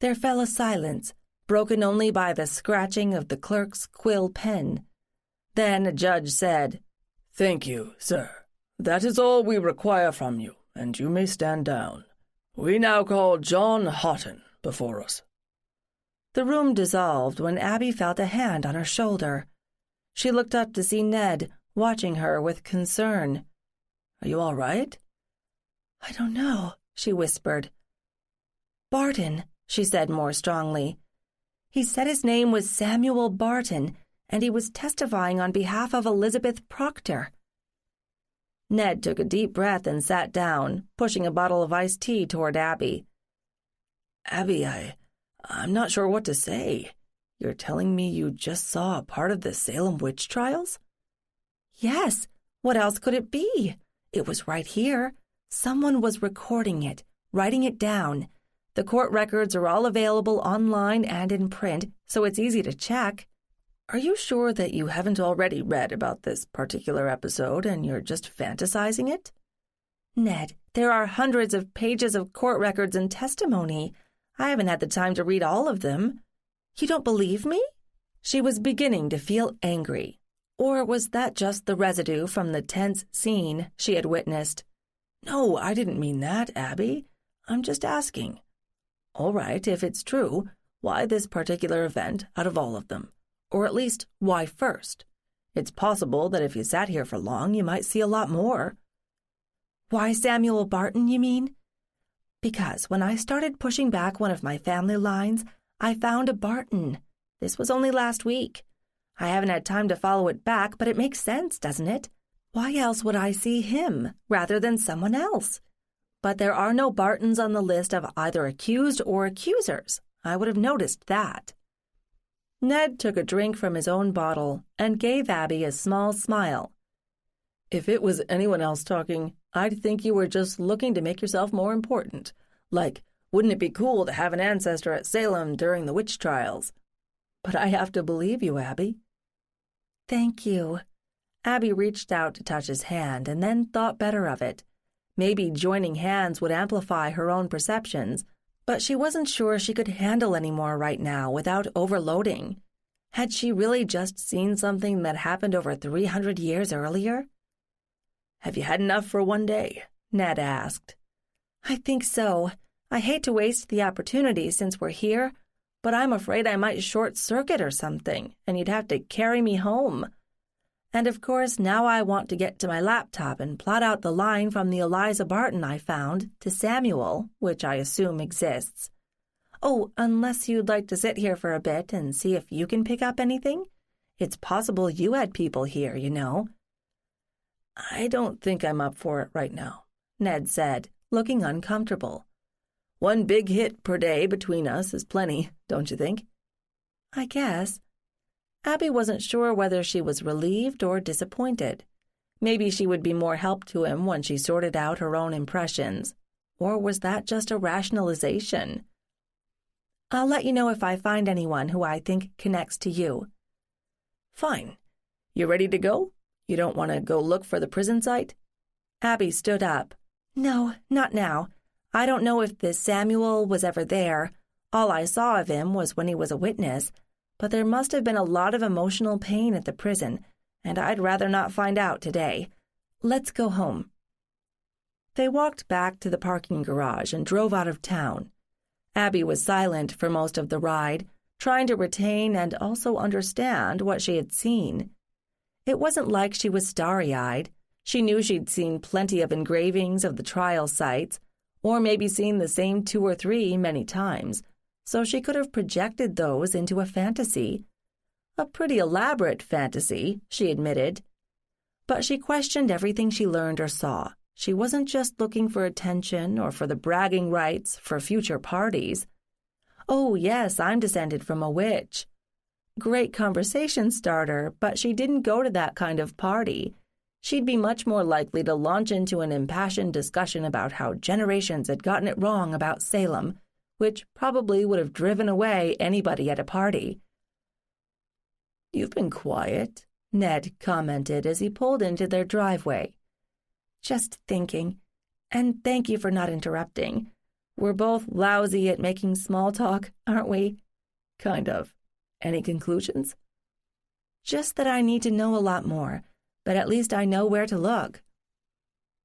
There fell a silence, broken only by the scratching of the clerk's quill pen. Then a judge said, "Thank you, sir. That is all we require from you, and you may stand down. We now call John Houghton before us." The room dissolved when Abby felt a hand on her shoulder. She looked up to see Ned watching her with concern. "Are you all right?" "I don't know," she whispered. "Barton," she said more strongly. "He said his name was Samuel Barton, and he was testifying on behalf of Elizabeth Proctor." Ned took a deep breath and sat down, pushing a bottle of iced tea toward Abby. "Abby, I'm not sure what to say. You're telling me you just saw a part of the Salem witch trials?" "Yes. What else could it be? It was right here. Someone was recording it, writing it down. The court records are all available online and in print, so it's easy to check. Are you sure that you haven't already read about this particular episode and you're just fantasizing it? Ned, there are hundreds of pages of court records and testimony. I haven't had the time to read all of them. You don't believe me? She was beginning to feel angry. Or was that just the residue from the tense scene she had witnessed? No, I didn't mean that, Abby. I'm just asking. All right, if it's true, why this particular event out of all of them? Or at least, why first? It's possible that if you sat here for long, you might see a lot more. Why Samuel Barton, you mean? Because when I started pushing back one of my family lines, I found a Barton. This was only last week. I haven't had time to follow it back, but it makes sense, doesn't it? Why else would I see him rather than someone else? But there are no Bartons on the list of either accused or accusers. I would have noticed that. Ned took a drink from his own bottle and gave Abby a small smile. If it was anyone else talking, I'd think you were just looking to make yourself more important. Like, wouldn't it be cool to have an ancestor at Salem during the witch trials? But I have to believe you, Abby. Thank you. Abby reached out to touch his hand and then thought better of it. Maybe joining hands would amplify her own perceptions, but she wasn't sure she could handle any more right now without overloading. Had she really just seen something that happened over 300 years earlier? Have you had enough for one day? Ned asked. I think so. I hate to waste the opportunity since we're here, but I'm afraid I might short-circuit or something, and you'd have to carry me home. And of course, now I want to get to my laptop and plot out the line from the Eliza Barton I found to Samuel, which I assume exists. Oh, unless you'd like to sit here for a bit and see if you can pick up anything? It's possible you had people here, you know. I don't think I'm up for it right now, Ned said, looking uncomfortable. One big hit per day between us is plenty, don't you think? I guess. Abby wasn't sure whether she was relieved or disappointed. Maybe she would be more help to him when she sorted out her own impressions. Or was that just a rationalization? I'll let you know if I find anyone who I think connects to you. Fine. You ready to go? You don't want to go look for the prison site? Abby stood up. No, not now. I don't know if this Samuel was ever there. All I saw of him was when he was a witness, but there must have been a lot of emotional pain at the prison, and I'd rather not find out today. Let's go home. They walked back to the parking garage and drove out of town. Abby was silent for most of the ride, trying to retain and also understand what she had seen. It wasn't like she was starry-eyed. She knew she'd seen plenty of engravings of the trial sites, or maybe seen the same 2 or 3 many times, so she could have projected those into a fantasy. A pretty elaborate fantasy, she admitted. But she questioned everything she learned or saw. She wasn't just looking for attention or for the bragging rights for future parties. Oh, yes, I'm descended from a witch. Great conversation starter, but she didn't go to that kind of party. She'd be much more likely to launch into an impassioned discussion about how generations had gotten it wrong about Salem, which probably would have driven away anybody at a party. "You've been quiet," Ned commented as he pulled into their driveway. Just thinking. And thank you for not interrupting. We're both lousy at making small talk, aren't we? Kind of. Any conclusions? Just that I need to know a lot more, but at least I know where to look.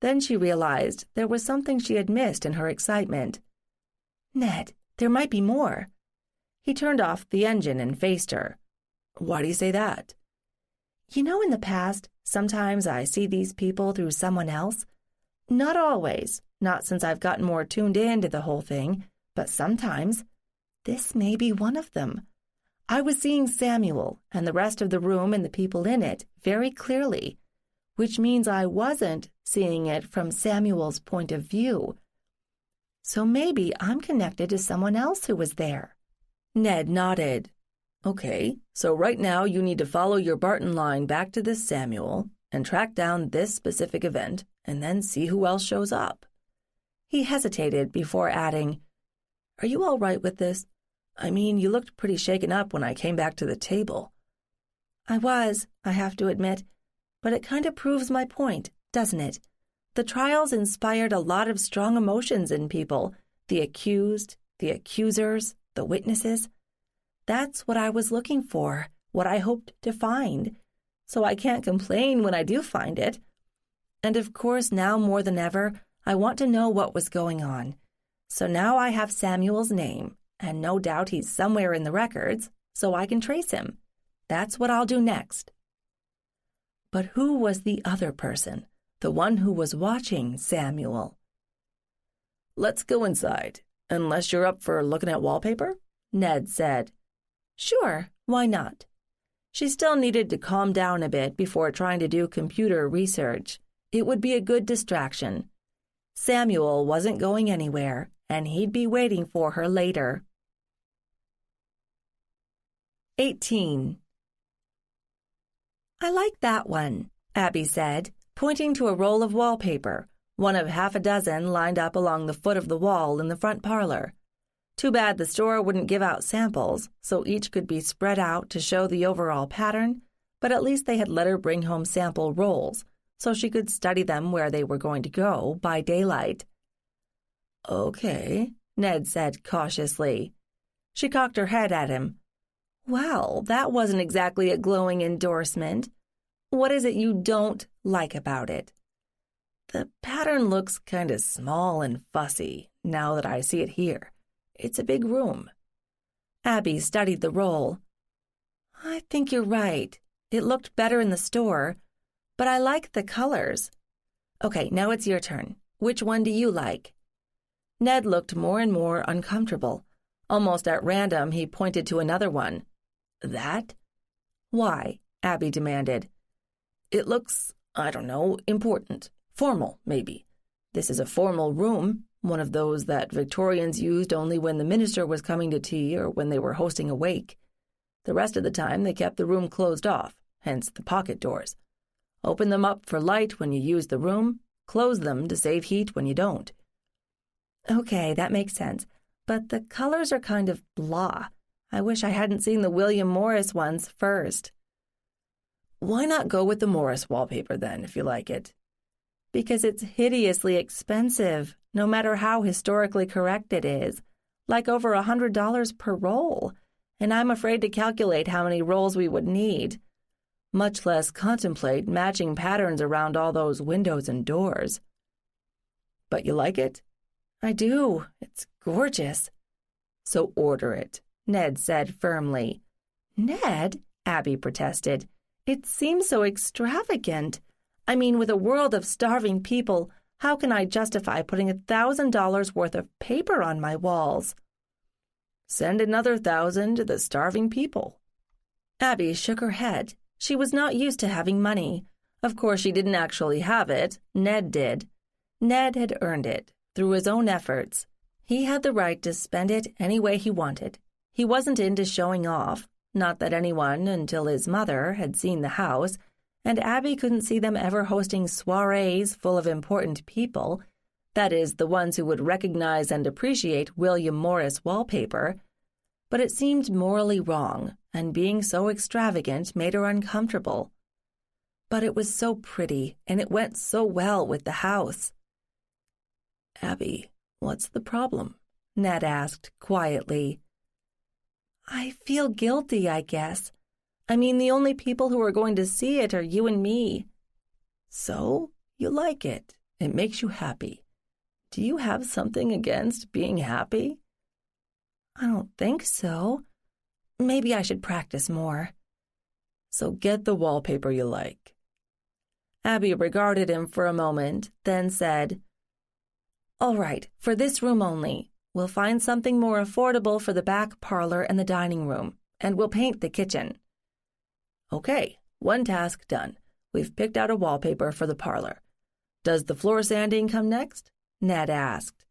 Then she realized there was something she had missed in her excitement. Ned, there might be more. He turned off the engine and faced her. Why do you say that? You know, in the past, sometimes I see these people through someone else. Not always, not since I've gotten more tuned into the whole thing, but sometimes. This may be one of them. I was seeing Samuel and the rest of the room and the people in it very clearly, which means I wasn't seeing it from Samuel's point of view. So maybe I'm connected to someone else who was there. Ned nodded. Okay, so right now you need to follow your Barton line back to this Samuel and track down this specific event and then see who else shows up. He hesitated before adding, "Are you all right with this? I mean, you looked pretty shaken up when I came back to the table." I was, I have to admit, but it kind of proves my point, doesn't it? The trials inspired a lot of strong emotions in people, the accused, the accusers, the witnesses. That's what I was looking for, what I hoped to find, so I can't complain when I do find it. And of course, now more than ever, I want to know what was going on. So now I have Samuel's name, and no doubt he's somewhere in the records, so I can trace him. That's what I'll do next. But who was the other person, the one who was watching Samuel? "Let's go inside, unless you're up for looking at wallpaper," Ned said. Sure, why not? She still needed to calm down a bit before trying to do computer research. It would be a good distraction. Samuel wasn't going anywhere, and he'd be waiting for her later. 18. I like that one, Abby said, pointing to a roll of wallpaper, one of half a dozen lined up along the foot of the wall in the front parlor. Too bad the store wouldn't give out samples, so each could be spread out to show the overall pattern, but at least they had let her bring home sample rolls, so she could study them where they were going to go by daylight. "Okay," Ned said cautiously. She cocked her head at him. Well, that wasn't exactly a glowing endorsement. What is it you don't like about it? "The pattern looks kind of small and fussy, now that I see it here. It's a big room." Abby studied the roll. I think you're right. It looked better in the store, but I like the colors. Okay, now it's your turn. Which one do you like? Ned looked more and more uncomfortable. Almost at random, he pointed to another one. "That?" Why? Abby demanded. "It looks, I don't know, important. Formal, maybe. This is a formal room, one of those that Victorians used only when the minister was coming to tea or when they were hosting a wake. The rest of the time they kept the room closed off, hence the pocket doors. Open them up for light when you use the room, close them to save heat when you don't." Okay, that makes sense. But the colors are kind of blah. I wish I hadn't seen the William Morris ones first. "Why not go with the Morris wallpaper then, if you like it?" Because it's hideously expensive, no matter how historically correct it is, like over $100 per roll, and I'm afraid to calculate how many rolls we would need, much less contemplate matching patterns around all those windows and doors. "But you like it?" I do. It's gorgeous. "So order it," Ned said firmly. Ned? Abby protested. It seems so extravagant. I mean, with a world of starving people, how can I justify putting $1,000 worth of paper on my walls? "Send another 1,000 to the starving people." Abby shook her head. She was not used to having money. Of course, she didn't actually have it. Ned did. Ned had earned it through his own efforts. He had the right to spend it any way he wanted. He wasn't into showing off, not that anyone, until his mother, had seen the house, and Abby couldn't see them ever hosting soirees full of important people, that is, the ones who would recognize and appreciate William Morris wallpaper. But it seemed morally wrong, and being so extravagant made her uncomfortable. But it was so pretty, and it went so well with the house. "Abby, what's the problem?" Ned asked quietly. I feel guilty, I guess. I mean, the only people who are going to see it are you and me. "So? You like it. It makes you happy. Do you have something against being happy?" I don't think so. Maybe I should practice more. "So get the wallpaper you like." Abby regarded him for a moment, then said, All right, for this room only. We'll find something more affordable for the back parlor and the dining room, and we'll paint the kitchen. Okay, one task done. We've picked out a wallpaper for the parlor. Does the floor sanding come next? Ned asked.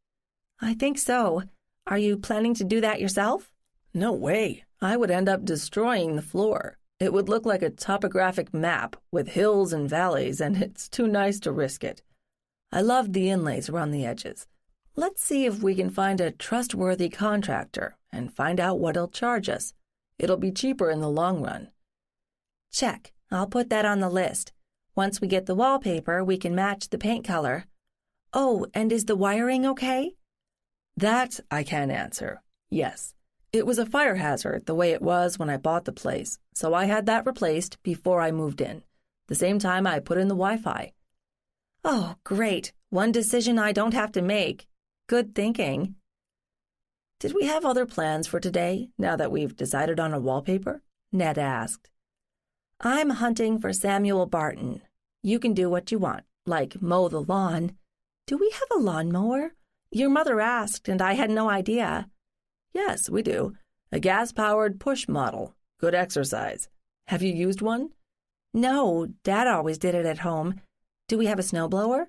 I think so. Are you planning to do that yourself? No way. I would end up destroying the floor. It would look like a topographic map with hills and valleys, and it's too nice to risk it. I love the inlays around the edges. Let's see if we can find a trustworthy contractor and find out what he'll charge us. It'll be cheaper in the long run. Check. I'll put that on the list. Once we get the wallpaper, we can match the paint color. Oh, and is the wiring okay? That I can answer. Yes. It was a fire hazard the way it was when I bought the place, so I had that replaced before I moved in, the same time I put in the Wi-Fi. Oh, great. One decision I don't have to make. Good thinking. Did we have other plans for today, now that we've decided on a wallpaper? Ned asked. I'm hunting for Samuel Barton. You can do what you want, like mow the lawn. Do we have a lawnmower? Your mother asked, and I had no idea. Yes, we do. A gas-powered push model. Good exercise. Have you used one? No, Dad always did it at home. Do we have a snowblower?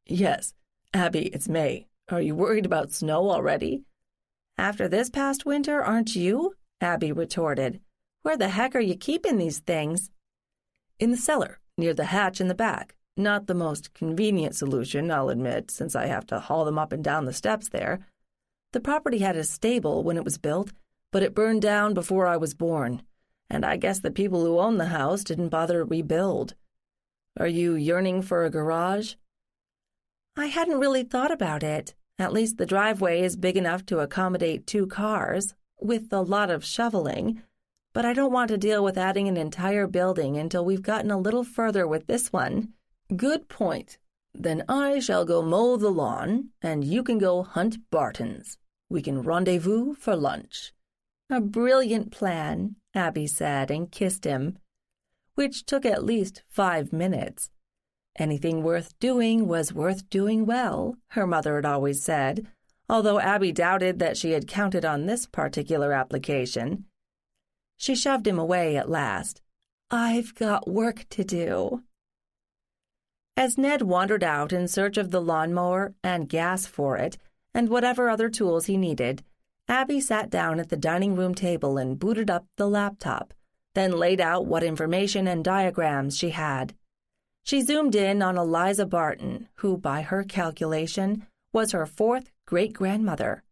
Yes. Abby, it's May. Are you worried about snow already? After this past winter, aren't you? Abby retorted. Where the heck are you keeping these things? In the cellar, near the hatch in the back. Not the most convenient solution, I'll admit, since I have to haul them up and down the steps there. The property had a stable when it was built, but it burned down before I was born, and I guess the people who own the house didn't bother to rebuild. Are you yearning for a garage? I hadn't really thought about it. At least the driveway is big enough to accommodate 2 cars, with a lot of shoveling, but I don't want to deal with adding an entire building until we've gotten a little further with this one. Good point. Then I shall go mow the lawn, and you can go hunt Bartons. We can rendezvous for lunch. A brilliant plan, Abby said and kissed him, which took at least 5 minutes. Anything worth doing was worth doing well, her mother had always said, although Abby doubted that she had counted on this particular application. She shoved him away at last. I've got work to do. As Ned wandered out in search of the lawnmower and gas for it, and whatever other tools he needed, Abby sat down at the dining room table and booted up the laptop, then laid out what information and diagrams she had. She zoomed in on Eliza Barton, who, by her calculation, was her 4th great-grandmother.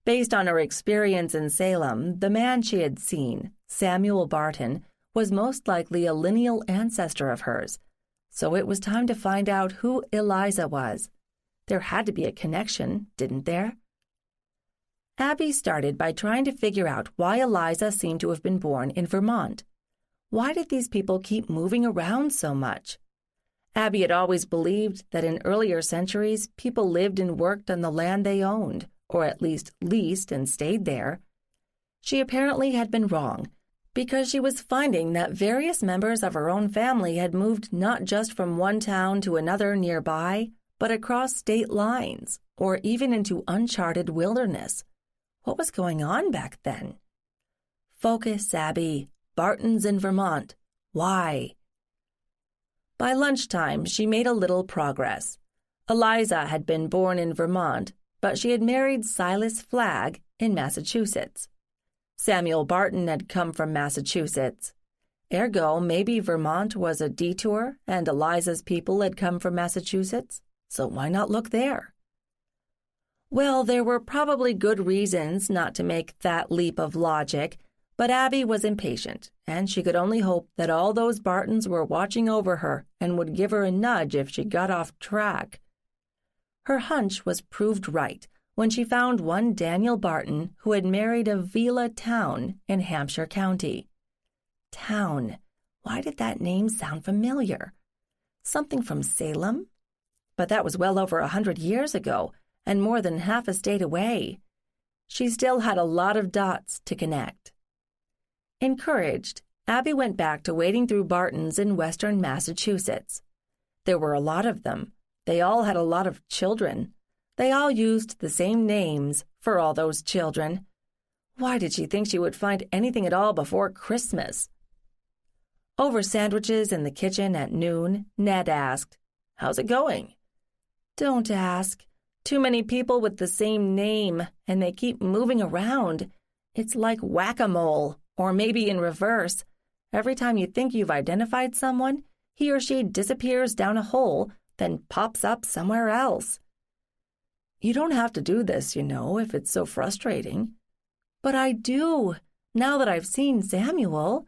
Based on her experience in Salem, the man she had seen, Samuel Barton, was most likely a lineal ancestor of hers, so it was time to find out who Eliza was. There had to be a connection, didn't there? Abby started by trying to figure out why Eliza seemed to have been born in Vermont. Why did these people keep moving around so much? Abby had always believed that in earlier centuries, people lived and worked on the land they owned, or at least leased and stayed there. She apparently had been wrong, because she was finding that various members of her own family had moved not just from one town to another nearby, but across state lines, or even into uncharted wilderness. What was going on back then? Focus, Abby. Barton's in Vermont. Why? By lunchtime, she made a little progress. Eliza had been born in Vermont, but she had married Silas Flagg in Massachusetts. Samuel Barton had come from Massachusetts. Ergo, maybe Vermont was a detour and Eliza's people had come from Massachusetts, so why not look there? Well, there were probably good reasons not to make that leap of logic, but Abby was impatient, and she could only hope that all those Bartons were watching over her and would give her a nudge if she got off track. Her hunch was proved right when she found one Daniel Barton who had married a Vila town in Hampshire County. Town. Why did that name sound familiar? Something from Salem? But that was well over 100 years ago, and more than half a state away. She still had a lot of dots to connect. Encouraged, Abby went back to wading through Bartons in western Massachusetts. There were a lot of them. They all had a lot of children. They all used the same names for all those children. Why did she think she would find anything at all before Christmas? Over sandwiches in the kitchen at noon, Ned asked, "How's it going?" "Don't ask. Too many people with the same name, and they keep moving around. It's like whack-a-mole, or maybe in reverse. Every time you think you've identified someone, he or she disappears down a hole, then pops up somewhere else." You don't have to do this, if it's so frustrating. But I do, now that I've seen Samuel.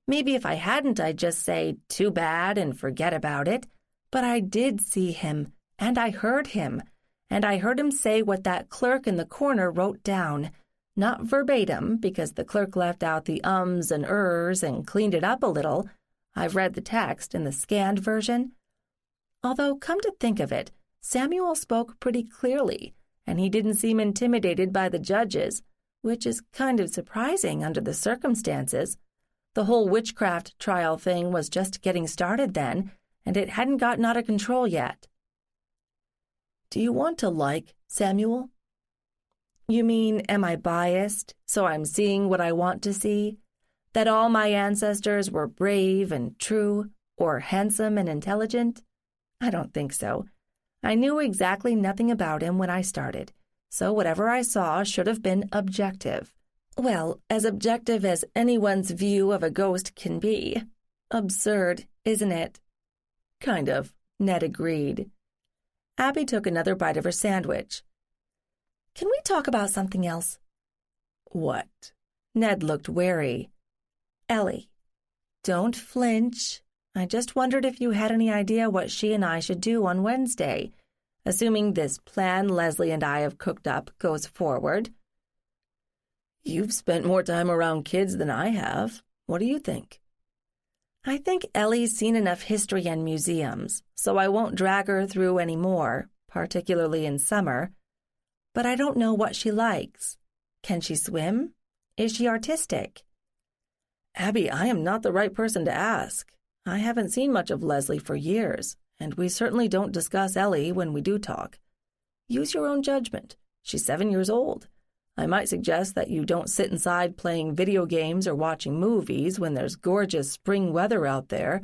Maybe if I hadn't, I'd just say, too bad, and forget about it. But I did see him, and I heard him. And I heard him say what that clerk in the corner wrote down. Not verbatim, because the clerk left out the ums and ers and cleaned it up a little. I've read the text in the scanned version. Although, come to think of it, Samuel spoke pretty clearly, and he didn't seem intimidated by the judges, which is kind of surprising under the circumstances. The whole witchcraft trial thing was just getting started then, and it hadn't gotten out of control yet. Do you want to like Samuel? You mean, am I biased, so I'm seeing what I want to see? That all my ancestors were brave and true, or handsome and intelligent? I don't think so. I knew exactly nothing about him when I started, so whatever I saw should have been objective. Well, as objective as anyone's view of a ghost can be. Absurd, isn't it? Kind of, Ned agreed. Abby took another bite of her sandwich. Can we talk about something else? What? Ned looked wary. Ellie. Don't flinch. I just wondered if you had any idea what she and I should do on Wednesday, assuming this plan Leslie and I have cooked up goes forward. You've spent more time around kids than I have. What do you think? I think Ellie's seen enough history and museums, so I won't drag her through any more, particularly in summer. But I don't know what she likes. Can she swim? Is she artistic? Abby, I am not the right person to ask. I haven't seen much of Leslie for years, and we certainly don't discuss Ellie when we do talk. Use your own judgment. She's 7 years old. I might suggest that you don't sit inside playing video games or watching movies when there's gorgeous spring weather out there.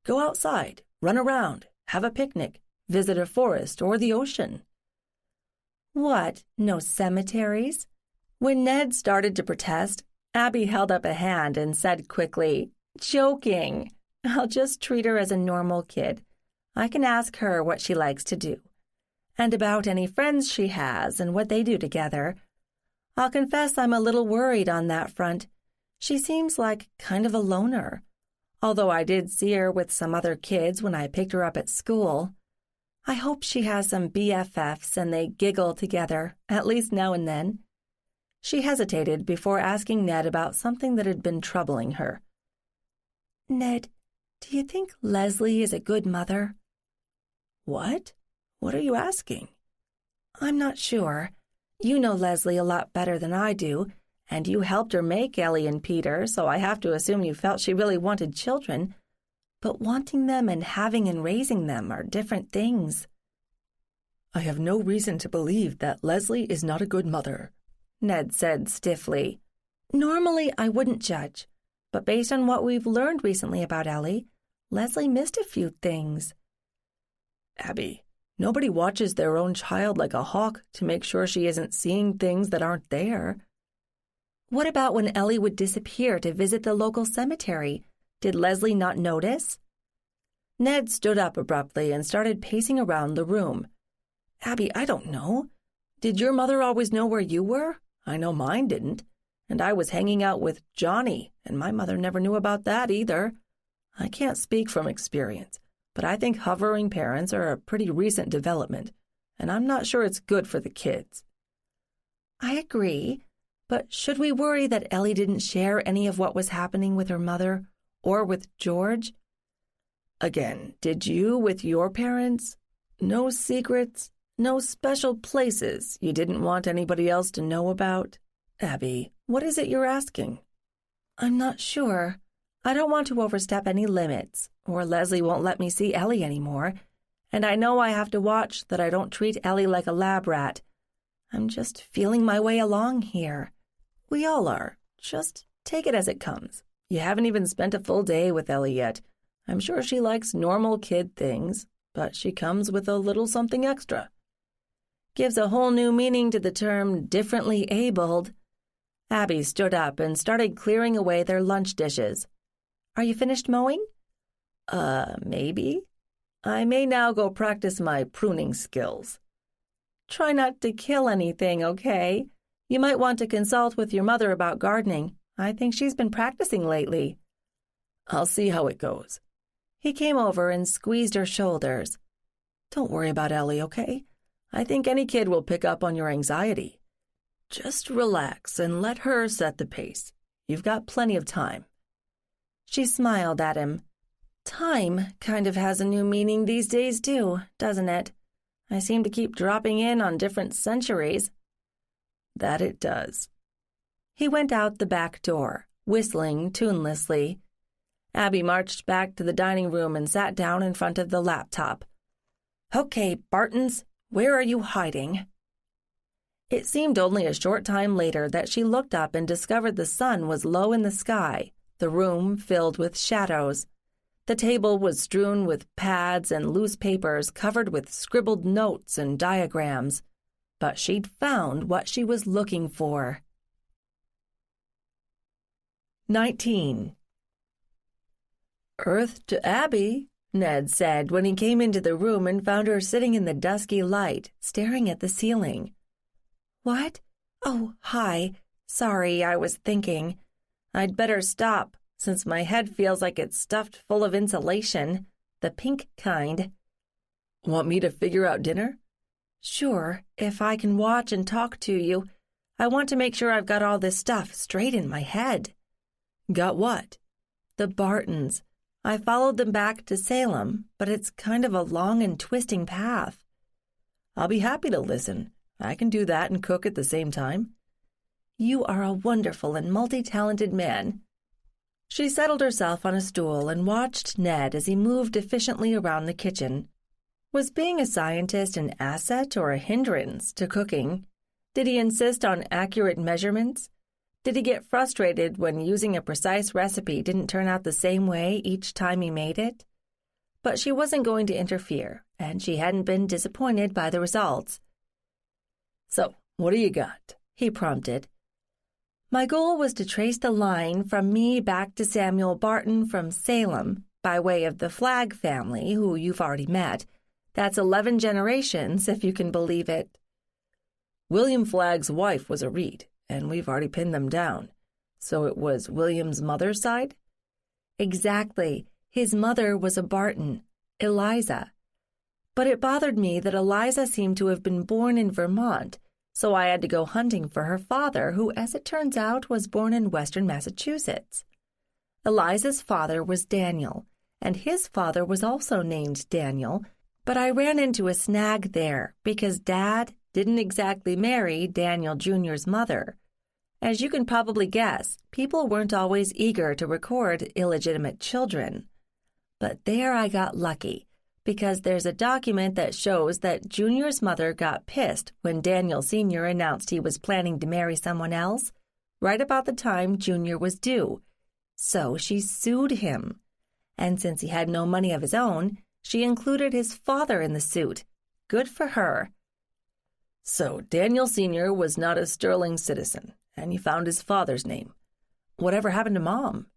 Go outside, run around, have a picnic, visit a forest or the ocean. What, no cemeteries? When Ned started to protest, Abby held up a hand and said quickly, "Joking. I'll just treat her as a normal kid. I can ask her what she likes to do, and about any friends she has and what they do together. I'll confess I'm a little worried on that front. She seems like kind of a loner, although I did see her with some other kids when I picked her up at school. I hope she has some BFFs and they giggle together, at least now and then." She hesitated before asking Ned about something that had been troubling her. "Ned, do you think Leslie is a good mother?" What? What are you asking? "I'm not sure. You know Leslie a lot better than I do, and you helped her make Ellie and Peter, so I have to assume you felt she really wanted children. But wanting them and having and raising them are different things." "I have no reason to believe that Leslie is not a good mother," Ned said stiffly. "Normally I wouldn't judge, but based on what we've learned recently about Ellie, Leslie missed a few things." "Abby, nobody watches their own child like a hawk to make sure she isn't seeing things that aren't there." "What about when Ellie would disappear to visit the local cemetery? Did Leslie not notice?" Ned stood up abruptly and started pacing around the room. "Abby, I don't know. Did your mother always know where you were? I know mine didn't. And I was hanging out with Johnny, and my mother never knew about that either. I can't speak from experience, but I think hovering parents are a pretty recent development, and I'm not sure it's good for the kids." "I agree, but should we worry that Ellie didn't share any of what was happening with her mother or with George?" "Again, did you with your parents? No secrets? No special places you didn't want anybody else to know about? Abby, what is it you're asking?" "I'm not sure. I don't want to overstep any limits, or Leslie won't let me see Ellie anymore, and I know I have to watch that I don't treat Ellie like a lab rat. I'm just feeling my way along here." "We all are. Just take it as it comes. You haven't even spent a full day with Ellie yet. I'm sure she likes normal kid things, but she comes with a little something extra." Gives a whole new meaning to the term differently abled. Abby stood up and started clearing away their lunch dishes. "Are you finished mowing?" Maybe. I may now go practice my pruning skills." Try not to kill anything, okay? You might want to consult with your mother about gardening. I think she's been practicing lately." "I'll see how it goes." He came over and squeezed her shoulders. "Don't worry about Ellie, okay? I think any kid will pick up on your anxiety. Just relax and let her set the pace. You've got plenty of time." She smiled at him. "Time kind of has a new meaning these days, too, doesn't it? I seem to keep dropping in on different centuries." "That it does." He went out the back door, whistling tunelessly. Abby marched back to the dining room and sat down in front of the laptop. "Okay, Bartons, where are you hiding?" It seemed only a short time later that she looked up and discovered the sun was low in the sky, the room filled with shadows. The table was strewn with pads and loose papers covered with scribbled notes and diagrams. But she'd found what she was looking for. 19. "Earth to Abby," Ned said when he came into the room and found her sitting in the dusky light, staring at the ceiling. "What? Oh, hi. Sorry, I was thinking. I'd better stop, since my head feels like it's stuffed full of insulation, the pink kind." "Want me to figure out dinner?" "Sure, if I can watch and talk to you. I want to make sure I've got all this stuff straight in my head." "Got what?" "The Bartons. I followed them back to Salem, but it's kind of a long and twisting path." "I'll be happy to listen. I can do that and cook at the same time." "You are a wonderful and multi-talented man." She settled herself on a stool and watched Ned as he moved efficiently around the kitchen. Was being a scientist an asset or a hindrance to cooking? Did he insist on accurate measurements? Did he get frustrated when using a precise recipe didn't turn out the same way each time he made it? But she wasn't going to interfere, and she hadn't been disappointed by the results. "So, what do you got?" he prompted. "My goal was to trace the line from me back to Samuel Barton from Salem, by way of the Flagg family, who you've already met. That's 11 generations, if you can believe it." "William Flagg's wife was a Reed, and we've already pinned them down. So it was William's mother's side?" "Exactly. His mother was a Barton, Eliza. But it bothered me that Eliza seemed to have been born in Vermont, so I had to go hunting for her father, who, as it turns out, was born in western Massachusetts. Eliza's father was Daniel, and his father was also named Daniel, but I ran into a snag there because Dad didn't exactly marry Daniel Jr.'s mother. As you can probably guess, people weren't always eager to record illegitimate children. But there I got lucky, because there's a document that shows that Junior's mother got pissed when Daniel Sr. announced he was planning to marry someone else, right about the time Junior was due. So she sued him. And since he had no money of his own, she included his father in the suit. Good for her. "So Daniel Sr. was not a sterling citizen, and you found his father's name. Whatever happened to Mom?"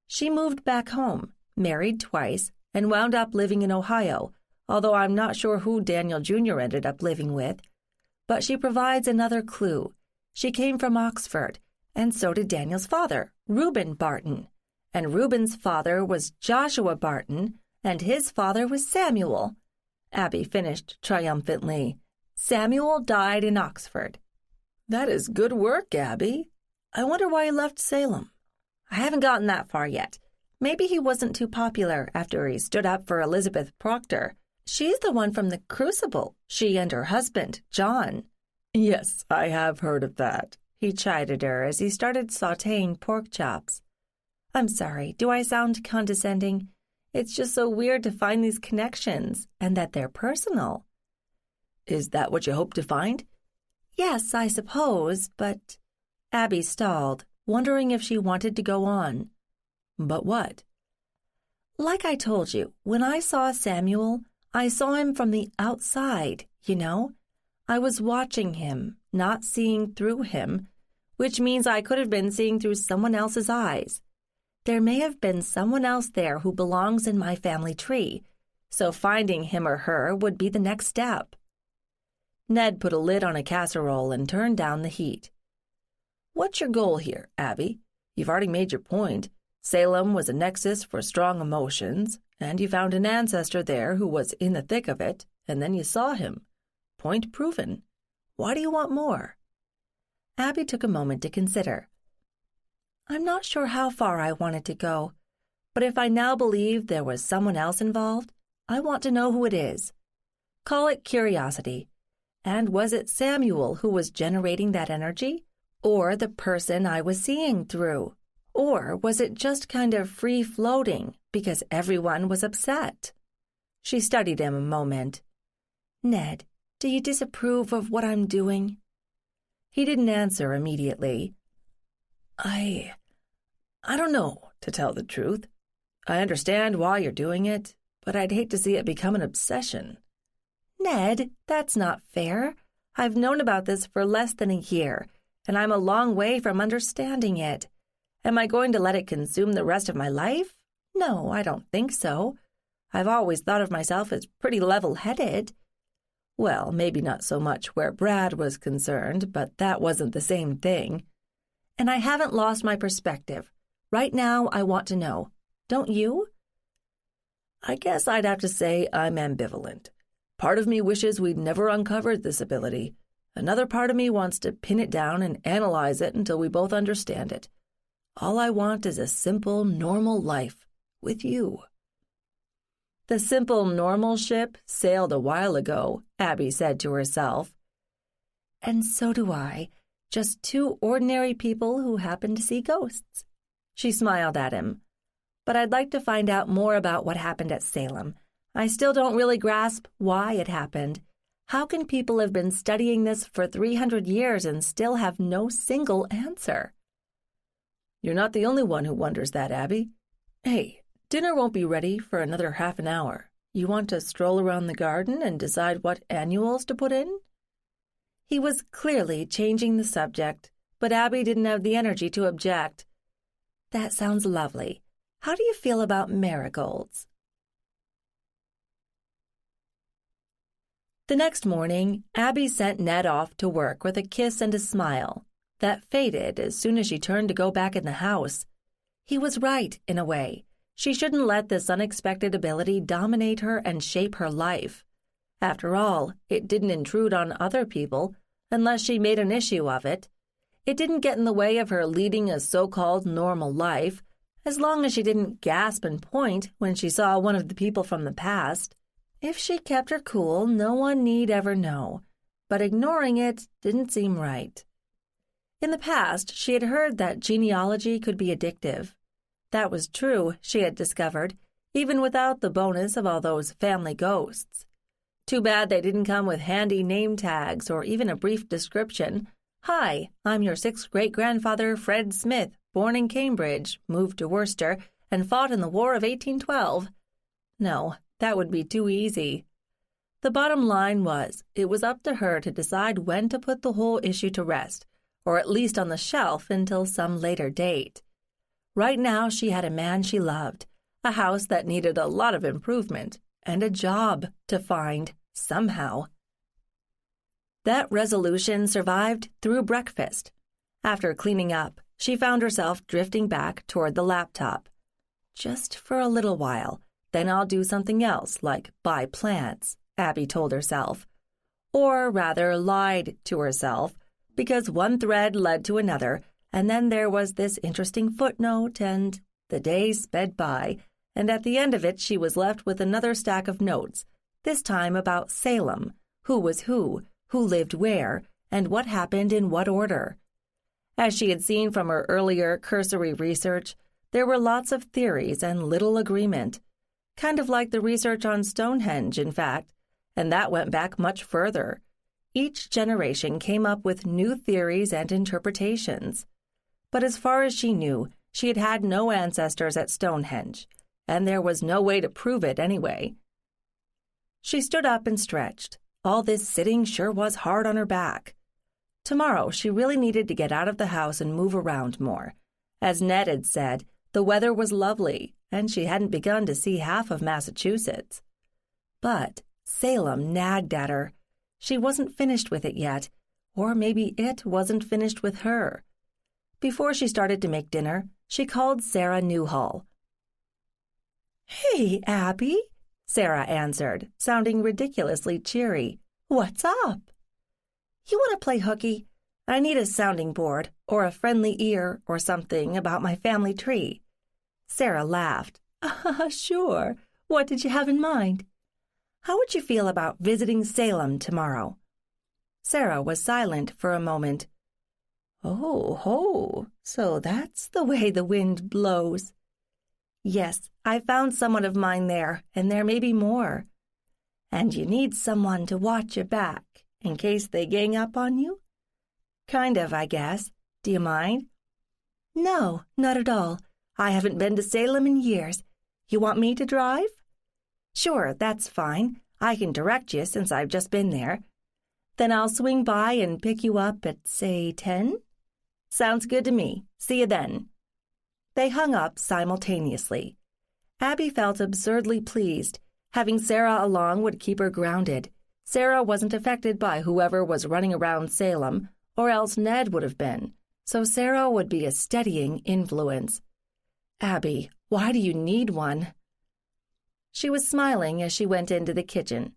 "She moved back home, married twice, and wound up living in Ohio, although I'm not sure who Daniel Jr. ended up living with. But she provides another clue. She came from Oxford, and so did Daniel's father, Reuben Barton. And Reuben's father was Joshua Barton, and his father was Samuel." Abby finished triumphantly. "Samuel died in Oxford." "That is good work, Abby. I wonder why he left Salem." "I haven't gotten that far yet. Maybe he wasn't too popular after he stood up for Elizabeth Proctor. She's the one from the Crucible, she and her husband, John." "Yes, I have heard of that," he chided her as he started sautéing pork chops. "I'm sorry, do I sound condescending? It's just so weird to find these connections, and that they're personal." "Is that what you hope to find?" "Yes, I suppose, but—" Abby stalled, wondering if she wanted to go on. "But what?" "Like I told you, when I saw Samuel, I saw him from the outside, you know? I was watching him, not seeing through him, which means I could have been seeing through someone else's eyes. There may have been someone else there who belongs in my family tree, so finding him or her would be the next step." Ned put a lid on a casserole and turned down the heat. What's your goal here, Abby? You've already made your point. Salem was a nexus for strong emotions, and you found an ancestor there who was in the thick of it, and then you saw him. Point proven. Why do you want more? Abby took a moment to consider. I'm not sure how far I wanted to go, but if I now believe there was someone else involved, I want to know who it is. Call it curiosity. And was it Samuel who was generating that energy? Or the person I was seeing through? Or was it just kind of free-floating because everyone was upset? She studied him a moment. Ned, do you disapprove of what I'm doing? He didn't answer immediately. I don't know, to tell the truth. I understand why you're doing it, but I'd hate to see it become an obsession. Ned, that's not fair. I've known about this for less than a year, and I'm a long way from understanding it. Am I going to let it consume the rest of my life? No, I don't think so. I've always thought of myself as pretty level-headed. Well, maybe not so much where Brad was concerned, but that wasn't the same thing. And I haven't lost my perspective. Right now, I want to know. Don't you? I guess I'd have to say I'm ambivalent. Part of me wishes we'd never uncovered this ability. Another part of me wants to pin it down and analyze it until we both understand it. All I want is a simple, normal life with you. The simple, normal ship sailed a while ago, Abby said to herself. And so do I. Just two ordinary people who happen to see ghosts. She smiled at him. But I'd like to find out more about what happened at Salem. I still don't really grasp why it happened. How can people have been studying this for 300 years and still have no single answer? You're not the only one who wonders that, Abby. Hey, dinner won't be ready for another half an hour. You want to stroll around the garden and decide what annuals to put in? He was clearly changing the subject, but Abby didn't have the energy to object. That sounds lovely. How do you feel about marigolds? The next morning, Abby sent Ned off to work with a kiss and a smile that faded as soon as she turned to go back in the house. He was right, in a way. She shouldn't let this unexpected ability dominate her and shape her life. After all, it didn't intrude on other people, unless she made an issue of it. It didn't get in the way of her leading a so-called normal life, as long as she didn't gasp and point when she saw one of the people from the past. If she kept her cool, no one need ever know, but ignoring it didn't seem right. In the past, she had heard that genealogy could be addictive. That was true, she had discovered, even without the bonus of all those family ghosts. Too bad they didn't come with handy name tags or even a brief description. Hi, I'm your sixth great-grandfather, Fred Smith, born in Cambridge, moved to Worcester, and fought in the War of 1812. No, that would be too easy. The bottom line was, it was up to her to decide when to put the whole issue to rest, or at least on the shelf until some later date. Right now she had a man she loved, a house that needed a lot of improvement, and a job to find somehow. That resolution survived through breakfast. After cleaning up, she found herself drifting back toward the laptop. Just for a little while, then I'll do something else, like buy plants, Abby told herself. Or rather lied to herself, because one thread led to another, and then there was this interesting footnote, and the days sped by, and at the end of it she was left with another stack of notes, this time about Salem, who was who lived where, and what happened in what order. As she had seen from her earlier cursory research, there were lots of theories and little agreement. Kind of like the research on Stonehenge, in fact, and that went back much further. Each generation came up with new theories and interpretations. But as far as she knew, she had had no ancestors at Stonehenge, and there was no way to prove it anyway. She stood up and stretched. All this sitting sure was hard on her back. Tomorrow she really needed to get out of the house and move around more. As Ned had said, the weather was lovely, and she hadn't begun to see half of Massachusetts. But Salem nagged at her. She wasn't finished with it yet, or maybe it wasn't finished with her. Before she started to make dinner, she called Sarah Newhall. "Hey, Abby," Sarah answered, sounding ridiculously cheery. "What's up?" "You want to play hooky? I need a sounding board, or a friendly ear, or something about my family tree." Sarah laughed. "Sure. What did you have in mind? How would you feel about visiting Salem tomorrow?" Sarah was silent for a moment. "Oh, ho, so that's the way the wind blows." "Yes, I found someone of mine there, and there may be more." "And you need someone to watch your back, in case they gang up on you?" "Kind of, I guess. Do you mind?" "No, not at all. I haven't been to Salem in years. You want me to drive?" "Sure, that's fine. I can direct you since I've just been there. Then I'll swing by and pick you up at, say, 10? "Sounds good to me. See you then." They hung up simultaneously. Abby felt absurdly pleased. Having Sarah along would keep her grounded. Sarah wasn't affected by whoever was running around Salem, or else Ned would have been, so Sarah would be a steadying influence. "Abby, why do you need one?" She was smiling as she went into the kitchen.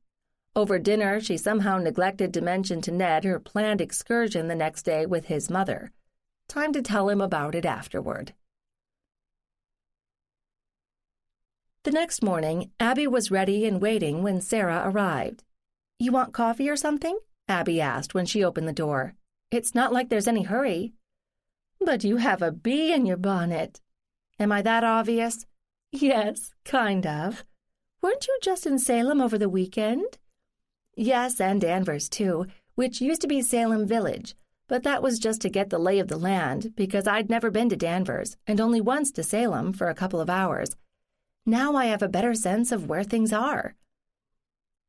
Over dinner, she somehow neglected to mention to Ned her planned excursion the next day with his mother. Time to tell him about it afterward. The next morning, Abby was ready and waiting when Sarah arrived. "You want coffee or something?" Abby asked when she opened the door. "It's not like there's any hurry." "But you have a bee in your bonnet." "Am I that obvious?" "Yes, kind of." "Weren't you just in Salem over the weekend?" "Yes, and Danvers, too, which used to be Salem Village, but that was just to get the lay of the land, because I'd never been to Danvers, and only once to Salem for a couple of hours. Now I have a better sense of where things are."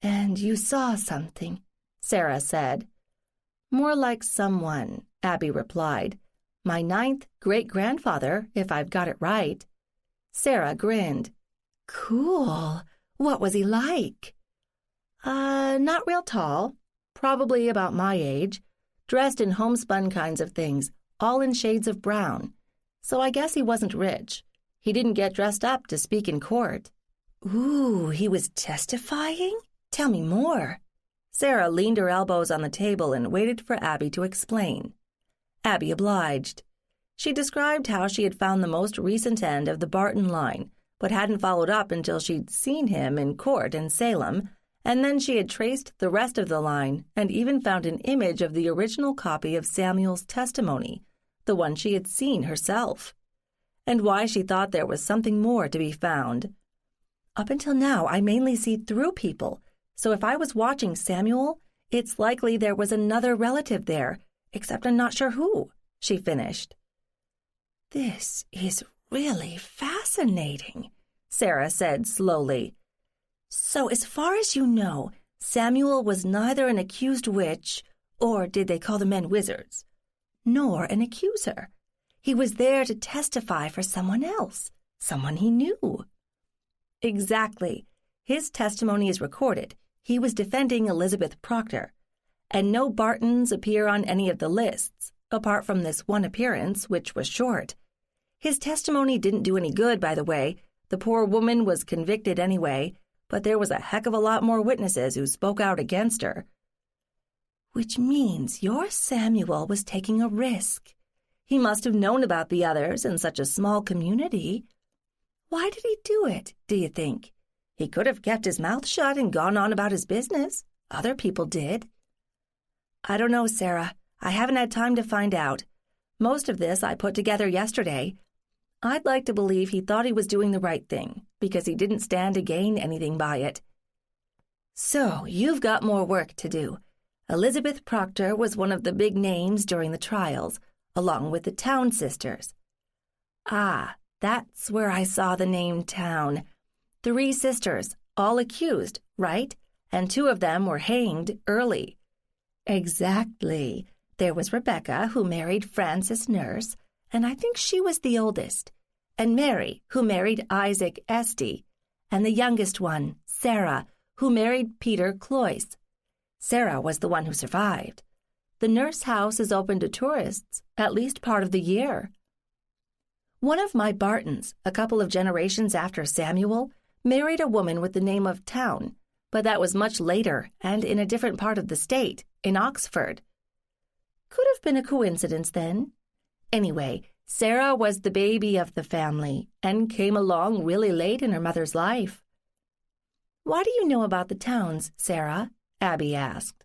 "And you saw something," Sarah said. "More like someone," Abby replied. "My 9th great-grandfather, if I've got it right." Sarah grinned. "Cool. What was he like?" Not real tall. Probably about my age. Dressed in homespun kinds of things, all in shades of brown. So I guess he wasn't rich. He didn't get dressed up to speak in court." "Ooh, he was testifying? Tell me more." Sarah leaned her elbows on the table and waited for Abby to explain. Abby obliged. She described how she had found the most recent end of the Barton line, but hadn't followed up until she'd seen him in court in Salem, and then she had traced the rest of the line and even found an image of the original copy of Samuel's testimony, the one she had seen herself, and why she thought there was something more to be found. "Up until now, I mainly see through people, so if I was watching Samuel, it's likely there was another relative there, except I'm not sure who," she finished. "This is really fascinating," Sarah said slowly. "So as far as you know, Samuel was neither an accused witch, or did they call the men wizards, nor an accuser. He was there to testify for someone else, someone he knew." "Exactly. His testimony is recorded. He was defending Elizabeth Proctor. And no Bartons appear on any of the lists, apart from this one appearance, which was short. His testimony didn't do any good, by the way. The poor woman was convicted anyway, but there was a heck of a lot more witnesses who spoke out against her." "Which means your Samuel was taking a risk. He must have known about the others in such a small community. Why did he do it, do you think? He could have kept his mouth shut and gone on about his business. Other people did." "I don't know, Sarah. I haven't had time to find out. Most of this I put together yesterday. I'd like to believe he thought he was doing the right thing, because he didn't stand to gain anything by it." "So you've got more work to do. Elizabeth Proctor was one of the big names during the trials, along with the Town sisters." "Ah, that's where I saw the name Town. 3 sisters, all accused, right? And 2 of them were hanged early." "Exactly. There was Rebecca, who married Francis Nurse, and I think she was the oldest, and Mary, who married Isaac Estey, and the youngest one, Sarah, who married Peter Cloyce. Sarah was the one who survived. The nurse house is open to tourists at least part of the year. One of my Bartons, a couple of generations after Samuel, married a woman with the name of Town, but that was much later and in a different part of the state, in Oxford. Could have been a coincidence then. Anyway, Sarah was the baby of the family and came along really late in her mother's life. "Why do you know about the Towns, Sarah?" Abby asked.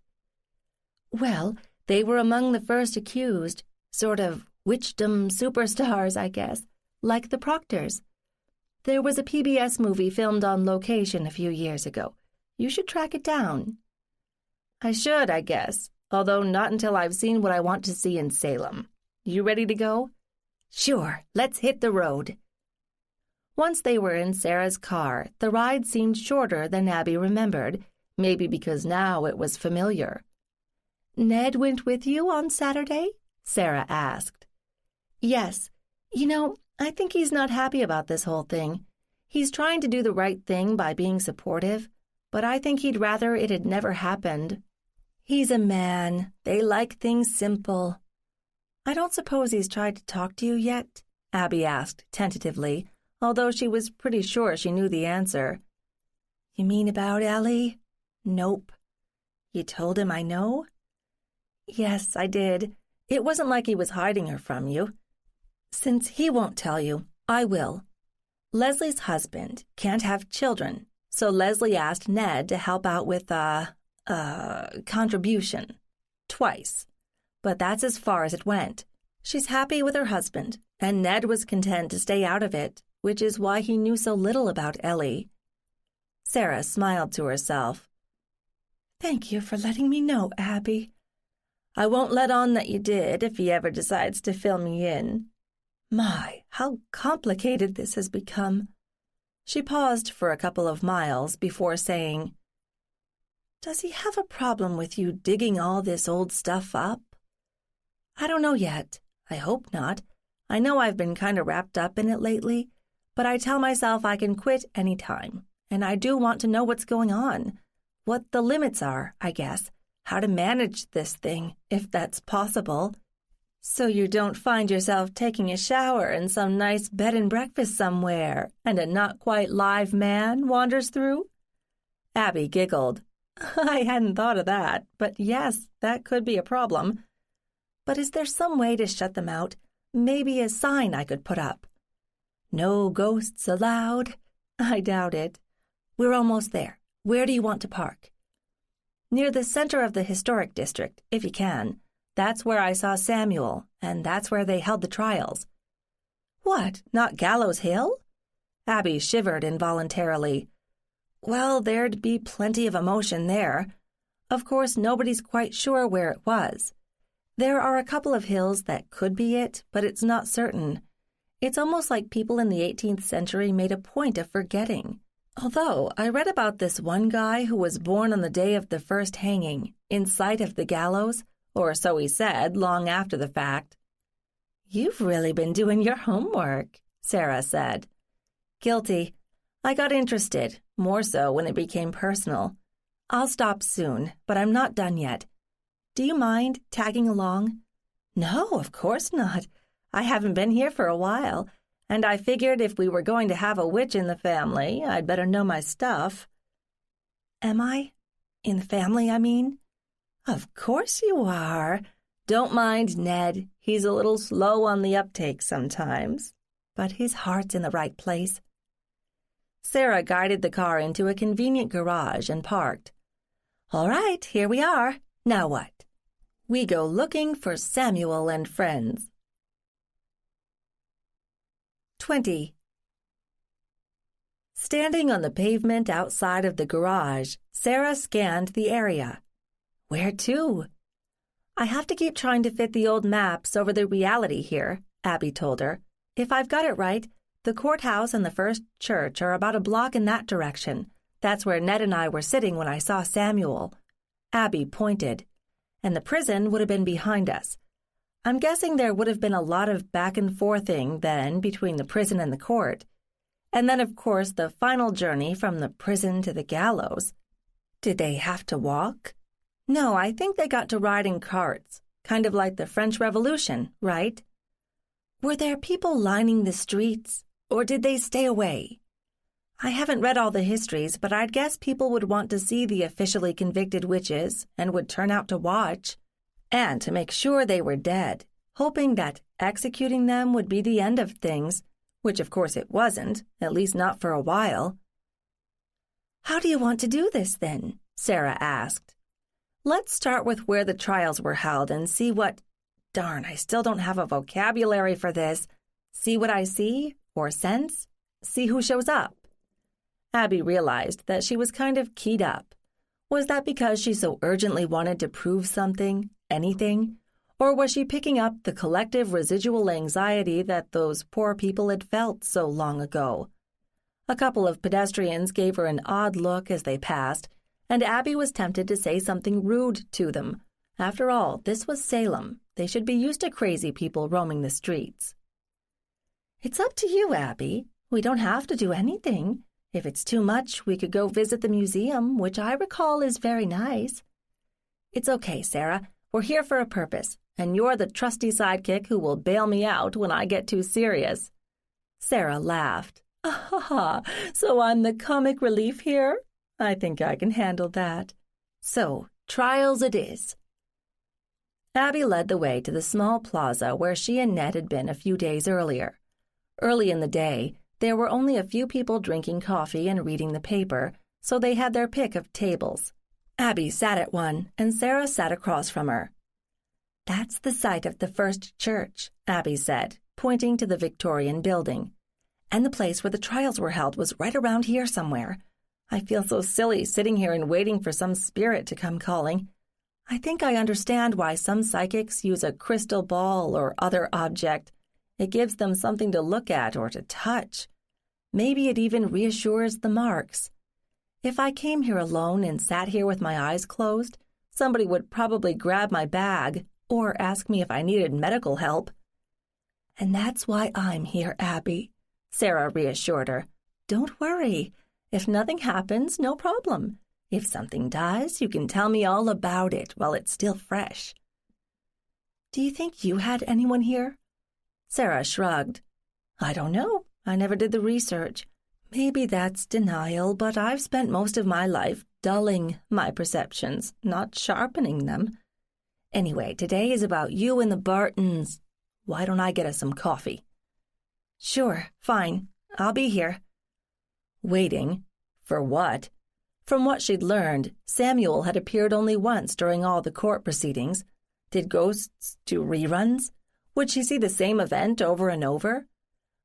"Well, they were among the first accused, sort of witchdom superstars, I guess, like the Proctors. There was a PBS movie filmed on location a few years ago. You should track it down." "I should, I guess, although not until I've seen what I want to see in Salem. You ready to go?" "Sure, let's hit the road." Once they were in Sarah's car, the ride seemed shorter than Abby remembered, maybe because now it was familiar. "Ned went with you on Saturday?" Sarah asked. "Yes. You know, I think he's not happy about this whole thing. He's trying to do the right thing by being supportive, but I think he'd rather it had never happened. He's a man. They like things simple." "I don't suppose he's tried to talk to you yet?" Abby asked tentatively, although she was pretty sure she knew the answer. "You mean about Ellie?" "Nope." "You told him I know?" "Yes, I did. It wasn't like he was hiding her from you. Since he won't tell you, I will. Leslie's husband can't have children, so Leslie asked Ned to help out with a contribution. Twice. But that's as far as it went. She's happy with her husband, and Ned was content to stay out of it, which is why he knew so little about Ellie." Sarah smiled to herself. "Thank you for letting me know, Abby. I won't let on that you did if he ever decides to fill me in. My, how complicated this has become." She paused for a couple of miles before saying, "Does he have a problem with you digging all this old stuff up?" "I don't know yet. I hope not. I know I've been kind of wrapped up in it lately, but I tell myself I can quit any time, and I do want to know what's going on, what the limits are, I guess, how to manage this thing, if that's possible. So you don't find yourself taking a shower in some nice bed and breakfast somewhere, and a not-quite-live man wanders through?" Abby giggled. "I hadn't thought of that, but yes, that could be a problem. But is there some way to shut them out? Maybe a sign I could put up? 'No ghosts allowed'? I doubt it. We're almost there. Where do you want to park?" "Near the center of the historic district, if you can. That's where I saw Samuel, and that's where they held the trials." "What, not Gallows Hill?" Abby shivered involuntarily. "Well, there'd be plenty of emotion there. Of course, nobody's quite sure where it was. There are a couple of hills that could be it, but it's not certain. It's almost like people in the 18th century made a point of forgetting. Although I read about this one guy who was born on the day of the first hanging, in sight of the gallows, or so he said long after the fact." "You've really been doing your homework," Sarah said. "Guilty. I got interested, more so when it became personal. I'll stop soon, but I'm not done yet. Do you mind tagging along?" "No, of course not. I haven't been here for a while, and I figured if we were going to have a witch in the family, I'd better know my stuff." "Am I? In the family, I mean?" "Of course you are. Don't mind Ned. He's a little slow on the uptake sometimes, but his heart's in the right place." Sarah guided the car into a convenient garage and parked. "All right, here we are. Now what?" "We go looking for Samuel and friends." 20. Standing on the pavement outside of the garage, Sarah scanned the area. "Where to?" "I have to keep trying to fit the old maps over the reality here," Abby told her. "If I've got it right, the courthouse and the first church are about a block in that direction. That's where Ned and I were sitting when I saw Samuel." Abby pointed. "And the prison would have been behind us. I'm guessing there would have been a lot of back and forthing then between the prison and the court. And then, of course, the final journey from the prison to the gallows. Did they have to walk?" No, I think they got to ride in carts, kind of like the French Revolution, right? Were there people lining the streets, or did they stay away? I haven't read all the histories, but I'd guess people would want to see the officially convicted witches and would turn out to watch, and to make sure they were dead, hoping that executing them would be the end of things, which of course it wasn't, at least not for a while. How do you want to do this, then? Sarah asked. Let's start with where the trials were held and see what— Darn, I still don't have a vocabulary for this. See what I see, or sense? See who shows up. Abby realized that she was kind of keyed up. Was that because she so urgently wanted to prove something, anything? Or was she picking up the collective residual anxiety that those poor people had felt so long ago? A couple of pedestrians gave her an odd look as they passed, and Abby was tempted to say something rude to them. After all, this was Salem. They should be used to crazy people roaming the streets. It's up to you, Abby. We don't have to do anything. If it's too much, we could go visit the museum, which I recall is very nice. It's okay, Sarah. We're here for a purpose, and you're the trusty sidekick who will bail me out when I get too serious. Sarah laughed. So I'm the comic relief here? I think I can handle that. So, trials it is. Abby led the way to the small plaza where she and Ned had been a few days earlier. Early in the day, there were only a few people drinking coffee and reading the paper, so they had their pick of tables. Abby sat at one, and Sarah sat across from her. That's the site of the first church, Abby said, pointing to the Victorian building. And the place where the trials were held was right around here somewhere. I feel so silly sitting here and waiting for some spirit to come calling. I think I understand why some psychics use a crystal ball or other object. It gives them something to look at or to touch. Maybe it even reassures the marks. If I came here alone and sat here with my eyes closed, somebody would probably grab my bag or ask me if I needed medical help. And that's why I'm here, Abby, Sarah reassured her. Don't worry. If nothing happens, no problem. If something does, you can tell me all about it while it's still fresh. Do you think you had anyone here? Sarah shrugged. I don't know. I never did the research. Maybe that's denial, but I've spent most of my life dulling my perceptions, not sharpening them. Anyway, today is about you and the Bartons. Why don't I get us some coffee? Sure, fine. I'll be here. Waiting? For what? From what she'd learned, Samuel had appeared only once during all the court proceedings. Did ghosts do reruns? Would she see the same event over and over?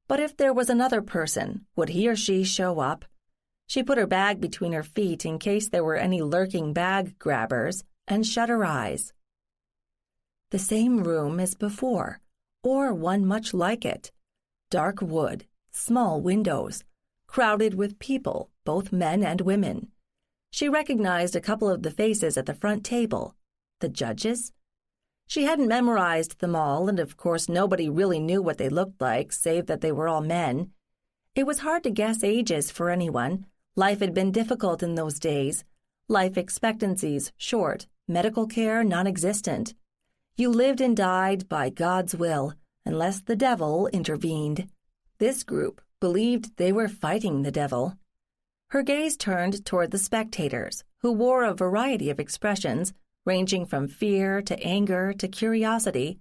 But if there was another person, would he or she show up? She put her bag between her feet in case there were any lurking bag grabbers, and shut her eyes. The same room as before, or one much like it. Dark wood, small windows, crowded with people, both men and women. She recognized a couple of the faces at the front table. The judges? She hadn't memorized them all, and of course nobody really knew what they looked like, save that they were all men. It was hard to guess ages for anyone. Life had been difficult in those days. Life expectancies short, medical care non-existent. You lived and died by God's will, unless the devil intervened. This group believed they were fighting the devil. Her gaze turned toward the spectators, who wore a variety of expressions, ranging from fear to anger to curiosity.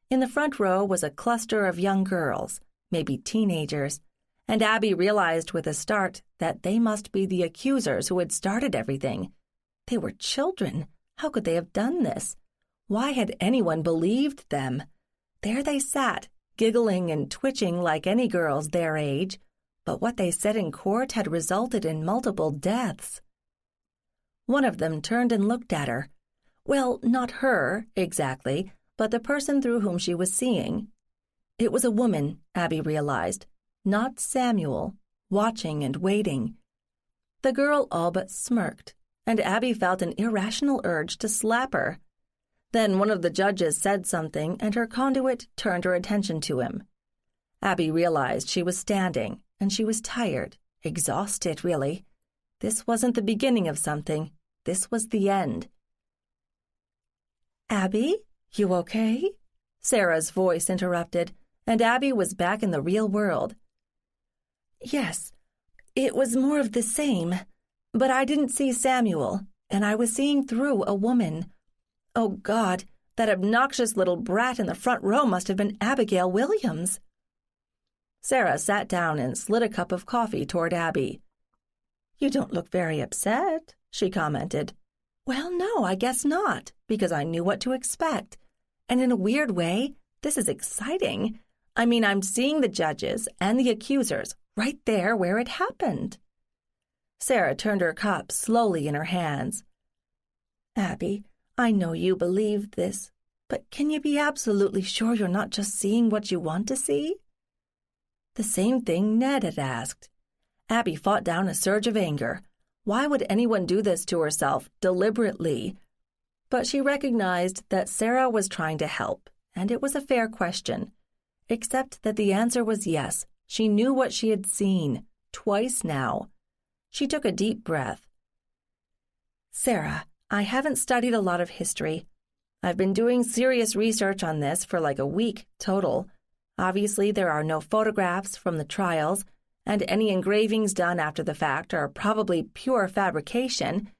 In the front row was a cluster of young girls, maybe teenagers, and Abby realized with a start that they must be the accusers who had started everything. They were children. How could they have done this? Why had anyone believed them? There they sat, giggling and twitching like any girls their age, but what they said in court had resulted in multiple deaths. One of them turned and looked at her. Well, not her, exactly, but the person through whom she was seeing. It was a woman, Abby realized, not Samuel, watching and waiting. The girl all but smirked, and Abby felt an irrational urge to slap her. Then one of the judges said something, and her conduit turned her attention to him. Abby realized she was standing, and she was tired, exhausted, really. This wasn't the beginning of something. This was the end. Abby, you okay? Sarah's voice interrupted, and Abby was back in the real world. Yes, it was more of the same, but I didn't see Samuel, and I was seeing through a woman. Oh, God, that obnoxious little brat in the front row must have been Abigail Williams. Sarah sat down and slid a cup of coffee toward Abby. "You don't look very upset," she commented. Well, no, I guess not, because I knew what to expect. And in a weird way, this is exciting. I mean, I'm seeing the judges and the accusers right there where it happened. Sarah turned her cup slowly in her hands. Abby, I know you believe this, but can you be absolutely sure you're not just seeing what you want to see? The same thing Ned had asked. Abby fought down a surge of anger. Why would anyone do this to herself deliberately? But she recognized that Sarah was trying to help, and it was a fair question. Except that the answer was yes. She knew what she had seen, twice now. She took a deep breath. "Sarah, I haven't studied a lot of history. I've been doing serious research on this for like a week total. Obviously, there are no photographs from the trials, and any engravings done after the fact are probably pure fabrication.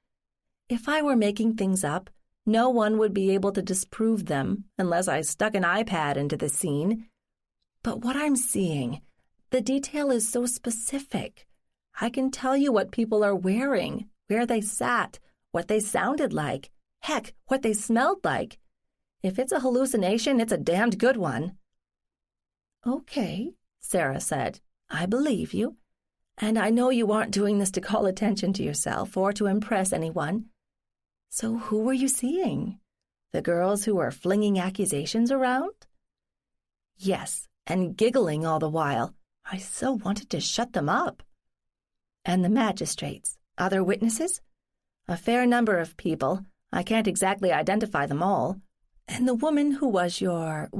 If I were making things up, no one would be able to disprove them unless I stuck an iPad into the scene. But what I'm seeing, the detail is so specific. I can tell you what people are wearing, where they sat, what they sounded like, heck, what they smelled like. If it's a hallucination, it's a damned good one." "Okay," Sarah said. "I believe you. And I know you aren't doing this to call attention to yourself or to impress anyone. So who were you seeing? The girls who were flinging accusations around?" "Yes, and giggling all the while. I so wanted to shut them up." "And the magistrates? Other witnesses?" "A fair number of people. I can't exactly identify them all." "And the woman who was your,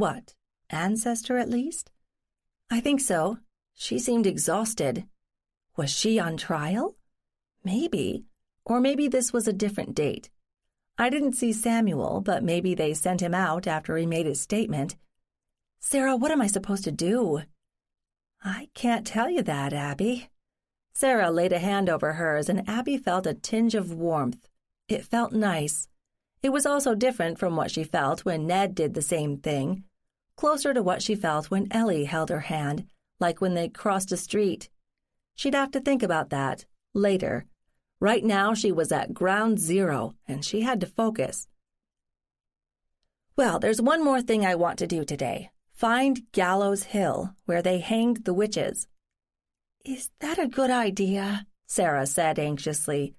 ancestor at least?" "I think so. She seemed exhausted." "Was she on trial?" "Maybe. Or maybe this was a different date. I didn't see Samuel, but maybe they sent him out after he made his statement." "Sarah, what am I supposed to do?" "I can't tell you that, Abby." Sarah laid a hand over hers, and Abby felt a tinge of warmth. It felt nice. It was also different from what she felt when Ned did the same thing, closer to what she felt when Ellie held her hand, like when they crossed a street. She'd have to think about that later. Right now she was at ground zero, and she had to focus. "Well, there's one more thing I want to do today. Find Gallows Hill, where they hanged the witches." "Is that a good idea?" Sarah said anxiously.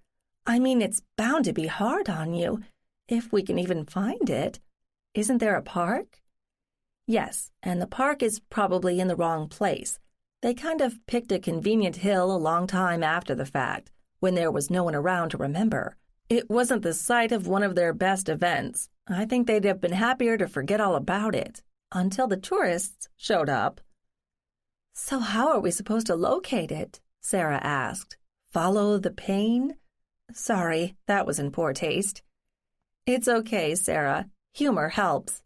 "I mean, it's bound to be hard on you, if we can even find it. Isn't there a park?" "Yes, and the park is probably in the wrong place. They kind of picked a convenient hill a long time after the fact, when there was no one around to remember. It wasn't the site of one of their best events. I think they'd have been happier to forget all about it, until the tourists showed up." "So how are we supposed to locate it?" Sarah asked. "Follow the pain?" Sorry, that was in poor taste. "It's okay, Sarah. Humor helps.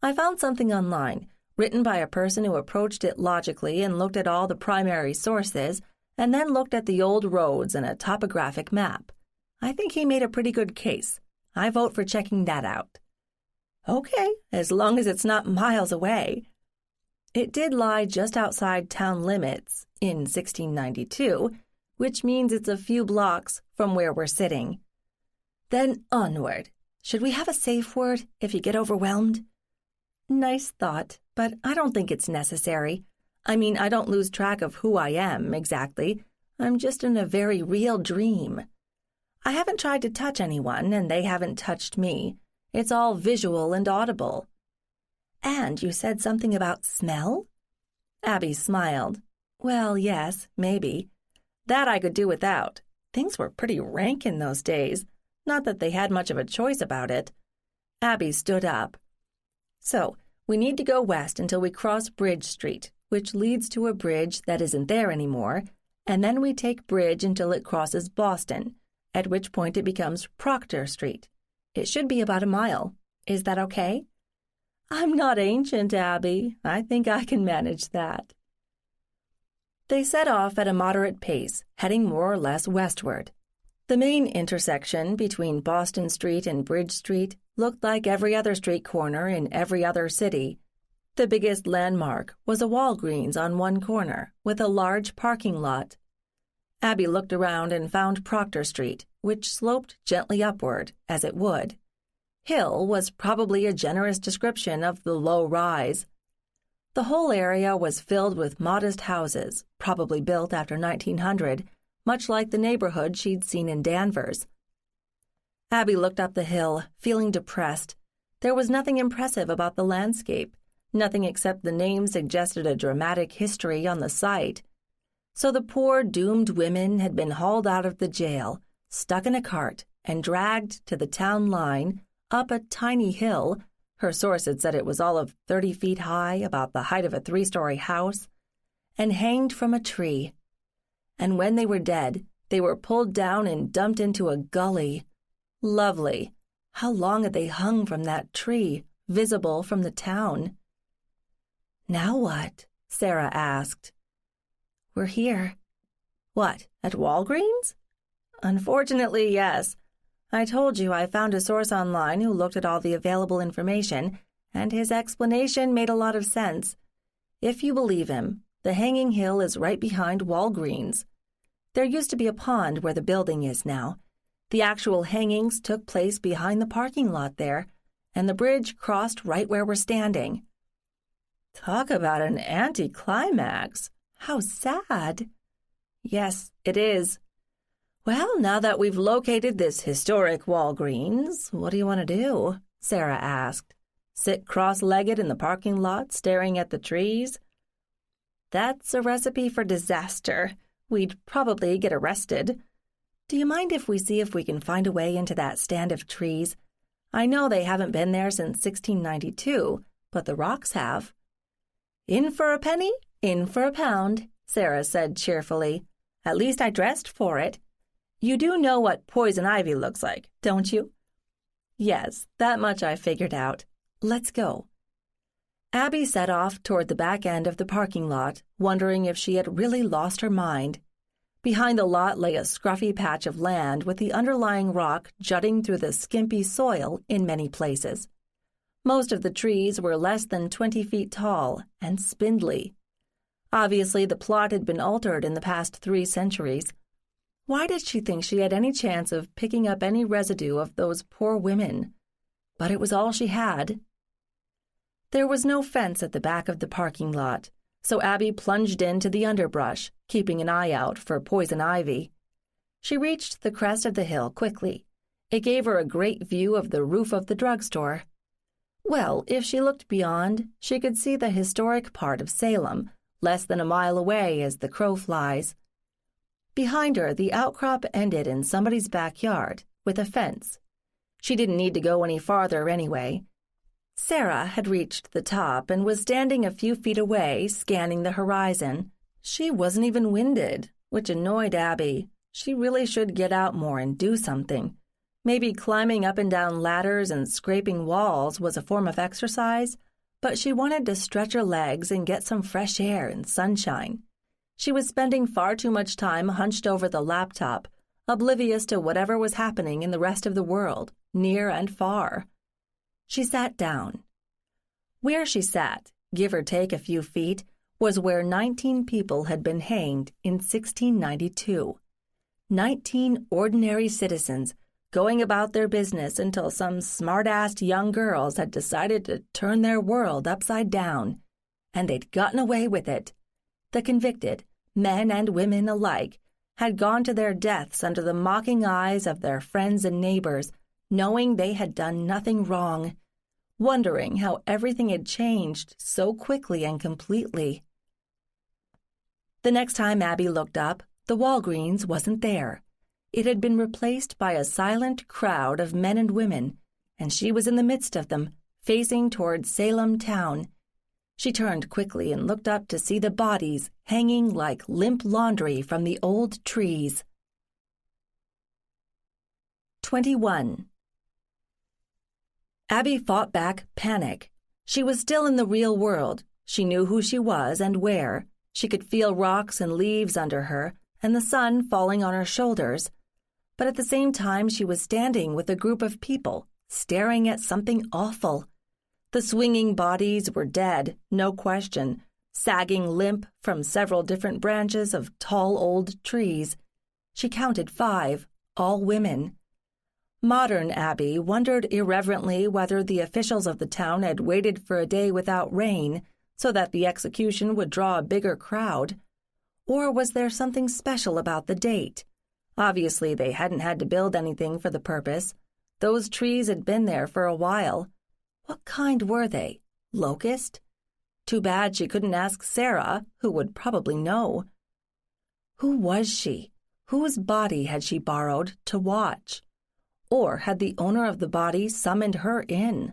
I found something online, written by a person who approached it logically and looked at all the primary sources, and then looked at the old roads and a topographic map. I think he made a pretty good case. I vote for checking that out." "Okay, as long as it's not miles away." It did lie just outside town limits in 1692, which means it's a few blocks from where we're sitting. "Then onward. Should we have a safe word if you get overwhelmed?" "Nice thought, but I don't think it's necessary. I mean, I don't lose track of who I am, exactly. I'm just in a very real dream. I haven't tried to touch anyone, and they haven't touched me. It's all visual and audible." "And you said something about smell?" Abby smiled. "Well, yes, maybe. That I could do without. Things were pretty rank in those days. Not that they had much of a choice about it." Abby stood up. "So, we need to go west until we cross Bridge Street, which leads to a bridge that isn't there anymore, and then we take Bridge until it crosses Boston, at which point it becomes Proctor Street. It should be about a mile. Is that okay?" "I'm not ancient, Abby. I think I can manage that." They set off at a moderate pace, heading more or less westward. The main intersection between Boston Street and Bridge Street looked like every other street corner in every other city. The biggest landmark was a Walgreens on one corner, with a large parking lot. Abby looked around and found Proctor Street, which sloped gently upward, as it would. Hill was probably a generous description of the low rise. The whole area was filled with modest houses, probably built after 1900, much like the neighborhood she'd seen in Danvers. Abby looked up the hill, feeling depressed. There was nothing impressive about the landscape, nothing except the name suggested a dramatic history on the site. So the poor, doomed women had been hauled out of the jail, stuck in a cart, and dragged to the town line, up a tiny hill. Her source had said it was all of 30 feet high, about the height of a 3-story house, and hanged from a tree. And when they were dead, they were pulled down and dumped into a gully. Lovely. How long had they hung from that tree, visible from the town? "Now what?" Sarah asked. "We're here." "What, at Walgreens?" "Unfortunately, yes. I told you I found a source online who looked at all the available information, and his explanation made a lot of sense. If you believe him, the hanging hill is right behind Walgreens. There used to be a pond where the building is now. The actual hangings took place behind the parking lot there, and the bridge crossed right where we're standing." "Talk about an anticlimax. How sad." "Yes, it is. Well, now that we've located this historic Walgreens, what do you want to do?" Sarah asked. "Sit cross-legged in the parking lot, staring at the trees?" "That's a recipe for disaster. We'd probably get arrested. Do you mind if we see if we can find a way into that stand of trees? I know they haven't been there since 1692, but the rocks have." "In for a penny, in for a pound," Sarah said cheerfully. "At least I dressed for it. You do know what poison ivy looks like, don't you?" "Yes, that much I figured out. Let's go." Abby set off toward the back end of the parking lot, wondering if she had really lost her mind. Behind the lot lay a scruffy patch of land with the underlying rock jutting through the skimpy soil in many places. Most of the trees were less than 20 feet tall and spindly. Obviously, the plot had been altered in the past 3 centuries. Why did she think she had any chance of picking up any residue of those poor women? But it was all she had. There was no fence at the back of the parking lot, so Abby plunged into the underbrush, keeping an eye out for poison ivy. She reached the crest of the hill quickly. It gave her a great view of the roof of the drugstore. Well, if she looked beyond, she could see the historic part of Salem, less than a mile away as the crow flies. Behind her, the outcrop ended in somebody's backyard, with a fence. She didn't need to go any farther anyway. Sarah had reached the top and was standing a few feet away, scanning the horizon. She wasn't even winded, which annoyed Abby. She really should get out more and do something. Maybe climbing up and down ladders and scraping walls was a form of exercise, but she wanted to stretch her legs and get some fresh air and sunshine. She was spending far too much time hunched over the laptop, oblivious to whatever was happening in the rest of the world, near and far. She sat down. Where she sat, give or take a few feet, was where 19 people had been hanged in 1692. 19 ordinary citizens going about their business until some smart-assed young girls had decided to turn their world upside down, and they'd gotten away with it. The convicted, men and women alike, had gone to their deaths under the mocking eyes of their friends and neighbors, knowing they had done nothing wrong, wondering how everything had changed so quickly and completely. The next time Abby looked up, the Walgreens wasn't there. It had been replaced by a silent crowd of men and women, and she was in the midst of them, facing toward Salem town. She turned quickly and looked up to see the bodies hanging like limp laundry from the old trees. 21. Abby fought back panic. She was still in the real world. She knew who she was and where. She could feel rocks and leaves under her and the sun falling on her shoulders. But at the same time, she was standing with a group of people, staring at something awful. The swinging bodies were dead, no question, sagging limp from several different branches of tall old trees. She counted 5, all women. Modern Abby wondered irreverently whether the officials of the town had waited for a day without rain so that the execution would draw a bigger crowd. Or was there something special about the date? Obviously, they hadn't had to build anything for the purpose. Those trees had been there for a while. What kind were they? Locust? Too bad she couldn't ask Sarah, who would probably know. Who was she? Whose body had she borrowed to watch? Or had the owner of the body summoned her in?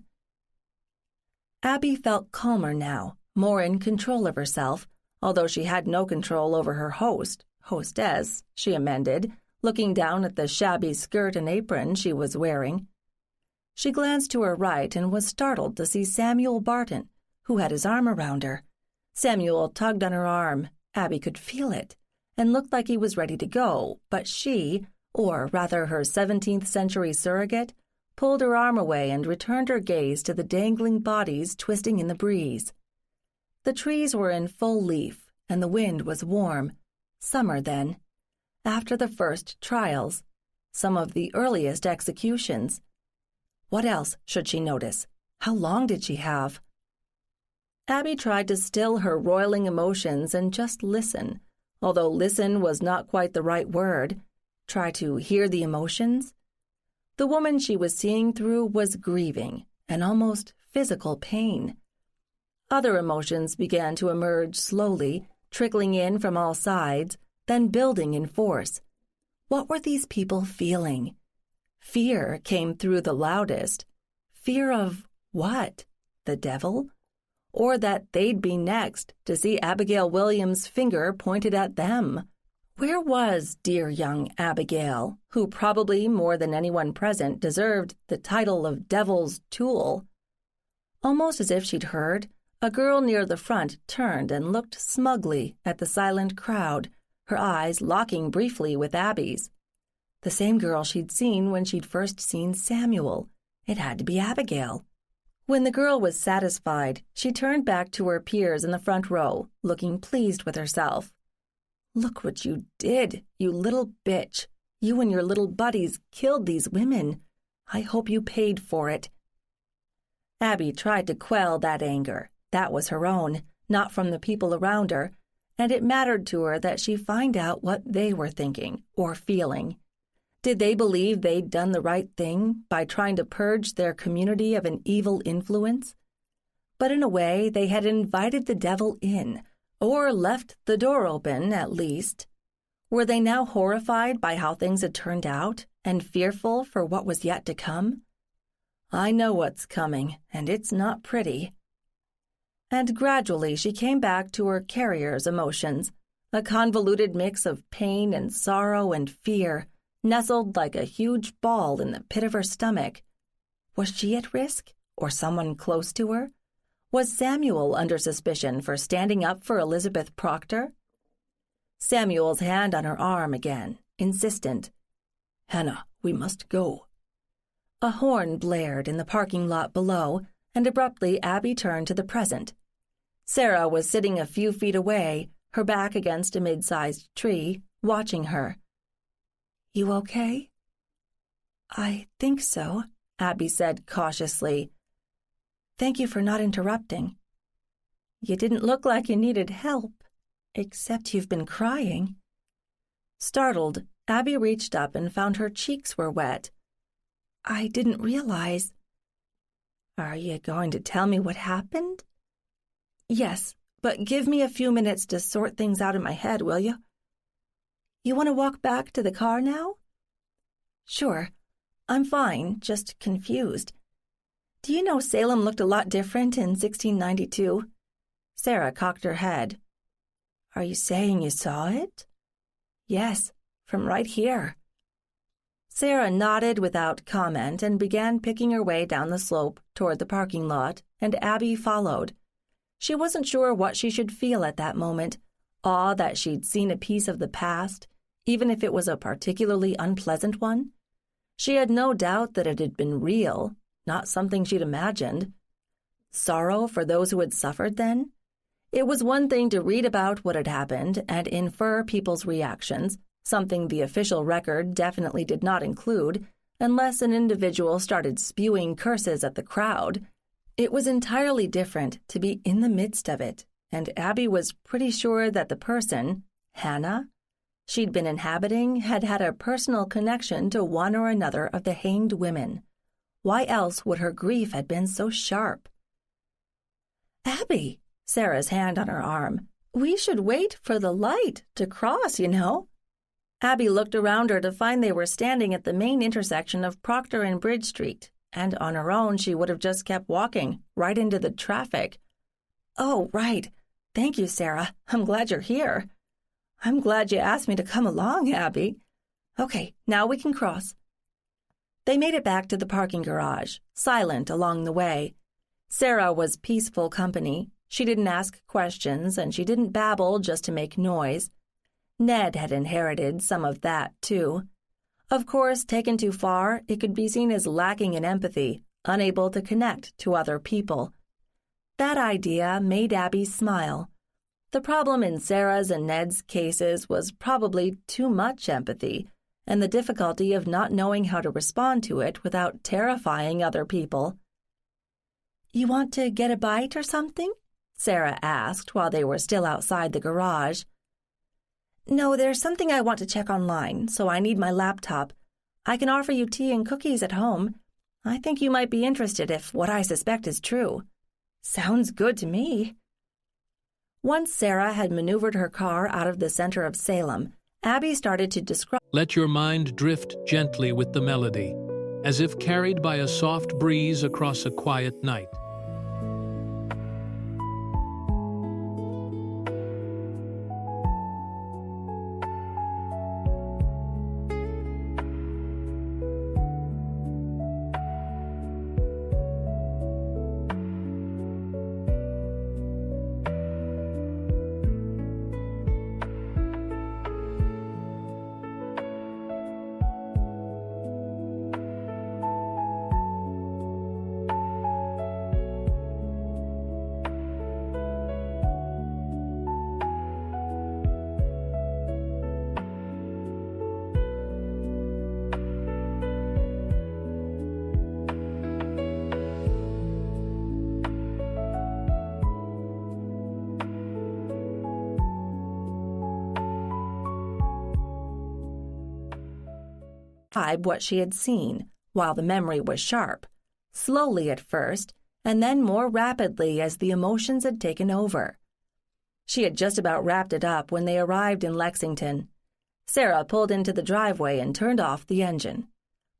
Abby felt calmer now, more in control of herself, although she had no control over her hostess, she amended, looking down at the shabby skirt and apron she was wearing. She glanced to her right and was startled to see Samuel Barton, who had his arm around her. Samuel tugged on her arm. Abby could feel it, and looked like he was ready to go, but she, or rather her 17th century surrogate, pulled her arm away and returned her gaze to the dangling bodies twisting in the breeze. The trees were in full leaf, and the wind was warm. Summer, then. After the first trials. Some of the earliest executions. What else should she notice? How long did she have? Abby tried to still her roiling emotions and just listen, although listen was not quite the right word. Try to hear the emotions? The woman she was seeing through was grieving, an almost physical pain. Other emotions began to emerge slowly, trickling in from all sides, then building in force. What were these people feeling? Fear came through the loudest. Fear of what? The devil? Or that they'd be next to see Abigail Williams' finger pointed at them. Where was dear young Abigail, who probably more than anyone present deserved the title of devil's tool? Almost as if she'd heard, a girl near the front turned and looked smugly at the silent crowd, her eyes locking briefly with Abby's. The same girl she'd seen when she'd first seen Samuel. It had to be Abigail. When the girl was satisfied, she turned back to her peers in the front row, looking pleased with herself. "Look what you did, you little bitch. You and your little buddies killed these women. I hope you paid for it." Abby tried to quell that anger. That was her own, not from the people around her, and it mattered to her that she find out what they were thinking or feeling. Did they believe they'd done the right thing by trying to purge their community of an evil influence? But in a way, they had invited the devil in, or left the door open, at least. Were they now horrified by how things had turned out, and fearful for what was yet to come? "I know what's coming, and it's not pretty." And gradually she came back to her carrier's emotions, a convoluted mix of pain and sorrow and fear, nestled like a huge ball in the pit of her stomach. Was she at risk, or someone close to her? Was Samuel under suspicion for standing up for Elizabeth Proctor? Samuel's hand on her arm again, insistent. "Hannah, we must go." A horn blared in the parking lot below, and abruptly Abby turned to the present. Sarah was sitting a few feet away, her back against a mid-sized tree, watching her. "You okay?" "I think so," Abby said cautiously. "Thank you for not interrupting." "You didn't look like you needed help, except you've been crying." Startled, Abby reached up and found her cheeks were wet. "I didn't realize." "Are you going to tell me what happened?" "Yes, but give me a few minutes to sort things out in my head, will you?" "You want to walk back to the car now?" "Sure. I'm fine, just confused. Do you know Salem looked a lot different in 1692? Sarah cocked her head. "Are you saying you saw it?" "Yes, from right here." Sarah nodded without comment and began picking her way down the slope toward the parking lot, and Abby followed. She wasn't sure what she should feel at that moment, awe that she'd seen a piece of the past, even if it was a particularly unpleasant one. She had no doubt that it had been real, not something she'd imagined. Sorrow for those who had suffered then? It was one thing to read about what had happened and infer people's reactions, something the official record definitely did not include, unless an individual started spewing curses at the crowd. It was entirely different to be in the midst of it, and Abby was pretty sure that the person, Hannah, she'd been inhabiting had had a personal connection to one or another of the hanged women. Why else would her grief have been so sharp? "Abby," Sarah's hand on her arm, "we should wait for the light to cross, you know." Abby looked around her to find they were standing at the main intersection of Proctor and Bridge Street, and on her own she would have just kept walking, right into the traffic. "Oh, right. Thank you, Sarah. I'm glad you're here." "I'm glad you asked me to come along, Abby." "Okay, now we can cross." They made it back to the parking garage, silent along the way. Sarah was peaceful company. She didn't ask questions, and she didn't babble just to make noise. Ned had inherited some of that, too. Of course, taken too far, it could be seen as lacking in empathy, unable to connect to other people. That idea made Abby smile. The problem in Sarah's and Ned's cases was probably too much empathy, and the difficulty of not knowing how to respond to it without terrifying other people. "You want to get a bite or something?" Sarah asked while they were still outside the garage. "No, there's something I want to check online, so I need my laptop. I can offer you tea and cookies at home. I think you might be interested if what I suspect is true." "Sounds good to me." Once Sarah had maneuvered her car out of the center of Salem, Abby started to describe. Let your mind drift gently with the melody, as if carried by a soft breeze across a quiet night. What she had seen, while the memory was sharp, slowly at first, and then more rapidly as the emotions had taken over. She had just about wrapped it up when they arrived in Lexington. Sarah pulled into the driveway and turned off the engine.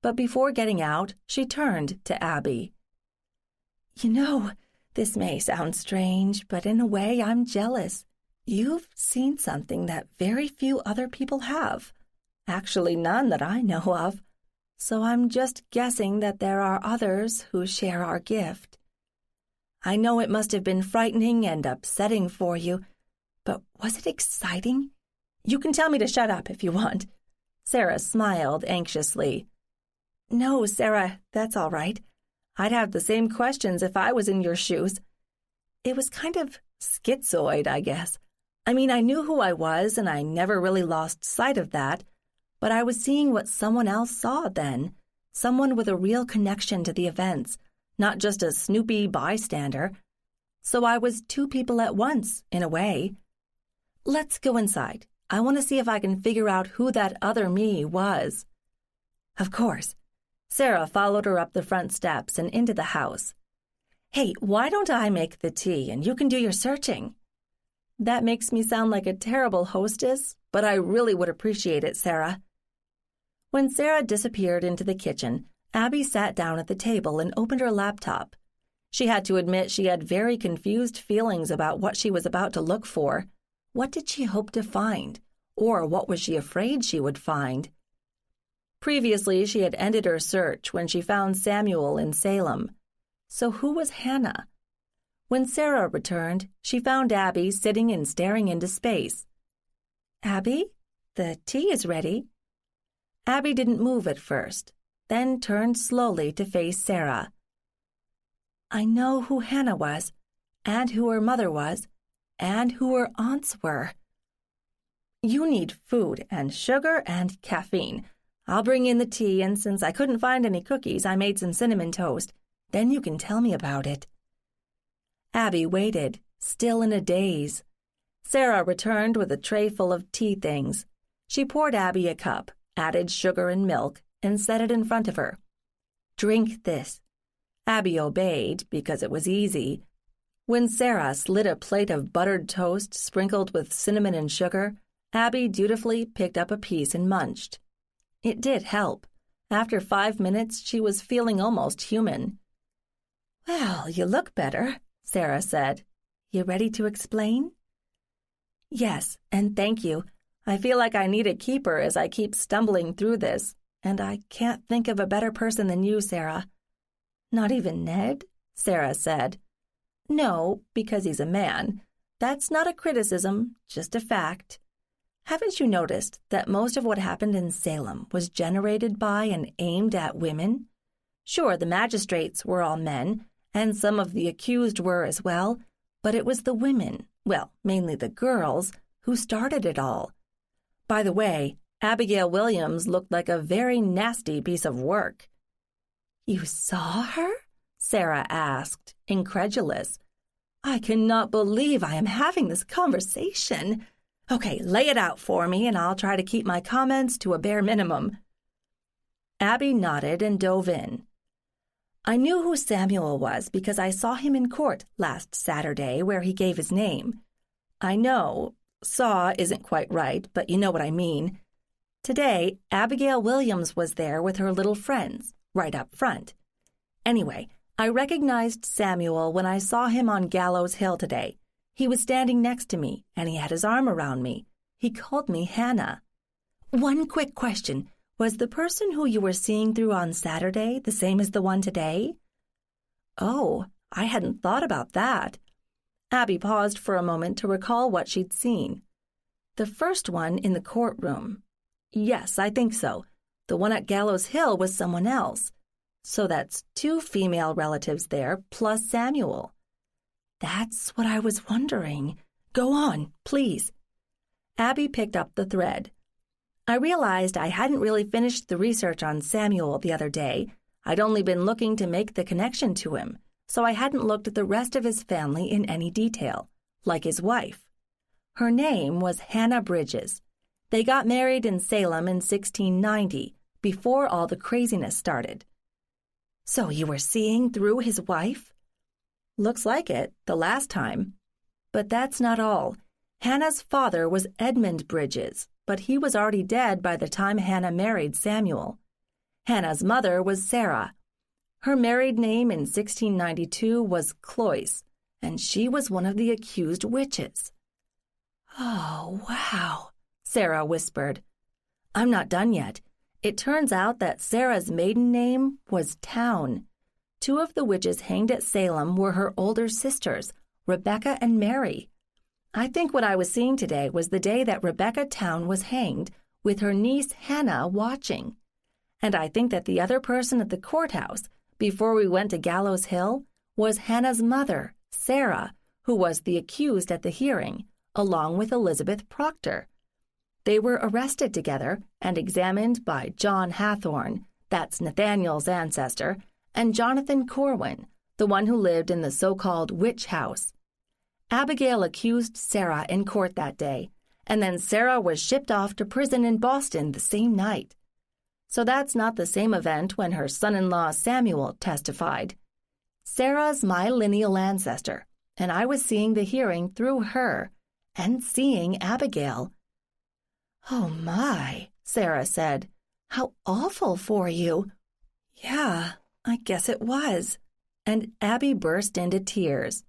But before getting out, she turned to Abby. "You know, this may sound strange, but in a way I'm jealous. You've seen something that very few other people have. Actually, none that I know of. So I'm just guessing that there are others who share our gift. I know it must have been frightening and upsetting for you, but was it exciting? You can tell me to shut up if you want." Sarah smiled anxiously. "No, Sarah, that's all right. I'd have the same questions if I was in your shoes. It was kind of schizoid, I guess. I mean, I knew who I was, and I never really lost sight of that. But I was seeing what someone else saw then, someone with a real connection to the events, not just a snoopy bystander. So I was two people at once, in a way. Let's go inside. I want to see if I can figure out who that other me was." "Of course." Sarah followed her up the front steps and into the house. "Hey, why don't I make the tea and you can do your searching?" "That makes me sound like a terrible hostess, but I really would appreciate it, Sarah." When Sarah disappeared into the kitchen, Abby sat down at the table and opened her laptop. She had to admit she had very confused feelings about what she was about to look for. What did she hope to find? Or what was she afraid she would find? Previously, she had ended her search when she found Samuel in Salem. So who was Hannah? When Sarah returned, she found Abby sitting and staring into space. "Abby, the tea is ready." Abby didn't move at first, then turned slowly to face Sarah. "I know who Hannah was, and who her mother was, and who her aunts were." "You need food and sugar and caffeine. I'll bring in the tea, and since I couldn't find any cookies, I made some cinnamon toast. Then you can tell me about it." Abby waited, still in a daze. Sarah returned with a tray full of tea things. She poured Abby a cup, added sugar and milk, and set it in front of her. "Drink this." Abby obeyed because it was easy. When Sarah slid a plate of buttered toast sprinkled with cinnamon and sugar, Abby dutifully picked up a piece and munched. It did help. After 5 minutes, she was feeling almost human. "Well, you look better," Sarah said. "You ready to explain?" "Yes, and thank you. I feel like I need a keeper as I keep stumbling through this, and I can't think of a better person than you, Sarah." "Not even Ned?" Sarah said. "No, because he's a man. That's not a criticism, just a fact. Haven't you noticed that most of what happened in Salem was generated by and aimed at women? Sure, the magistrates were all men, and some of the accused were as well, but it was the women, well, mainly the girls, who started it all. By the way, Abigail Williams looked like a very nasty piece of work." "You saw her?" Sarah asked, incredulous. "I cannot believe I am having this conversation. Okay, lay it out for me, and I'll try to keep my comments to a bare minimum." Abby nodded and dove in. "I knew who Samuel was because I saw him in court last Saturday where he gave his name. I know, saw isn't quite right, but you know what I mean. Today, Abigail Williams was there with her little friends, right up front. Anyway, I recognized Samuel when I saw him on Gallows Hill today. He was standing next to me, and he had his arm around me. He called me Hannah. One quick question. Was the person who you were seeing through on Saturday the same as the one today?" "Oh, I hadn't thought about that." Abby paused for a moment to recall what she'd seen. "The first one in the courtroom. Yes, I think so. The one at Gallows Hill was someone else. So that's 2 female relatives there, plus Samuel." "That's what I was wondering. Go on, please." Abby picked up the thread. "I realized I hadn't really finished the research on Samuel the other day. I'd only been looking to make the connection to him, so I hadn't looked at the rest of his family in any detail, like his wife. Her name was Hannah Bridges. They got married in Salem in 1690, before all the craziness started." "So you were seeing through his wife?" "Looks like it, the last time. But that's not all. Hannah's father was Edmund Bridges, but he was already dead by the time Hannah married Samuel. Hannah's mother was Sarah. Her married name in 1692 was Cloyce, and she was one of the accused witches." "Oh, wow," Sarah whispered. "I'm not done yet. It turns out that Sarah's maiden name was Town. 2 of the witches hanged at Salem were her older sisters, Rebecca and Mary. I think what I was seeing today was the day that Rebecca Town was hanged, with her niece Hannah watching. And I think that the other person at the courthouse, before we went to Gallows Hill, was Hannah's mother, Sarah, who was the accused at the hearing, along with Elizabeth Proctor. They were arrested together and examined by John Hathorne, that's Nathaniel's ancestor, and Jonathan Corwin, the one who lived in the so-called witch house. Abigail accused Sarah in court that day, and then Sarah was shipped off to prison in Boston the same night. So that's not the same event when her son-in-law Samuel testified. Sarah's my lineal ancestor, and I was seeing the hearing through her, and seeing Abigail." "Oh my," Sarah said. "How awful for you." "Yeah, I guess it was." And Abby burst into tears.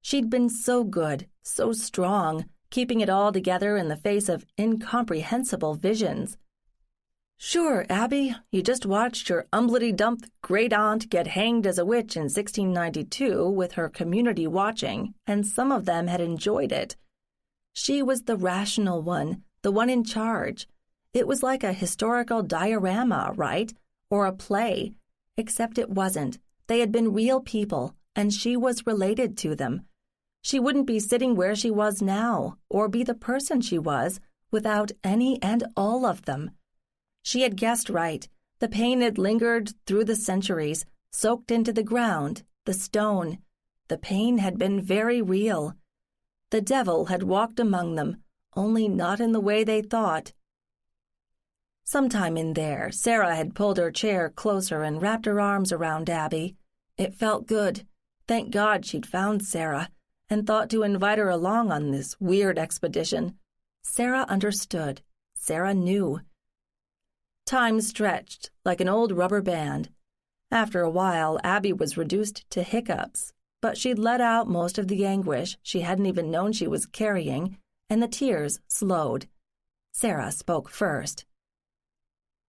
She'd been so good, so strong, keeping it all together in the face of incomprehensible visions. Sure, Abby, you just watched your umblety-dump great-aunt get hanged as a witch in 1692 with her community watching, and some of them had enjoyed it. She was the rational one, the one in charge. It was like a historical diorama, right? Or a play. Except it wasn't. They had been real people, and she was related to them. She wouldn't be sitting where she was now, or be the person she was, without any and all of them. She had guessed right. The pain had lingered through the centuries, soaked into the ground, the stone. The pain had been very real. The devil had walked among them, only not in the way they thought. Sometime in there, Sarah had pulled her chair closer and wrapped her arms around Abby. It felt good. Thank God she'd found Sarah, and thought to invite her along on this weird expedition. Sarah understood. Sarah knew. Time stretched like an old rubber band. After a while, Abby was reduced to hiccups, but she'd let out most of the anguish she hadn't even known she was carrying, and the tears slowed. Sarah spoke first.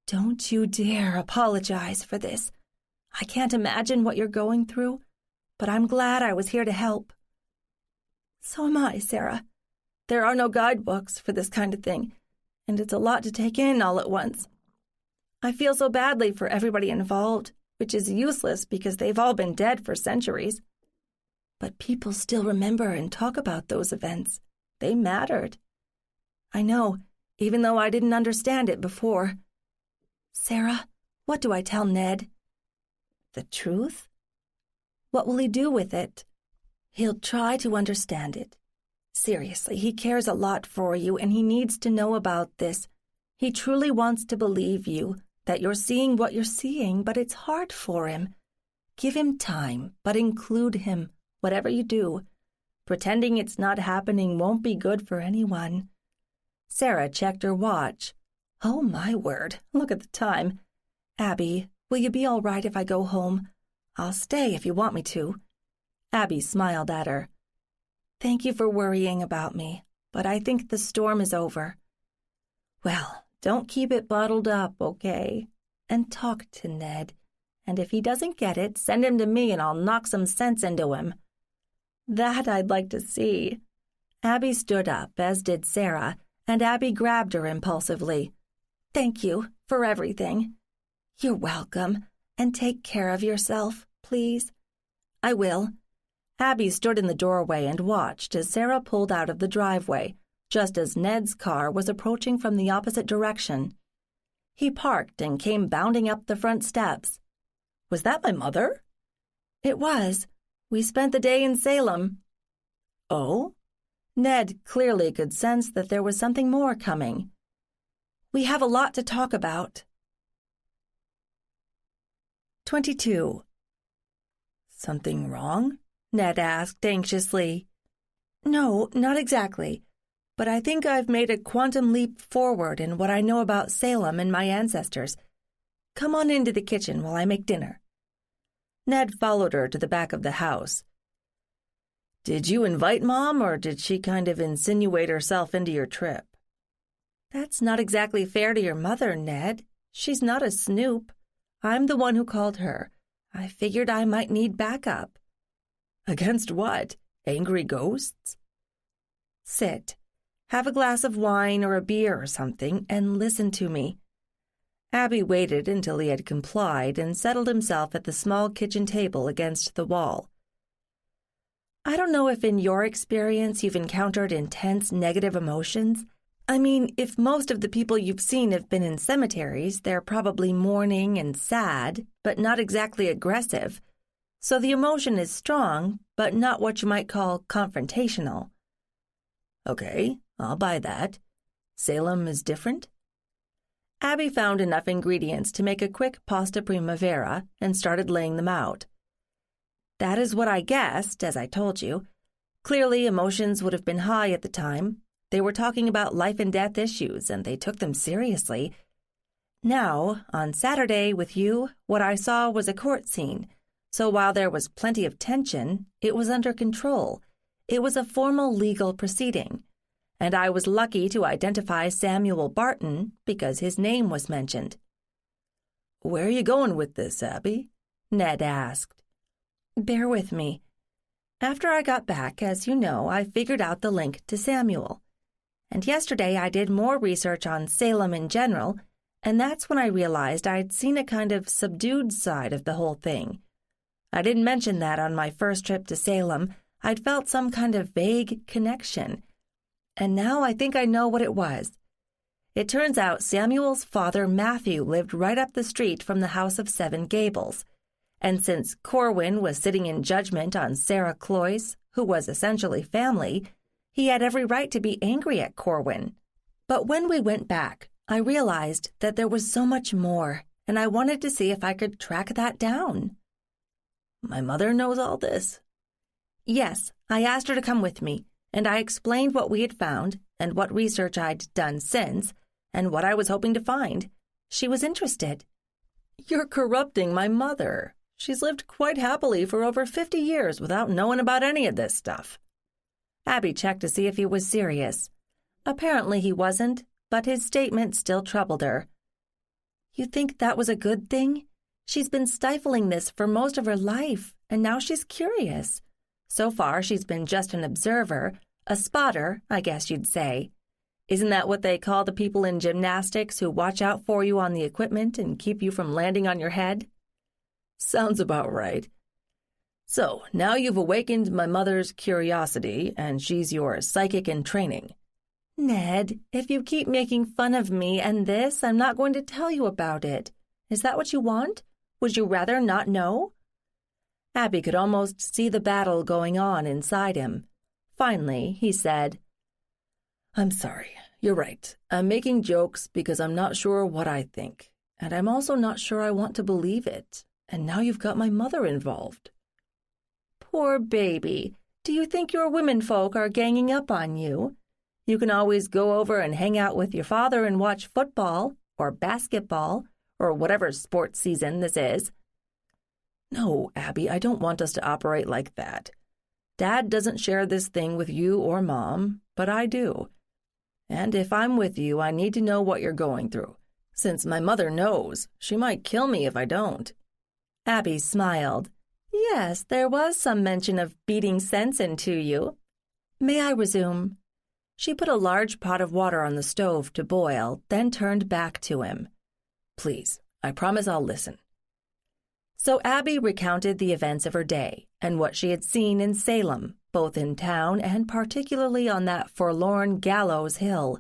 Don't you dare apologize for this. I can't imagine what you're going through, but I'm glad I was here to help. So am I, Sarah. There are no guidebooks for this kind of thing, and it's a lot to take in all at once. I feel so badly for everybody involved, which is useless because they've all been dead for centuries. But people still remember and talk about those events. They mattered. I know, even though I didn't understand it before. Sarah, what do I tell Ned? The truth? What will he do with it? He'll try to understand it. Seriously, he cares a lot for you, and he needs to know about this. He truly wants to believe you, that you're seeing what you're seeing, but it's hard for him. Give him time, but include him, whatever you do. Pretending it's not happening won't be good for anyone. Sarah checked her watch. Oh, my word, look at the time. Abby, will you be all right if I go home? I'll stay if you want me to. Abby smiled at her. Thank you for worrying about me, but I think the storm is over. Well, don't keep it bottled up, okay? And talk to Ned. And if he doesn't get it, send him to me and I'll knock some sense into him. That I'd like to see. Abby stood up, as did Sarah, and Abby grabbed her impulsively. Thank you for everything. You're welcome. And take care of yourself, please. I will. Abby stood in the doorway and watched as Sarah pulled out of the driveway, just as Ned's car was approaching from the opposite direction. He parked and came bounding up the front steps. Was that my mother? It was. We spent the day in Salem. Oh? Ned clearly could sense that there was something more coming. We have a lot to talk about. 22. Something wrong? Ned asked anxiously. No, not exactly. But I think I've made a quantum leap forward in what I know about Salem and my ancestors. Come on into the kitchen while I make dinner. Ned followed her to the back of the house. Did you invite Mom, or did she kind of insinuate herself into your trip? That's not exactly fair to your mother, Ned. She's not a snoop. I'm the one who called her. I figured I might need backup. Against what? Angry ghosts? Sit. Have a glass of wine or a beer or something, and listen to me. Abby waited until he had complied and settled himself at the small kitchen table against the wall. I don't know if in your experience you've encountered intense negative emotions. I mean, if most of the people you've seen have been in cemeteries, they're probably mourning and sad, but not exactly aggressive. So the emotion is strong, but not what you might call confrontational. Okay, I'll buy that. Salem is different? Abby found enough ingredients to make a quick pasta primavera and started laying them out. That is what I guessed, as I told you. Clearly, emotions would have been high at the time. They were talking about life and death issues, and they took them seriously. Now, on Saturday with you, what I saw was a court scene. So while there was plenty of tension, it was under control. It was a formal legal proceeding. and I was lucky to identify Samuel Barton because his name was mentioned. "Where are you going with this, Abby?" Ned asked. "Bear with me. After I got back, as you know, I figured out the link to Samuel. And yesterday I did more research on Salem in general, and that's when I realized I'd seen a kind of subdued side of the whole thing. I didn't mention that on my first trip to Salem. I'd felt some kind of vague connection. And now I think I know what it was. It turns out Samuel's father, Matthew, lived right up the street from the House of Seven Gables. And since Corwin was sitting in judgment on Sarah Cloyce, who was essentially family, he had every right to be angry at Corwin. But when we went back, I realized that there was so much more, and I wanted to see if I could track that down." "My mother knows all this?" "Yes, I asked her to come with me, and I explained what we had found and what research I'd done since, and what I was hoping to find. She was interested." "You're corrupting my mother. She's lived quite happily for over 50 years without knowing about any of this stuff." Abby checked to see if he was serious. Apparently he wasn't, but his statement still troubled her. "You think that was a good thing? She's been stifling this for most of her life, and now she's curious. So far, she's been just an observer, a spotter, I guess you'd say. Isn't that what they call the people in gymnastics who watch out for you on the equipment and keep you from landing on your head?" "Sounds about right. So, now you've awakened my mother's curiosity, and she's your psychic in training." "Ned, if you keep making fun of me and this, I'm not going to tell you about it. Is that what you want? Would you rather not know?" Abby could almost see the battle going on inside him. Finally, he said, "I'm sorry. You're right. I'm making jokes because I'm not sure what I think, and I'm also not sure I want to believe it. And now you've got my mother involved." "Poor baby. Do you think your womenfolk are ganging up on you? You can always go over and hang out with your father and watch football, or basketball, or whatever sports season this is." "No, Abby, I don't want us to operate like that. Dad doesn't share this thing with you or Mom, but I do. And if I'm with you, I need to know what you're going through. Since my mother knows, she might kill me if I don't." Abby smiled. "Yes, there was some mention of beating sense into you. May I resume?" She put a large pot of water on the stove to boil, then turned back to him. "Please, I promise I'll listen." So Abby recounted the events of her day and what she had seen in Salem, both in town and particularly on that forlorn Gallows Hill.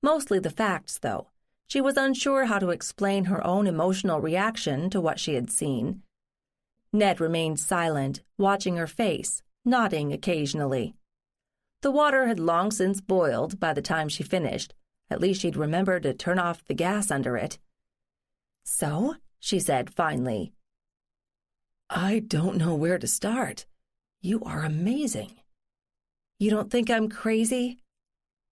Mostly the facts, though. She was unsure how to explain her own emotional reaction to what she had seen. Ned remained silent, watching her face, nodding occasionally. The water had long since boiled by the time she finished. At least she'd remembered to turn off the gas under it. "So?" she said finally. "I don't know where to start. You are amazing." "You don't think I'm crazy?"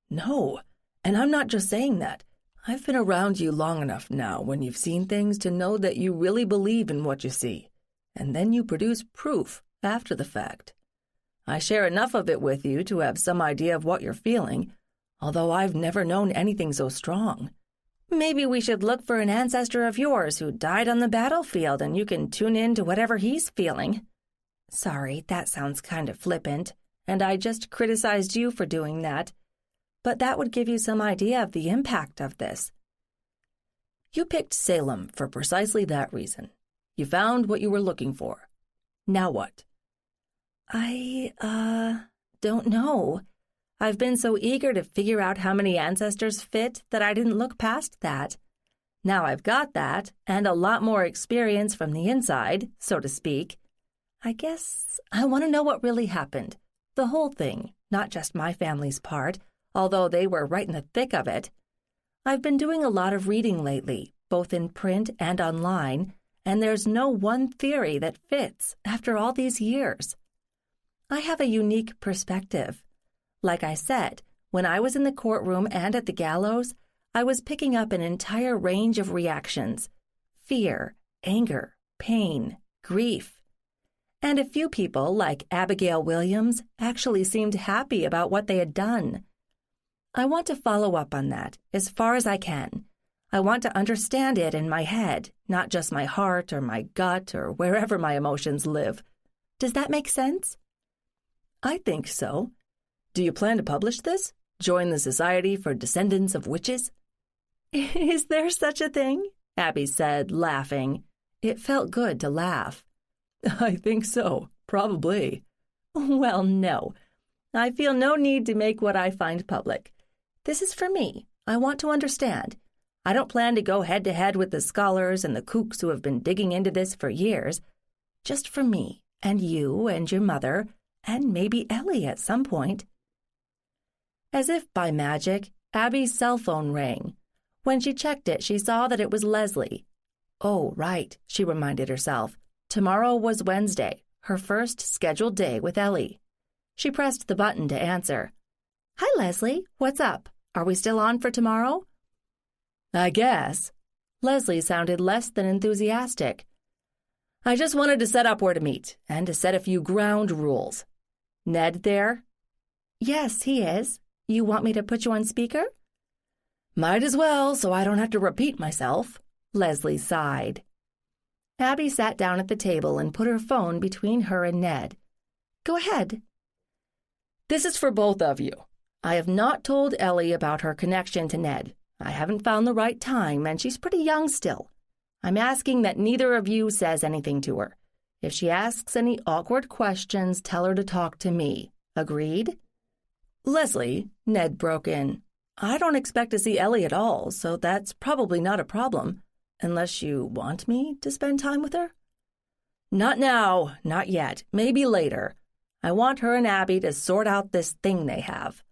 "No, and I'm not just saying that. I've been around you long enough now when you've seen things to know that you really believe in what you see, and then you produce proof after the fact. I share enough of it with you to have some idea of what you're feeling, although I've never known anything so strong." "Maybe we should look for an ancestor of yours who died on the battlefield and you can tune in to whatever he's feeling." "Sorry, that sounds kind of flippant, and I just criticized you for doing that. But that would give you some idea of the impact of this." "You picked Salem for precisely that reason. You found what you were looking for. Now what?" I don't know. I've been so eager to figure out how many ancestors fit that I didn't look past that. Now I've got that, and a lot more experience from the inside, so to speak. I guess I want to know what really happened. The whole thing, not just my family's part, although they were right in the thick of it. I've been doing a lot of reading lately, both in print and online, and there's no one theory that fits after all these years. I have a unique perspective. Like I said, when I was in the courtroom and at the gallows, I was picking up an entire range of reactions: fear, anger, pain, grief. And a few people, like Abigail Williams, actually seemed happy about what they had done. I want to follow up on that as far as I can. I want to understand it in my head, not just my heart or my gut or wherever my emotions live. Does that make sense? I think so. Do you plan to publish this? Join the Society for Descendants of Witches? Is there such a thing? Abby said, laughing. It felt good to laugh. I think so. Probably. Well, no. I feel no need to make what I find public. This is for me. I want to understand. I don't plan to go head-to-head with the scholars and the kooks who have been digging into this for years. Just for me, and you, and your mother, and maybe Ellie at some point. As if by magic, Abby's cell phone rang. When she checked it, she saw that it was Leslie. Oh, right, she reminded herself. Tomorrow was Wednesday, her first scheduled day with Ellie. She pressed the button to answer. Hi, Leslie. What's up? Are we still on for tomorrow? I guess. Leslie sounded less than enthusiastic. I just wanted to set up where to meet and to set a few ground rules. Ned there? Yes, he is. You want me to put you on speaker? Might as well, so I don't have to repeat myself. Leslie sighed. Abby sat down at the table and put her phone between her and Ned. Go ahead. This is for both of you. I have not told Ellie about her connection to Ned. I haven't found the right time, and she's pretty young still. I'm asking that neither of you says anything to her. If she asks any awkward questions, tell her to talk to me. Agreed? Leslie, Ned broke in, I don't expect to see Ellie at all, so that's probably not a problem, unless you want me to spend time with her? Not now, not yet, maybe later. I want her and Abby to sort out this thing they have.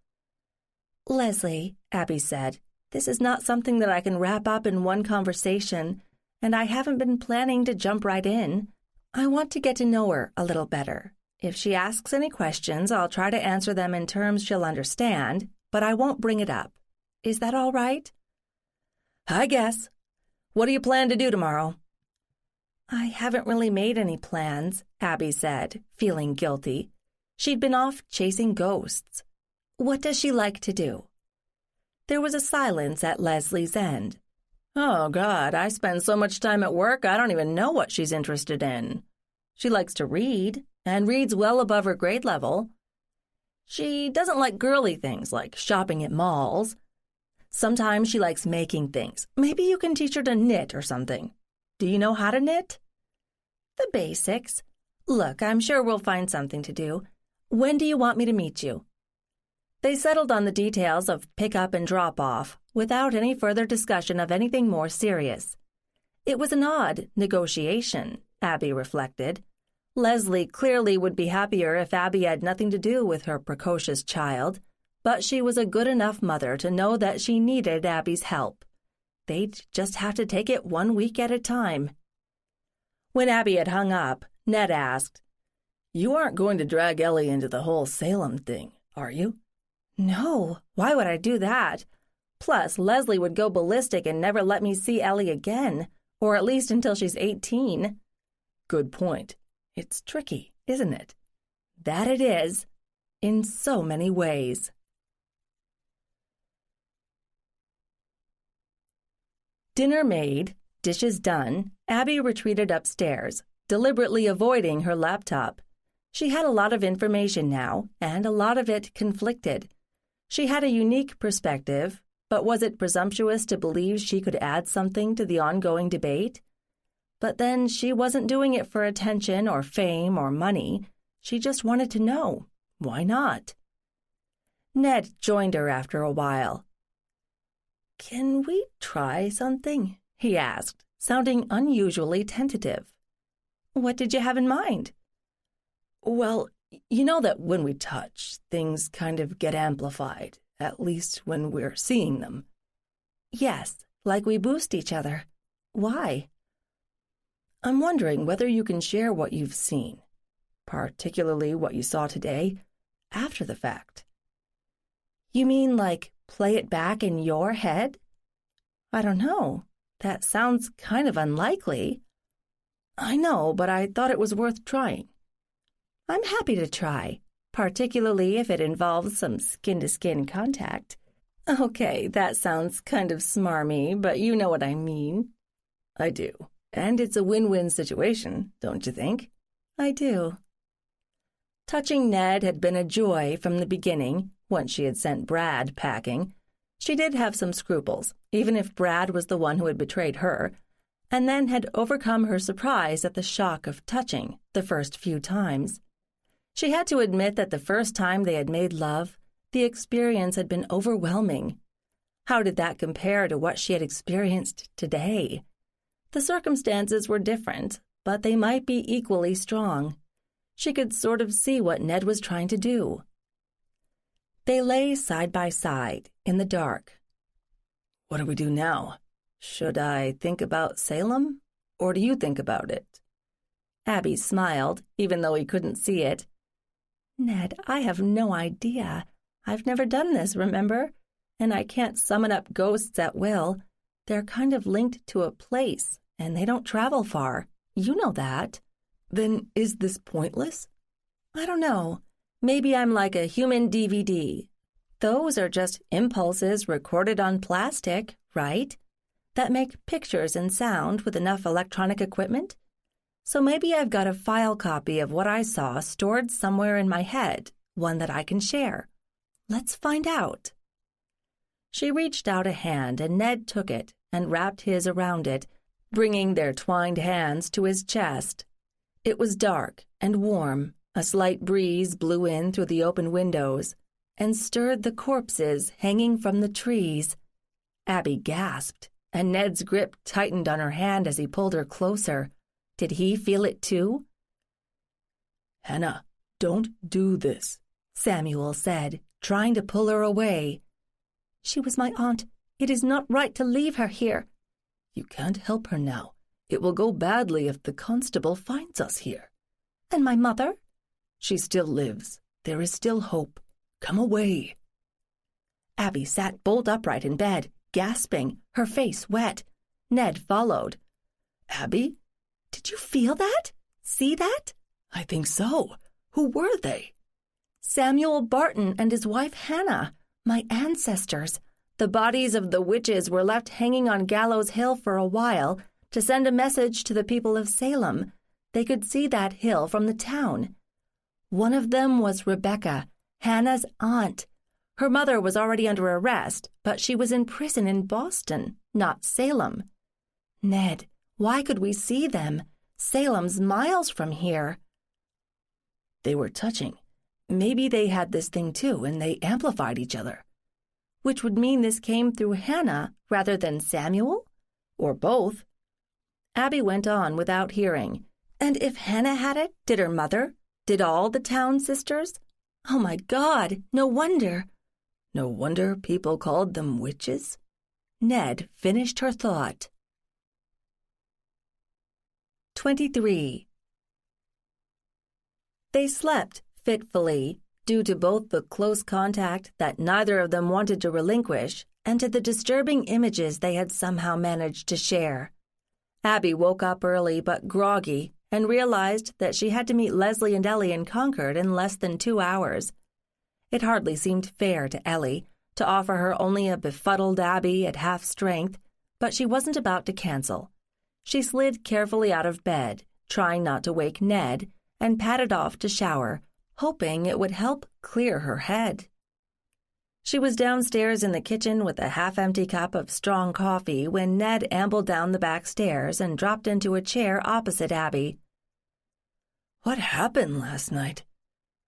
Leslie, Abby said, this is not something that I can wrap up in one conversation, and I haven't been planning to jump right in. I want to get to know her a little better. If she asks any questions, I'll try to answer them in terms she'll understand, but I won't bring it up. Is that all right? I guess. What do you plan to do tomorrow? I haven't really made any plans, Abby said, feeling guilty. She'd been off chasing ghosts. What does she like to do? There was a silence at Leslie's end. Oh, God, I spend so much time at work I don't even know what she's interested in. She likes to read, and reads well above her grade level. She doesn't like girly things like shopping at malls. Sometimes she likes making things. Maybe you can teach her to knit or something. Do you know how to knit? The basics. Look, I'm sure we'll find something to do. When do you want me to meet you? They settled on the details of pick-up and drop-off without any further discussion of anything more serious. It was an odd negotiation, Abby reflected. Leslie clearly would be happier if Abby had nothing to do with her precocious child, but she was a good enough mother to know that she needed Abby's help. They'd just have to take it 1 week at a time. When Abby had hung up, Ned asked, You aren't going to drag Ellie into the whole Salem thing, are you? No, why would I do that? Plus, Leslie would go ballistic and never let me see Ellie again, or at least until she's 18. Good point. It's tricky, isn't it? That it is, in so many ways. Dinner made, dishes done, Abby retreated upstairs, deliberately avoiding her laptop. She had a lot of information now, and a lot of it conflicted. She had a unique perspective, but was it presumptuous to believe she could add something to the ongoing debate? But then she wasn't doing it for attention or fame or money. She just wanted to know. Why not? Ned joined her after a while. Can we try something? He asked, sounding unusually tentative. What did you have in mind? Well, you know that when we touch, things kind of get amplified, at least when we're seeing them. Yes, like we boost each other. Why? I'm wondering whether you can share what you've seen, particularly what you saw today, after the fact. You mean like play it back in your head? I don't know. That sounds kind of unlikely. I know, but I thought it was worth trying. I'm happy to try, particularly if it involves some skin-to-skin contact. Okay, that sounds kind of smarmy, but you know what I mean. I do. And it's a win-win situation, don't you think? I do. Touching Ned had been a joy from the beginning, once she had sent Brad packing. She did have some scruples, even if Brad was the one who had betrayed her, and then had overcome her surprise at the shock of touching the first few times. She had to admit that the first time they had made love, the experience had been overwhelming. How did that compare to what she had experienced today? The circumstances were different, but they might be equally strong. She could sort of see what Ned was trying to do. They lay side by side in the dark. What do we do now? Should I think about Salem, or do you think about it? Abby smiled, even though he couldn't see it. Ned, I have no idea. I've never done this, remember? And I can't summon up ghosts at will. They're kind of linked to a place, and they don't travel far. You know that. Then is this pointless? I don't know. Maybe I'm like a human DVD. Those are just impulses recorded on plastic, right? That make pictures and sound with enough electronic equipment? So maybe I've got a file copy of what I saw stored somewhere in my head, one that I can share. Let's find out. She reached out a hand and Ned took it and wrapped his around it, bringing their twined hands to his chest. It was dark and warm. A slight breeze blew in through the open windows and stirred the corpses hanging from the trees. Abby gasped, and Ned's grip tightened on her hand as he pulled her closer. Did he feel it too? Hannah, don't do this, Samuel said, trying to pull her away. She was my aunt. It is not right to leave her here. You can't help her now. It will go badly if the constable finds us here. And my mother? She still lives. There is still hope. Come away. Abby sat bolt upright in bed, gasping, her face wet. Ned followed. Abby? Did you feel that? See that? I think so. Who were they? Samuel Barton and his wife Hannah, my ancestors. The bodies of the witches were left hanging on Gallows Hill for a while to send a message to the people of Salem. They could see that hill from the town. One of them was Rebecca, Hannah's aunt. Her mother was already under arrest, but she was in prison in Boston, not Salem. Ned, why could we see them? Salem's miles from here. They were touching. Maybe they had this thing too, and they amplified each other. Which would mean this came through Hannah rather than Samuel? Or both? Abby went on without hearing. And if Hannah had it, did her mother? Did all the town sisters? Oh my God, no wonder. No wonder people called them witches? Ned finished her thought. 23. They slept fitfully, due to both the close contact that neither of them wanted to relinquish and to the disturbing images they had somehow managed to share. Abby woke up early but groggy and realized that she had to meet Leslie and Ellie in Concord in less than 2 hours. It hardly seemed fair to Ellie to offer her only a befuddled Abby at half strength, but she wasn't about to cancel. She slid carefully out of bed, trying not to wake Ned, and padded off to shower, hoping it would help clear her head. She was downstairs in the kitchen with a half-empty cup of strong coffee when Ned ambled down the back stairs and dropped into a chair opposite Abby. What happened last night?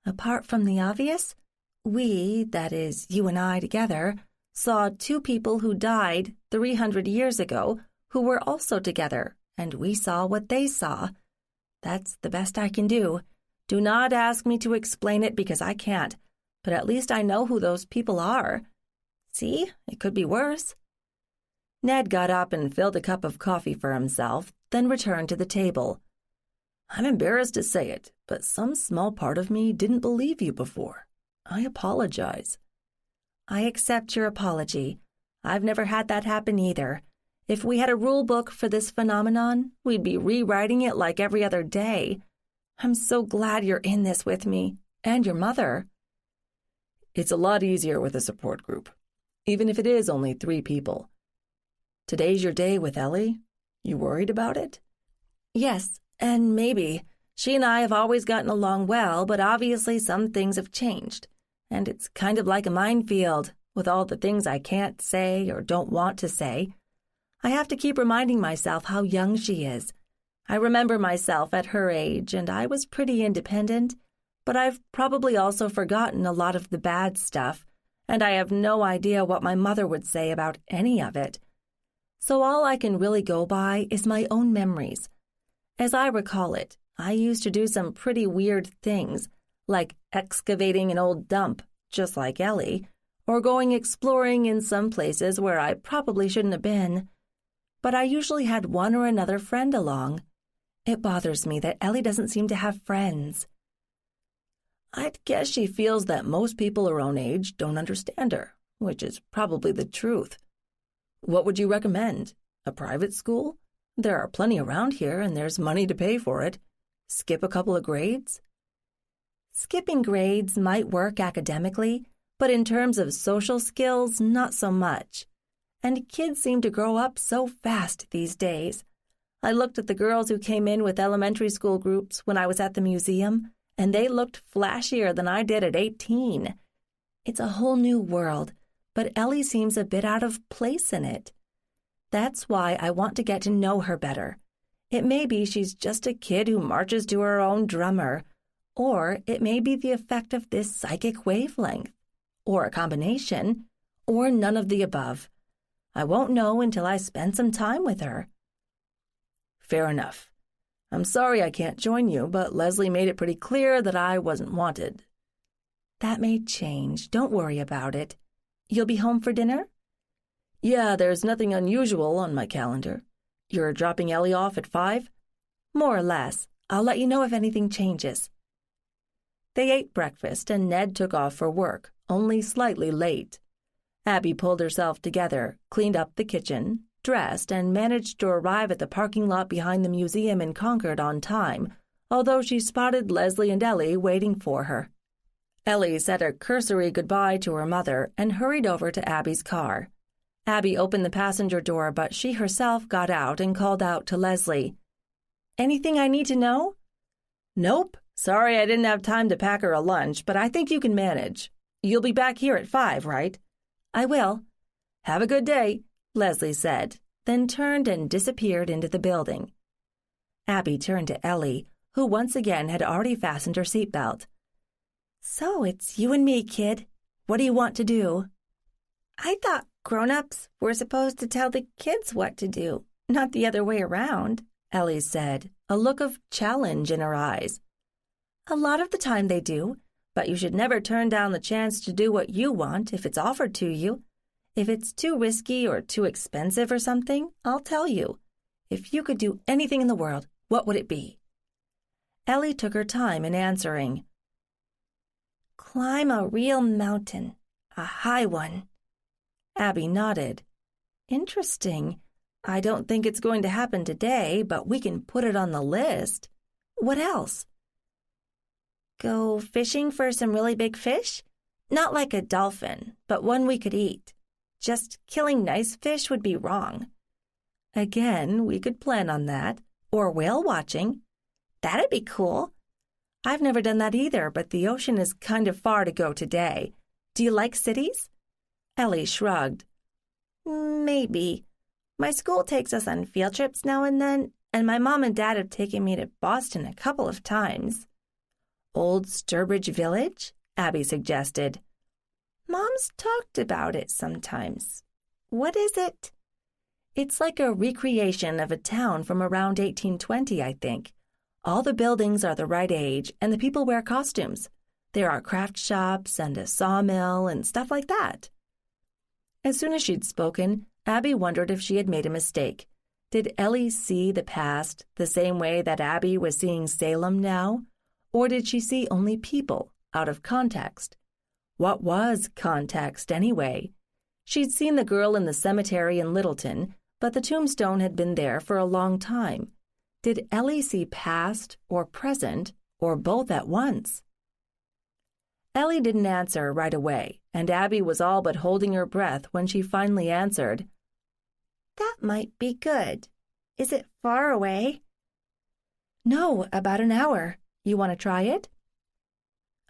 Apart from the obvious, we, that is, you and I together, saw 2 people who died 300 years ago who were also together, and we saw what they saw. That's the best I can do. Do not ask me to explain it because I can't, but at least I know who those people are. See, it could be worse. Ned got up and filled a cup of coffee for himself, then returned to the table. I'm embarrassed to say it, but some small part of me didn't believe you before. I apologize. I accept your apology. I've never had that happen either. If we had a rule book for this phenomenon, we'd be rewriting it like every other day. I'm so glad you're in this with me, and your mother. It's a lot easier with a support group. even if it is only 3 people. Today's your day with Ellie? You worried about it? Yes, and maybe. She and I have always gotten along well, but obviously some things have changed. And it's kind of like a minefield, with all the things I can't say or don't want to say. I have to keep reminding myself how young she is. I remember myself at her age, and I was pretty independent, but I've probably also forgotten a lot of the bad stuff, and I have no idea what my mother would say about any of it. So all I can really go by is my own memories. As I recall it, I used to do some pretty weird things, like excavating an old dump, just like Ellie, or going exploring in some places where I probably shouldn't have been. But I usually had one or another friend along. It bothers me that Ellie doesn't seem to have friends. I'd guess she feels that most people her own age don't understand her, which is probably the truth. What would you recommend? A private school? There are plenty around here, and there's money to pay for it. Skip a couple of grades? Skipping grades might work academically, but in terms of social skills, not so much. And kids seem to grow up so fast these days. I looked at the girls who came in with elementary school groups when I was at the museum, and they looked flashier than I did at 18. It's a whole new world, but Ellie seems a bit out of place in it. That's why I want to get to know her better. It may be she's just a kid who marches to her own drummer, or it may be the effect of this psychic wavelength, or a combination, or none of the above. I won't know until I spend some time with her. Fair enough. I'm sorry I can't join you, but Leslie made it pretty clear that I wasn't wanted. That may change. Don't worry about it. You'll be home for dinner? Yeah, there's nothing unusual on my calendar. You're dropping Ellie off at 5? More or less. I'll let you know if anything changes. They ate breakfast and Ned took off for work, only slightly late. Abby pulled herself together, cleaned up the kitchen, dressed, and managed to arrive at the parking lot behind the museum in Concord on time, although she spotted Leslie and Ellie waiting for her. Ellie said a cursory goodbye to her mother and hurried over to Abby's car. Abby opened the passenger door, but she herself got out and called out to Leslie. "Anything I need to know?" "Nope. Sorry I didn't have time to pack her a lunch, but I think you can manage. You'll be back here at 5, right?" "I will." "Have a good day," Leslie said, then turned and disappeared into the building. Abby turned to Ellie, who once again had already fastened her seatbelt. "So it's you and me, kid. What do you want to do?" "I thought grown-ups were supposed to tell the kids what to do, not the other way around," Ellie said, a look of challenge in her eyes. "A lot of the time they do, but you should never turn down the chance to do what you want if it's offered to you. If it's too risky or too expensive or something, I'll tell you. If you could do anything in the world, what would it be?" Ellie took her time in answering. "Climb a real mountain, a high one." Abby nodded. "Interesting. I don't think it's going to happen today, but we can put it on the list. What else?" "Go fishing for some really big fish? Not like a dolphin, but one we could eat. Just killing nice fish would be wrong." "Again, we could plan on that. Or whale watching. That'd be cool. I've never done that either, but the ocean is kind of far to go today. Do you like cities?" Ellie shrugged. "Maybe. My school takes us on field trips now and then, and my mom and dad have taken me to Boston a couple of times." "Old Sturbridge Village?" Abby suggested. "Mom's talked about it sometimes. What is it?" "It's like a recreation of a town from around 1820, I think. All the buildings are the right age, and the people wear costumes. There are craft shops and a sawmill and stuff like that." As soon as she'd spoken, Abby wondered if she had made a mistake. Did Ellie see the past the same way that Abby was seeing Salem now? Or did she see only people, out of context? What was context, anyway? She'd seen the girl in the cemetery in Littleton, but the tombstone had been there for a long time. Did Ellie see past or present, or both at once? Ellie didn't answer right away, and Abby was all but holding her breath when she finally answered. That might be good. Is it far away? No, about an hour. You want to try it?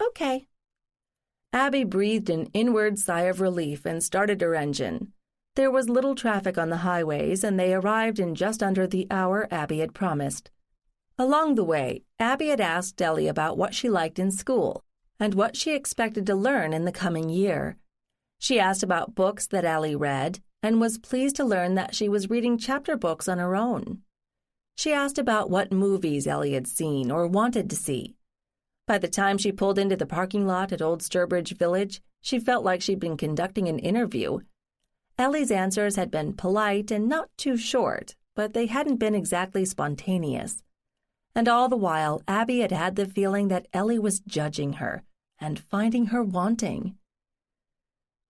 Okay. Abby breathed an inward sigh of relief and started her engine. There was little traffic on the highways, and they arrived in just under the hour Abby had promised. Along the way, Abby had asked Ellie about what she liked in school and what she expected to learn in the coming year. She asked about books that Ellie read and was pleased to learn that she was reading chapter books on her own. She asked about what movies Ellie had seen or wanted to see. By the time she pulled into the parking lot at Old Sturbridge Village, she felt like she'd been conducting an interview. Ellie's answers had been polite and not too short, but they hadn't been exactly spontaneous. And all the while, Abby had had the feeling that Ellie was judging her and finding her wanting.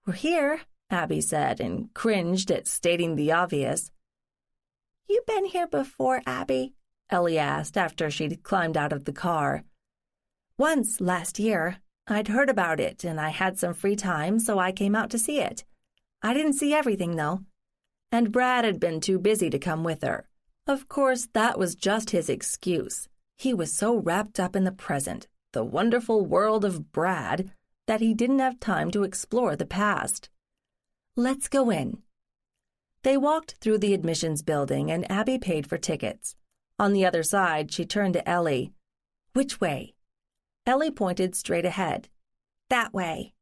"We're here," Abby said, and cringed at stating the obvious. "You been here before, Abby?" Ellie asked after she'd climbed out of the car. "Once, last year. I'd heard about it, and I had some free time, so I came out to see it. I didn't see everything, though." And Brad had been too busy to come with her. Of course, that was just his excuse. He was so wrapped up in the present, the wonderful world of Brad, that he didn't have time to explore the past. "Let's go in." They walked through the admissions building, and Abby paid for tickets. On the other side, she turned to Ellie. "Which way?" Ellie pointed straight ahead. "That way."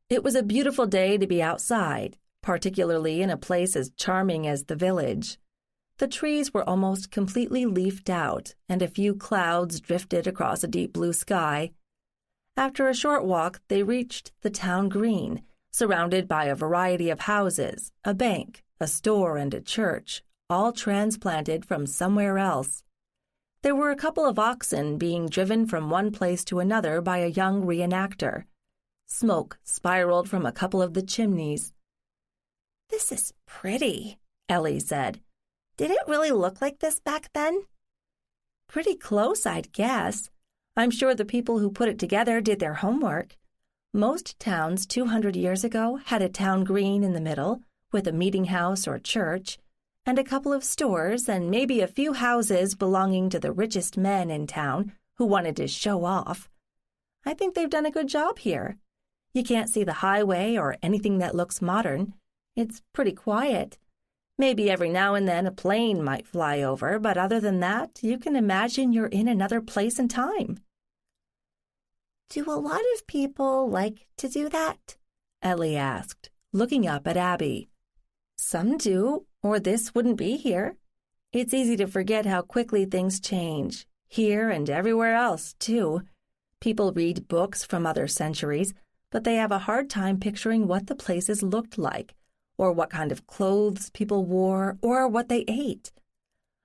It was a beautiful day to be outside, particularly in a place as charming as the village. The trees were almost completely leafed out, and a few clouds drifted across a deep blue sky. After a short walk, they reached the town green, surrounded by a variety of houses, a bank, a store, and a church, all transplanted from somewhere else. There were a couple of oxen being driven from one place to another by a young reenactor. Smoke spiraled from a couple of the chimneys. "This is pretty," Ellie said. "Did it really look like this back then?" "Pretty close, I'd guess. I'm sure the people who put it together did their homework. Most towns 200 years ago had a town green in the middle, with a meeting house or church, and a couple of stores and maybe a few houses belonging to the richest men in town who wanted to show off. I think they've done a good job here. You can't see the highway or anything that looks modern. It's pretty quiet. Maybe every now and then a plane might fly over, but other than that, you can imagine you're in another place and time." "Do a lot of people like to do that?" Ellie asked, looking up at Abby. "Some do, or this wouldn't be here. It's easy to forget how quickly things change, here and everywhere else, too. People read books from other centuries, but they have a hard time picturing what the places looked like, or what kind of clothes people wore, or what they ate.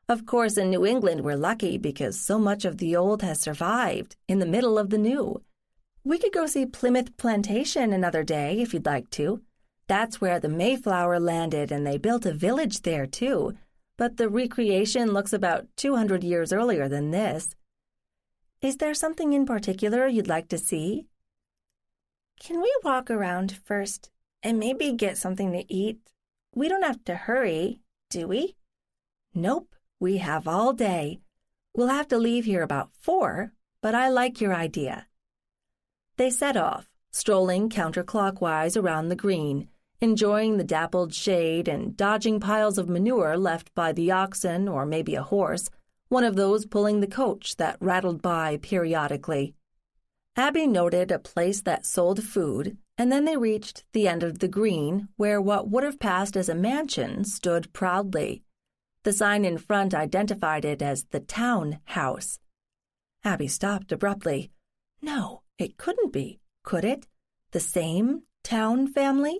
Of course, in New England, we're lucky because so much of the old has survived in the middle of the new. We could go see Plymouth Plantation another day if you'd like to. That's where the Mayflower landed, and they built a village there, too. But the recreation looks about 200 years earlier than this. Is there something in particular you'd like to see?" "Can we walk around first and maybe get something to eat? We don't have to hurry, do we?" "Nope, we have all day. We'll have to leave here about 4, but I like your idea." They set off, strolling counterclockwise around the green, enjoying the dappled shade and dodging piles of manure left by the oxen or maybe a horse, one of those pulling the coach that rattled by periodically. Abby noted a place that sold food, and then they reached the end of the green, where what would have passed as a mansion stood proudly. The sign in front identified it as the town house. Abby stopped abruptly. No, it couldn't be, could it? The same town family?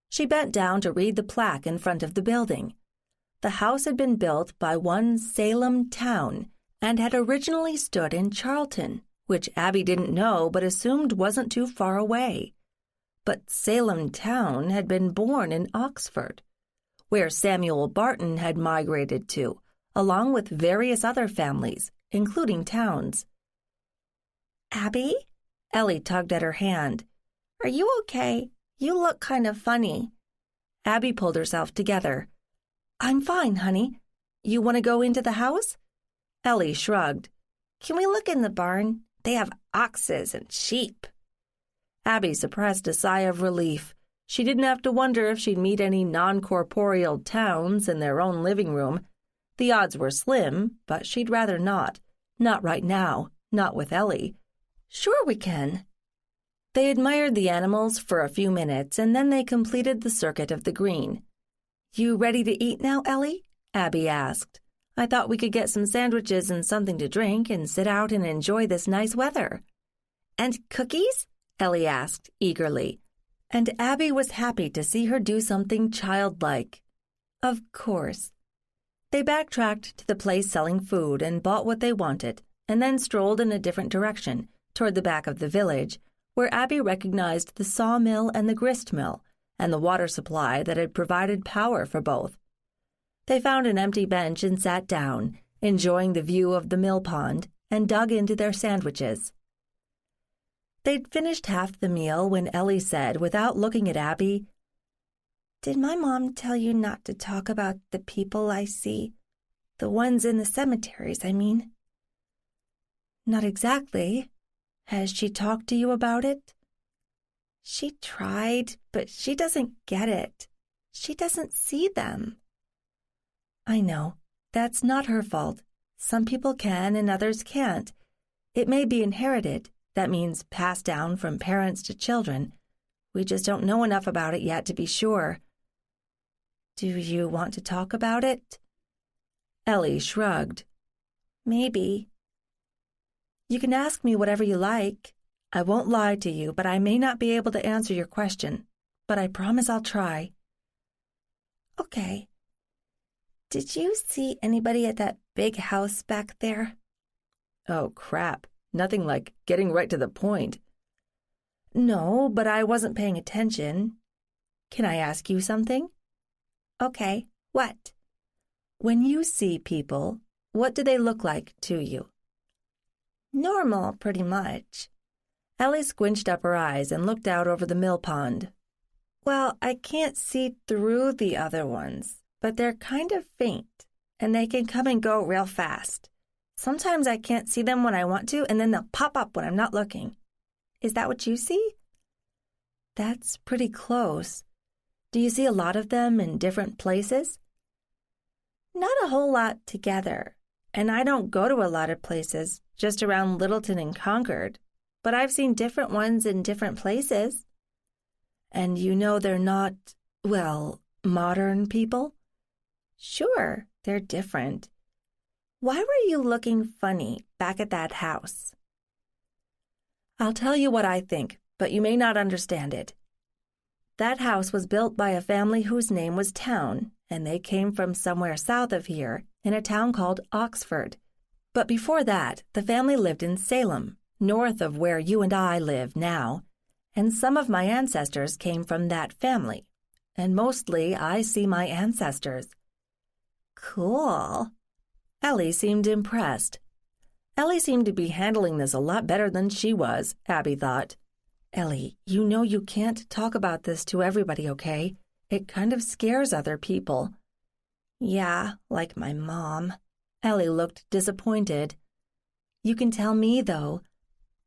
She bent down to read the plaque in front of the building. The house had been built by one Salem town and had originally stood in Charlton, which Abby didn't know but assumed wasn't too far away. But Salem town had been born in Oxford, where Samuel Barton had migrated to, along with various other families, including Towns. "Abby, Ellie tugged at her hand. "Are you okay? You look kind of funny." Abby pulled herself together. "I'm fine, honey. You want to go into the house?" Ellie shrugged. "Can we look in the barn? They have oxes and sheep." Abby suppressed a sigh of relief. She didn't have to wonder if she'd meet any non-corporeal towns in their own living room. The odds were slim, but she'd rather not. Not right now, not with Ellie. "Sure we can." They admired the animals for a few minutes, and then they completed the circuit of the green. "You ready to eat now, Ellie?" Abby asked. "I thought we could get some sandwiches and something to drink and sit out and enjoy this nice weather." "And cookies?" Ellie asked eagerly. And Abby was happy to see her do something childlike. Of course. They backtracked to the place selling food and bought what they wanted, and then strolled in a different direction, toward the back of the village, where Abby recognized the sawmill and the grist mill, and the water supply that had provided power for both. They found an empty bench and sat down, enjoying the view of the mill pond, and dug into their sandwiches. They'd finished half the meal when Ellie said, without looking at Abby, "Did my mom tell you not to talk about the people I see? The ones in the cemeteries, I mean." "Not exactly. Has she talked to you about it?" "She tried, but she doesn't get it. She doesn't see them." "I know. That's not her fault. Some people can and others can't. It may be inherited. That means passed down from parents to children. We just don't know enough about it yet to be sure." "Do you want to talk about it?" Ellie shrugged. "Maybe." "You can ask me whatever you like. I won't lie to you, but I may not be able to answer your question. But I promise I'll try." "Okay. Did you see anybody at that big house back there?" Oh, crap. Nothing like getting right to the point. "No, but I wasn't paying attention. Can I ask you something?" "Okay. What?" "When you see people, what do they look like to you?" "Normal, pretty much." Ellie squinched up her eyes and looked out over the mill pond. "Well, I can't see through the other ones, but they're kind of faint, and they can come and go real fast. Sometimes I can't see them when I want to, and then they'll pop up when I'm not looking. Is that what you see?" "That's pretty close. Do you see a lot of them in different places?" "Not a whole lot together, and I don't go to a lot of places, just around Littleton and Concord, but I've seen different ones in different places." "And you know they're not, well, modern people?" "Sure, they're different. Why were you looking funny back at that house?" "I'll tell you what I think, but you may not understand it. That house was built by a family whose name was Town, and they came from somewhere south of here, in a town called Oxford. But before that, the family lived in Salem, north of where you and I live now, and some of my ancestors came from that family, and mostly I see my ancestors." "Cool." Ellie seemed impressed. Ellie seemed to be handling this a lot better than she was, Abby thought. "Ellie, you know you can't talk about this to everybody, okay? It kind of scares other people." "Yeah, like my mom." Ellie looked disappointed. "You can tell me, though.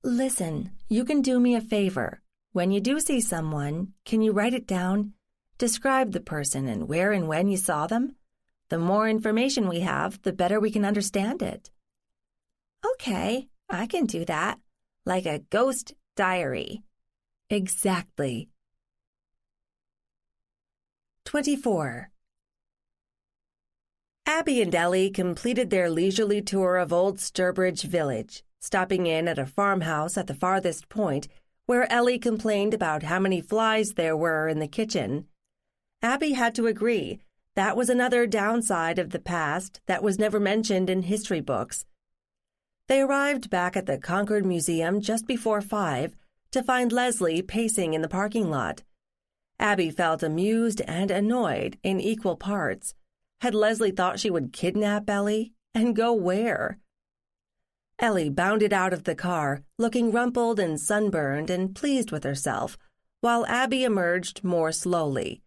Listen, you can do me a favor. When you do see someone, can you write it down? Describe the person and where and when you saw them. The more information we have, the better we can understand it." "Okay, I can do that. Like a ghost diary." "Exactly." 24. Abby and Ellie completed their leisurely tour of Old Sturbridge Village, stopping in at a farmhouse at the farthest point, where Ellie complained about how many flies there were in the kitchen. Abby had to agree. That was another downside of the past that was never mentioned in history books. They arrived back at the Concord Museum just before 5 to find Leslie pacing in the parking lot. Abby felt amused and annoyed in equal parts. Had Leslie thought she would kidnap Ellie? And go where? Ellie bounded out of the car, looking rumpled and sunburned and pleased with herself, while Abby emerged more slowly.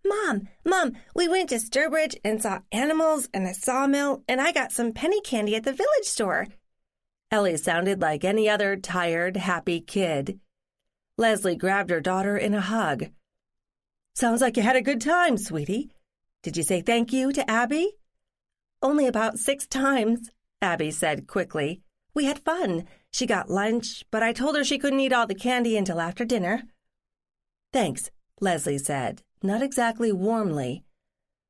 Mom, we went to Sturbridge and saw animals and a sawmill, and I got some penny candy at the village store. Ellie sounded like any other tired, happy kid. Leslie grabbed her daughter in a hug. Sounds like you had a good time, sweetie. Did you say thank you to Abby? Only about 6 times, Abby said quickly. We had fun. She got lunch, but I told her she couldn't eat all the candy until after dinner. Thanks, Leslie said, not exactly warmly.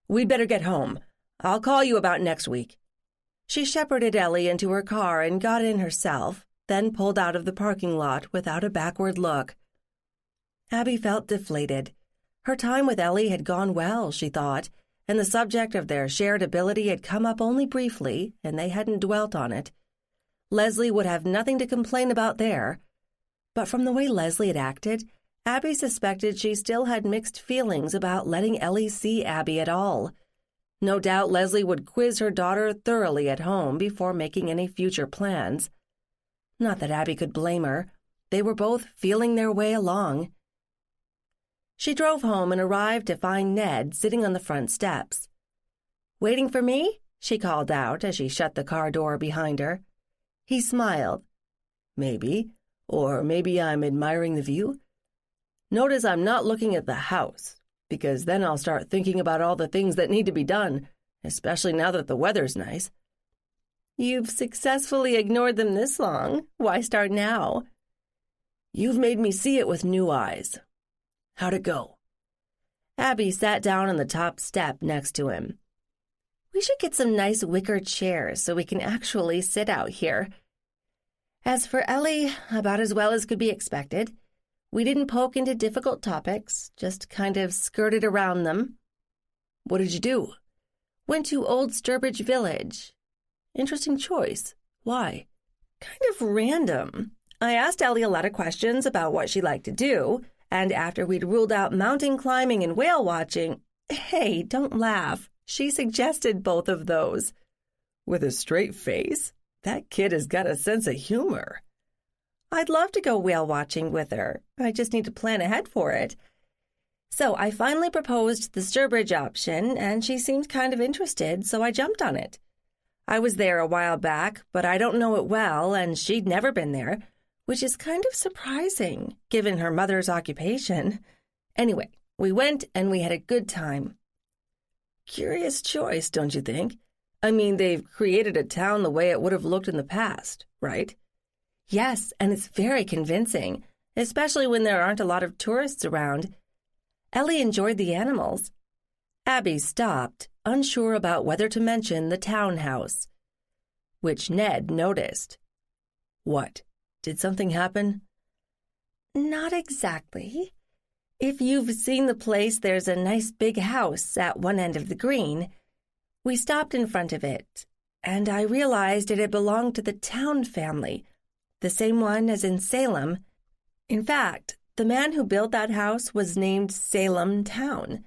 We'd better get home. I'll call you about next week. She shepherded Ellie into her car and got in herself, then pulled out of the parking lot without a backward look. Abby felt deflated. Her time with Ellie had gone well, she thought, and the subject of their shared ability had come up only briefly, and they hadn't dwelt on it. Leslie would have nothing to complain about there. But from the way Leslie had acted, Abby suspected she still had mixed feelings about letting Ellie see Abby at all. No doubt Leslie would quiz her daughter thoroughly at home before making any future plans. Not that Abby could blame her. They were both feeling their way along. She drove home and arrived to find Ned sitting on the front steps. "Waiting for me?" she called out as she shut the car door behind her. He smiled. "Maybe. Or maybe I'm admiring the view. Notice I'm not looking at the house, because then I'll start thinking about all the things that need to be done, especially now that the weather's nice." "You've successfully ignored them this long. Why start now?" "You've made me see it with new eyes. How'd it go?" Abby sat down on the top step next to him. "We should get some nice wicker chairs so we can actually sit out here. As for Ellie, about as well as could be expected. We didn't poke into difficult topics, just kind of skirted around them." "What did you do?" "Went to Old Sturbridge Village." "Interesting choice. Why?" "Kind of random. I asked Ellie a lot of questions about what she liked to do, and after we'd ruled out mountain climbing and whale watching— Hey, don't laugh. She suggested both of those." "With a straight face? That kid has got a sense of humor." "I'd love to go whale watching with her. I just need to plan ahead for it. So I finally proposed the Sturbridge option, and she seemed kind of interested, so I jumped on it. I was there a while back, but I don't know it well, and she'd never been there, which is kind of surprising, given her mother's occupation. Anyway, we went and we had a good time." "Curious choice, don't you think? I mean, they've created a town the way it would have looked in the past, right?" "Yes, and it's very convincing, especially when there aren't a lot of tourists around. Ellie enjoyed the animals." Abby stopped, unsure about whether to mention the townhouse, which Ned noticed. "What? Did something happen?" "Not exactly. If you've seen the place, there's a nice big house at one end of the green. We stopped in front of it, and I realized it had belonged to the Town family, the same one as in Salem. In fact, the man who built that house was named Salem Town.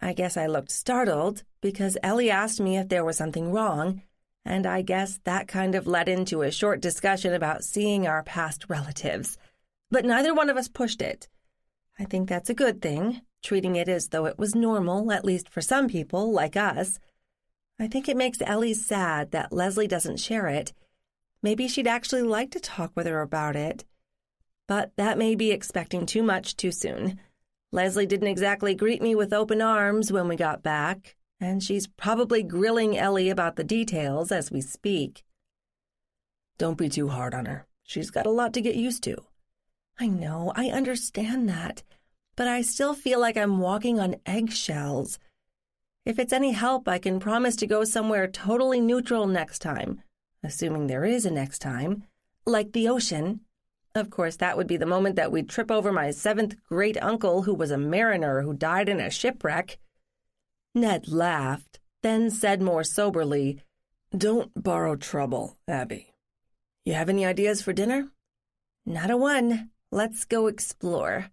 I guess I looked startled because Ellie asked me if there was something wrong, and I guess that kind of led into a short discussion about seeing our past relatives. But neither one of us pushed it. I think that's a good thing, treating it as though it was normal, at least for some people, like us. I think it makes Ellie sad that Leslie doesn't share it. Maybe she'd actually like to talk with her about it. But that may be expecting too much too soon. Leslie didn't exactly greet me with open arms when we got back, and she's probably grilling Ellie about the details as we speak." "Don't be too hard on her. She's got a lot to get used to." "I know, I understand that, but I still feel like I'm walking on eggshells. If it's any help, I can promise to go somewhere totally neutral next time, assuming there is a next time, like the ocean. Of course, that would be the moment that we'd trip over my 7th great-uncle who was a mariner who died in a shipwreck." Ned laughed, then said more soberly, "Don't borrow trouble, Abby. You have any ideas for dinner?" "Not a one. Let's go explore."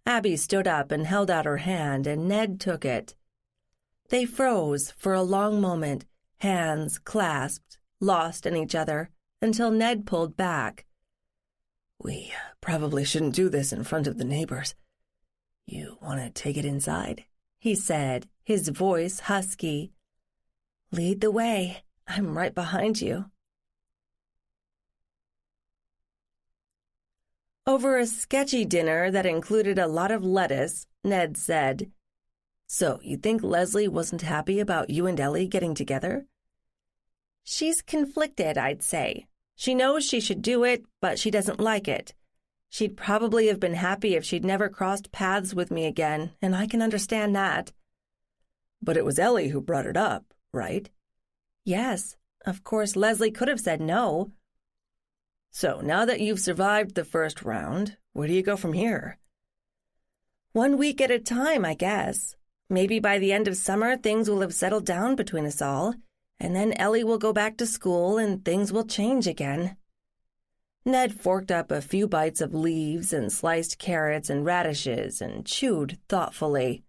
Abby stood up and held out her hand, and Ned took it. They froze for a long moment, hands clasped, lost in each other, until Ned pulled back. We probably shouldn't do this in front of the neighbors. You want to take it inside? He said, his voice husky. Lead the way. I'm right behind you. Over a sketchy dinner that included a lot of lettuce, Ned said, So, you think Leslie wasn't happy about you and Ellie getting together? She's conflicted, I'd say. She knows she should do it, but she doesn't like it. She'd probably have been happy if she'd never crossed paths with me again, and I can understand that. But it was Ellie who brought it up, right? Yes. Of course, Leslie could have said no. So, now that you've survived the first round, where do you go from here? 1 week at a time, I guess. Maybe by the end of summer, things will have settled down between us all, and then Ellie will go back to school and things will change again. Ned forked up a few bites of leaves and sliced carrots and radishes and chewed thoughtfully.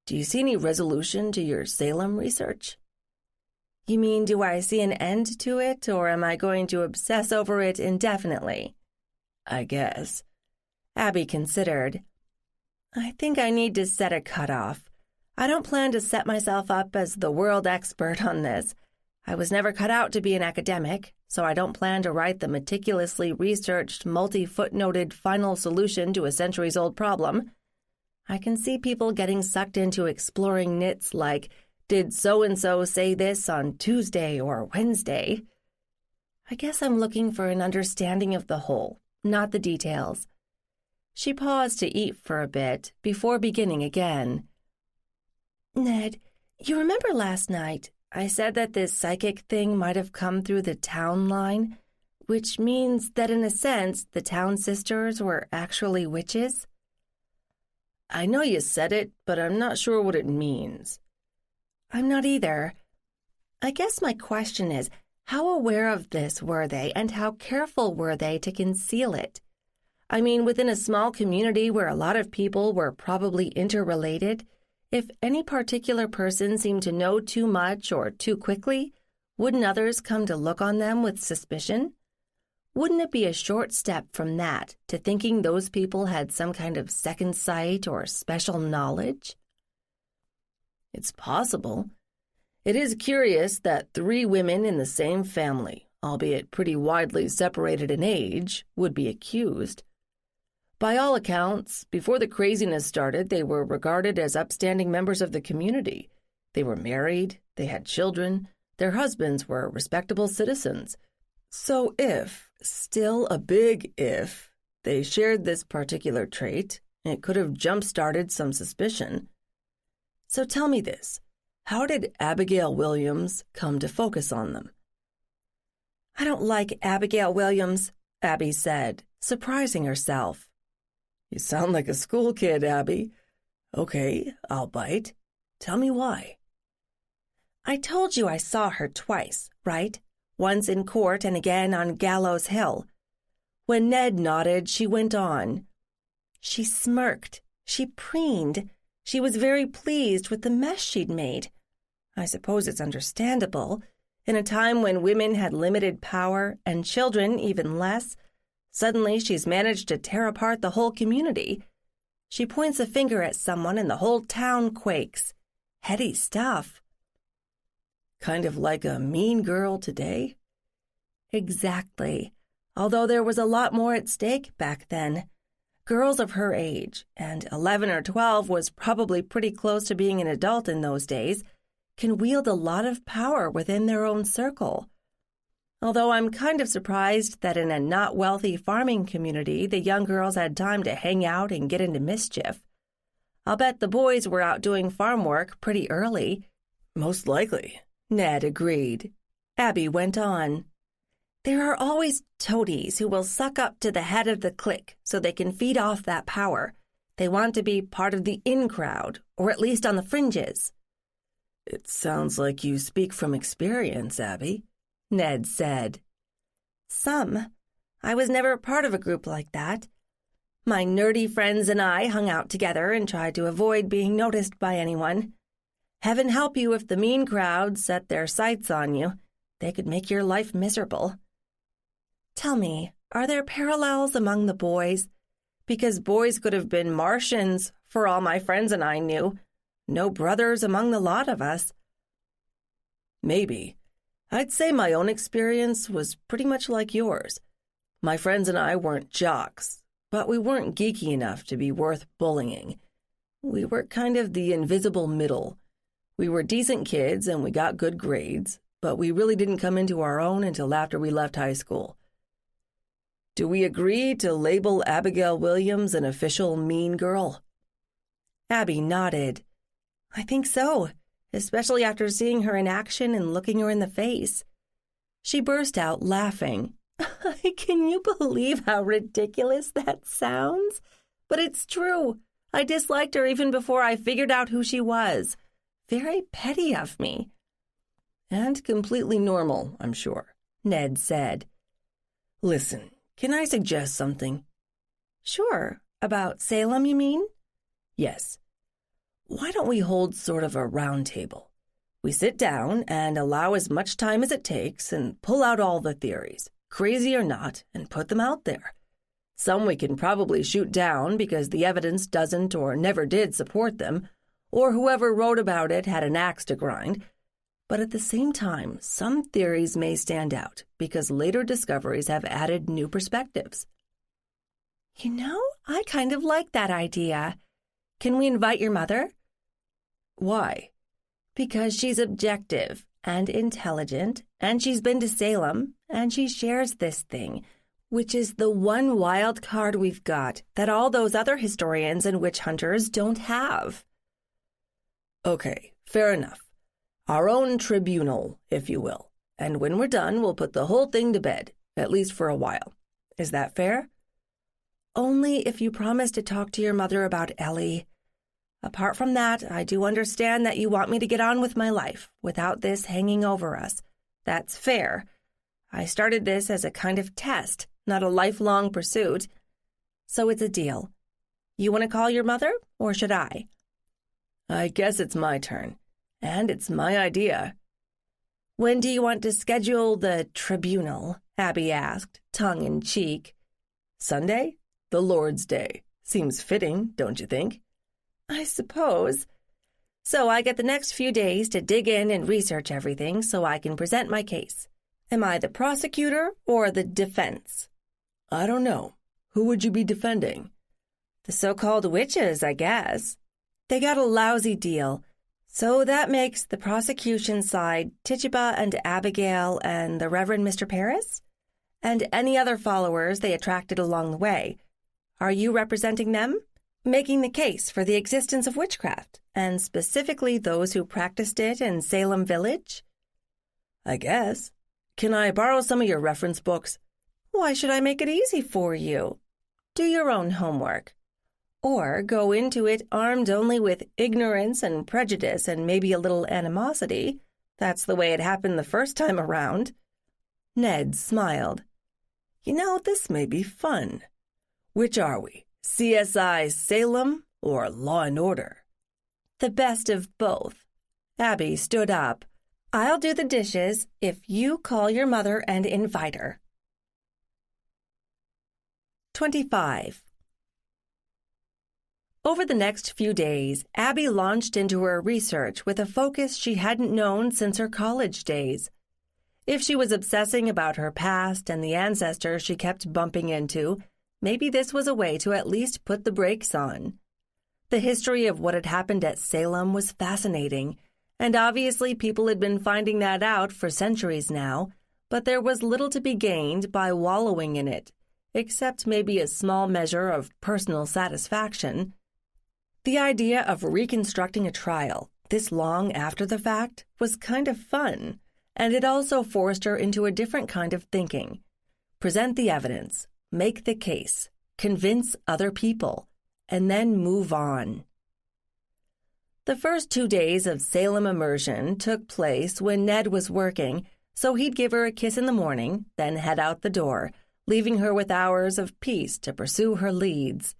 Do you see any resolution to your Salem research? You mean, do I see an end to it, or am I going to obsess over it indefinitely? I guess. Abby considered. I think I need to set a cutoff. I don't plan to set myself up as the world expert on this. I was never cut out to be an academic, so I don't plan to write the meticulously researched, multi-footnoted final solution to a centuries-old problem. I can see people getting sucked into exploring nits like, did so-and-so say this on Tuesday or Wednesday? I guess I'm looking for an understanding of the whole, not the details. She paused to eat for a bit before beginning again. Ned, you remember last night I said that this psychic thing might have come through the town line, which means that in a sense the town sisters were actually witches? I know you said it, but I'm not sure what it means. I'm not either. I guess my question is, how aware of this were they, and how careful were they to conceal it? I mean, within a small community where a lot of people were probably interrelated, if any particular person seemed to know too much or too quickly, wouldn't others come to look on them with suspicion? Wouldn't it be a short step from that to thinking those people had some kind of second sight or special knowledge? It's possible. It is curious that 3 women in the same family, albeit pretty widely separated in age, would be accused. By all accounts, before the craziness started, they were regarded as upstanding members of the community. They were married, they had children, their husbands were respectable citizens. So if, still a big if, they shared this particular trait, it could have jump-started some suspicion. So tell me this, how did Abigail Williams come to focus on them? I don't like Abigail Williams, Abby said, surprising herself. You sound like a school kid, Abby. Okay, I'll bite. Tell me why. I told you I saw her twice, right? Once in court and again on Gallows Hill. When Ned nodded, she went on. She smirked. She preened. She was very pleased with the mess she'd made. I suppose it's understandable. In a time when women had limited power and children even less, suddenly she's managed to tear apart the whole community. She points a finger at someone and the whole town quakes. Heady stuff. Kind of like a mean girl today? Exactly. Although there was a lot more at stake back then. Girls of her age, and 11 or 12 was probably pretty close to being an adult in those days, can wield a lot of power within their own circle. Although I'm kind of surprised that in a not wealthy farming community the young girls had time to hang out and get into mischief. I'll bet the boys were out doing farm work pretty early. Most likely, Ned agreed. Abby went on. There are always toadies who will suck up to the head of the clique so they can feed off that power. They want to be part of the in crowd, or at least on the fringes. It sounds like you speak from experience, Abby, Ned said. Some. I was never part of a group like that. My nerdy friends and I hung out together and tried to avoid being noticed by anyone. Heaven help you if the mean crowd set their sights on you. They could make your life miserable. Tell me, are there parallels among the boys? Because boys could have been Martians, for all my friends and I knew. No brothers among the lot of us. Maybe. I'd say my own experience was pretty much like yours. My friends and I weren't jocks, but we weren't geeky enough to be worth bullying. We were kind of the invisible middle. We were decent kids and we got good grades, but we really didn't come into our own until after we left high school. Do we agree to label Abigail Williams an official mean girl? Abby nodded. I think so, especially after seeing her in action and looking her in the face. She burst out laughing. Can you believe how ridiculous that sounds? But it's true. I disliked her even before I figured out who she was. Very petty of me. And completely normal, I'm sure, Ned said. Listen, can I suggest something? Sure. About Salem, you mean? Yes. Why don't we hold sort of a round table? We sit down and allow as much time as it takes and pull out all the theories, crazy or not, and put them out there. Some we can probably shoot down because the evidence doesn't or never did support them, or whoever wrote about it had an axe to grind. But at the same time, some theories may stand out because later discoveries have added new perspectives. You know, I kind of like that idea. Can we invite your mother? Why? Because she's objective and intelligent, and she's been to Salem, and she shares this thing, which is the one wild card we've got that all those other historians and witch hunters don't have. Okay, fair enough. Our own tribunal, if you will. And when we're done, we'll put the whole thing to bed, at least for a while. Is that fair? Only if you promise to talk to your mother about Ellie. Apart from that, I do understand that you want me to get on with my life without this hanging over us. That's fair. I started this as a kind of test, not a lifelong pursuit. So it's a deal. You want to call your mother, or should I? I guess it's my turn. And it's my idea. When do you want to schedule the tribunal? Abby asked, tongue in cheek. Sunday? The Lord's Day. Seems fitting, don't you think? I suppose. So I get the next few days to dig in and research everything so I can present my case. Am I the prosecutor or the defense? I don't know. Who would you be defending? The so-called witches, I guess. They got a lousy deal. So that makes the prosecution side Tituba and Abigail and the Reverend Mr. Paris? And any other followers they attracted along the way. Are you representing them? Making the case for the existence of witchcraft, and specifically those who practiced it in Salem Village? I guess. Can I borrow some of your reference books? Why should I make it easy for you? Do your own homework. Or go into it armed only with ignorance and prejudice and maybe a little animosity. That's the way it happened the first time around. Ned smiled. You know, this may be fun. Which are we? CSI Salem or Law and Order? The best of both. Abby stood up. I'll do the dishes if you call your mother and invite her. 25. Over the next few days, Abby launched into her research with a focus she hadn't known since her college days. If she was obsessing about her past and the ancestors she kept bumping into, maybe this was a way to at least put the brakes on. The history of what had happened at Salem was fascinating, and obviously people had been finding that out for centuries now, but there was little to be gained by wallowing in it, except maybe a small measure of personal satisfaction. The idea of reconstructing a trial, this long after the fact, was kind of fun, and it also forced her into a different kind of thinking. Present the evidence. Make the case, convince other people, and then move on. The first 2 days of Salem immersion took place when Ned was working, so he'd give her a kiss in the morning, then head out the door, leaving her with hours of peace to pursue her leads.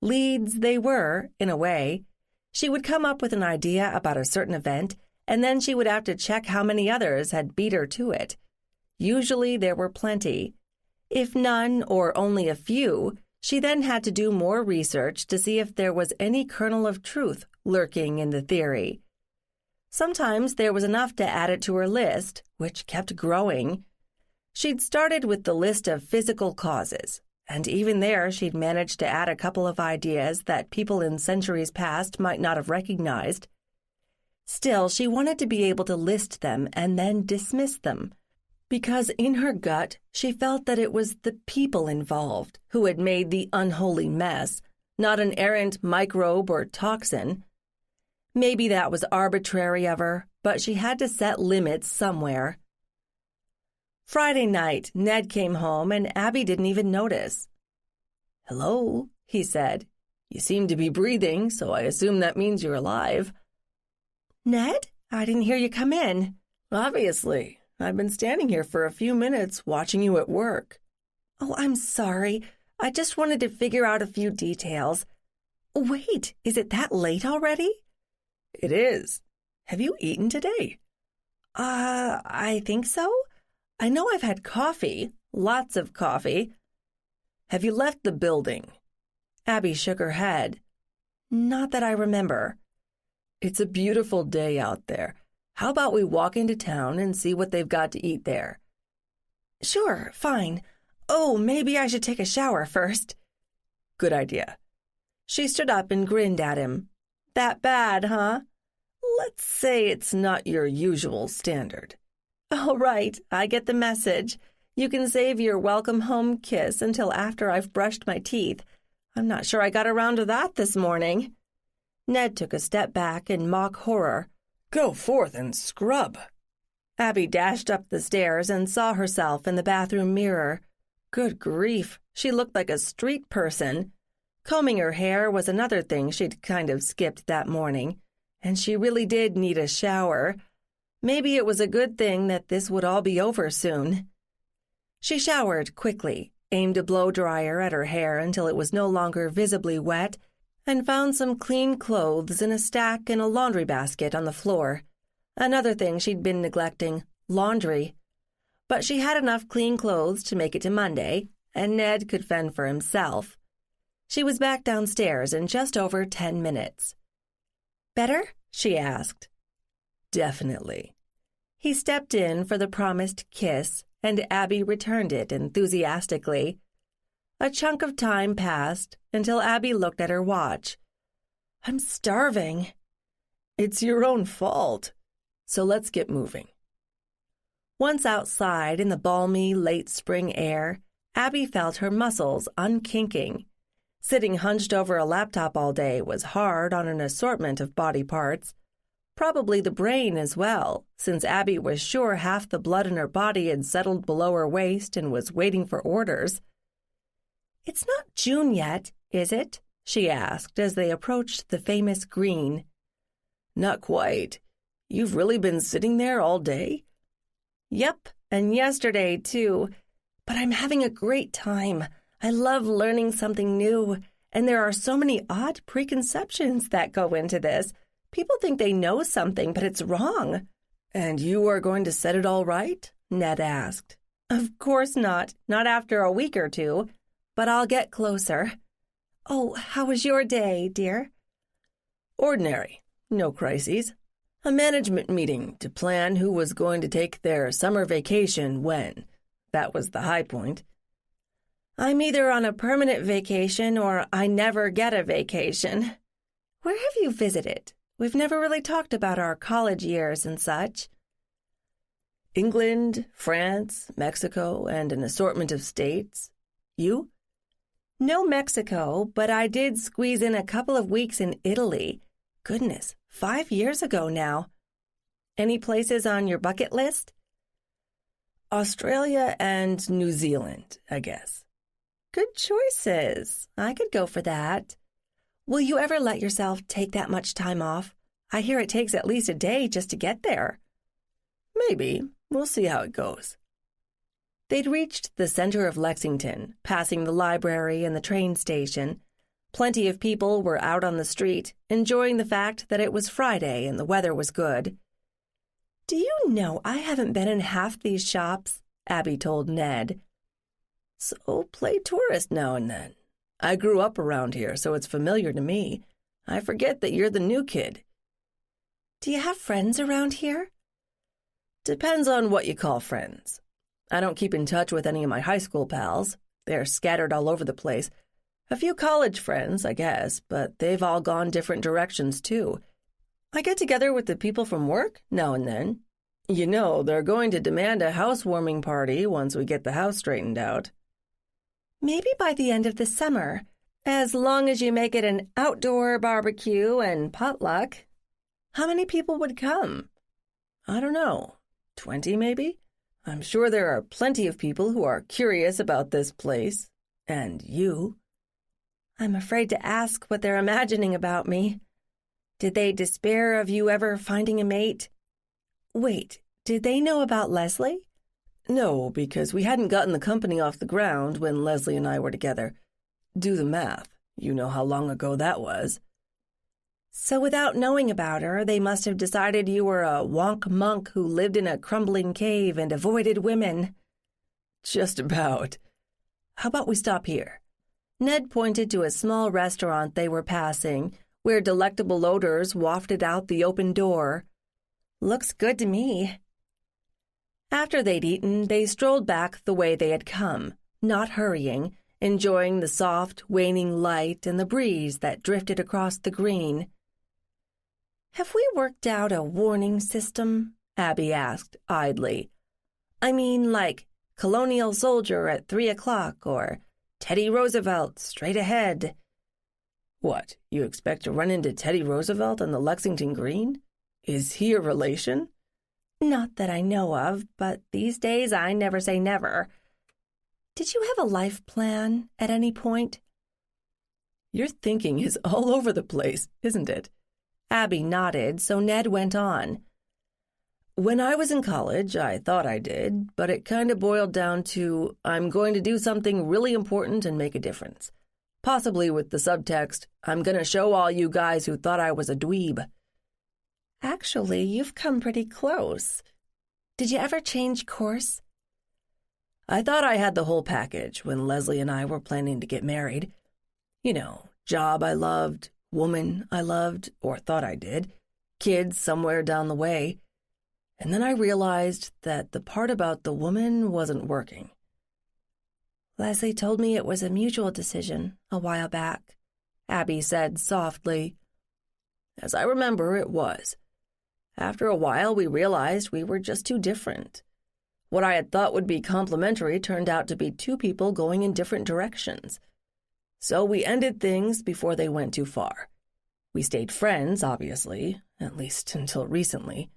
Leads they were, in a way. She would come up with an idea about a certain event, and then she would have to check how many others had beat her to it. Usually there were plenty. If none or only a few, she then had to do more research to see if there was any kernel of truth lurking in the theory. Sometimes there was enough to add it to her list, which kept growing. She'd started with the list of physical causes, and even there she'd managed to add a couple of ideas that people in centuries past might not have recognized. Still, she wanted to be able to list them and then dismiss them, because in her gut she felt that it was the people involved who had made the unholy mess, not an errant microbe or toxin. Maybe that was arbitrary of her, but she had to set limits somewhere. Friday night, Ned came home and Abby didn't even notice. "Hello," he said. "You seem to be breathing, so I assume that means you're alive." "Ned? I didn't hear you come in." "Obviously. I've been standing here for a few minutes watching you at work." "Oh, I'm sorry. I just wanted to figure out a few details. Wait, is it that late already?" "It is. Have you eaten today?" I think so. I know I've had coffee, lots of coffee." "Have you left the building?" Abby shook her head. "Not that I remember." "It's a beautiful day out there. How about we walk into town and see what they've got to eat there?" "Sure, fine. Oh, maybe I should take a shower first." "Good idea." She stood up and grinned at him. "That bad, huh?" "Let's say it's not your usual standard." "All right, I get the message. You can save your welcome home kiss until after I've brushed my teeth. I'm not sure I got around to that this morning." Ned took a step back in mock horror. "Go forth and scrub." Abby dashed up the stairs and saw herself in the bathroom mirror. Good grief, she looked like a street person. Combing her hair was another thing she'd kind of skipped that morning, and she really did need a shower. Maybe it was a good thing that this would all be over soon. She showered quickly, aimed a blow-dryer at her hair until it was no longer visibly wet, and found some clean clothes in a stack in a laundry basket on the floor. Another thing she'd been neglecting, laundry. But she had enough clean clothes to make it to Monday, and Ned could fend for himself. She was back downstairs in just over 10 minutes. "Better?" she asked. "Definitely." He stepped in for the promised kiss, and Abby returned it enthusiastically. A chunk of time passed until Abby looked at her watch. "I'm starving." "It's your own fault. So let's get moving." Once outside in the balmy late spring air, Abby felt her muscles unkinking. Sitting hunched over a laptop all day was hard on an assortment of body parts. Probably the brain as well, since Abby was sure half the blood in her body had settled below her waist and was waiting for orders. "It's not June yet, is it?" she asked as they approached the famous green. "Not quite. You've really been sitting there all day?" "Yep, and yesterday, too. But I'm having a great time. I love learning something new, and there are so many odd preconceptions that go into this. People think they know something, but it's wrong." "And you are going to set it all right?" Ned asked. "Of course not after a week or two, but I'll get closer." "Oh, how was your day, dear?" "Ordinary. No crises. A management meeting to plan who was going to take their summer vacation when. That was the high point." "I'm either on a permanent vacation or I never get a vacation." "Where have you visited? We've never really talked about our college years and such." "England, France, Mexico, and an assortment of states. You?" "No Mexico, but I did squeeze in a couple of weeks in Italy. Goodness, 5 years ago now. Any places on your bucket list?" "Australia and New Zealand, I guess." "Good choices. I could go for that. Will you ever let yourself take that much time off? I hear it takes at least a day just to get there." "Maybe. We'll see how it goes." They'd reached the center of Lexington, passing the library and the train station. Plenty of people were out on the street, enjoying the fact that it was Friday and the weather was good. Do you know I haven't been in half these shops? Abby told Ned. So play tourist now and then. I grew up around here, so it's familiar to me. I forget that you're the new kid. Do you have friends around here? Depends on what you call friends. I don't keep in touch with any of my high school pals. They're scattered all over the place. A few college friends, I guess, but they've all gone different directions, too. I get together with the people from work now and then. You know, they're going to demand a housewarming party once we get the house straightened out. Maybe by the end of the summer, as long as you make it an outdoor barbecue and potluck. How many people would come? I don't know. 20 maybe? I'm sure there are plenty of people who are curious about this place. And you. I'm afraid to ask what they're imagining about me. Did they despair of you ever finding a mate? Wait, did they know about Leslie? No, because we hadn't gotten the company off the ground when Leslie and I were together. Do the math. You know how long ago that was. So without knowing about her, they must have decided you were a wonk monk who lived in a crumbling cave and avoided women. Just about. How about we stop here? Ned pointed to a small restaurant they were passing, where delectable odors wafted out the open door. Looks good to me. After they'd eaten, they strolled back the way they had come, not hurrying, enjoying the soft, waning light and the breeze that drifted across the green. Have we worked out a warning system? Abby asked, idly. I mean, like colonial soldier at 3 o'clock or Teddy Roosevelt straight ahead. What, you expect to run into Teddy Roosevelt on the Lexington Green? Is he a relation? Not that I know of, but these days I never say never. Did you have a life plan at any point? Your thinking is all over the place, isn't it? Abby nodded, so Ned went on. When I was in college, I thought I did, but it kind of boiled down to I'm going to do something really important and make a difference. Possibly with the subtext, I'm going to show all you guys who thought I was a dweeb. Actually, you've come pretty close. Did you ever change course? I thought I had the whole package when Leslie and I were planning to get married. You know, job I loved, woman I loved, or thought I did, kids somewhere down the way. And then I realized that the part about the woman wasn't working. Leslie told me it was a mutual decision a while back, Abby said softly. As I remember, it was. After a while, we realized we were just too different. What I had thought would be complementary turned out to be two people going in different directions. So we ended things before they went too far. We stayed friends, obviously, at least until recently.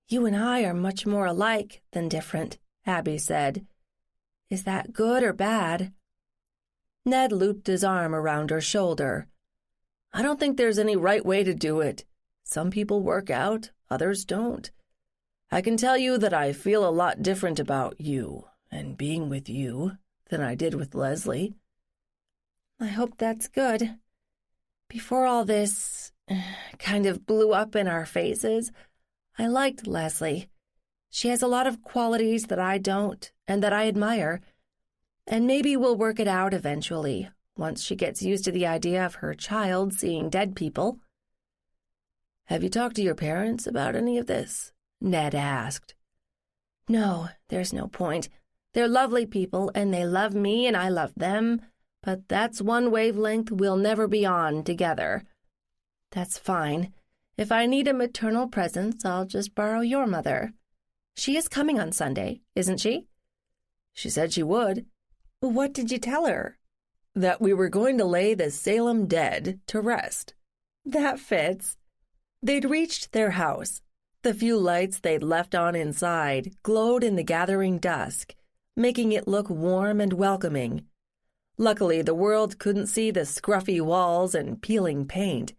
You and I are much more alike than different, Abby said. Is that good or bad? Ned looped his arm around her shoulder. I don't think there's any right way to do it. Some people work out, others don't. I can tell you that I feel a lot different about you and being with you than I did with Leslie. I hope that's good. Before all this kind of blew up in our faces, I liked Leslie. She has a lot of qualities that I don't and that I admire, and maybe we'll work it out eventually, once she gets used to the idea of her child seeing dead people. Have you talked to your parents about any of this? Ned asked. No, there's no point. They're lovely people, and they love me and I love them, but that's one wavelength we'll never be on together. That's fine. If I need a maternal presence, I'll just borrow your mother. She is coming on Sunday, isn't she? She said she would. What did you tell her? That we were going to lay the Salem dead to rest. That fits. They'd reached their house. The few lights they'd left on inside glowed in the gathering dusk, making it look warm and welcoming. Luckily, the world couldn't see the scruffy walls and peeling paint.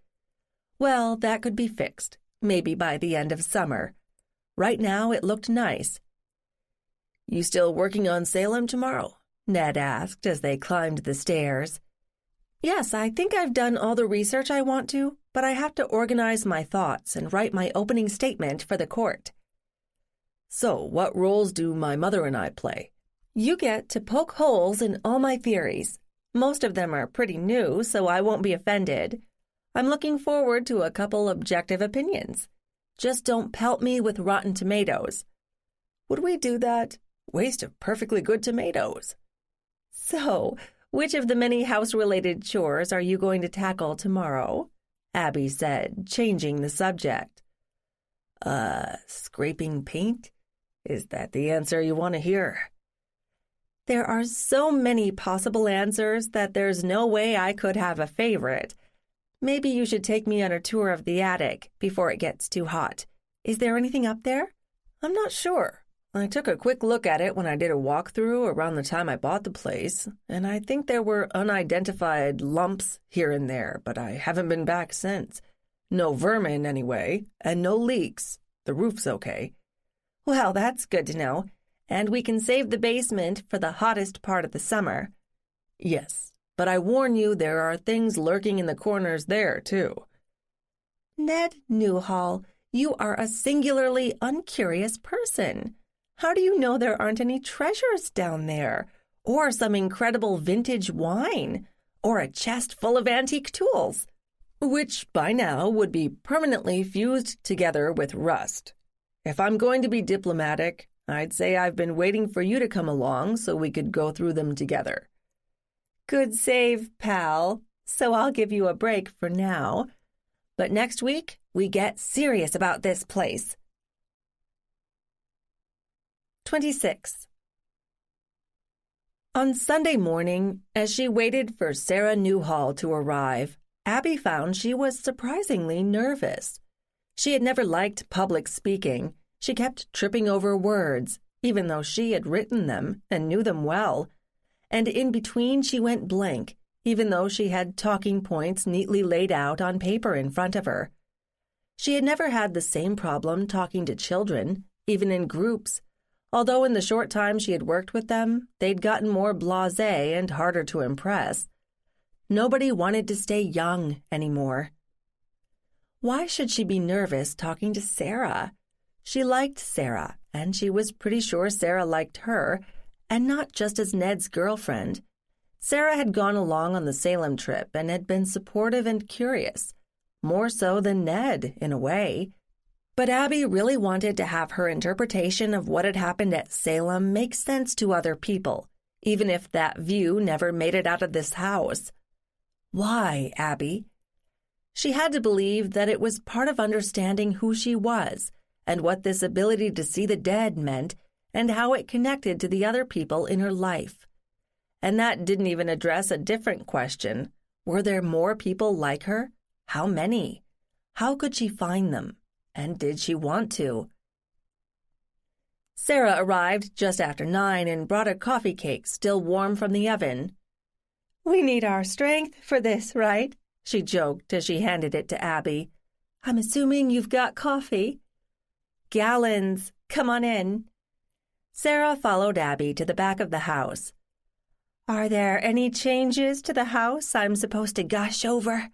Well, that could be fixed, maybe by the end of summer. Right now, it looked nice. You still working on Salem tomorrow? Ned asked as they climbed the stairs. Yes, I think I've done all the research I want to, but I have to organize my thoughts and write my opening statement for the court. So, what roles do my mother and I play? You get to poke holes in all my theories. Most of them are pretty new, so I won't be offended. I'm looking forward to a couple objective opinions. Just don't pelt me with rotten tomatoes. Would we do that? Waste of perfectly good tomatoes. So, which of the many house-related chores are you going to tackle tomorrow? Abby said, changing the subject. Scraping paint? Is that the answer you want to hear? There are so many possible answers that there's no way I could have a favorite. Maybe you should take me on a tour of the attic before it gets too hot. Is there anything up there? I'm not sure. I took a quick look at it when I did a walkthrough around the time I bought the place, and I think there were unidentified lumps here and there, but I haven't been back since. No vermin, anyway, and no leaks. The roof's okay. Well, that's good to know. And we can save the basement for the hottest part of the summer. Yes, but I warn you there are things lurking in the corners there, too. Ned Newhall, you are a singularly uncurious person. How do you know there aren't any treasures down there? Or some incredible vintage wine? Or a chest full of antique tools? Which, by now, would be permanently fused together with rust. If I'm going to be diplomatic, I'd say I've been waiting for you to come along so we could go through them together. Good save, pal. So I'll give you a break for now. But next week, we get serious about this place. 26. On Sunday morning, as she waited for Sarah Newhall to arrive, Abby found she was surprisingly nervous. She had never liked public speaking. She kept tripping over words, even though she had written them and knew them well. And in between she went blank, even though she had talking points neatly laid out on paper in front of her. She had never had the same problem talking to children, even in groups, although in the short time she had worked with them, they'd gotten more blasé and harder to impress. Nobody wanted to stay young anymore. Why should she be nervous talking to Sarah? She liked Sarah, and she was pretty sure Sarah liked her, and not just as Ned's girlfriend. Sarah had gone along on the Salem trip and had been supportive and curious, more so than Ned, in a way. But Abby really wanted to have her interpretation of what had happened at Salem make sense to other people, even if that view never made it out of this house. Why, Abby? She had to believe that it was part of understanding who she was and what this ability to see the dead meant and how it connected to the other people in her life. And that didn't even address a different question. Were there more people like her? How many? How could she find them? And did she want to? Sarah arrived just after 9 and brought a coffee cake still warm from the oven. "We need our strength for this, right?" she joked as she handed it to Abby. "I'm assuming you've got coffee." "Gallons. Come on in." Sarah followed Abby to the back of the house. "Are there any changes to the house I'm supposed to gush over?"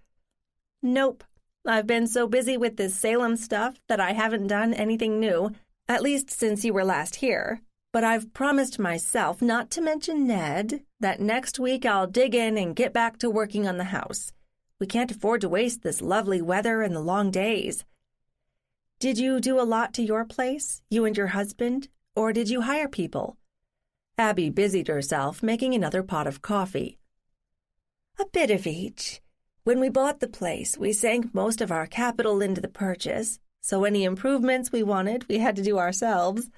"Nope. I've been so busy with this Salem stuff that I haven't done anything new, at least since you were last here. But I've promised myself not to mention Ned, that next week I'll dig in and get back to working on the house. We can't afford to waste this lovely weather and the long days." "Did you do a lot to your place, you and your husband, or did you hire people?" Abby busied herself making another pot of coffee. "A bit of each. When we bought the place, we sank most of our capital into the purchase, so any improvements we wanted we had to do ourselves.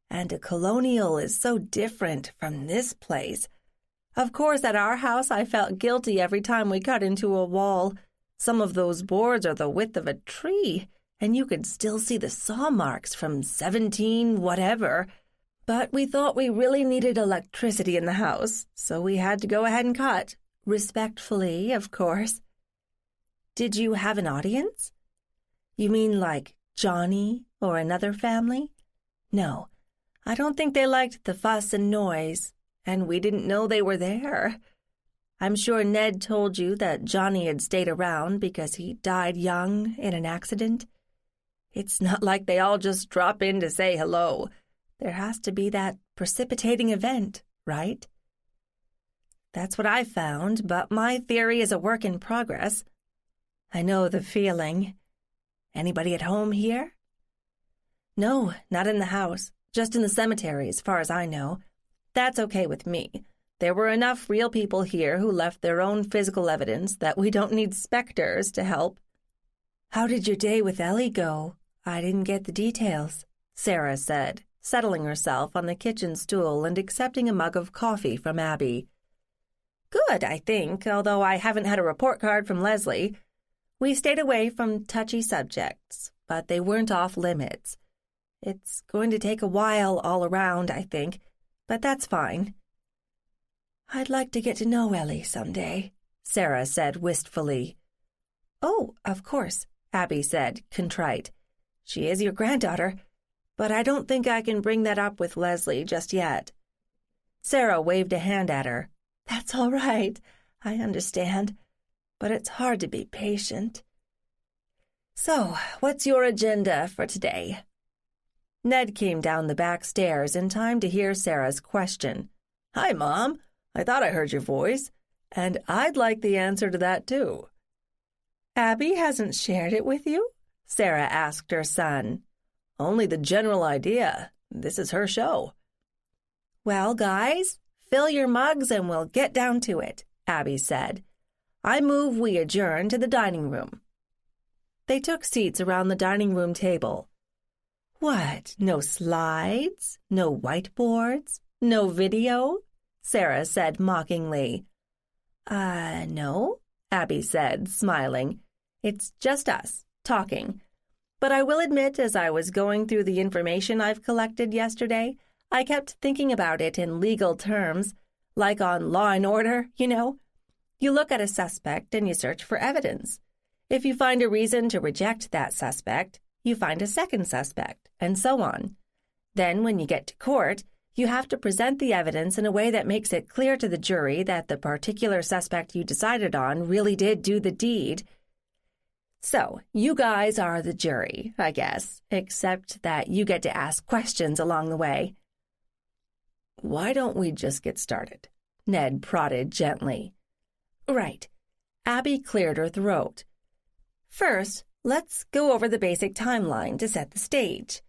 And a colonial is so different from this place. Of course, at our house I felt guilty every time we cut into a wall. Some of those boards are the width of a tree, and you could still see the saw marks from 17 whatever. But we thought we really needed electricity in the house, so we had to go ahead and cut. Respectfully, of course." "Did you have an audience?" "You mean like Johnny or another family?" "No, I don't think they liked the fuss and noise, and we didn't know they were there." I'm sure Ned told you that Johnny had stayed around because he died young in an accident. It's not like they all just drop in to say hello. There has to be that precipitating event, right? That's what I found, but my theory is a work in progress. I know the feeling. Anybody at home here? No, not in the house. Just in the cemetery, as far as I know. That's okay with me. There were enough real people here who left their own physical evidence that we don't need specters to help. How did your day with Ellie go? I didn't get the details, Sarah said, settling herself on the kitchen stool and accepting a mug of coffee from Abby. Good, I think, although I haven't had a report card from Leslie. We stayed away from touchy subjects, but they weren't off limits. It's going to take a while all around, I think, but that's fine. I'd like to get to know Ellie someday, Sarah said wistfully. Oh, of course, Abby said, contrite. She is your granddaughter, but I don't think I can bring that up with Leslie just yet. Sarah waved a hand at her. That's all right, I understand, but it's hard to be patient. So, what's your agenda for today? Ned came down the back stairs in time to hear Sarah's question. Hi, Mom. I thought I heard your voice, and I'd like the answer to that, too. Abby hasn't shared it with you? Sarah asked her son. Only the general idea. This is her show. Well, guys, fill your mugs and we'll get down to it, Abby said. I move we adjourn to the dining room. They took seats around the dining room table. What, no slides? No whiteboards? No video? Sarah said mockingly. No, Abby said, smiling. It's just us, talking. But I will admit, as I was going through the information I've collected yesterday, I kept thinking about it in legal terms, like on Law and Order, you know. You look at a suspect and you search for evidence. If you find a reason to reject that suspect, you find a second suspect, and so on. Then, when you get to court, you have to present the evidence in a way that makes it clear to the jury that the particular suspect you decided on really did do the deed. So, you guys are the jury, I guess, except that you get to ask questions along the way. Why don't we just get started? Ned prodded gently. Right. Abby cleared her throat. First, let's go over the basic timeline to set the stage.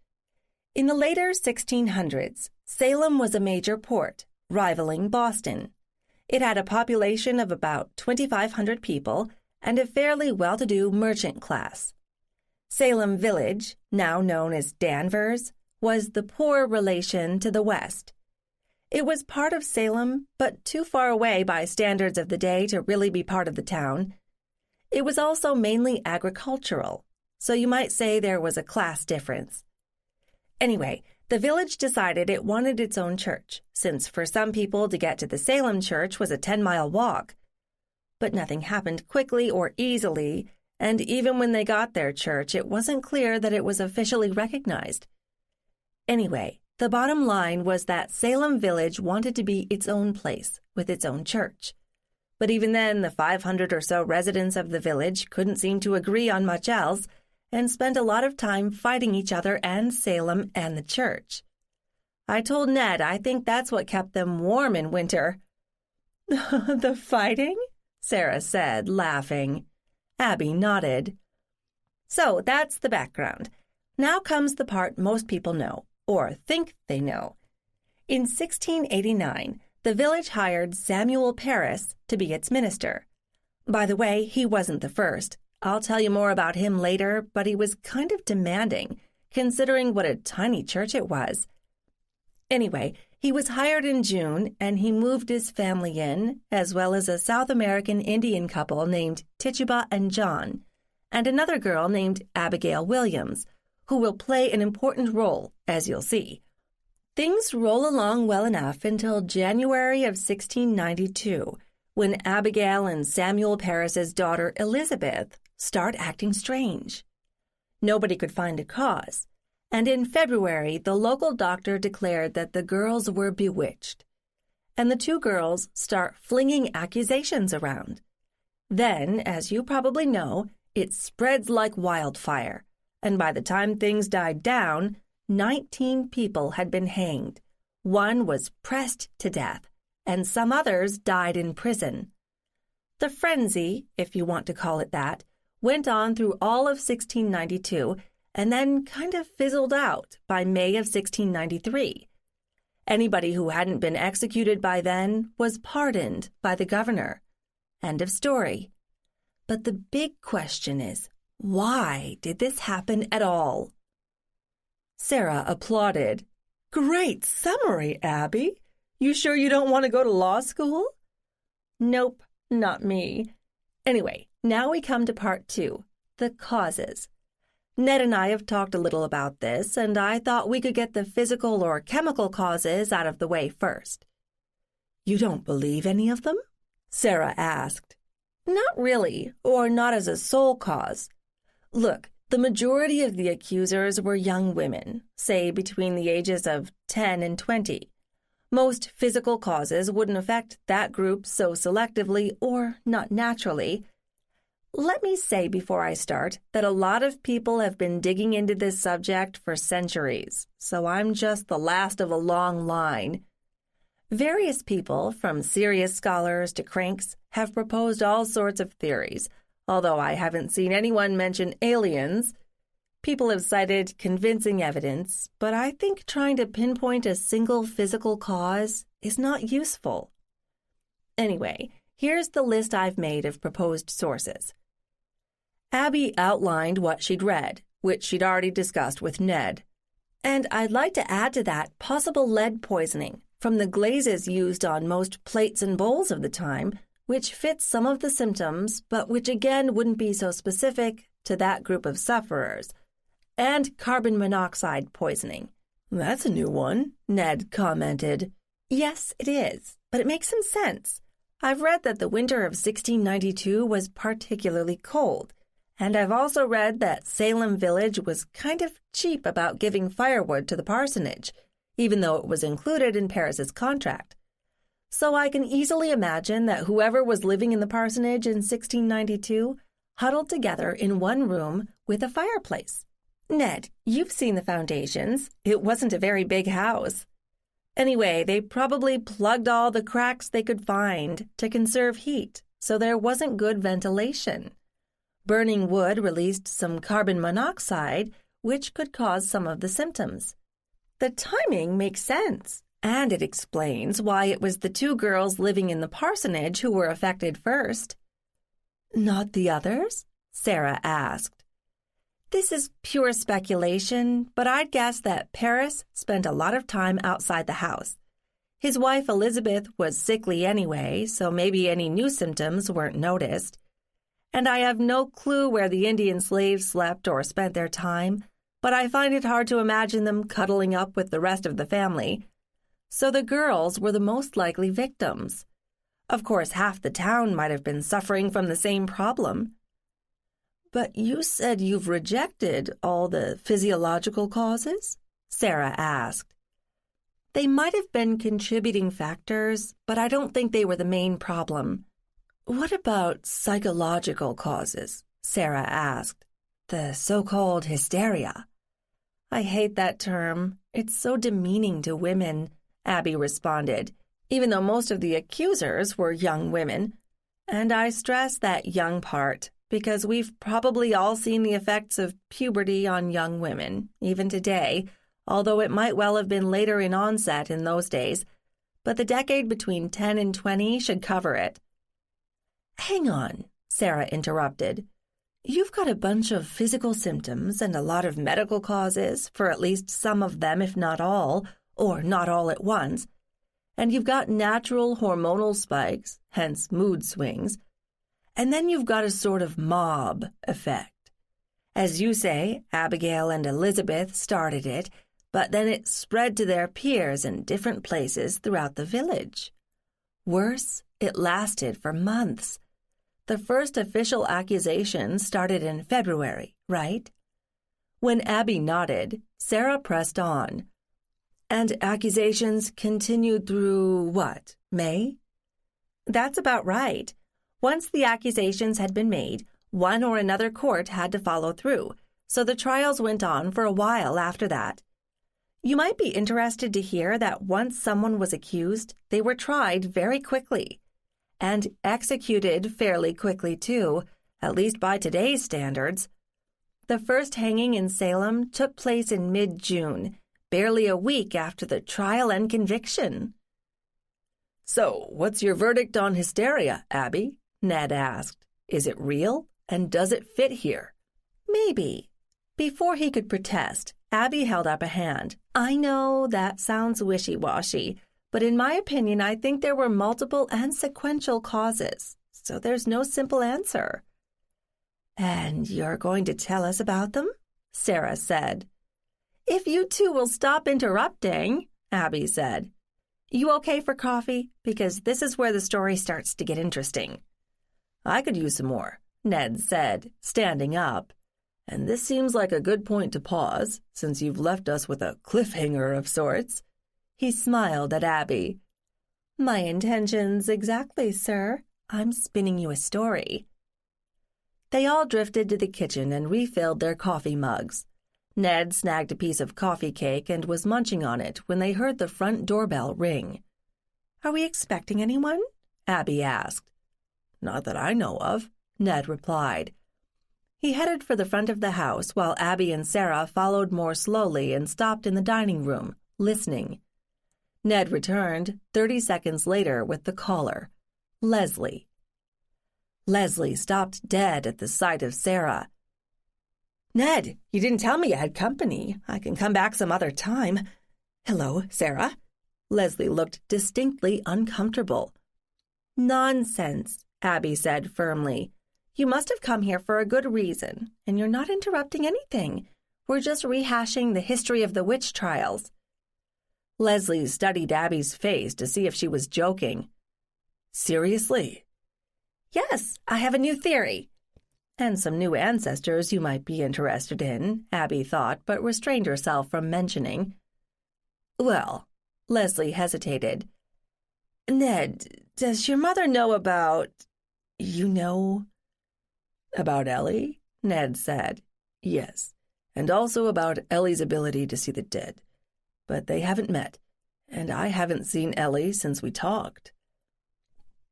In the later 1600s, Salem was a major port, rivaling Boston. It had a population of about 2,500 people and a fairly well-to-do merchant class. Salem Village, now known as Danvers, was the poor relation to the west. It was part of Salem, but too far away by standards of the day to really be part of the town. It was also mainly agricultural, so you might say there was a class difference. Anyway, the village decided it wanted its own church, since for some people to get to the Salem church was a 10-mile walk. But nothing happened quickly or easily, and even when they got their church, it wasn't clear that it was officially recognized. Anyway, the bottom line was that Salem Village wanted to be its own place, with its own church. But even then, the 500 or so residents of the village couldn't seem to agree on much else, and spent a lot of time fighting each other and Salem and the church. I told Ned I think that's what kept them warm in winter. The fighting? Sarah said, laughing. Abby nodded. So that's the background. Now comes the part most people know, or think they know. In 1689, the village hired Samuel Parris to be its minister. By the way, he wasn't the first. I'll tell you more about him later, but he was kind of demanding, considering what a tiny church it was. Anyway, he was hired in June, and he moved his family in, as well as a South American Indian couple named Tituba and John, and another girl named Abigail Williams, who will play an important role, as you'll see. Things roll along well enough until January of 1692, when Abigail and Samuel Parris's daughter Elizabeth start acting strange. Nobody could find a cause, and in February the local doctor declared that the girls were bewitched. and the two girls start flinging accusations around. Then, as you probably know, it spreads like wildfire, and by the time things died down, 19 people had been hanged. One was pressed to death, and some others died in prison. The frenzy, if you want to call it that, went on through all of 1692 and then kind of fizzled out by May of 1693. Anybody who hadn't been executed by then was pardoned by the governor. End of story. But the big question is, why did this happen at all? Sarah applauded. Great summary, Abby. You sure you don't want to go to law school? Nope, not me. Anyway, now we come to part 2, the causes. Ned and I have talked a little about this, and I thought we could get the physical or chemical causes out of the way first. You don't believe any of them? Sarah asked. Not really, or not as a sole cause. Look, the majority of the accusers were young women, say between the ages of 10 and 20. Most physical causes wouldn't affect that group so selectively or not naturally. Let me say before I start that a lot of people have been digging into this subject for centuries, so I'm just the last of a long line. Various people, from serious scholars to cranks, have proposed all sorts of theories, although I haven't seen anyone mention aliens. People have cited convincing evidence, but I think trying to pinpoint a single physical cause is not useful. Anyway, here's the list I've made of proposed sources. Abby outlined what she'd read, which she'd already discussed with Ned. And I'd like to add to that possible lead poisoning from the glazes used on most plates and bowls of the time, which fits some of the symptoms, but which again wouldn't be so specific to that group of sufferers. And carbon monoxide poisoning. That's a new one, Ned commented. Yes, it is, but it makes some sense. I've read that the winter of 1692 was particularly cold, and I've also read that Salem Village was kind of cheap about giving firewood to the parsonage, even though it was included in Paris's contract. So I can easily imagine that whoever was living in the parsonage in 1692 huddled together in one room with a fireplace. Ned, you've seen the foundations. It wasn't a very big house. Anyway, they probably plugged all the cracks they could find to conserve heat, so there wasn't good ventilation. Burning wood released some carbon monoxide, which could cause some of the symptoms. The timing makes sense, and it explains why it was the two girls living in the parsonage who were affected first. Not the others? Sarah asked. This is pure speculation, but I'd guess that Paris spent a lot of time outside the house. His wife Elizabeth was sickly anyway, so maybe any new symptoms weren't noticed. And I have no clue where the Indian slaves slept or spent their time, but I find it hard to imagine them cuddling up with the rest of the family. So the girls were the most likely victims. Of course, half the town might have been suffering from the same problem. But you said you've rejected all the physiological causes? Sarah asked. They might have been contributing factors, but I don't think they were the main problem. What about psychological causes? Sarah asked. The so-called hysteria. I hate that term. It's so demeaning to women, Abby responded, even though most of the accusers were young women. And I stress that young part, because we've probably all seen the effects of puberty on young women, even today, although it might well have been later in onset in those days. But the decade between 10 and 20 should cover it. Hang on, Sarah interrupted. You've got a bunch of physical symptoms and a lot of medical causes for at least some of them, if not all, or not all at once. And you've got natural hormonal spikes, hence mood swings. And then you've got a sort of mob effect. As you say, Abigail and Elizabeth started it, but then it spread to their peers in different places throughout the village. Worse, it lasted for months. The first official accusation started in February, right? When Abby nodded, Sarah pressed on. And accusations continued through, what, May? That's about right. Once the accusations had been made, one or another court had to follow through, so the trials went on for a while after that. You might be interested to hear that once someone was accused, they were tried very quickly. And executed fairly quickly, too, at least by today's standards. The first hanging in Salem took place in mid-June, barely a week after the trial and conviction. So, what's your verdict on hysteria, Abby? Ned asked. Is it real, and does it fit here? Maybe. Before he could protest, Abby held up a hand. I know that sounds wishy-washy, but in my opinion, I think there were multiple and sequential causes, so there's no simple answer. And you're going to tell us about them? Sarah said. If you two will stop interrupting, Abby said. You okay for coffee? Because this is where the story starts to get interesting. I could use some more, Ned said, standing up. And this seems like a good point to pause, since you've left us with a cliffhanger of sorts. He smiled at Abby. My intentions exactly, sir. I'm spinning you a story. They all drifted to the kitchen and refilled their coffee mugs. Ned snagged a piece of coffee cake and was munching on it when they heard the front doorbell ring. Are we expecting anyone? Abby asked. Not that I know of, Ned replied. He headed for the front of the house while Abby and Sarah followed more slowly and stopped in the dining room, listening. Ned returned 30 seconds later with the caller, Leslie. Leslie stopped dead at the sight of Sarah. Ned, you didn't tell me you had company. I can come back some other time. Hello, Sarah. Leslie looked distinctly uncomfortable. Nonsense, Abby said firmly. You must have come here for a good reason, and you're not interrupting anything. We're just rehashing the history of the witch trials. Leslie studied Abby's face to see if she was joking. Seriously? Yes, I have a new theory. And some new ancestors you might be interested in, Abby thought, but restrained herself from mentioning. Well, Leslie hesitated. Ned, does your mother know about... About Ellie? Ned said. Yes, and also about Ellie's ability to see the dead. But they haven't met, and I haven't seen Ellie since we talked.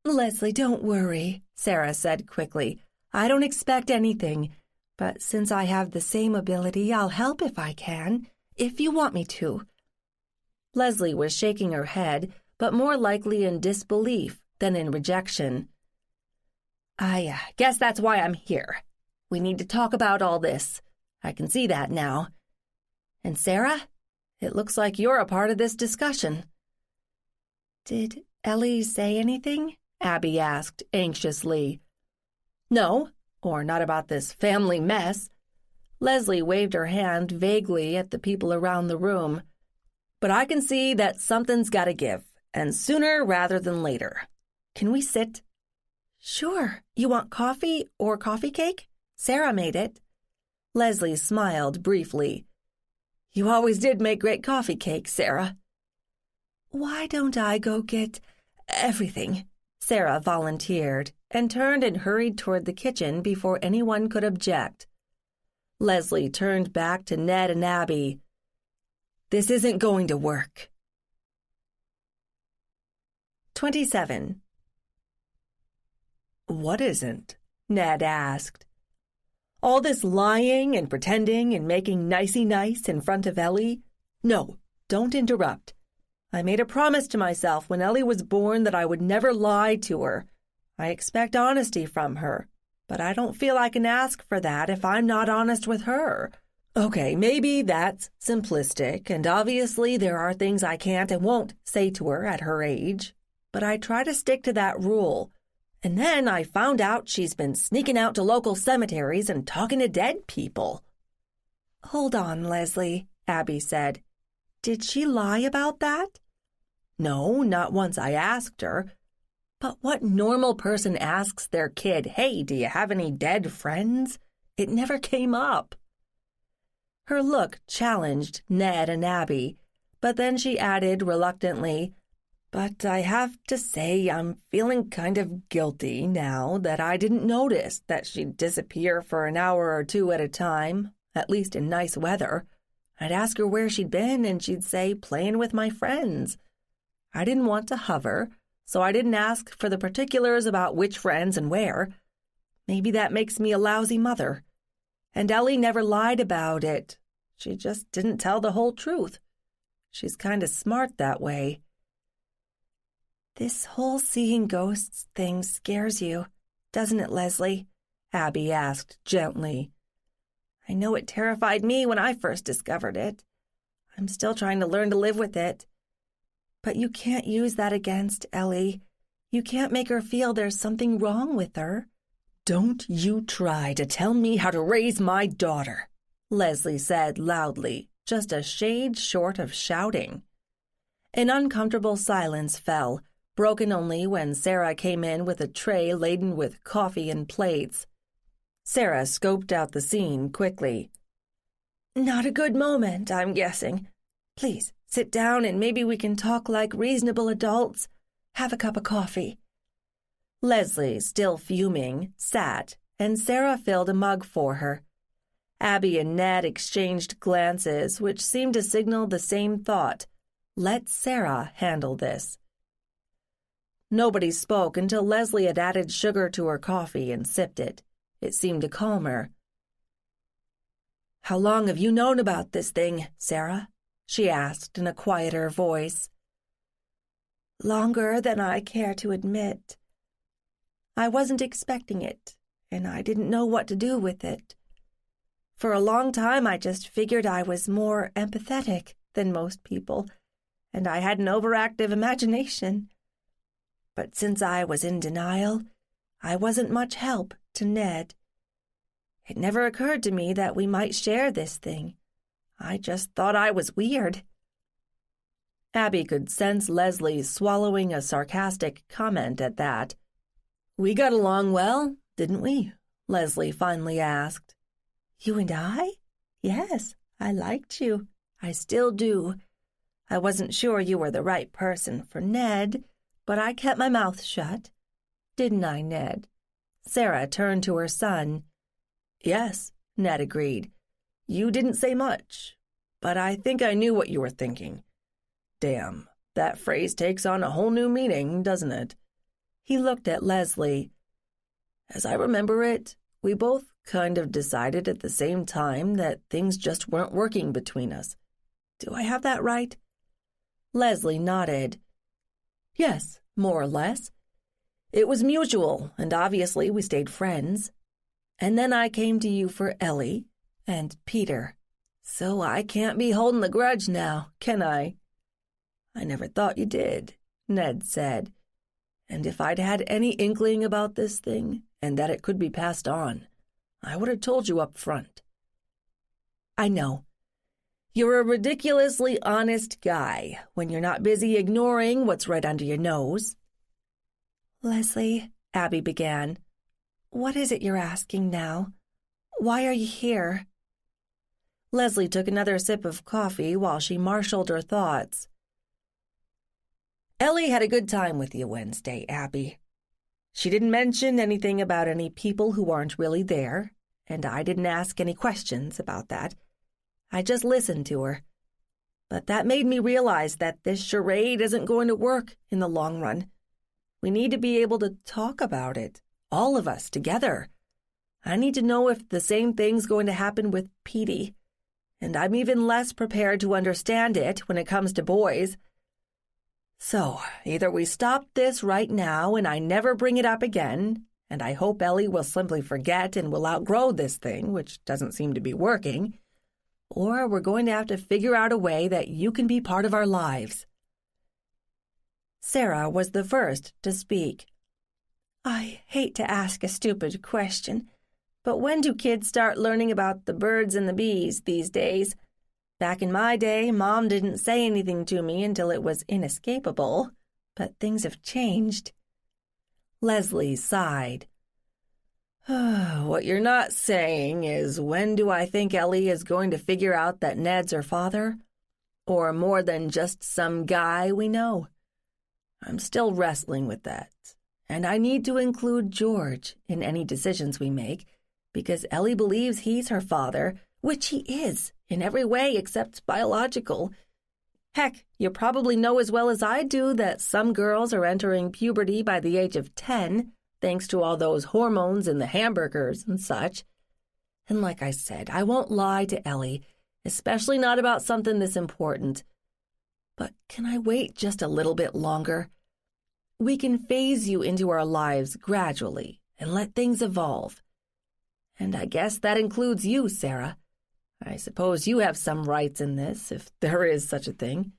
Leslie, don't worry, Sarah said quickly. I don't expect anything, but since I have the same ability, I'll help if I can, if you want me to. Leslie was shaking her head, but more likely in disbelief than in rejection. I guess that's why I'm here. We need to talk about all this. I can see that now. And Sarah, it looks like you're a part of this discussion. Did Ellie say anything? Abby asked anxiously. No, or not about this family mess. Leslie waved her hand vaguely at the people around the room. But I can see that something's got to give, and sooner rather than later. Can we sit? Sure. You want coffee or coffee cake? Sarah made it. Leslie smiled briefly. You always did make great coffee cakes, Sarah. Why don't I go get everything? Sarah volunteered and turned and hurried toward the kitchen before anyone could object. Leslie turned back to Ned and Abby. This isn't going to work. 27. What isn't? Ned asked. All this lying and pretending and making nicey-nice in front of Ellie? No, don't interrupt. I made a promise to myself when Ellie was born that I would never lie to her. I expect honesty from her, but I don't feel I can ask for that if I'm not honest with her. Okay, maybe that's simplistic, and obviously there are things I can't and won't say to her at her age, but I try to stick to that rule. And then I found out she's been sneaking out to local cemeteries and talking to dead people. Hold on, Leslie, Abby said. Did she lie about that? No, not once I asked her. But what normal person asks their kid, hey, do you have any dead friends? It never came up. Her look challenged Ned and Abby, but then she added reluctantly, But I have to say I'm feeling kind of guilty now that I didn't notice that she'd disappear for an hour or two at a time, at least in nice weather. I'd ask her where she'd been, and she'd say, playing with my friends. I didn't want to hover, so I didn't ask for the particulars about which friends and where. Maybe that makes me a lousy mother. And Ellie never lied about it. She just didn't tell the whole truth. She's kind of smart that way. This whole seeing ghosts thing scares you, doesn't it, Leslie? Abby asked gently. I know it terrified me when I first discovered it. I'm still trying to learn to live with it. But you can't use that against Ellie. You can't make her feel there's something wrong with her. Don't you try to tell me how to raise my daughter, Leslie said loudly, just a shade short of shouting. An uncomfortable silence fell, broken only when Sarah came in with a tray laden with coffee and plates. Sarah scoped out the scene quickly. Not a good moment, I'm guessing. Please, sit down and maybe we can talk like reasonable adults. Have a cup of coffee. Leslie, still fuming, sat, and Sarah filled a mug for her. Abby and Ned exchanged glances, which seemed to signal the same thought. Let Sarah handle this. Nobody spoke until Leslie had added sugar to her coffee and sipped it. It seemed to calm her. How long have you known about this thing, Sarah? She asked in a quieter voice. Longer than I care to admit. I wasn't expecting it, and I didn't know what to do with it. For a long time, I just figured I was more empathetic than most people, and I had an overactive imagination. But since I was in denial, I wasn't much help to Ned. It never occurred to me that we might share this thing. I just thought I was weird. Abby could sense Leslie swallowing a sarcastic comment at that. We got along well, didn't we? Leslie finally asked. You and I? Yes, I liked you. I still do. I wasn't sure you were the right person for Ned, but I kept my mouth shut. Didn't I, Ned? Sarah turned to her son. Yes, Ned agreed. You didn't say much, but I think I knew what you were thinking. Damn, that phrase takes on a whole new meaning, doesn't it? He looked at Leslie. As I remember it, we both kind of decided at the same time that things just weren't working between us. Do I have that right? Leslie nodded. Yes, more or less. It was mutual, and obviously we stayed friends. And then I came to you for Ellie and Peter. So I can't be holding the grudge now, can I? I never thought you did, Ned said. And if I'd had any inkling about this thing, and that it could be passed on, I would have told you up front. I know. You're a ridiculously honest guy when you're not busy ignoring what's right under your nose. Leslie, Abby began, what is it you're asking now? Why are you here? Leslie took another sip of coffee while she marshaled her thoughts. Ellie had a good time with you Wednesday, Abby. She didn't mention anything about any people who aren't really there, and I didn't ask any questions about that. I just listened to her. But that made me realize that this charade isn't going to work in the long run. We need to be able to talk about it, all of us together. I need to know if the same thing's going to happen with Petey, and I'm even less prepared to understand it when it comes to boys. So, either we stop this right now and I never bring it up again, and I hope Ellie will simply forget and will outgrow this thing, which doesn't seem to be working, or we're going to have to figure out a way that you can be part of our lives. Sarah was the first to speak. I hate to ask a stupid question, but when do kids start learning about the birds and the bees these days? Back in my day, Mom didn't say anything to me until it was inescapable, but things have changed. Leslie sighed. What you're not saying is, when do I think Ellie is going to figure out that Ned's her father? Or more than just some guy we know? I'm still wrestling with that, and I need to include George in any decisions we make, because Ellie believes he's her father, which he is, in every way except biological. Heck, you probably know as well as I do that some girls are entering puberty by the age of 10, thanks to all those hormones in the hamburgers and such. And like I said, I won't lie to Ellie, especially not about something this important. But can I wait just a little bit longer? We can phase you into our lives gradually and let things evolve. And I guess that includes you, Sarah. I suppose you have some rights in this, if there is such a thing.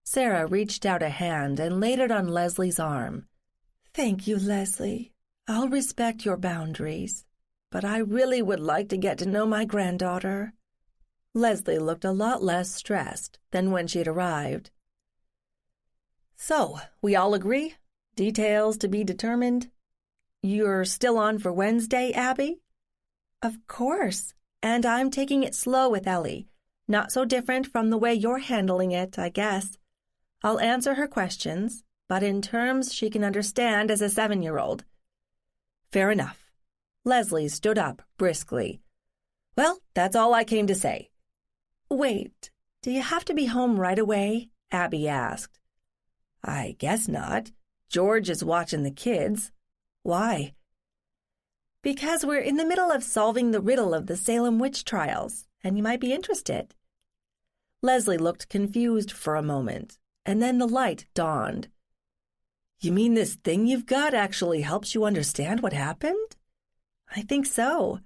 Sarah reached out a hand and laid it on Leslie's arm. Thank you, Leslie. I'll respect your boundaries, but I really would like to get to know my granddaughter. Leslie looked a lot less stressed than when she'd arrived. So, we all agree? Details to be determined? You're still on for Wednesday, Abby? Of course, and I'm taking it slow with Ellie. Not so different from the way you're handling it, I guess. I'll answer her questions, but in terms she can understand as a 7-year-old. Fair enough. Leslie stood up briskly. Well, that's all I came to say. Wait, do you have to be home right away? Abby asked. I guess not. George is watching the kids. Why? Because we're in the middle of solving the riddle of the Salem witch trials, and you might be interested. Leslie looked confused for a moment, and then the light dawned. You mean this thing you've got actually helps you understand what happened? I think so.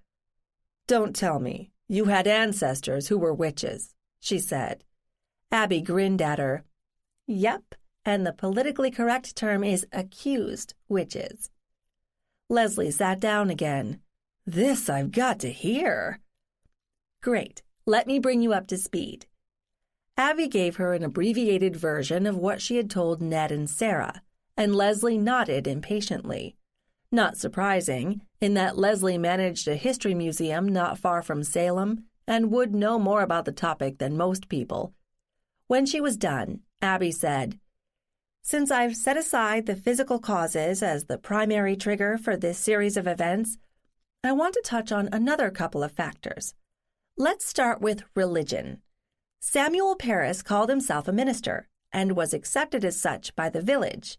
Don't tell me. You had ancestors who were witches, she said. Abby grinned at her. Yep, and the politically correct term is accused witches. Leslie sat down again. This I've got to hear. Great. Let me bring you up to speed. Abby gave her an abbreviated version of what she had told Ned and Sarah, and Leslie nodded impatiently. Not surprising, in that Leslie managed a history museum not far from Salem and would know more about the topic than most people. When she was done, Abby said, Since I've set aside the physical causes as the primary trigger for this series of events, I want to touch on another couple of factors. Let's start with religion. Samuel Parris called himself a minister and was accepted as such by the village.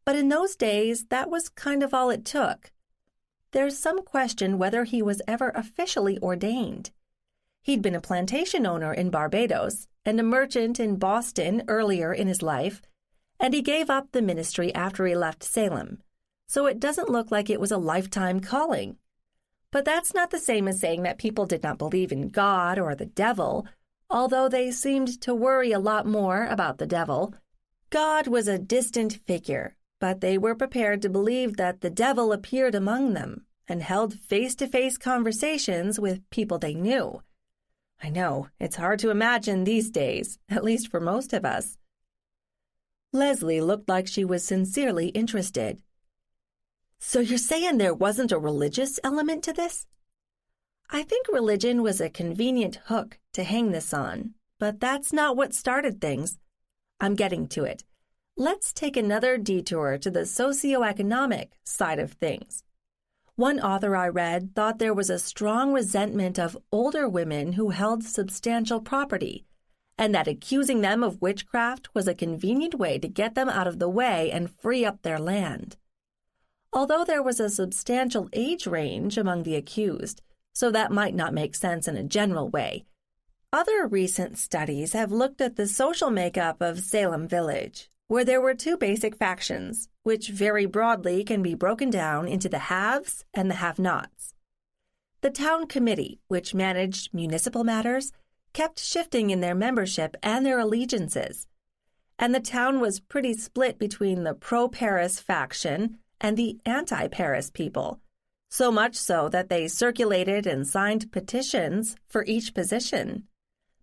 But in those days, that was kind of all it took. There's some question whether he was ever officially ordained. He'd been a plantation owner in Barbados and a merchant in Boston earlier in his life, and he gave up the ministry after he left Salem, so it doesn't look like it was a lifetime calling. But that's not the same as saying that people did not believe in God or the devil, although they seemed to worry a lot more about the devil. God was a distant figure, but they were prepared to believe that the devil appeared among them and held face-to-face conversations with people they knew. I know, it's hard to imagine these days, at least for most of us. Leslie looked like she was sincerely interested. So you're saying there wasn't a religious element to this? I think religion was a convenient hook to hang this on, but that's not what started things. I'm getting to it. Let's take another detour to the socioeconomic side of things. One author I read thought there was a strong resentment of older women who held substantial property, and that accusing them of witchcraft was a convenient way to get them out of the way and free up their land. Although there was a substantial age range among the accused, so that might not make sense in a general way, other recent studies have looked at the social makeup of Salem Village, where there were two basic factions, which very broadly can be broken down into the haves and the have-nots. The town committee, which managed municipal matters, kept shifting in their membership and their allegiances, and the town was pretty split between the pro-Paris faction and the anti-Paris people, so much so that they circulated and signed petitions for each position,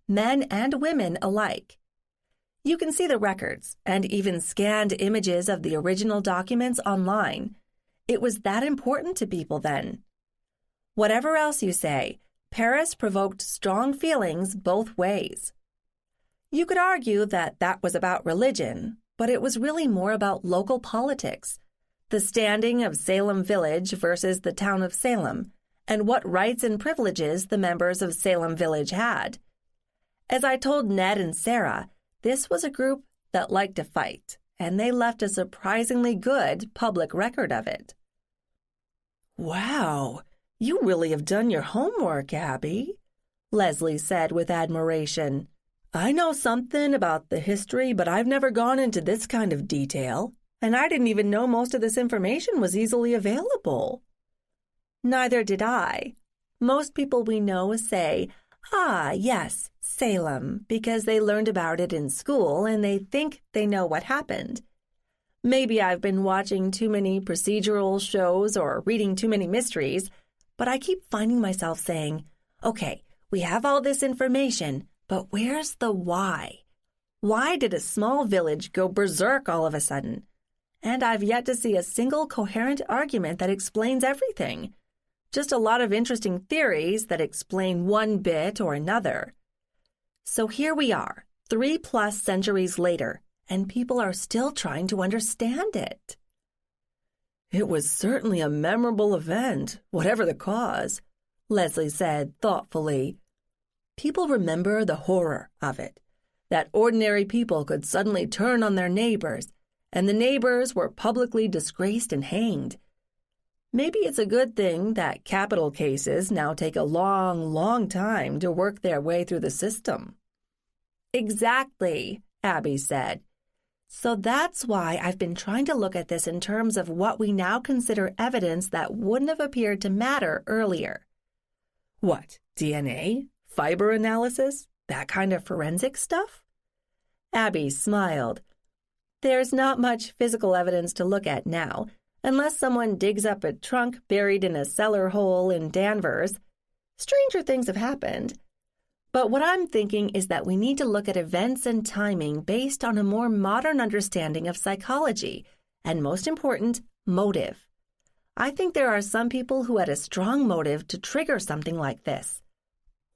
men and women alike. You can see the records and even scanned images of the original documents online. It was that important to people then. Whatever else you say, Paris provoked strong feelings both ways. You could argue that that was about religion, but it was really more about local politics, the standing of Salem Village versus the town of Salem, and what rights and privileges the members of Salem Village had. As I told Ned and Sarah, this was a group that liked to fight, and they left a surprisingly good public record of it. Wow, you really have done your homework, Abby, Leslie said with admiration. I know something about the history, but I've never gone into this kind of detail, and I didn't even know most of this information was easily available. Neither did I. Most people we know say, "Ah, yes, Salem," because they learned about it in school and they think they know what happened. Maybe I've been watching too many procedural shows or reading too many mysteries, but I keep finding myself saying, okay, we have all this information, but where's the why? Why did a small village go berserk all of a sudden? And I've yet to see a single coherent argument that explains everything. Just a lot of interesting theories that explain one bit or another. So here we are, 3+ centuries later, and people are still trying to understand it. It was certainly a memorable event, whatever the cause, Leslie said thoughtfully. People remember the horror of it, that ordinary people could suddenly turn on their neighbors, and the neighbors were publicly disgraced and hanged. Maybe it's a good thing that capital cases now take a long, long time to work their way through the system. Exactly, Abby said. So that's why I've been trying to look at this in terms of what we now consider evidence that wouldn't have appeared to matter earlier. What, DNA? Fiber analysis? That kind of forensic stuff? Abby smiled. There's not much physical evidence to look at now, unless someone digs up a trunk buried in a cellar hole in Danvers. Stranger things have happened. But what I'm thinking is that we need to look at events and timing based on a more modern understanding of psychology, and most important, motive. I think there are some people who had a strong motive to trigger something like this.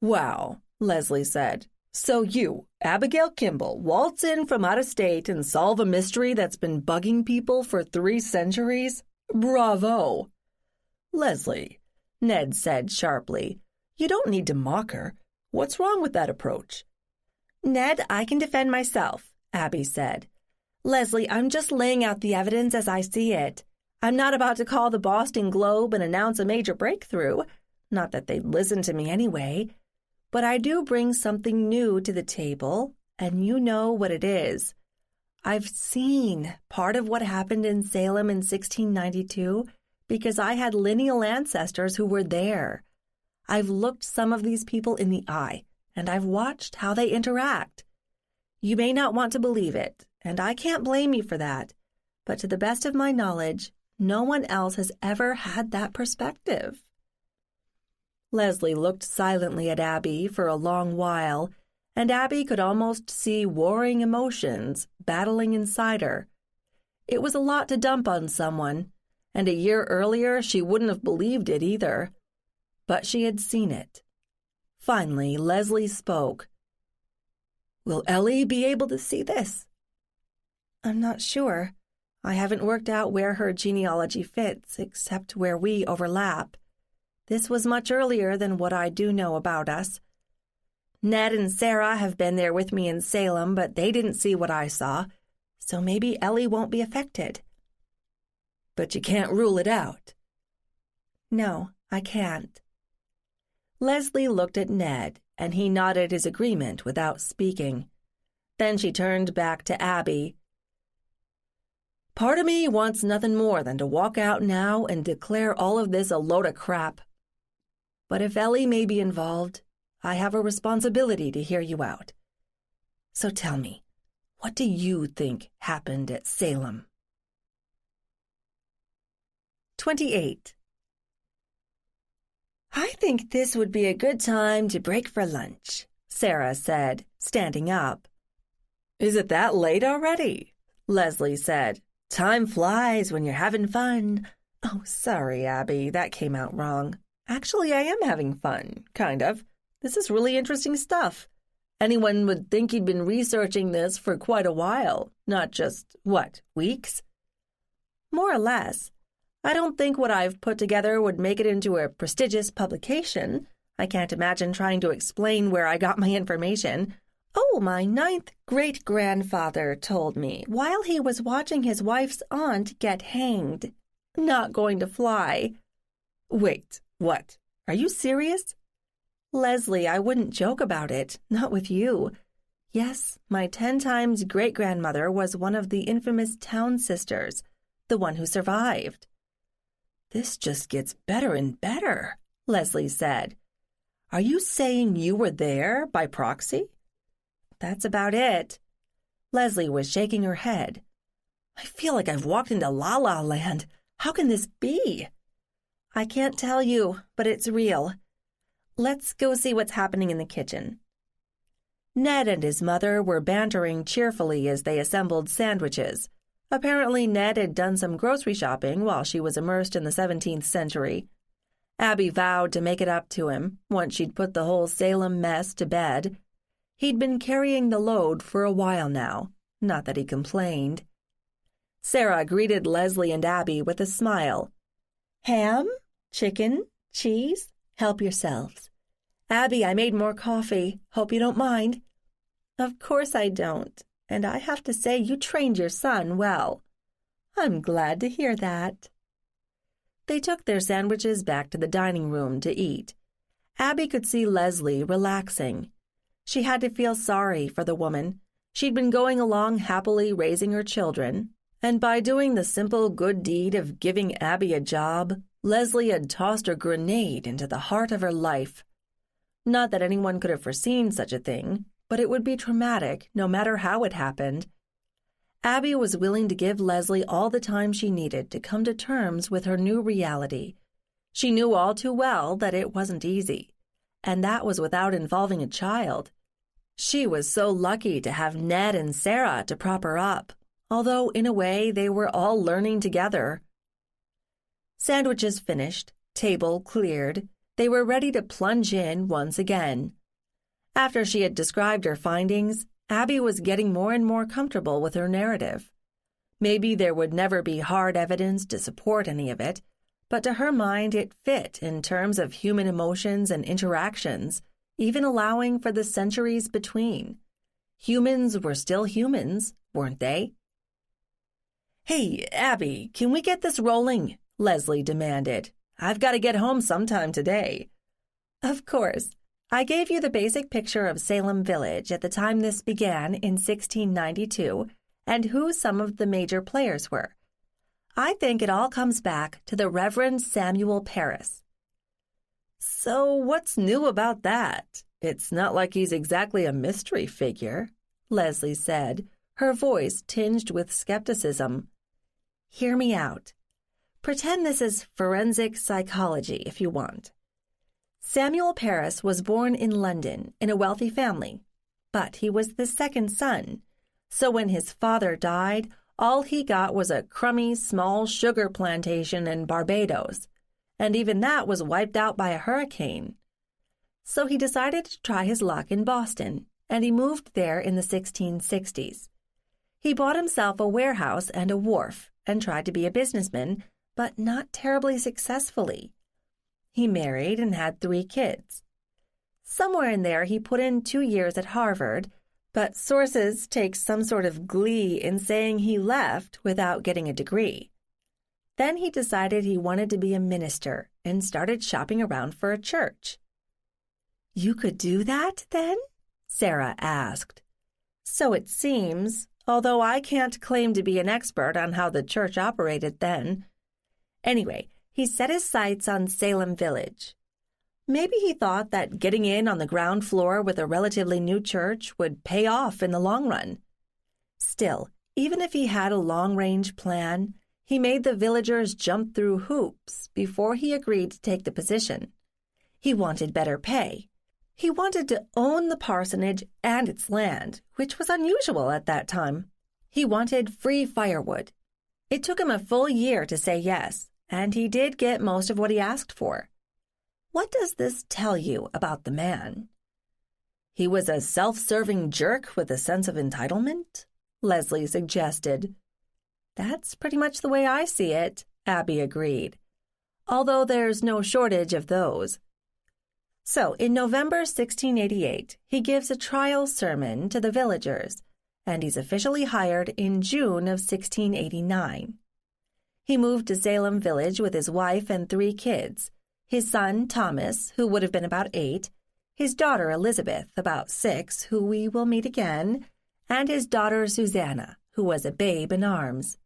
Wow, Leslie said. So you, Abigail Kimball, waltz in from out of state and solve a mystery that's been bugging people for 3 centuries? Bravo! Leslie, Ned said sharply, you don't need to mock her. What's wrong with that approach? Ned, I can defend myself, Abby said. Leslie, I'm just laying out the evidence as I see it. I'm not about to call the Boston Globe and announce a major breakthrough. Not that they'd listen to me anyway. But I do bring something new to the table, and you know what it is. I've seen part of what happened in Salem in 1692 because I had lineal ancestors who were there. I've looked some of these people in the eye, and I've watched how they interact. You may not want to believe it, and I can't blame you for that, but to the best of my knowledge, no one else has ever had that perspective. Leslie looked silently at Abby for a long while, and Abby could almost see warring emotions battling inside her. It was a lot to dump on someone, and a year earlier she wouldn't have believed it either. But she had seen it. Finally, Leslie spoke. Will Ellie be able to see this? I'm not sure. I haven't worked out where her genealogy fits, except where we overlap. This was much earlier than what I do know about us. Ned and Sarah have been there with me in Salem, but they didn't see what I saw, so maybe Ellie won't be affected. But you can't rule it out. No, I can't. Leslie looked at Ned, and he nodded his agreement without speaking. Then she turned back to Abby. Part of me wants nothing more than to walk out now and declare all of this a load of crap. But if Ellie may be involved, I have a responsibility to hear you out. So tell me, what do you think happened at Salem? 28. I think this would be a good time to break for lunch, Sarah said, standing up. Is it that late already? Leslie said. Time flies when you're having fun. Oh, sorry, Abby, that came out wrong. Actually, I am having fun, kind of. This is really interesting stuff. Anyone would think he'd been researching this for quite a while, not just, weeks? More or less. I don't think what I've put together would make it into a prestigious publication. I can't imagine trying to explain where I got my information. Oh, my 9th great-grandfather told me while he was watching his wife's aunt get hanged. Not going to fly. Wait, what? Are you serious? Leslie, I wouldn't joke about it, not with you. Yes, my 10 times great-grandmother was one of the infamous Town sisters, the one who survived. This just gets better and better, Leslie said. Are you saying you were there by proxy? That's about it. Leslie was shaking her head. I feel like I've walked into La La Land. How can this be? I can't tell you, but it's real. Let's go see what's happening in the kitchen. Ned and his mother were bantering cheerfully as they assembled sandwiches. Apparently, Ned had done some grocery shopping while she was immersed in the 17th century. Abby vowed to make it up to him once she'd put the whole Salem mess to bed. He'd been carrying the load for a while now, not that he complained. Sarah greeted Leslie and Abby with a smile. Ham? Chicken? Cheese? Help yourselves. Abby, I made more coffee. Hope you don't mind. Of course I don't, and I have to say you trained your son well. I'm glad to hear that. They took their sandwiches back to the dining room to eat. Abby could see Leslie relaxing. She had to feel sorry for the woman. She'd been going along happily raising her children, and by doing the simple good deed of giving Abby a job, Leslie had tossed a grenade into the heart of her life. Not that anyone could have foreseen such a thing, but it would be traumatic no matter how it happened. Abby was willing to give Leslie all the time she needed to come to terms with her new reality. She knew all too well that it wasn't easy, and that was without involving a child. She was so lucky to have Ned and Sarah to prop her up, although in a way they were all learning together. Sandwiches finished, table cleared, they were ready to plunge in once again. After she had described her findings, Abby was getting more and more comfortable with her narrative. Maybe there would never be hard evidence to support any of it, but to her mind it fit in terms of human emotions and interactions, even allowing for the centuries between. Humans were still humans, weren't they? Hey, Abby, can we get this rolling? Leslie demanded. I've got to get home sometime today. Of course. I gave you the basic picture of Salem Village at the time this began in 1692 and who some of the major players were. I think it all comes back to the Reverend Samuel Parris. So what's new about that? It's not like he's exactly a mystery figure, Leslie said, her voice tinged with skepticism. Hear me out. Pretend this is forensic psychology if you want. Samuel Parris was born in London in a wealthy family, but he was the second son. So when his father died, all he got was a crummy small sugar plantation in Barbados, and even that was wiped out by a hurricane. So he decided to try his luck in Boston, and he moved there in the 1660s. He bought himself a warehouse and a wharf and tried to be a businessman, but not terribly successfully. He married and had 3 kids. Somewhere in there he put in 2 years at Harvard, but sources take some sort of glee in saying he left without getting a degree. Then he decided he wanted to be a minister and started shopping around for a church. You could do that, then? Sarah asked. So it seems, although I can't claim to be an expert on how the church operated then. Anyway, he set his sights on Salem Village. Maybe he thought that getting in on the ground floor with a relatively new church would pay off in the long run. Still, even if he had a long-range plan, he made the villagers jump through hoops before he agreed to take the position. He wanted better pay. He wanted to own the parsonage and its land, which was unusual at that time. He wanted free firewood. It took him a full year to say yes, and he did get most of what he asked for. What does this tell you about the man? He was a self-serving jerk with a sense of entitlement? Leslie suggested. That's pretty much the way I see it, Abby agreed, although there's no shortage of those. So, in November 1688, he gives a trial sermon to the villagers, and he's officially hired in June of 1689. He moved to Salem Village with his wife and 3 kids, his son Thomas, who would have been about 8, his daughter Elizabeth, about 6, who we will meet again, and his daughter Susanna, who was a babe in arms.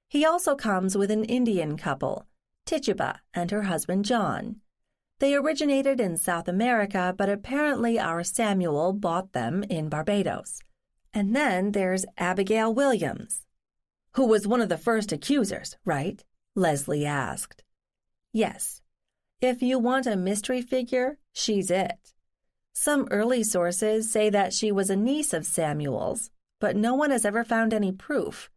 He also comes with an Indian couple, Tituba and her husband John. They originated in South America, but apparently our Samuel bought them in Barbados. And then there's Abigail Williams, who was one of the first accusers, right? Leslie asked. Yes. If you want a mystery figure, she's it. Some early sources say that she was a niece of Samuel's, but no one has ever found any proof,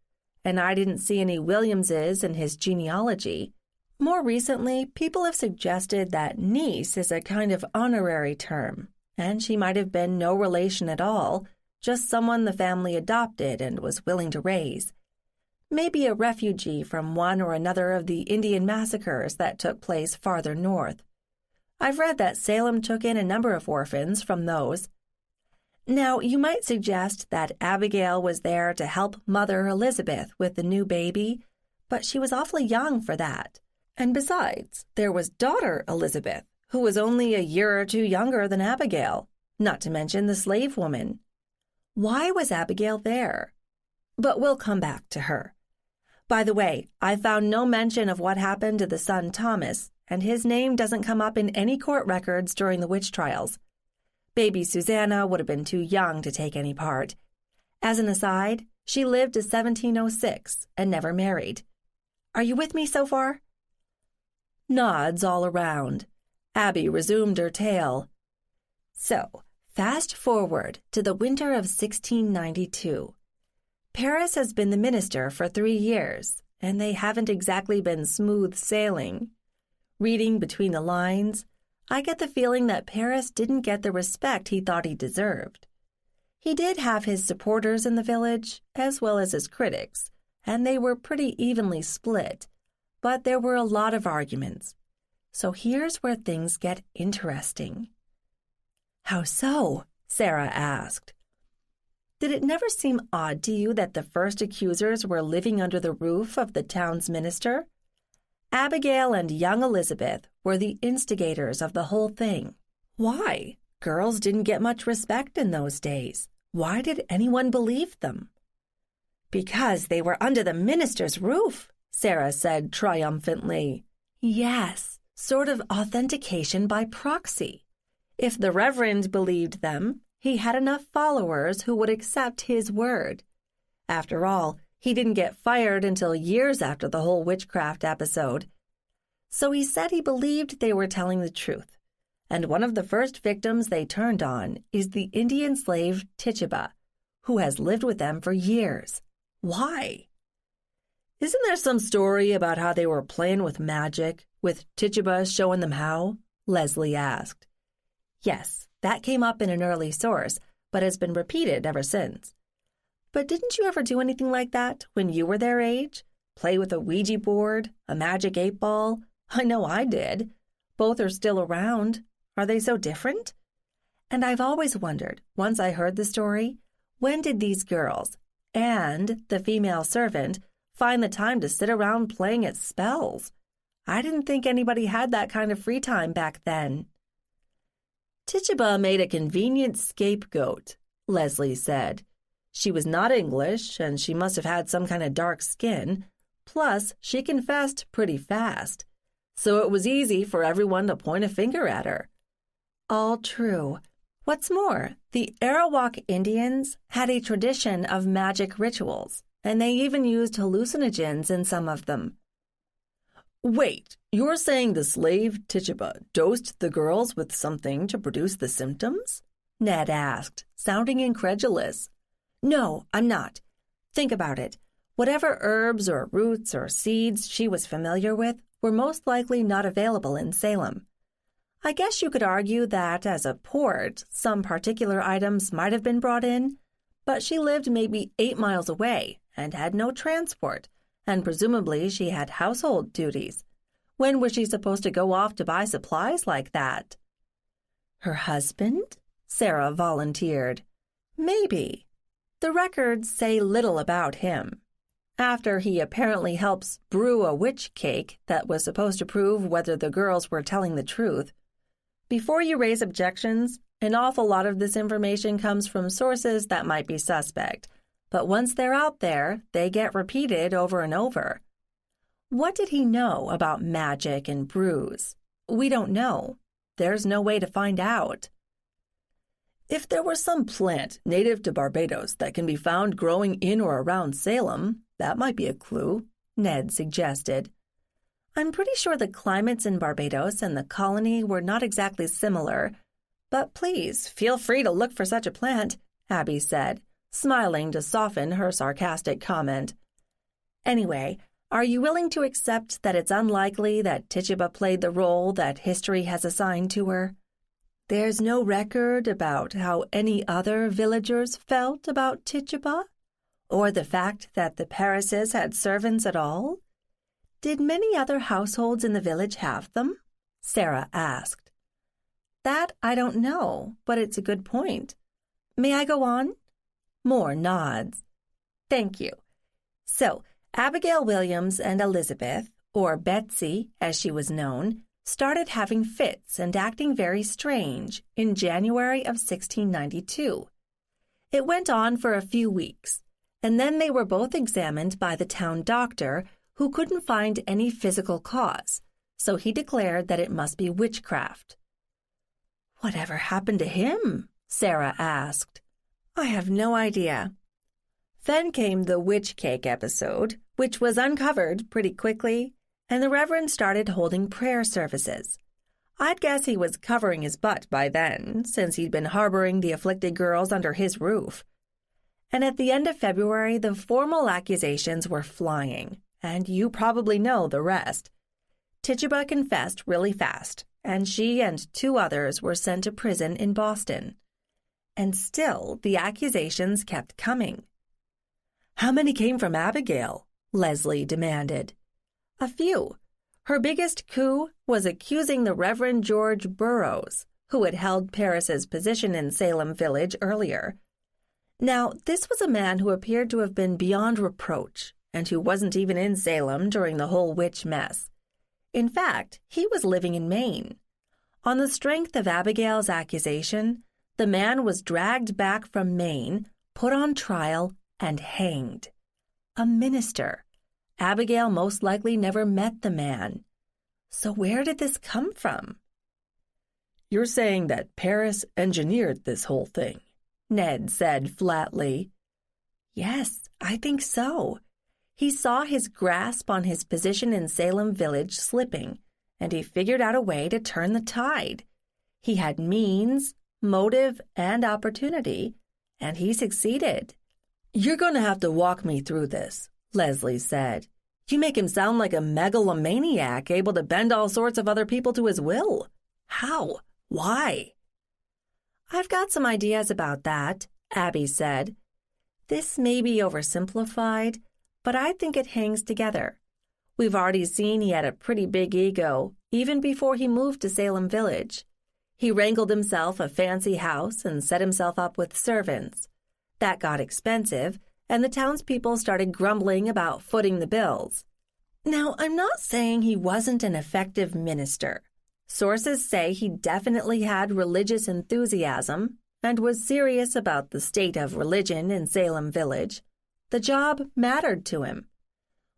and I didn't see any Williamses in his genealogy. More recently, people have suggested that niece is a kind of honorary term, and she might have been no relation at all, just someone the family adopted and was willing to raise. Maybe a refugee from one or another of the Indian massacres that took place farther north. I've read that Salem took in a number of orphans from those. Now, you might suggest that Abigail was there to help Mother Elizabeth with the new baby, but she was awfully young for that. And besides, there was daughter Elizabeth, who was only a year or 2 younger than Abigail, not to mention the slave woman. Why was Abigail there? But we'll come back to her. By the way, I found no mention of what happened to the son Thomas, and his name doesn't come up in any court records during the witch trials. Baby Susanna would have been too young to take any part. As an aside, she lived to 1706 and never married. Are you with me so far? Nods all around. Abby resumed her tale. So, fast forward to the winter of 1692. Paris has been the minister for 3 years, and they haven't exactly been smooth sailing. Reading between the lines, I get the feeling that Paris didn't get the respect he thought he deserved. He did have his supporters in the village, as well as his critics, and they were pretty evenly split, but there were a lot of arguments. So here's where things get interesting. How so? Sarah asked. Did it never seem odd to you that the first accusers were living under the roof of the town's minister? Abigail and young Elizabeth were the instigators of the whole thing. Why? Girls didn't get much respect in those days. Why did anyone believe them? Because they were under the minister's roof, Sarah said triumphantly. Yes, sort of authentication by proxy. If the Reverend believed them, he had enough followers who would accept his word. After all, he didn't get fired until years after the whole witchcraft episode. So he said he believed they were telling the truth, and one of the first victims they turned on is the Indian slave Tituba, who has lived with them for years. Why? Isn't there some story about how they were playing with magic, with Tituba showing them how? Leslie asked. Yes, that came up in an early source, but has been repeated ever since. But didn't you ever do anything like that when you were their age? Play with a Ouija board, a magic 8-ball? I know I did. Both are still around. Are they so different? And I've always wondered, once I heard the story, when did these girls, and the female servant, find the time to sit around playing at spells? I didn't think anybody had that kind of free time back then. Tituba made a convenient scapegoat, Leslie said. She was not English, and she must have had some kind of dark skin. Plus, she confessed pretty fast. So it was easy for everyone to point a finger at her. All true. What's more, the Arawak Indians had a tradition of magic rituals, and they even used hallucinogens in some of them. Wait, you're saying the slave Tituba dosed the girls with something to produce the symptoms? Ned asked, sounding incredulous. No, I'm not. Think about it. Whatever herbs or roots or seeds she was familiar with were most likely not available in Salem. I guess you could argue that as a port, some particular items might have been brought in, but she lived maybe 8 miles away and had no transport, and presumably she had household duties. When was she supposed to go off to buy supplies like that? Her husband? Sarah volunteered. Maybe. The records say little about him. After he apparently helps brew a witch cake that was supposed to prove whether the girls were telling the truth. Before you raise objections, an awful lot of this information comes from sources that might be suspect, but once they're out there, they get repeated over and over. What did he know about magic and brews? We don't know. There's no way to find out. If there were some plant native to Barbados that can be found growing in or around Salem, that might be a clue, Ned suggested. I'm pretty sure the climates in Barbados and the colony were not exactly similar, but please feel free to look for such a plant, Abby said, smiling to soften her sarcastic comment. Anyway, are you willing to accept that it's unlikely that Tituba played the role that history has assigned to her? There's no record about how any other villagers felt about Tituba? Or the fact that the Parrises had servants at all? Did many other households in the village have them? Sarah asked. That I don't know, but it's a good point. May I go on? More nods. Thank you. So, Abigail Williams and Elizabeth, or Betsy as she was known, started having fits and acting very strange in January of 1692. It went on for a few weeks, and then they were both examined by the town doctor, who couldn't find any physical cause, so he declared that it must be witchcraft. Whatever happened to him? Sarah asked. I have no idea. Then came the witch cake episode, which was uncovered pretty quickly, and the Reverend started holding prayer services. I'd guess he was covering his butt by then, since he'd been harboring the afflicted girls under his roof. And at the end of February, the formal accusations were flying, and you probably know the rest. Tituba confessed really fast, and she and 2 others were sent to prison in Boston. And still, the accusations kept coming. How many came from Abigail? Leslie demanded. A few. Her biggest coup was accusing the Reverend George Burroughs, who had held Parris's position in Salem Village earlier. Now, this was a man who appeared to have been beyond reproach, and who wasn't even in Salem during the whole witch mess. In fact, he was living in Maine. On the strength of Abigail's accusation, the man was dragged back from Maine, put on trial, and hanged. A minister. Abigail most likely never met the man. So where did this come from? You're saying that Parris engineered this whole thing, Ned said flatly. Yes, I think so. He saw his grasp on his position in Salem Village slipping, and he figured out a way to turn the tide. He had means, motive, and opportunity, and he succeeded. You're going to have to walk me through this, Leslie said. You make him sound like a megalomaniac able to bend all sorts of other people to his will. How? Why? I've got some ideas about that, Abby said. This may be oversimplified, but I think it hangs together. We've already seen he had a pretty big ego, even before he moved to Salem Village. He wrangled himself a fancy house and set himself up with servants. That got expensive, and the townspeople started grumbling about footing the bills. Now, I'm not saying he wasn't an effective minister. Sources say he definitely had religious enthusiasm and was serious about the state of religion in Salem Village. The job mattered to him.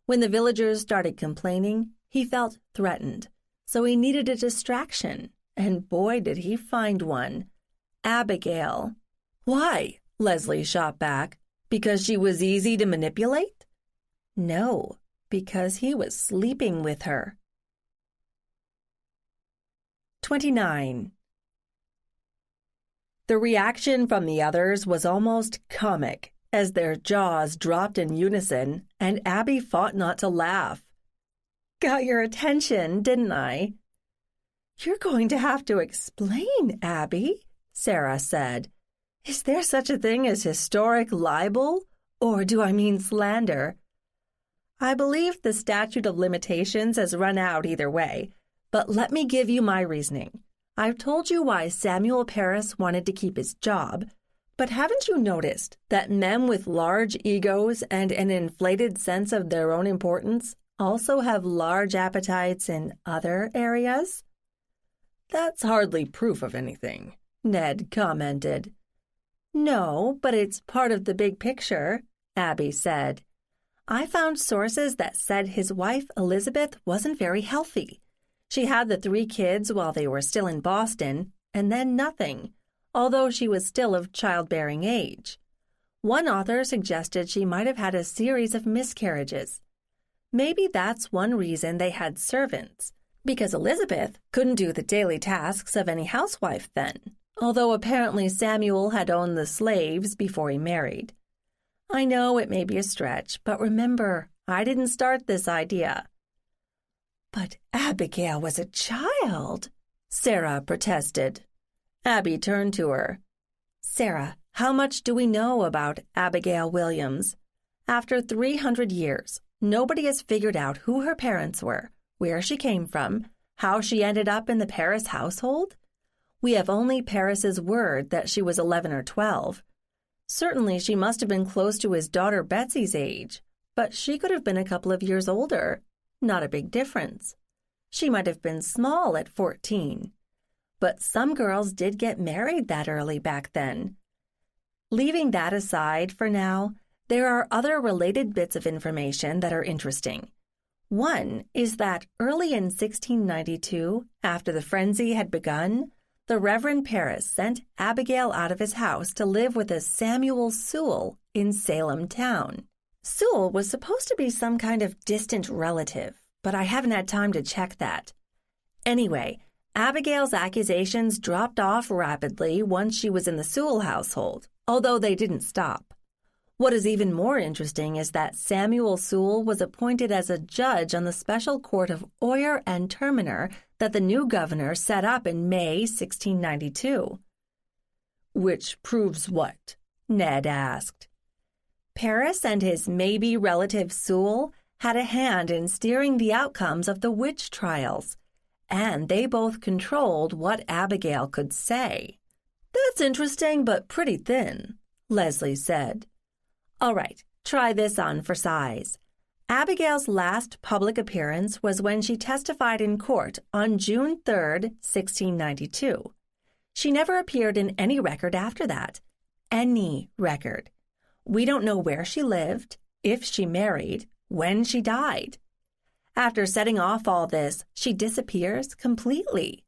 When the villagers started complaining, he felt threatened, so he needed a distraction, and boy did he find one. Abigail. Why? Leslie shot back. Because she was easy to manipulate? No, because he was sleeping with her. 29. The reaction from the others was almost comic as their jaws dropped in unison and Abby fought not to laugh. Got your attention, didn't I? "You're going to have to explain, Abby," Sarah said. "Is there such a thing as historic libel? Or do I mean slander?" "I believe the statute of limitations has run out either way, but let me give you my reasoning. I've told you why Samuel Parris wanted to keep his job, but haven't you noticed that men with large egos and an inflated sense of their own importance also have large appetites in other areas?" "That's hardly proof of anything," Ned commented. "No, but it's part of the big picture," Abby said. "I found sources that said his wife, Elizabeth, wasn't very healthy. She had the 3 kids while they were still in Boston, and then nothing, although she was still of childbearing age. One author suggested she might have had a series of miscarriages. Maybe that's one reason they had servants, because Elizabeth couldn't do the daily tasks of any housewife then, although apparently Samuel had owned the slaves before he married. I know it may be a stretch, but remember, I didn't start this idea." "But Abigail was a child," Sarah protested. Abby turned to her. "Sarah, how much do we know about Abigail Williams? After 300 years, nobody has figured out who her parents were, where she came from, how she ended up in the Parris household. We have only Parris's word that she was 11 or 12. Certainly she must have been close to his daughter Betsy's age, but she could have been a couple of years older. Not a big difference. She might have been small at 14. But some girls did get married that early back then. Leaving that aside for now, there are other related bits of information that are interesting. One is that early in 1692, after the frenzy had begun, the Reverend Parris sent Abigail out of his house to live with a Samuel Sewell in Salem town. Sewell was supposed to be some kind of distant relative, but I haven't had time to check that. Anyway, Abigail's accusations dropped off rapidly once she was in the Sewell household, although they didn't stop. What is even more interesting is that Samuel Sewell was appointed as a judge on the special court of Oyer and Terminer that the new governor set up in May 1692. "Which proves what?" Ned asked. Parris and his maybe relative Sewell had a hand in steering the outcomes of the witch trials, and they both controlled what Abigail could say. "That's interesting, but pretty thin," Leslie said. All right, try this on for size. Abigail's last public appearance was when she testified in court on June 3, 1692. She never appeared in any record after that. Any record. We don't know where she lived, if she married, when she died. After setting off all this, she disappears completely.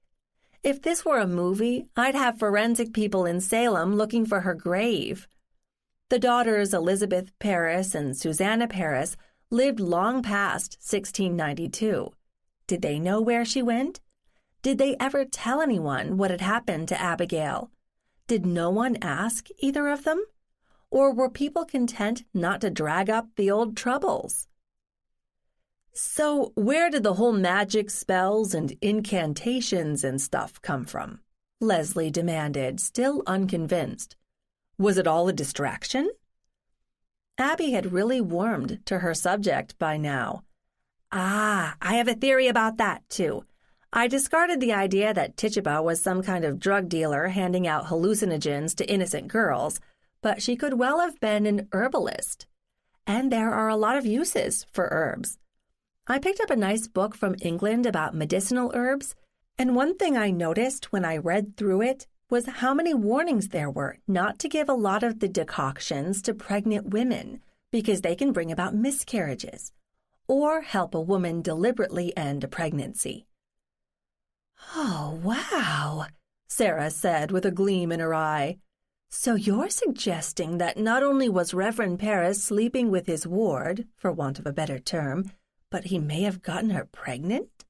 If this were a movie, I'd have forensic people in Salem looking for her grave. The daughters Elizabeth Parris and Susanna Parris lived long past 1692. Did they know where she went? Did they ever tell anyone what had happened to Abigail? Did no one ask either of them? Or were people content not to drag up the old troubles? "So where did the whole magic spells and incantations and stuff come from?" Leslie demanded, still unconvinced. "Was it all a distraction?" Abby had really warmed to her subject by now. I have a theory about that, too. I discarded the idea that Tituba was some kind of drug dealer handing out hallucinogens to innocent girls, but she could well have been an herbalist. And there are a lot of uses for herbs. I picked up a nice book from England about medicinal herbs, and one thing I noticed when I read through it was how many warnings there were not to give a lot of the decoctions to pregnant women because they can bring about miscarriages or help a woman deliberately end a pregnancy. "Oh, wow," Sarah said with a gleam in her eye. "So you're suggesting that not only was Reverend Parris sleeping with his ward, for want of a better term, but he may have gotten her pregnant?"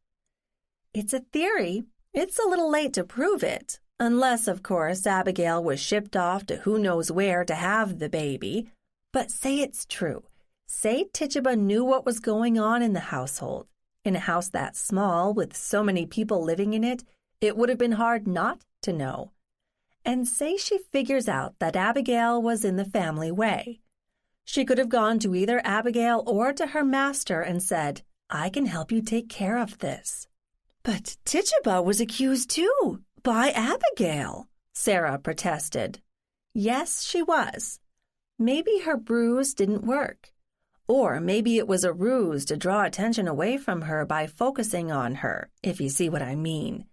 It's a theory. It's a little late to prove it. Unless, of course, Abigail was shipped off to who knows where to have the baby. But say it's true. Say Tituba knew what was going on in the household. In a house that small, with so many people living in it, It would have been hard not to know. And say she figures out that Abigail was in the family way. She could have gone to either Abigail or to her master and said, "I can help you take care of this." "But Tituba was accused too, by Abigail," Sarah protested. Yes, she was. Maybe her bruise didn't work. Or maybe it was a ruse to draw attention away from her by focusing on her, if you see what I mean.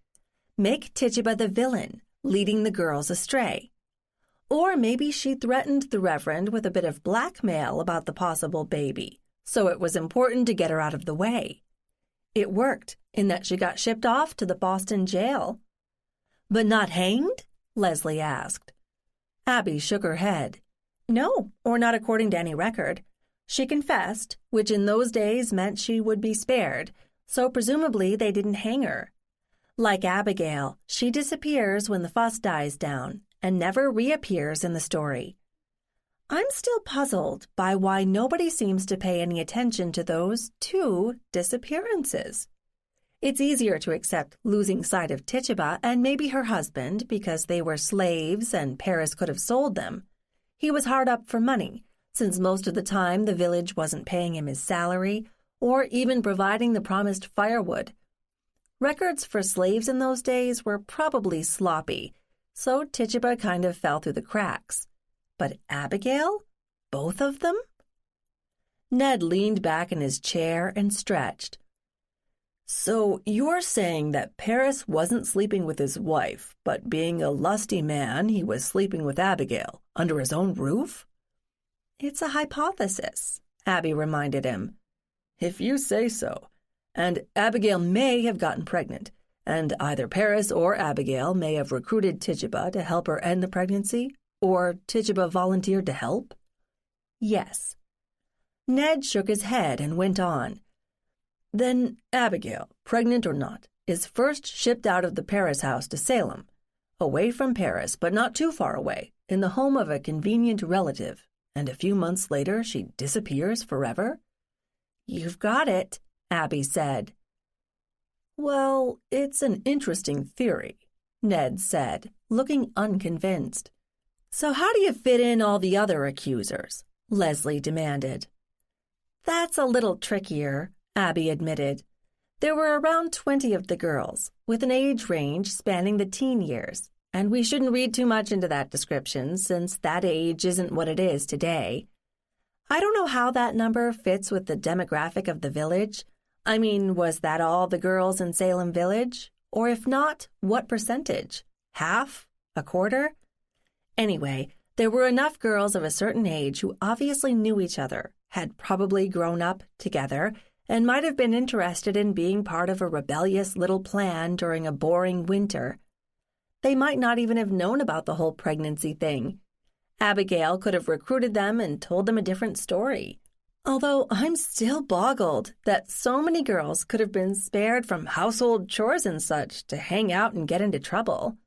Make Tituba the villain, leading the girls astray. Or maybe she threatened the Reverend with a bit of blackmail about the possible baby, so it was important to get her out of the way. It worked, in that she got shipped off to the Boston jail. "But not hanged?" Leslie asked. Abby shook her head. No, or not according to any record. She confessed, which in those days meant she would be spared, so presumably they didn't hang her. Like Abigail, she disappears when the fuss dies down and never reappears in the story. I'm still puzzled by why nobody seems to pay any attention to those 2 disappearances. It's easier to accept losing sight of Tituba and maybe her husband because they were slaves and Paris could have sold them. He was hard up for money, since most of the time the village wasn't paying him his salary or even providing the promised firewood. Records for slaves in those days were probably sloppy, so Tituba kind of fell through the cracks. But Abigail? Both of them? Ned leaned back in his chair and stretched. "So you're saying that Paris wasn't sleeping with his wife, but being a lusty man, he was sleeping with Abigail, under his own roof?" It's a hypothesis, Abby reminded him. "If you say so. And Abigail may have gotten pregnant, and either Paris or Abigail may have recruited Tituba to help her end the pregnancy, or Tituba volunteered to help?" Yes. Ned shook his head and went on. "Then Abigail, pregnant or not, is first shipped out of the Paris house to Salem, away from Paris, but not too far away, in the home of a convenient relative, and a few months later she disappears forever?" "You've got it," Abby said. "Well, it's an interesting theory," Ned said, looking unconvinced. "So how do you fit in all the other accusers?" Leslie demanded. "That's a little trickier," Abby admitted. "There were around 20 of the girls, with an age range spanning the teen years, and we shouldn't read too much into that description since that age isn't what it is today. I don't know how that number fits with the demographic of the village. I mean, was that all the girls in Salem Village? Or if not, what percentage? Half? A quarter? Anyway, there were enough girls of a certain age who obviously knew each other, had probably grown up together, and might have been interested in being part of a rebellious little plan during a boring winter. They might not even have known about the whole pregnancy thing. Abigail could have recruited them and told them a different story. Although I'm still boggled that so many girls could have been spared from household chores and such to hang out and get into trouble.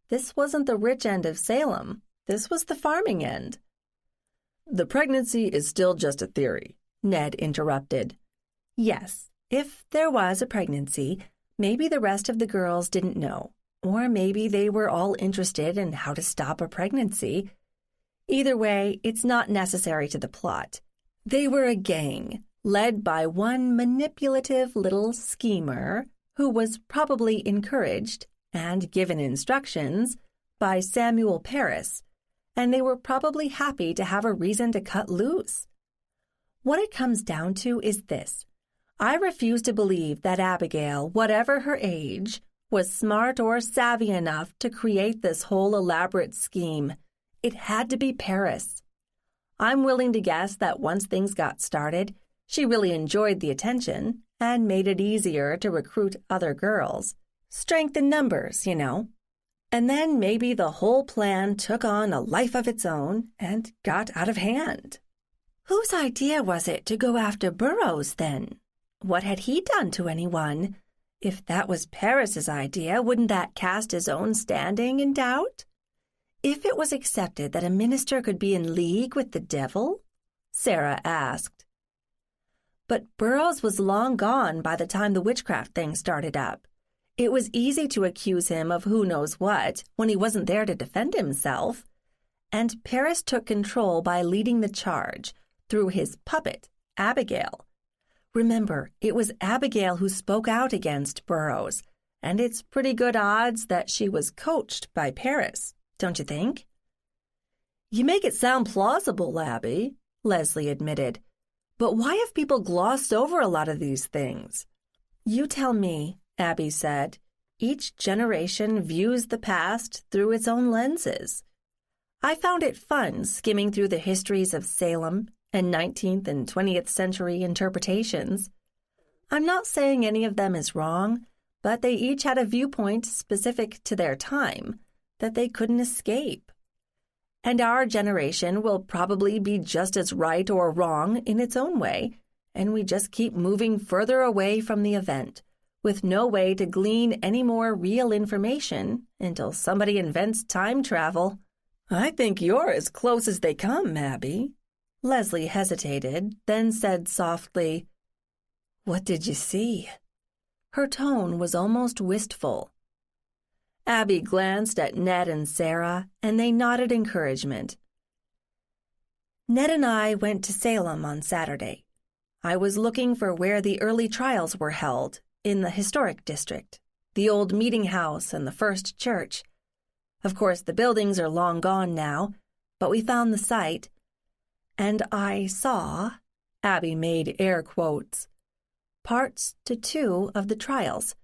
This wasn't the rich end of Salem. This was the farming end. "The pregnancy is still just a theory," Ned interrupted. Yes, if there was a pregnancy, maybe the rest of the girls didn't know, or maybe they were all interested in how to stop a pregnancy. Either way, it's not necessary to the plot. They were a gang, led by one manipulative little schemer who was probably encouraged and given instructions by Samuel Paris, and they were probably happy to have a reason to cut loose. What it comes down to is this. I refuse to believe that Abigail, whatever her age, was smart or savvy enough to create this whole elaborate scheme. It had to be Paris. I'm willing to guess that once things got started, she really enjoyed the attention and made it easier to recruit other girls. Strength in numbers, you know. And then maybe the whole plan took on a life of its own and got out of hand. Whose idea was it to go after Burroughs, then? What had he done to anyone? If that was Paris's idea, wouldn't that cast his own standing in doubt? If it was accepted that a minister could be in league with the devil? Sarah asked. But Burroughs was long gone by the time the witchcraft thing started up. It was easy to accuse him of who knows what when he wasn't there to defend himself. And Paris took control by leading the charge through his puppet, Abigail. Remember, it was Abigail who spoke out against Burroughs, and it's pretty good odds that she was coached by Paris, don't you think? You make it sound plausible, Abby, Leslie admitted. But why have people glossed over a lot of these things? You tell me, Abby said. Each generation views the past through its own lenses. I found it fun skimming through the histories of Salem and 19th and 20th century interpretations. I'm not saying any of them is wrong, but they each had a viewpoint specific to their time that they couldn't escape. And our generation will probably be just as right or wrong in its own way, and we just keep moving further away from the event, with no way to glean any more real information until somebody invents time travel. I think you're as close as they come, Abby. Leslie hesitated, then said softly, "What did you see?" Her tone was almost wistful. Abby glanced at Ned and Sarah, and they nodded encouragement. Ned and I went to Salem on Saturday. I was looking for where the early trials were held, in the historic district, the old meeting house and the first church. Of course, the buildings are long gone now, but we found the site. And I saw, Abby made air quotes, parts to 2 of the trials.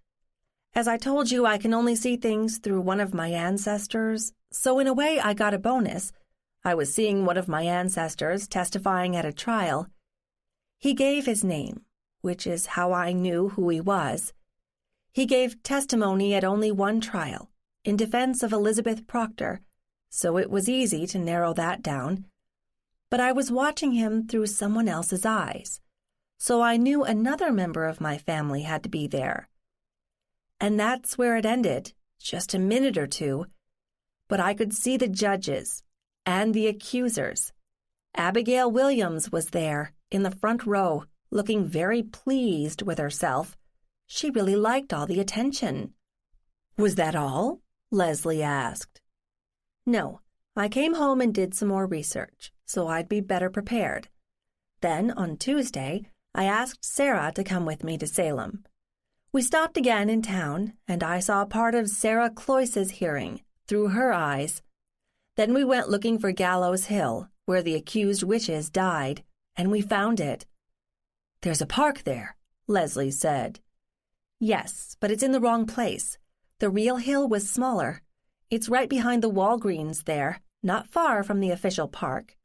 As I told you, I can only see things through one of my ancestors, so in a way I got a bonus. I was seeing one of my ancestors testifying at a trial. He gave his name, which is how I knew who he was. He gave testimony at only one trial, in defense of Elizabeth Proctor, so it was easy to narrow that down. But I was watching him through someone else's eyes, so I knew another member of my family had to be there. And that's where it ended, just a minute or 2. But I could see the judges and the accusers. Abigail Williams was there, in the front row, looking very pleased with herself. She really liked all the attention. Was that all? Leslie asked. No, I came home and did some more research, so I'd be better prepared. Then, on Tuesday, I asked Sarah to come with me to Salem. We stopped again in town, and I saw part of Sarah Cloyce's hearing through her eyes. Then we went looking for Gallows Hill, where the accused witches died, and we found it. There's a park there, Leslie said. Yes, but it's in the wrong place. The real hill was smaller. It's right behind the Walgreens there, not far from the official park.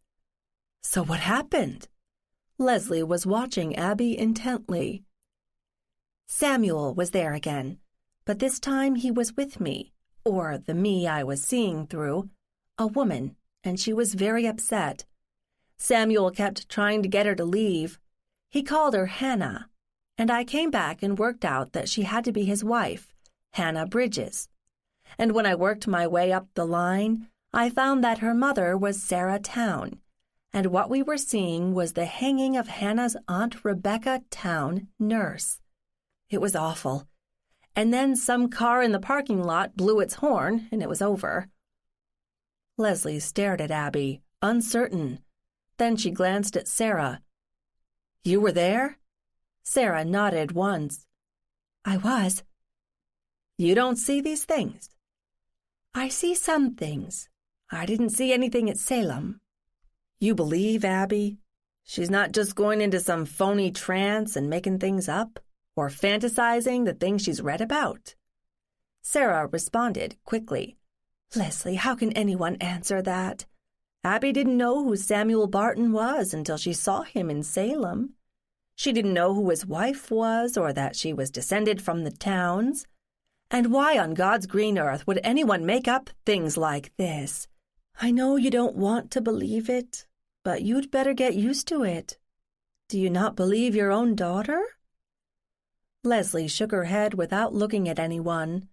So what happened? Leslie was watching Abby intently. Samuel was there again, but this time he was with me, or the me I was seeing through, a woman, and she was very upset. Samuel kept trying to get her to leave. He called her Hannah, and I came back and worked out that she had to be his wife, Hannah Bridges. And when I worked my way up the line, I found that her mother was Sarah Town, and what we were seeing was the hanging of Hannah's Aunt Rebecca Town, nurse. It was awful. And then some car in the parking lot blew its horn, and it was over. Leslie stared at Abby, uncertain. Then she glanced at Sarah. You were there? Sarah nodded once. I was. You don't see these things? I see some things. I didn't see anything at Salem. You believe Abby? She's not just going into some phony trance and making things up, or fantasizing the things she's read about? Sarah responded quickly. Leslie, how can anyone answer that? Abby didn't know who Samuel Barton was until she saw him in Salem. She didn't know who his wife was or that she was descended from the Towns. And why on God's green earth would anyone make up things like this? I know you don't want to believe it, but you'd better get used to it. Do you not believe your own daughter? Leslie shook her head without looking at anyone.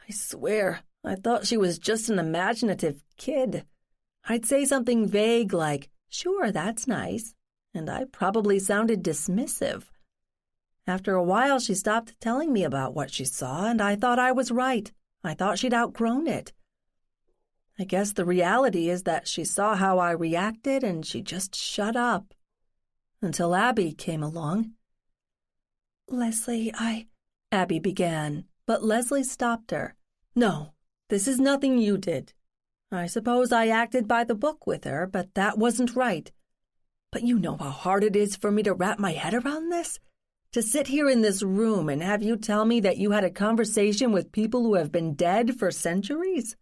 I swear, I thought she was just an imaginative kid. I'd say something vague like, "Sure, that's nice," and I probably sounded dismissive. After a while, she stopped telling me about what she saw, and I thought I was right. I thought she'd outgrown it. I guess the reality is that she saw how I reacted, and she just shut up. Until Abby came along. Leslie, Abby began, but Leslie stopped her. No, this is nothing you did. I suppose I acted by the book with her, but that wasn't right. But you know how hard it is for me to wrap my head around this? To sit here in this room and have you tell me that you had a conversation with people who have been dead for centuries?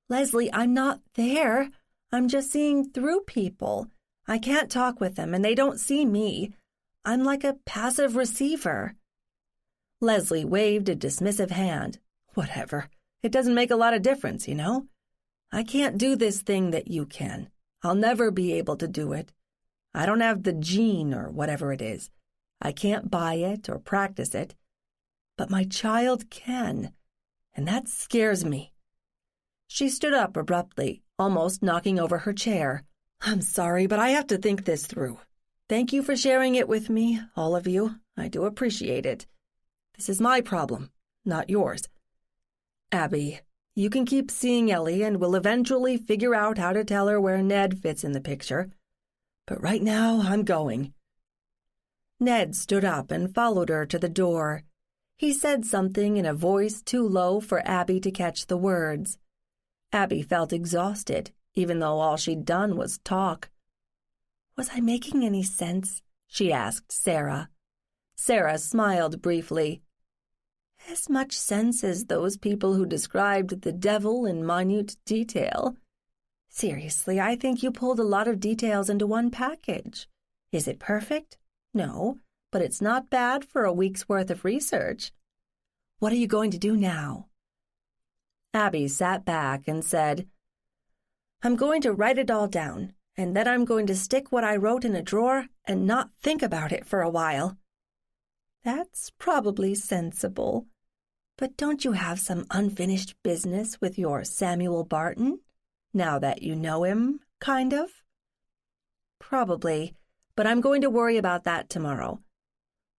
Leslie, I'm not there. I'm just seeing through people. I can't talk with them, and they don't see me. I'm like a passive receiver. Leslie waved a dismissive hand. Whatever. It doesn't make a lot of difference, you know? I can't do this thing that you can. I'll never be able to do it. I don't have the gene or whatever it is. I can't buy it or practice it. But my child can, and that scares me. She stood up abruptly, almost knocking over her chair. I'm sorry, but I have to think this through. Thank you for sharing it with me, all of you. I do appreciate it. This is my problem, not yours. Abby, you can keep seeing Ellie, and we'll eventually figure out how to tell her where Ned fits in the picture. But right now, I'm going. Ned stood up and followed her to the door. He said something in a voice too low for Abby to catch the words. Abby felt exhausted, even though all she'd done was talk. Was I making any sense? She asked Sarah. Sarah smiled briefly. As much sense as those people who described the devil in minute detail. Seriously, I think you pulled a lot of details into one package. Is it perfect? No, but it's not bad for a week's worth of research. What are you going to do now? Abby sat back and said, I'm going to write it all down, and then I'm going to stick what I wrote in a drawer and not think about it for a while. That's probably sensible. But don't you have some unfinished business with your Samuel Barton, now that you know him, kind of? Probably, but I'm going to worry about that tomorrow.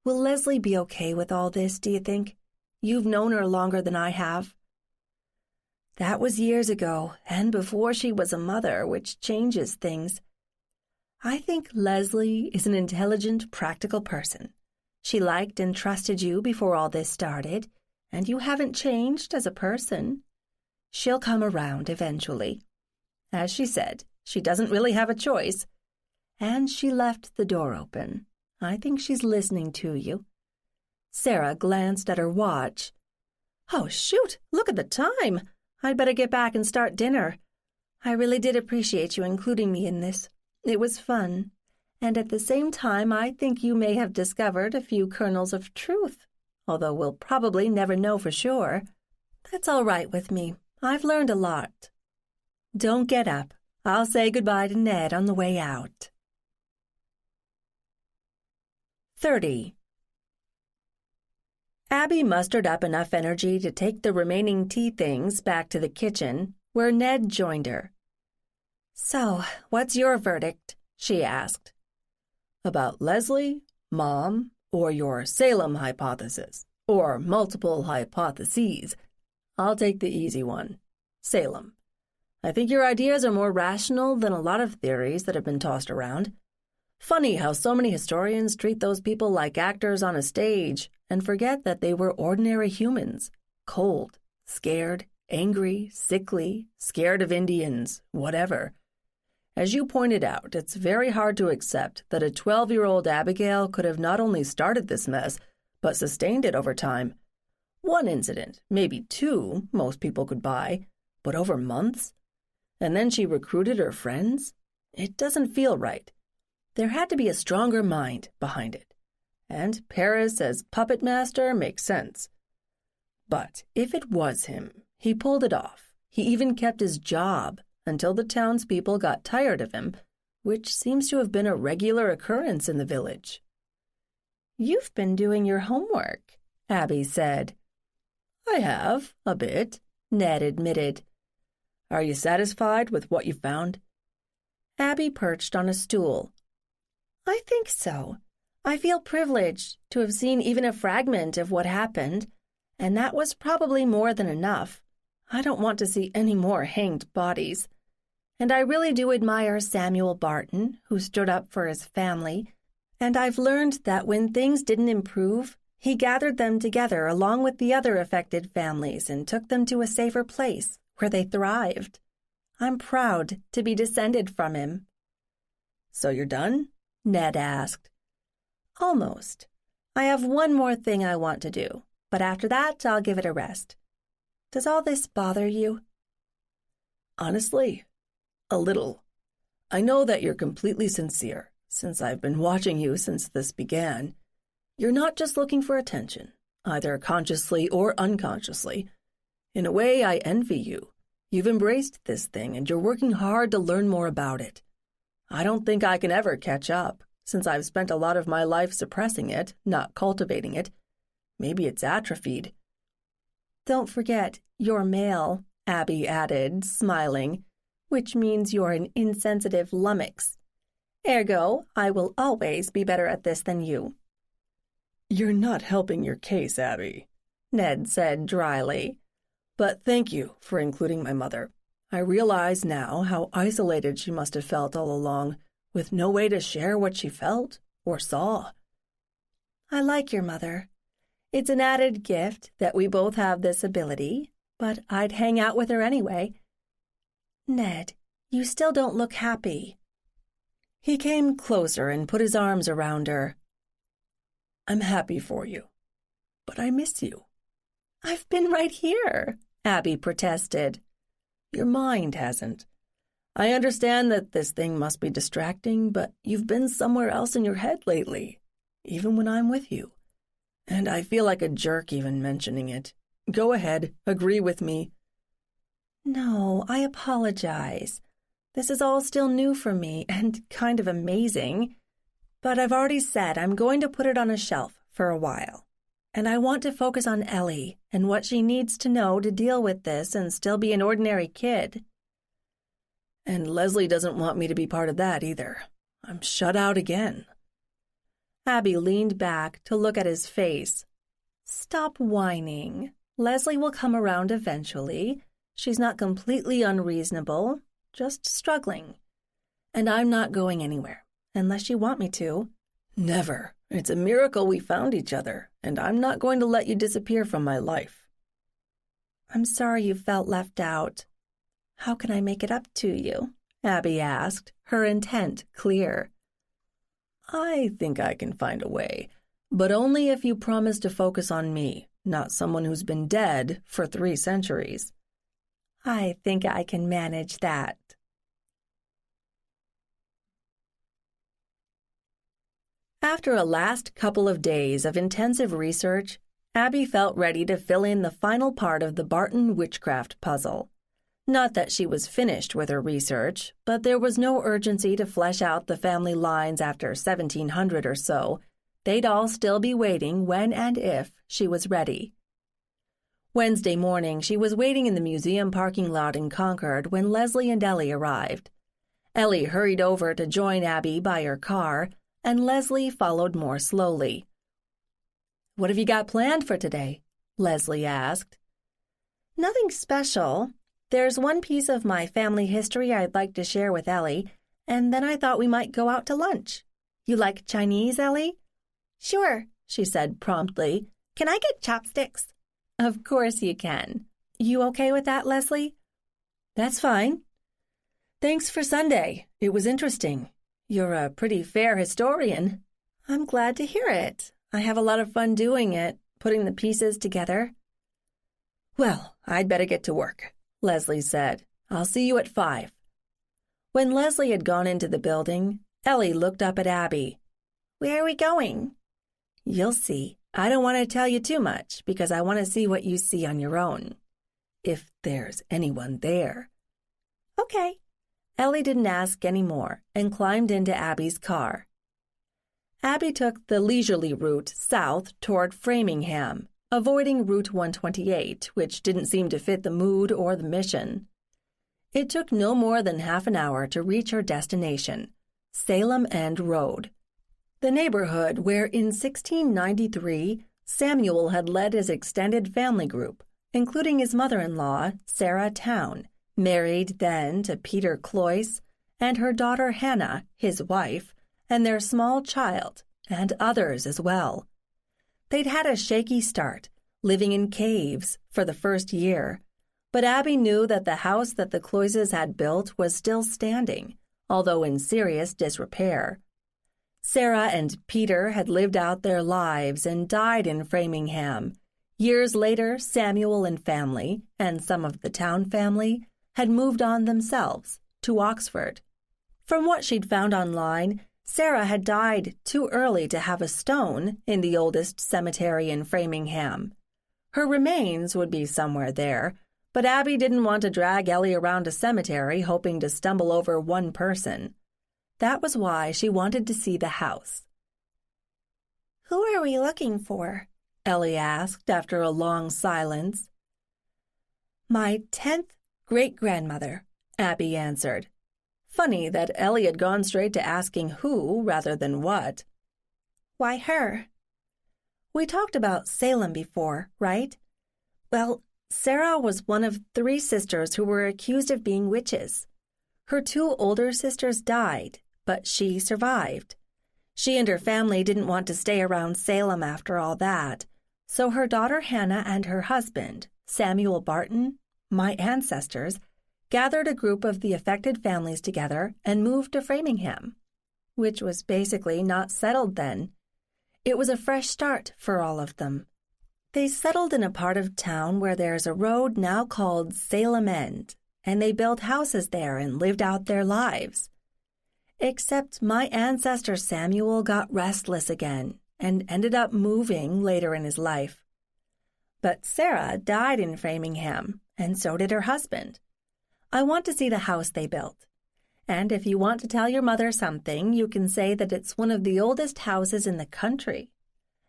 Will Leslie be okay with all this, do you think? You've known her longer than I have. That was years ago, and before she was a mother, which changes things. I think Leslie is an intelligent, practical person. She liked and trusted you before all this started, and you haven't changed as a person. She'll come around eventually. As she said, she doesn't really have a choice. And she left the door open. I think she's listening to you. Sarah glanced at her watch. Oh, shoot, look at the time. I'd better get back and start dinner. I really did appreciate you including me in this. It was fun. And at the same time, I think you may have discovered a few kernels of truth, although we'll probably never know for sure. That's all right with me. I've learned a lot. Don't get up. I'll say goodbye to Ned on the way out. 30. Abby mustered up enough energy to take the remaining tea things back to the kitchen, where Ned joined her. So, what's your verdict? She asked. About Leslie, Mom, or your Salem hypothesis, or multiple hypotheses? I'll take the easy one. Salem. I think your ideas are more rational than a lot of theories that have been tossed around. Funny how so many historians treat those people like actors on a stage and forget that they were ordinary humans, cold, scared, angry, sickly, scared of Indians, whatever. As you pointed out, it's very hard to accept that a 12-year-old Abigail could have not only started this mess, but sustained it over time. One incident, maybe two, most people could buy, but over months? And then she recruited her friends? It doesn't feel right. There had to be a stronger mind behind it. And Paris as puppet master makes sense. But if it was him, he pulled it off. He even kept his job until the townspeople got tired of him, which seems to have been a regular occurrence in the village. You've been doing your homework, Abby said. I have, a bit, Ned admitted. Are you satisfied with what you found? Abby perched on a stool. I think so. I feel privileged to have seen even a fragment of what happened, and that was probably more than enough. I don't want to see any more hanged bodies. And I really do admire Samuel Barton, who stood up for his family, and I've learned that when things didn't improve, he gathered them together along with the other affected families and took them to a safer place where they thrived. I'm proud to be descended from him. So you're done? Ned asked. Almost. I have one more thing I want to do, but after that I'll give it a rest. Does all this bother you? Honestly, a little. I know that you're completely sincere, since I've been watching you since this began. You're not just looking for attention, either consciously or unconsciously. In a way, I envy you. You've embraced this thing, and you're working hard to learn more about it. I don't think I can ever catch up, since I've spent a lot of my life suppressing it, not cultivating it. Maybe it's atrophied. Don't forget, you're male, Abby added, smiling, which means you're an insensitive lummox. Ergo, I will always be better at this than you. You're not helping your case, Abby, Ned said dryly. But thank you for including my mother. I realize now how isolated she must have felt all along, with no way to share what she felt or saw. I like your mother. It's an added gift that we both have this ability, but I'd hang out with her anyway. Ned, you still don't look happy. He came closer and put his arms around her. I'm happy for you, but I miss you. I've been right here, Abby protested. Your mind hasn't. I understand that this thing must be distracting, but you've been somewhere else in your head lately, even when I'm with you. And I feel like a jerk even mentioning it. Go ahead, agree with me. No, I apologize. This is all still new for me and kind of amazing. But I've already said I'm going to put it on a shelf for a while. And I want to focus on Ellie and what she needs to know to deal with this and still be an ordinary kid. And Leslie doesn't want me to be part of that either. I'm shut out again. Abby leaned back to look at his face. Stop whining. Leslie will come around eventually. She's not completely unreasonable, just struggling. And I'm not going anywhere, unless you want me to. Never. It's a miracle we found each other, and I'm not going to let you disappear from my life. I'm sorry you felt left out. How can I make it up to you? Abby asked, her intent clear. I think I can find a way, but only if you promise to focus on me, not someone who's been dead for 3 centuries. I think I can manage that. After a last couple of days of intensive research, Abby felt ready to fill in the final part of the Barton witchcraft puzzle. Not that she was finished with her research, but there was no urgency to flesh out the family lines after 1700 or so. They'd all still be waiting when and if she was ready. Wednesday morning, she was waiting in the museum parking lot in Concord when Leslie and Ellie arrived. Ellie hurried over to join Abby by her car, and Leslie followed more slowly. "What have you got planned for today?" Leslie asked. "Nothing special. There's one piece of my family history I'd like to share with Ellie, and then I thought we might go out to lunch. You like Chinese, Ellie?" "Sure," she said promptly. "Can I get chopsticks?" "Of course you can. You okay with that, Leslie?" "That's fine. Thanks for Sunday. It was interesting. You're a pretty fair historian." "I'm glad to hear it. I have a lot of fun doing it, putting the pieces together." "Well, I'd better get to work," Leslie said. "I'll see you at 5. When Leslie had gone into the building, Ellie looked up at Abby. "Where are we going?" "You'll see. I don't want to tell you too much because I want to see what you see on your own. If there's anyone there." "Okay." Ellie didn't ask any more and climbed into Abby's car. Abby took the leisurely route south toward Framingham, avoiding Route 128, which didn't seem to fit the mood or the mission. It took no more than half an hour to reach her destination, Salem End Road. the neighborhood where in 1693 Samuel had led his extended family group, including his mother-in-law, Sarah Town, married then to Peter Cloyce, and her daughter Hannah, his wife, and their small child, and others as well. They'd had a shaky start, living in caves for the first year, but Abby knew that the house that the Cloyces had built was still standing, although in serious disrepair. Sarah and Peter had lived out their lives and died in Framingham. Years later, Samuel and family, and some of the Town family, had moved on themselves to Oxford. From what she'd found online, Sarah had died too early to have a stone in the oldest cemetery in Framingham. Her remains would be somewhere there, but Abby didn't want to drag Ellie around a cemetery hoping to stumble over one person. That was why she wanted to see the house. "Who are we looking for?" Ellie asked after a long silence. "My 10th great-grandmother," Abby answered. Funny that Ellie had gone straight to asking who rather than what. "Why her?" "We talked about Salem before, right? Well, Sarah was one of 3 sisters who were accused of being witches. Her 2 older sisters died, but she survived. She and her family didn't want to stay around Salem after all that, so her daughter Hannah and her husband, Samuel Barton, my ancestors, gathered a group of the affected families together and moved to Framingham, which was basically not settled then. It was a fresh start for all of them. They settled in a part of town where there's a road now called Salem End, and they built houses there and lived out their lives. Except my ancestor Samuel got restless again and ended up moving later in his life. But Sarah died in Framingham, and so did her husband. I want to see the house they built. And if you want to tell your mother something, you can say that it's one of the oldest houses in the country.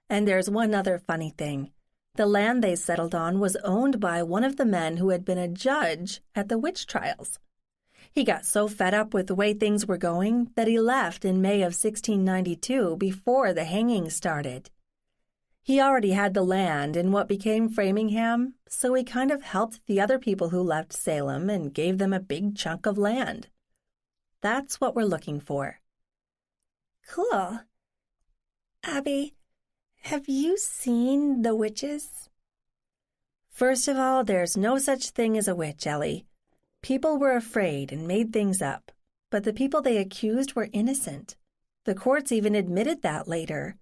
And there's one other funny thing. The land they settled on was owned by one of the men who had been a judge at the witch trials. He got so fed up with the way things were going that he left in May of 1692 before the hangings started. He already had the land in what became Framingham, so he kind of helped the other people who left Salem and gave them a big chunk of land. That's what we're looking for." "Cool. Abby, have you seen the witches?" "First of all, there's no such thing as a witch, Ellie. People were afraid and made things up, but the people they accused were innocent. The courts even admitted that later."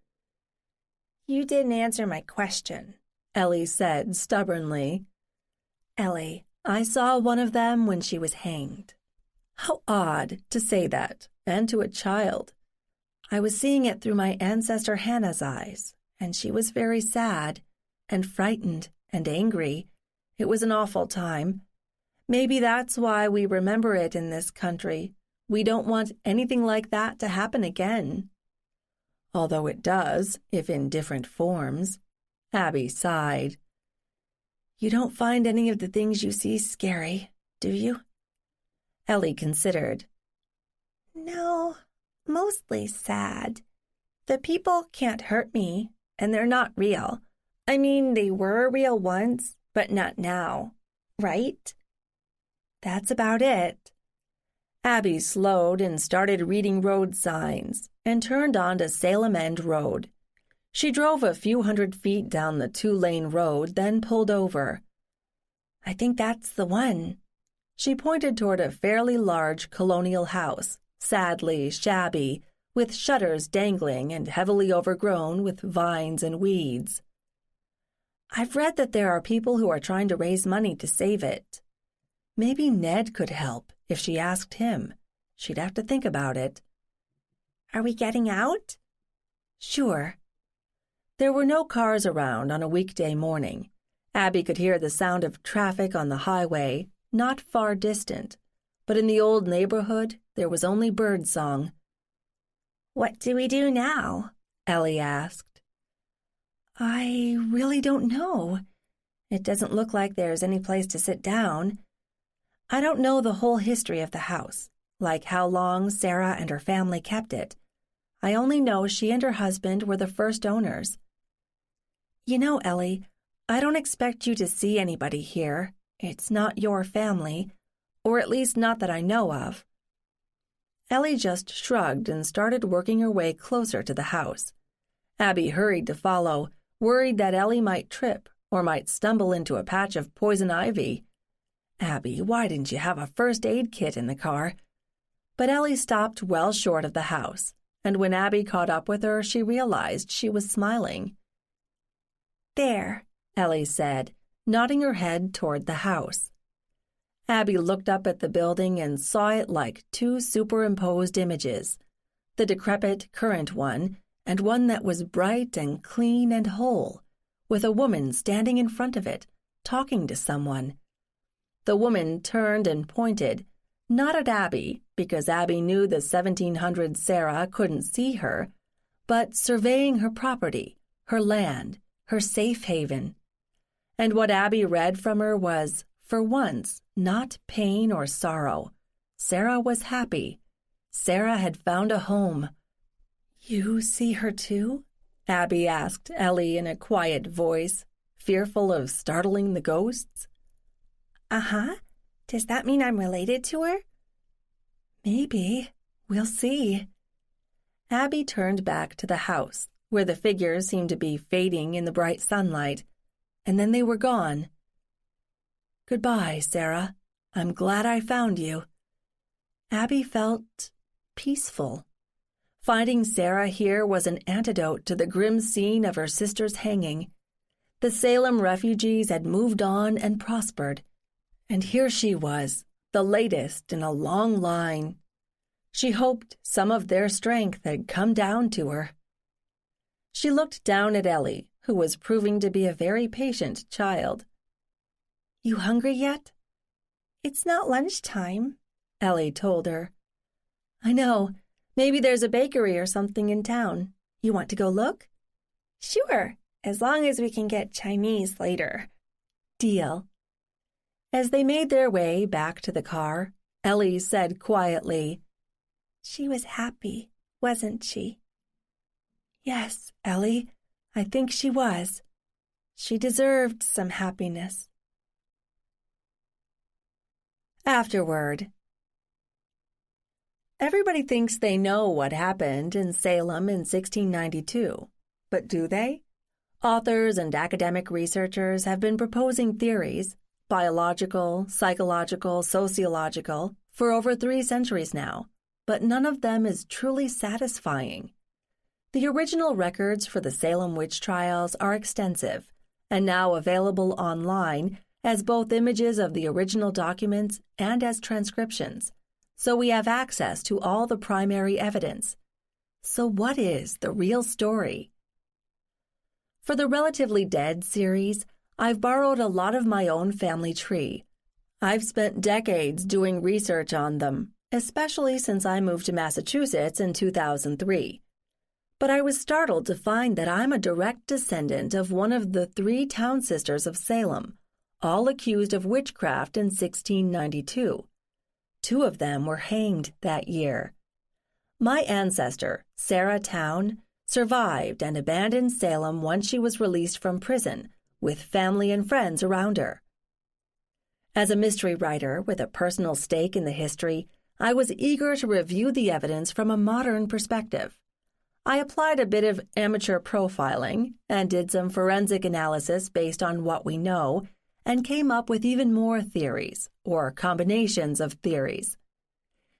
"You didn't answer my question," Ellie said stubbornly. "Ellie, I saw one of them when she was hanged." How odd to say that, and to a child. I was seeing it through my ancestor Hannah's eyes, and she was very sad, and frightened, and angry. It was an awful time. Maybe that's why we remember it in this country. We don't want anything like that to happen again. Although it does, if in different forms. Abby sighed. "You don't find any of the things you see scary, do you?" Ellie considered. "No, mostly sad. The people can't hurt me, and they're not real. I mean, they were real once, but not now, right?" "That's about it." Abby slowed and started reading road signs and turned onto Salem End Road. She drove a few hundred feet down the 2-lane road, then pulled over. "I think that's the one." She pointed toward a fairly large colonial house, sadly shabby, with shutters dangling and heavily overgrown with vines and weeds. "I've read that there are people who are trying to raise money to save it. Maybe Ned could help if she asked him. She'd have to think about it." "Are we getting out?" "Sure." There were no cars around on a weekday morning. Abby could hear the sound of traffic on the highway, not far distant, but in the old neighborhood there was only birdsong. "What do we do now?" Ellie asked. "I really don't know. It doesn't look like there's any place to sit down. I don't know the whole history of the house, like how long Sarah and her family kept it. I only know she and her husband were the first owners. You know, Ellie, I don't expect you to see anybody here. It's not your family, or at least not that I know of. Ellie just shrugged and started working her way closer to the house. Abby hurried to follow, worried that Ellie might trip or might stumble into a patch of poison ivy. Abby, why didn't you have a first aid kit in the car? But Ellie stopped well short of the house, and when Abby caught up with her, she realized she was smiling. There, Ellie said, nodding her head toward the house. Abby looked up at the building and saw it like two superimposed images, the decrepit current one and one that was bright and clean and whole, with a woman standing in front of it, talking to someone. The woman turned and pointed, not at Abby, because Abby knew the 1700s Sarah couldn't see her, but surveying her property, her land, her safe haven. And what Abby read from her was, for once, not pain or sorrow. Sarah was happy. Sarah had found a home. You see her too? Abby asked Ellie in a quiet voice, fearful of startling the ghosts. Uh-huh. Does that mean I'm related to her? Maybe. We'll see. Abby turned back to the house, where the figures seemed to be fading in the bright sunlight, and then they were gone. Goodbye, Sarah. I'm glad I found you. Abby felt peaceful. Finding Sarah here was an antidote to the grim scene of her sister's hanging. The Salem refugees had moved on and prospered, and here she was, the latest in a long line. She hoped some of their strength had come down to her. She looked down at Ellie, who was proving to be a very patient child. You hungry yet? It's not lunchtime, Ellie told her. I know. Maybe there's a bakery or something in town. You want to go look? Sure, as long as we can get Chinese later. Deal. As they made their way back to the car, Ellie said quietly, She was happy, wasn't she? Yes, Ellie, I think she was. She deserved some happiness. Afterward. Everybody thinks they know what happened in Salem in 1692, but do they? Authors and academic researchers have been proposing theories, biological, psychological, sociological, for over 3 centuries now, but none of them is truly satisfying. The original records for the Salem witch trials are extensive and now available online as both images of the original documents and as transcriptions, so we have access to all the primary evidence. So what is the real story? For the Relatively Dead series, I've borrowed a lot of my own family tree. I've spent decades doing research on them, especially since I moved to Massachusetts in 2003. But I was startled to find that I'm a direct descendant of one of the 3 town sisters of Salem, all accused of witchcraft in 1692. 2 of them were hanged that year. My ancestor, Sarah Town, survived and abandoned Salem once she was released from prison, with family and friends around her. As a mystery writer with a personal stake in the history, I was eager to review the evidence from a modern perspective. I applied a bit of amateur profiling and did some forensic analysis based on what we know, and came up with even more theories, or combinations of theories.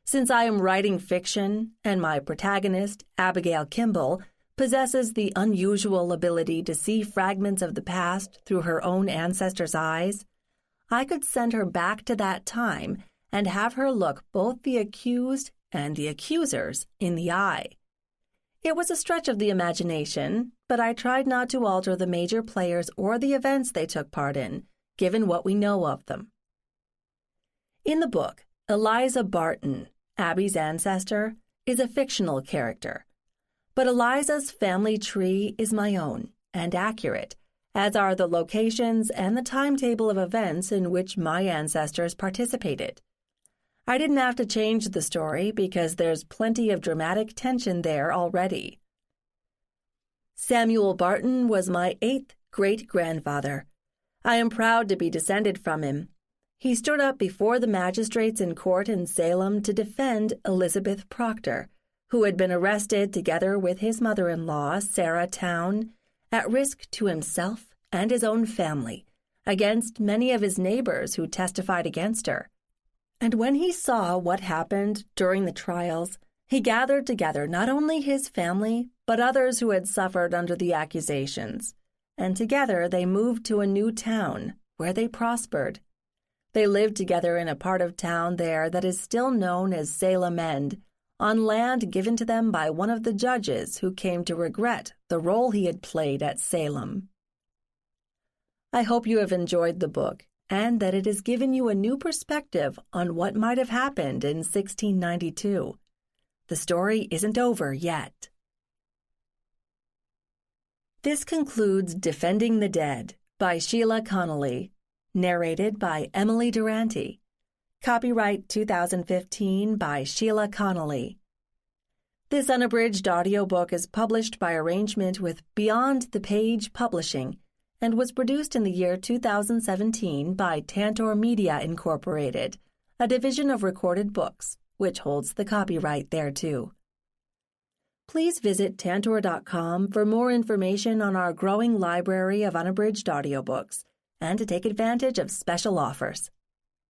Since I am writing fiction, and my protagonist, Abigail Kimball, possesses the unusual ability to see fragments of the past through her own ancestors' eyes, I could send her back to that time and have her look both the accused and the accusers in the eye. It was a stretch of the imagination, but I tried not to alter the major players or the events they took part in, given what we know of them. In the book, Eliza Barton, Abby's ancestor, is a fictional character, but Eliza's family tree is my own and accurate, as are the locations and the timetable of events in which my ancestors participated. I didn't have to change the story because there's plenty of dramatic tension there already. Samuel Barton was my 8th great-grandfather. I am proud to be descended from him. He stood up before the magistrates in court in Salem to defend Elizabeth Proctor, who had been arrested together with his mother-in-law, Sarah Town, at risk to himself and his own family, against many of his neighbors who testified against her. And when he saw what happened during the trials, he gathered together not only his family, but others who had suffered under the accusations, and together they moved to a new town, where they prospered. They lived together in a part of town there that is still known as Salem End, on land given to them by one of the judges who came to regret the role he had played at Salem. I hope you have enjoyed the book, and that it has given you a new perspective on what might have happened in 1692. The story isn't over yet. This concludes Defending the Dead by Sheila Connolly, narrated by Emily Durante. Copyright 2015 by Sheila Connolly. This unabridged audiobook is published by arrangement with Beyond the Page Publishing and was produced in the year 2017 by Tantor Media Incorporated, a division of Recorded Books, which holds the copyright thereto. Please visit Tantor.com for more information on our growing library of unabridged audiobooks and to take advantage of special offers.